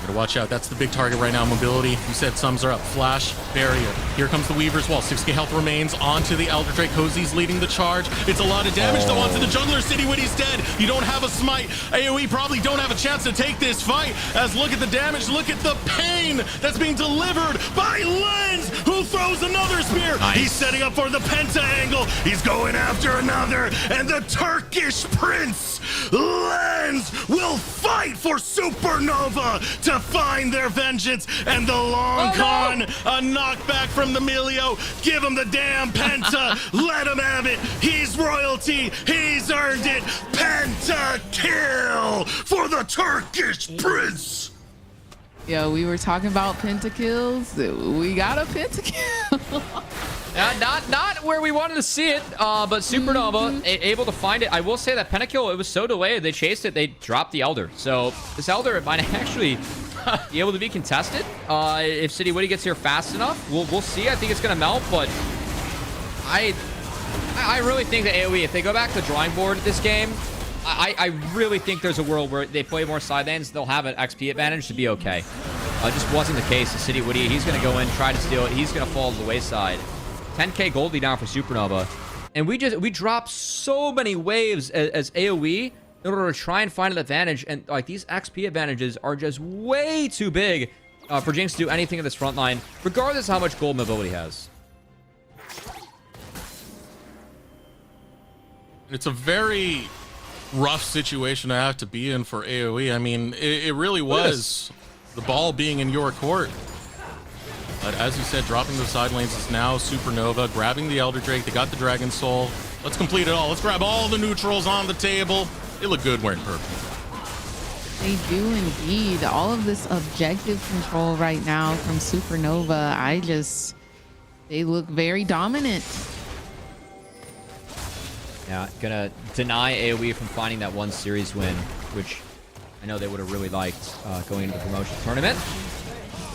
Gotta watch out. That's the big target right now. Mobility. You said sums are up. Flash, barrier. Here comes the Weaver's Wall. 6k health remains. Onto the Elder Drake. Cozy's leading the charge. It's a lot of damage though onto the jungler. City Witty's dead. You don't have a smite. AoE probably don't have a chance to take this fight. As look at the damage. Look at the pain that's being delivered by Lens, who throws another spear. Nice. He's setting up for the Penta angle. He's going after another. And the Turkish Prince, Lens, will fight for Supernova to find their vengeance. And the long con, a knockback from the Emilio. Give him the damn Penta. Let him have it. He's royalty. He's earned it. Penta kill for the Turkish Prince. Yo, we were talking about pentakills. We got a pentakill. Not where we wanted to see it, but Supernova able to find it. I will say that Pentakill, it was so delayed. They chased it. They dropped the Elder. So this Elder might actually be able to be contested if City Witty gets here fast enough. We'll see. I think it's going to melt, but I really think that AoE, if they go back to the drawing board this game, I really think there's a world where they play more side lanes. They'll have an XP advantage to be okay. Just wasn't the case. The City Witty, he's going to go in, try to steal it. He's going to fall to the wayside. 10k Goldie down for Supernova. And we dropped so many waves as AoE in order to try and find an advantage. And like these XP advantages are just way too big for Jinx to do anything in this front line, regardless of how much gold mobility has. It's a very rough situation to have to be in for AoE. I mean, it really was the ball being in your court. But as you said, dropping the side lanes is now Supernova, grabbing the Elder Drake. They got the Dragon Soul. Let's complete it all. Let's grab all the neutrals on the table. They look good wearing purple. They do indeed. All of this objective control right now from Supernova, they look very dominant. Yeah, gonna deny AoE from finding that one series win, which I know they would have really liked going into the promotion tournament.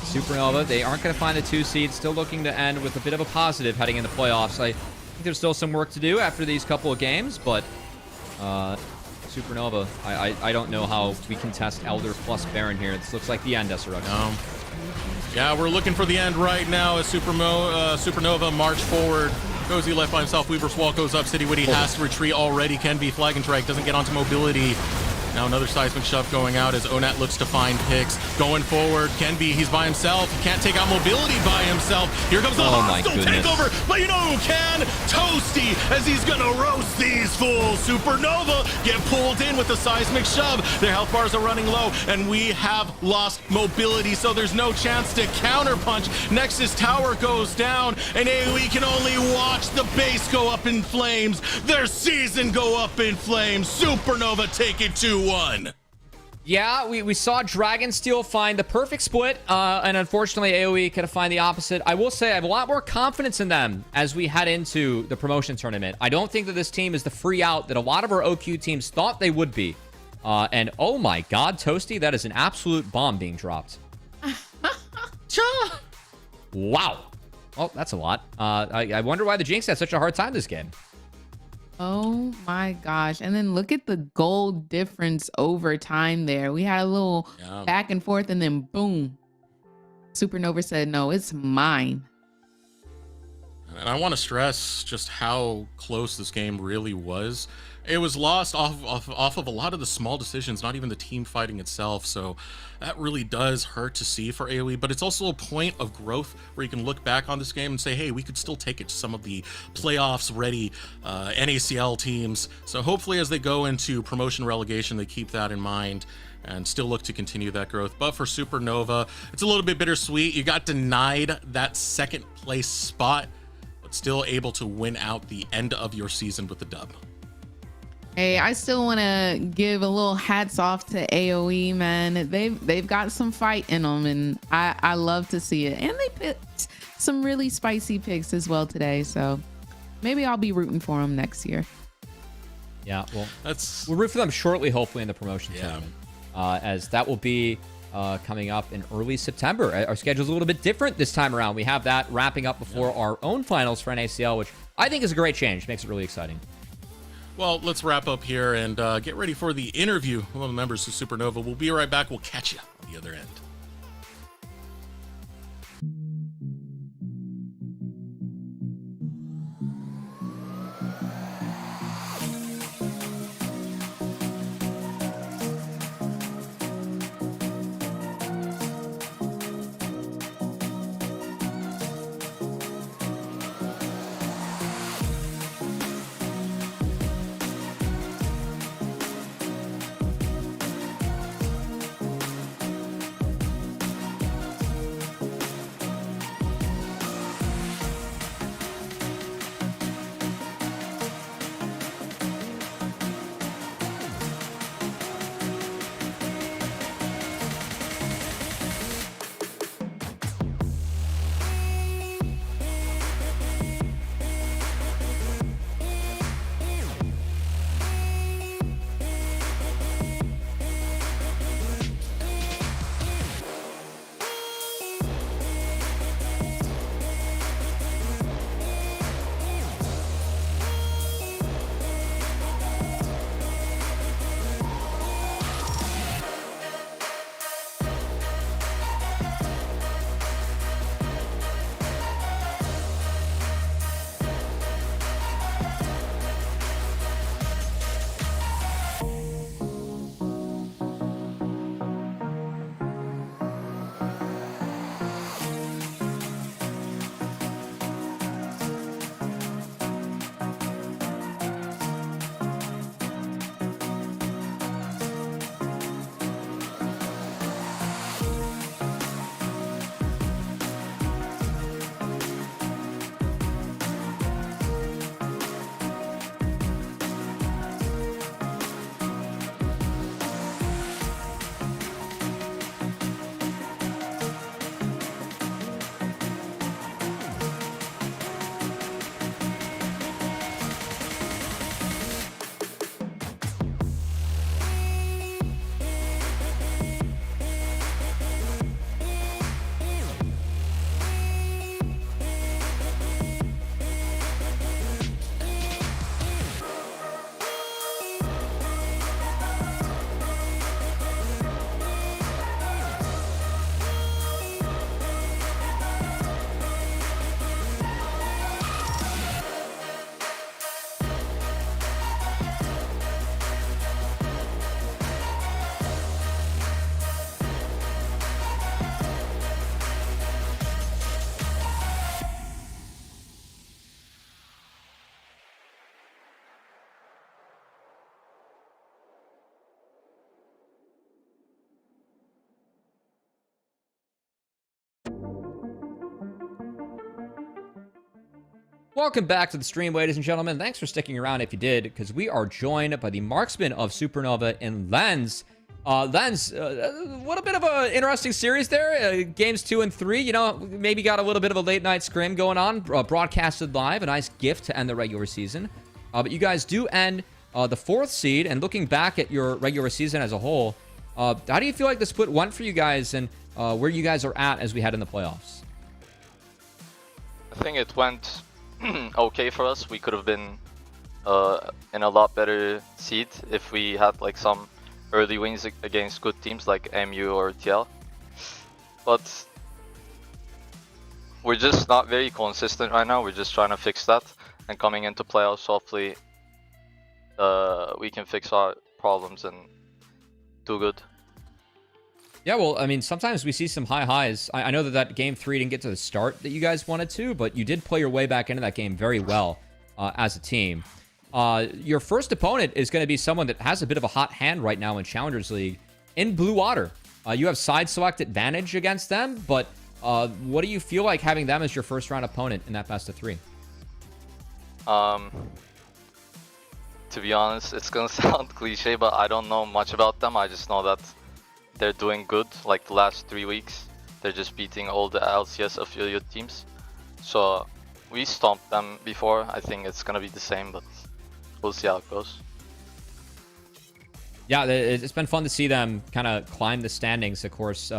Supernova, they aren't going to find the 2 seed. Still looking to end with a bit of a positive heading into playoffs. I think there's still some work to do after these couple of games, but Supernova, I don't know how we can test Elder plus Baron here. This looks like the end, SRX. Yeah, we're looking for the end right now as Supernova march forward. Cozy left by himself. Weaver's Wall goes up. City Witty has to retreat already. Can be Flag and Drake. Doesn't get onto mobility. Now another seismic shove going out as Onat looks to find picks. Going forward, Kenby, he's by himself. He can't take out mobility by himself. Here comes the hostile takeover, but you know who can? Toasty, as he's gonna roast these fools. Supernova get pulled in with the seismic shove. Their health bars are running low, and we have lost mobility, so there's no chance to counterpunch. Nexus Tower goes down, and AoE can only watch the base go up in flames. Their season go up in flames. Supernova take it 2-1. Yeah, we saw Dragonsteel find the perfect split, and unfortunately AoE could have found the opposite. I will say I have a lot more confidence in them as we head into the promotion tournament. I don't think that this team is the free out that a lot of our OQ teams thought they would be. And oh my god, Toasty, that is an absolute bomb being dropped. Wow. Well, that's a lot. I wonder why the Jinx had such a hard time this game. Oh my gosh. And then look at the gold difference over time there. We had a little back and forth, and then boom. Supernova said, no, it's mine. And I want to stress just how close this game really was. It was lost off of a lot of the small decisions, not even the team fighting itself. So that really does hurt to see for AoE, but it's also a point of growth where you can look back on this game and say, hey, we could still take it to some of the playoffs ready NACL teams. So hopefully as they go into promotion relegation, they keep that in mind and still look to continue that growth. But for Supernova, it's a little bit bittersweet. You got denied that second place spot, but still able to win out the end of your season with the dub. Hey, I still want to give a little hats off to AoE, man. They've got some fight in them, and I love to see it. And they picked some really spicy picks as well today, so maybe I'll be rooting for them next year. Yeah, well, we'll root for them shortly, hopefully in the promotion tournament, as that will be coming up in early September. Our schedule's a little bit different this time around. We have that wrapping up before our own finals for NACL, which I think is a great change. Makes it really exciting. Well, let's wrap up here and get ready for the interview with one of the members of Supernova. We'll be right back. We'll catch you on the other end. Welcome back to the stream, ladies and gentlemen. Thanks for sticking around if you did, because we are joined by the marksman of Supernova in Lens. Lens, what a bit of an interesting series there. Games 2 and 3, you know, maybe got a little bit of a late night scrim going on, broadcasted live, a nice gift to end the regular season. But you guys do end the 4th seed, and looking back at your regular season as a whole, how do you feel like the split went for you guys, and where you guys are at as we head in the playoffs? I think it went okay for us. We could have been in a lot better seed if we had like some early wins against good teams like MU or TL. But we're just not very consistent right now. We're just trying to fix that, and coming into playoffs, hopefully we can fix our problems and do good. Yeah, well, I mean, sometimes we see some high highs. I know that game 3 didn't get to the start that you guys wanted to, but you did play your way back into that game very well as a team. Your first opponent is going to be someone that has a bit of a hot hand right now in Challengers League in Blue Otter. You have side select advantage against them, but what do you feel like having them as your first round opponent in that best of 3? To be honest, it's going to sound cliche, but I don't know much about them. I just know that they're doing good. Like the last 3 weeks, they're just beating all the LCS affiliate teams. So we stomped them before. I think it's gonna be the same, but we'll see how it goes. Yeah, it's been fun to see them kind of climb the standings. Of course,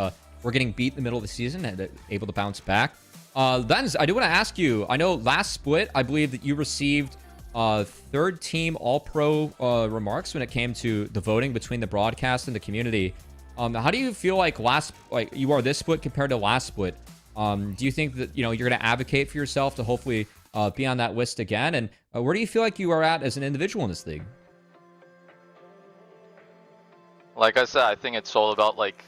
we're getting beat in the middle of the season and able to bounce back. Lens, I do want to ask you, I know last split, I believe that you received 3rd team All-Pro remarks when it came to the voting between the broadcast and the community. How do you feel like you are this split compared to last split? Do you think that, you know, you're going to advocate for yourself to hopefully be on that list again? And where do you feel like you are at as an individual in this league? Like I said, I think it's all about like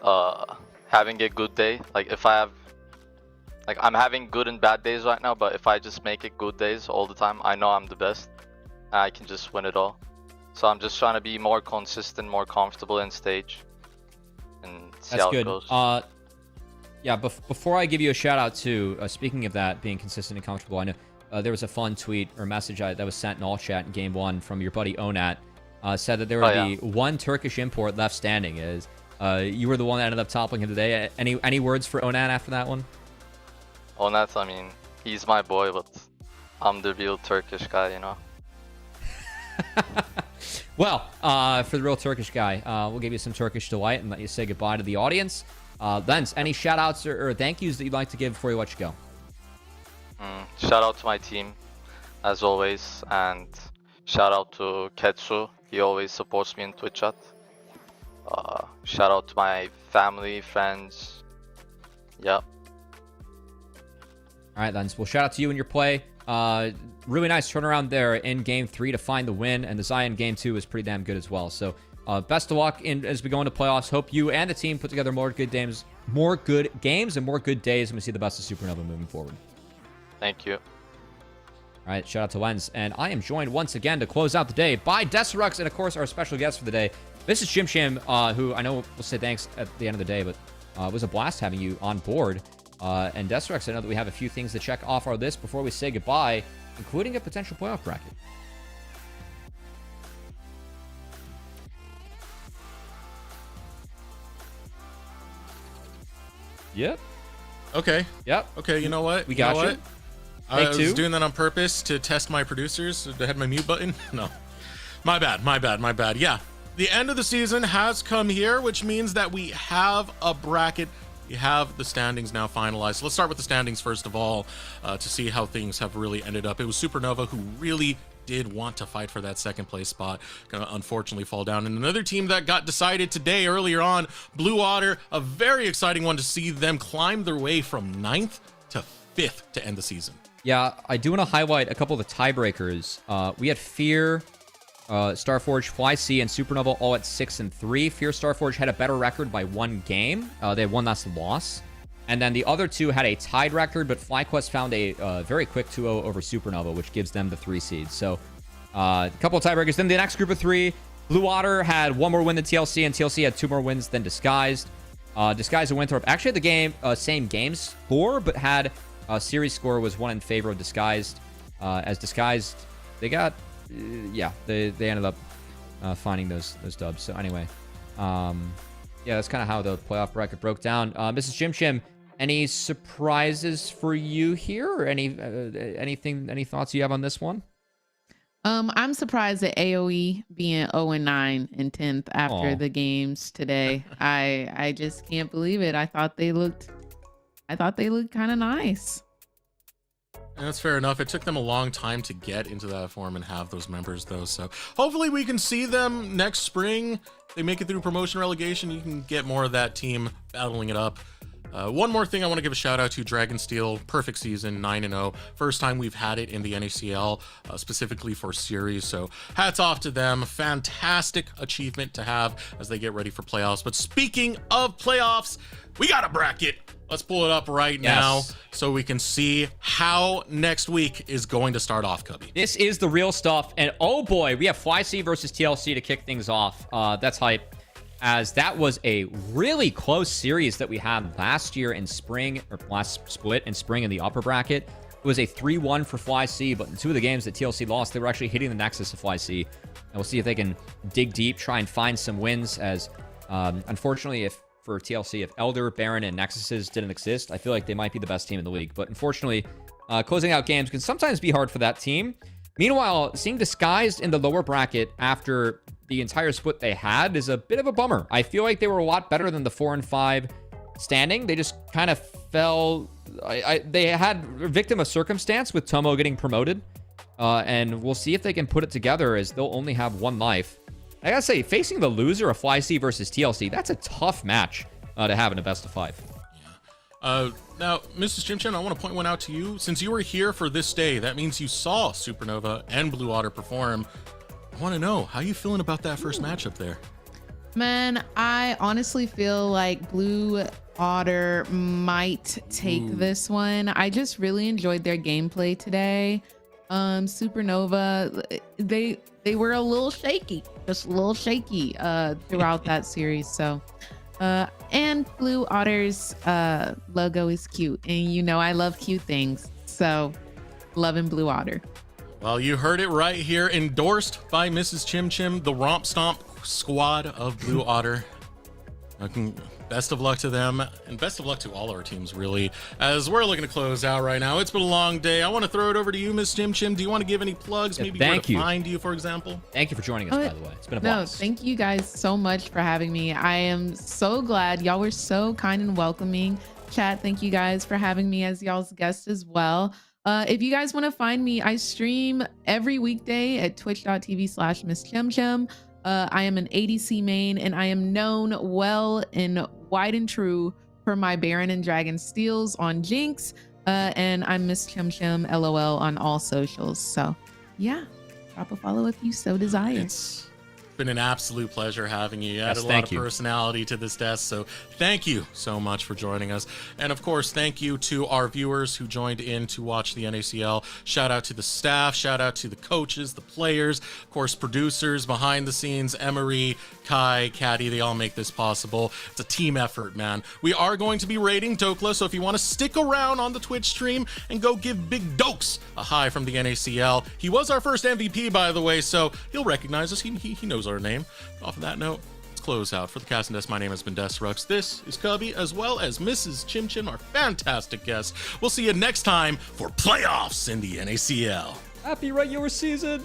having a good day. Like if I have, like I'm having good and bad days right now, but if I just make it good days all the time, I know I'm the best. And I can just win it all. So I'm just trying to be more consistent, more comfortable in stage, and see how it goes. Yeah, before I give you a shout out to, speaking of that, being consistent and comfortable, I know there was a fun tweet or message that was sent in all chat in game 1 from your buddy Onat. Said that there would be one Turkish import left standing. You were the one that ended up toppling him today. Any words for Onat after that one? Onat, I mean, he's my boy, but I'm the real Turkish guy, you know? Well, for the real Turkish guy, we'll give you some Turkish delight and let you say goodbye to the audience. Lens, any shout outs or thank yous that you'd like to give before you let you go? Shout out to my team, as always, and shout out to Ketsu. He always supports me in Twitch chat. Shout out to my family, friends. Yep. All right, Lens. Well, shout out to you and your play. Really nice turnaround there in game 3 to find the win, and the Zion game 2 was pretty damn good as well. So best of luck as we go into playoffs. Hope you and the team put together more good games and more good days, and we see the best of Supernova moving forward. Thank you. All right, shout out to Lens. And I am joined once again to close out the day by Desirux and, of course, our special guest for the day. This is Shim Shim, who I know will say thanks at the end of the day, but it was a blast having you on board. And Desirux, I know that we have a few things to check off our list before we say goodbye, including a potential playoff bracket. Yep. Okay. Yep. Okay, you know what? We got you. I was doing that on purpose to test my producers. I had my mute button. No. My bad. Yeah. The end of the season has come here, which means that we have a bracket. We have the standings now finalized. Let's start with the standings first of all, to see how things have really ended up. It was Supernova who really did want to fight for that second place spot, gonna unfortunately fall down. And another team that got decided today earlier on, Blue Otter, a very exciting one to see them climb their way from 9th to 5th to end the season. Yeah, I do want to highlight a couple of the tiebreakers. We had Fear, Starforge, FlyC, and Supernova all at 6 and 3. Fear Starforge had a better record by 1 game. They had one less loss. And then the other two had a tied record, but FlyQuest found a very quick 2-0 over Supernova, which gives them the 3 seed. So a couple of tiebreakers. Then the next group of 3, Blue Otter had 1 more win than TLC, and TLC had 2 more wins than Disguised. Disguised and Winthrop actually had the same game score, but had Series score was 1 in favor of Disguised. As Disguised, they got, yeah, they ended up finding those dubs. So anyway, yeah, that's kind of how the playoff bracket broke down. Mrs. Chim Chim, any surprises for you here, or any thoughts you have on this one? I'm surprised at AOE being 0-9 in 10th after the games today. I just can't believe it. I thought they looked kind of nice. And that's fair enough. It took them a long time to get into that form and have those members, though. So hopefully we can see them next spring. They make it through promotion relegation. You can get more of that team battling it up. One more thing I want to give a shout out to Dragonsteel. Perfect season, 9-0. First time we've had it in the NACL, specifically for series. So hats off to them. Fantastic achievement to have as they get ready for playoffs. But speaking of playoffs, we got a bracket. Let's pull it up right now so we can see how next week is going to start off, Cubby. This is the real stuff. And oh boy, we have FlyC versus TLC to kick things off. That's hype, as that was a really close series that we had last year in spring, or last split in spring in the upper bracket. It was a 3-1 for FlyC, but in 2 of the games that TLC lost, they were actually hitting the nexus of FlyC. And we'll see if they can dig deep, try and find some wins, as unfortunately, for TLC, if Elder, Baron, and Nexuses didn't exist, I feel like they might be the best team in the league. But unfortunately, closing out games can sometimes be hard for that team. Meanwhile, seeing Disguised in the lower bracket after the entire split they had is a bit of a bummer. I feel like they were a lot better than the 4 and 5 standing. They just kind of fell. They had a victim of circumstance with Tomo getting promoted. And we'll see if they can put it together, as they'll only have 1 life. I gotta say, facing the loser of FlyC versus TLC, that's a tough match to have in a best of 5. Now, Mrs. Chim Chim, I want to point one out to you. Since you were here for this day, that means you saw Supernova and Blue Otter perform. I want to know, how you feeling about that first matchup there? Man, I honestly feel like Blue Otter might take this one. I just really enjoyed their gameplay today. Supernova, they were a little shaky, just a little shaky throughout that series. So and Blue Otter's logo is cute, and you know I love cute things, so loving Blue Otter. Well, you heard it right here, endorsed by Mrs. Chim Chim, the Romp Stomp squad of Blue Otter. Best of luck to them, and best of luck to all our teams, really, as we're looking to close out right now. It's been a long day. I want to throw it over to you, Miss Chim Chim. Do you want to give any plugs? Maybe where to find you, for example? Thank you for joining us, by the way. It's been a blast. No, thank you guys so much for having me. I am so glad. Y'all were so kind and welcoming. Chat, thank you guys for having me as y'all's guest as well. If you guys want to find me, I stream every weekday at twitch.tv/MissChimChim. I am an ADC main, and I am known well and wide and true for my Baron and Dragon steals on Jinx. And I'm Miss Chim Chim LOL on all socials. So yeah, drop a follow if you so desire. It's been an absolute pleasure having you. You added a lot of personality to this desk, so thank you so much for joining us. And of course, thank you to our viewers who joined in to watch the NACL. Shout out to the staff, shout out to the coaches, the players, of course, producers behind the scenes, Emery, Kai, Caddy, they all make this possible. It's a team effort, man. We are going to be raiding Dokla, so if you want to stick around on the Twitch stream and go give Big Dokes a hi from the NACL. He was our first MVP, by the way, so he'll recognize us. He knows our name. Off of that note, let's close out. For the cast and desk, my name has been Desrux. This is Cubby, as well as Mrs. Chim Chim, our fantastic guest. We'll see you next time for playoffs in the NACL. Happy regular season!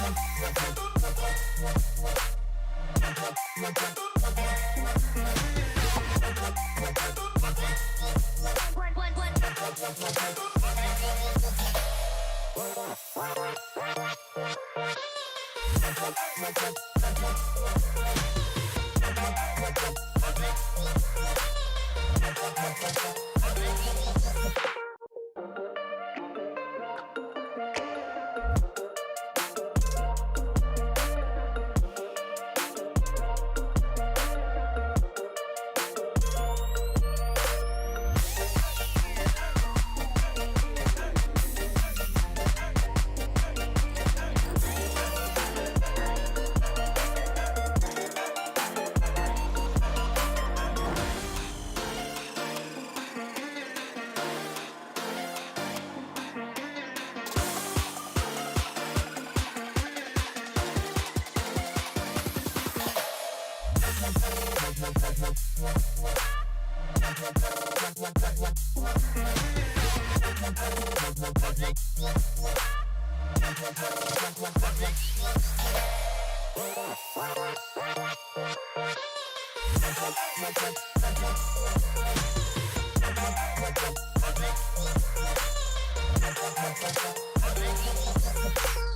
We'll be right back.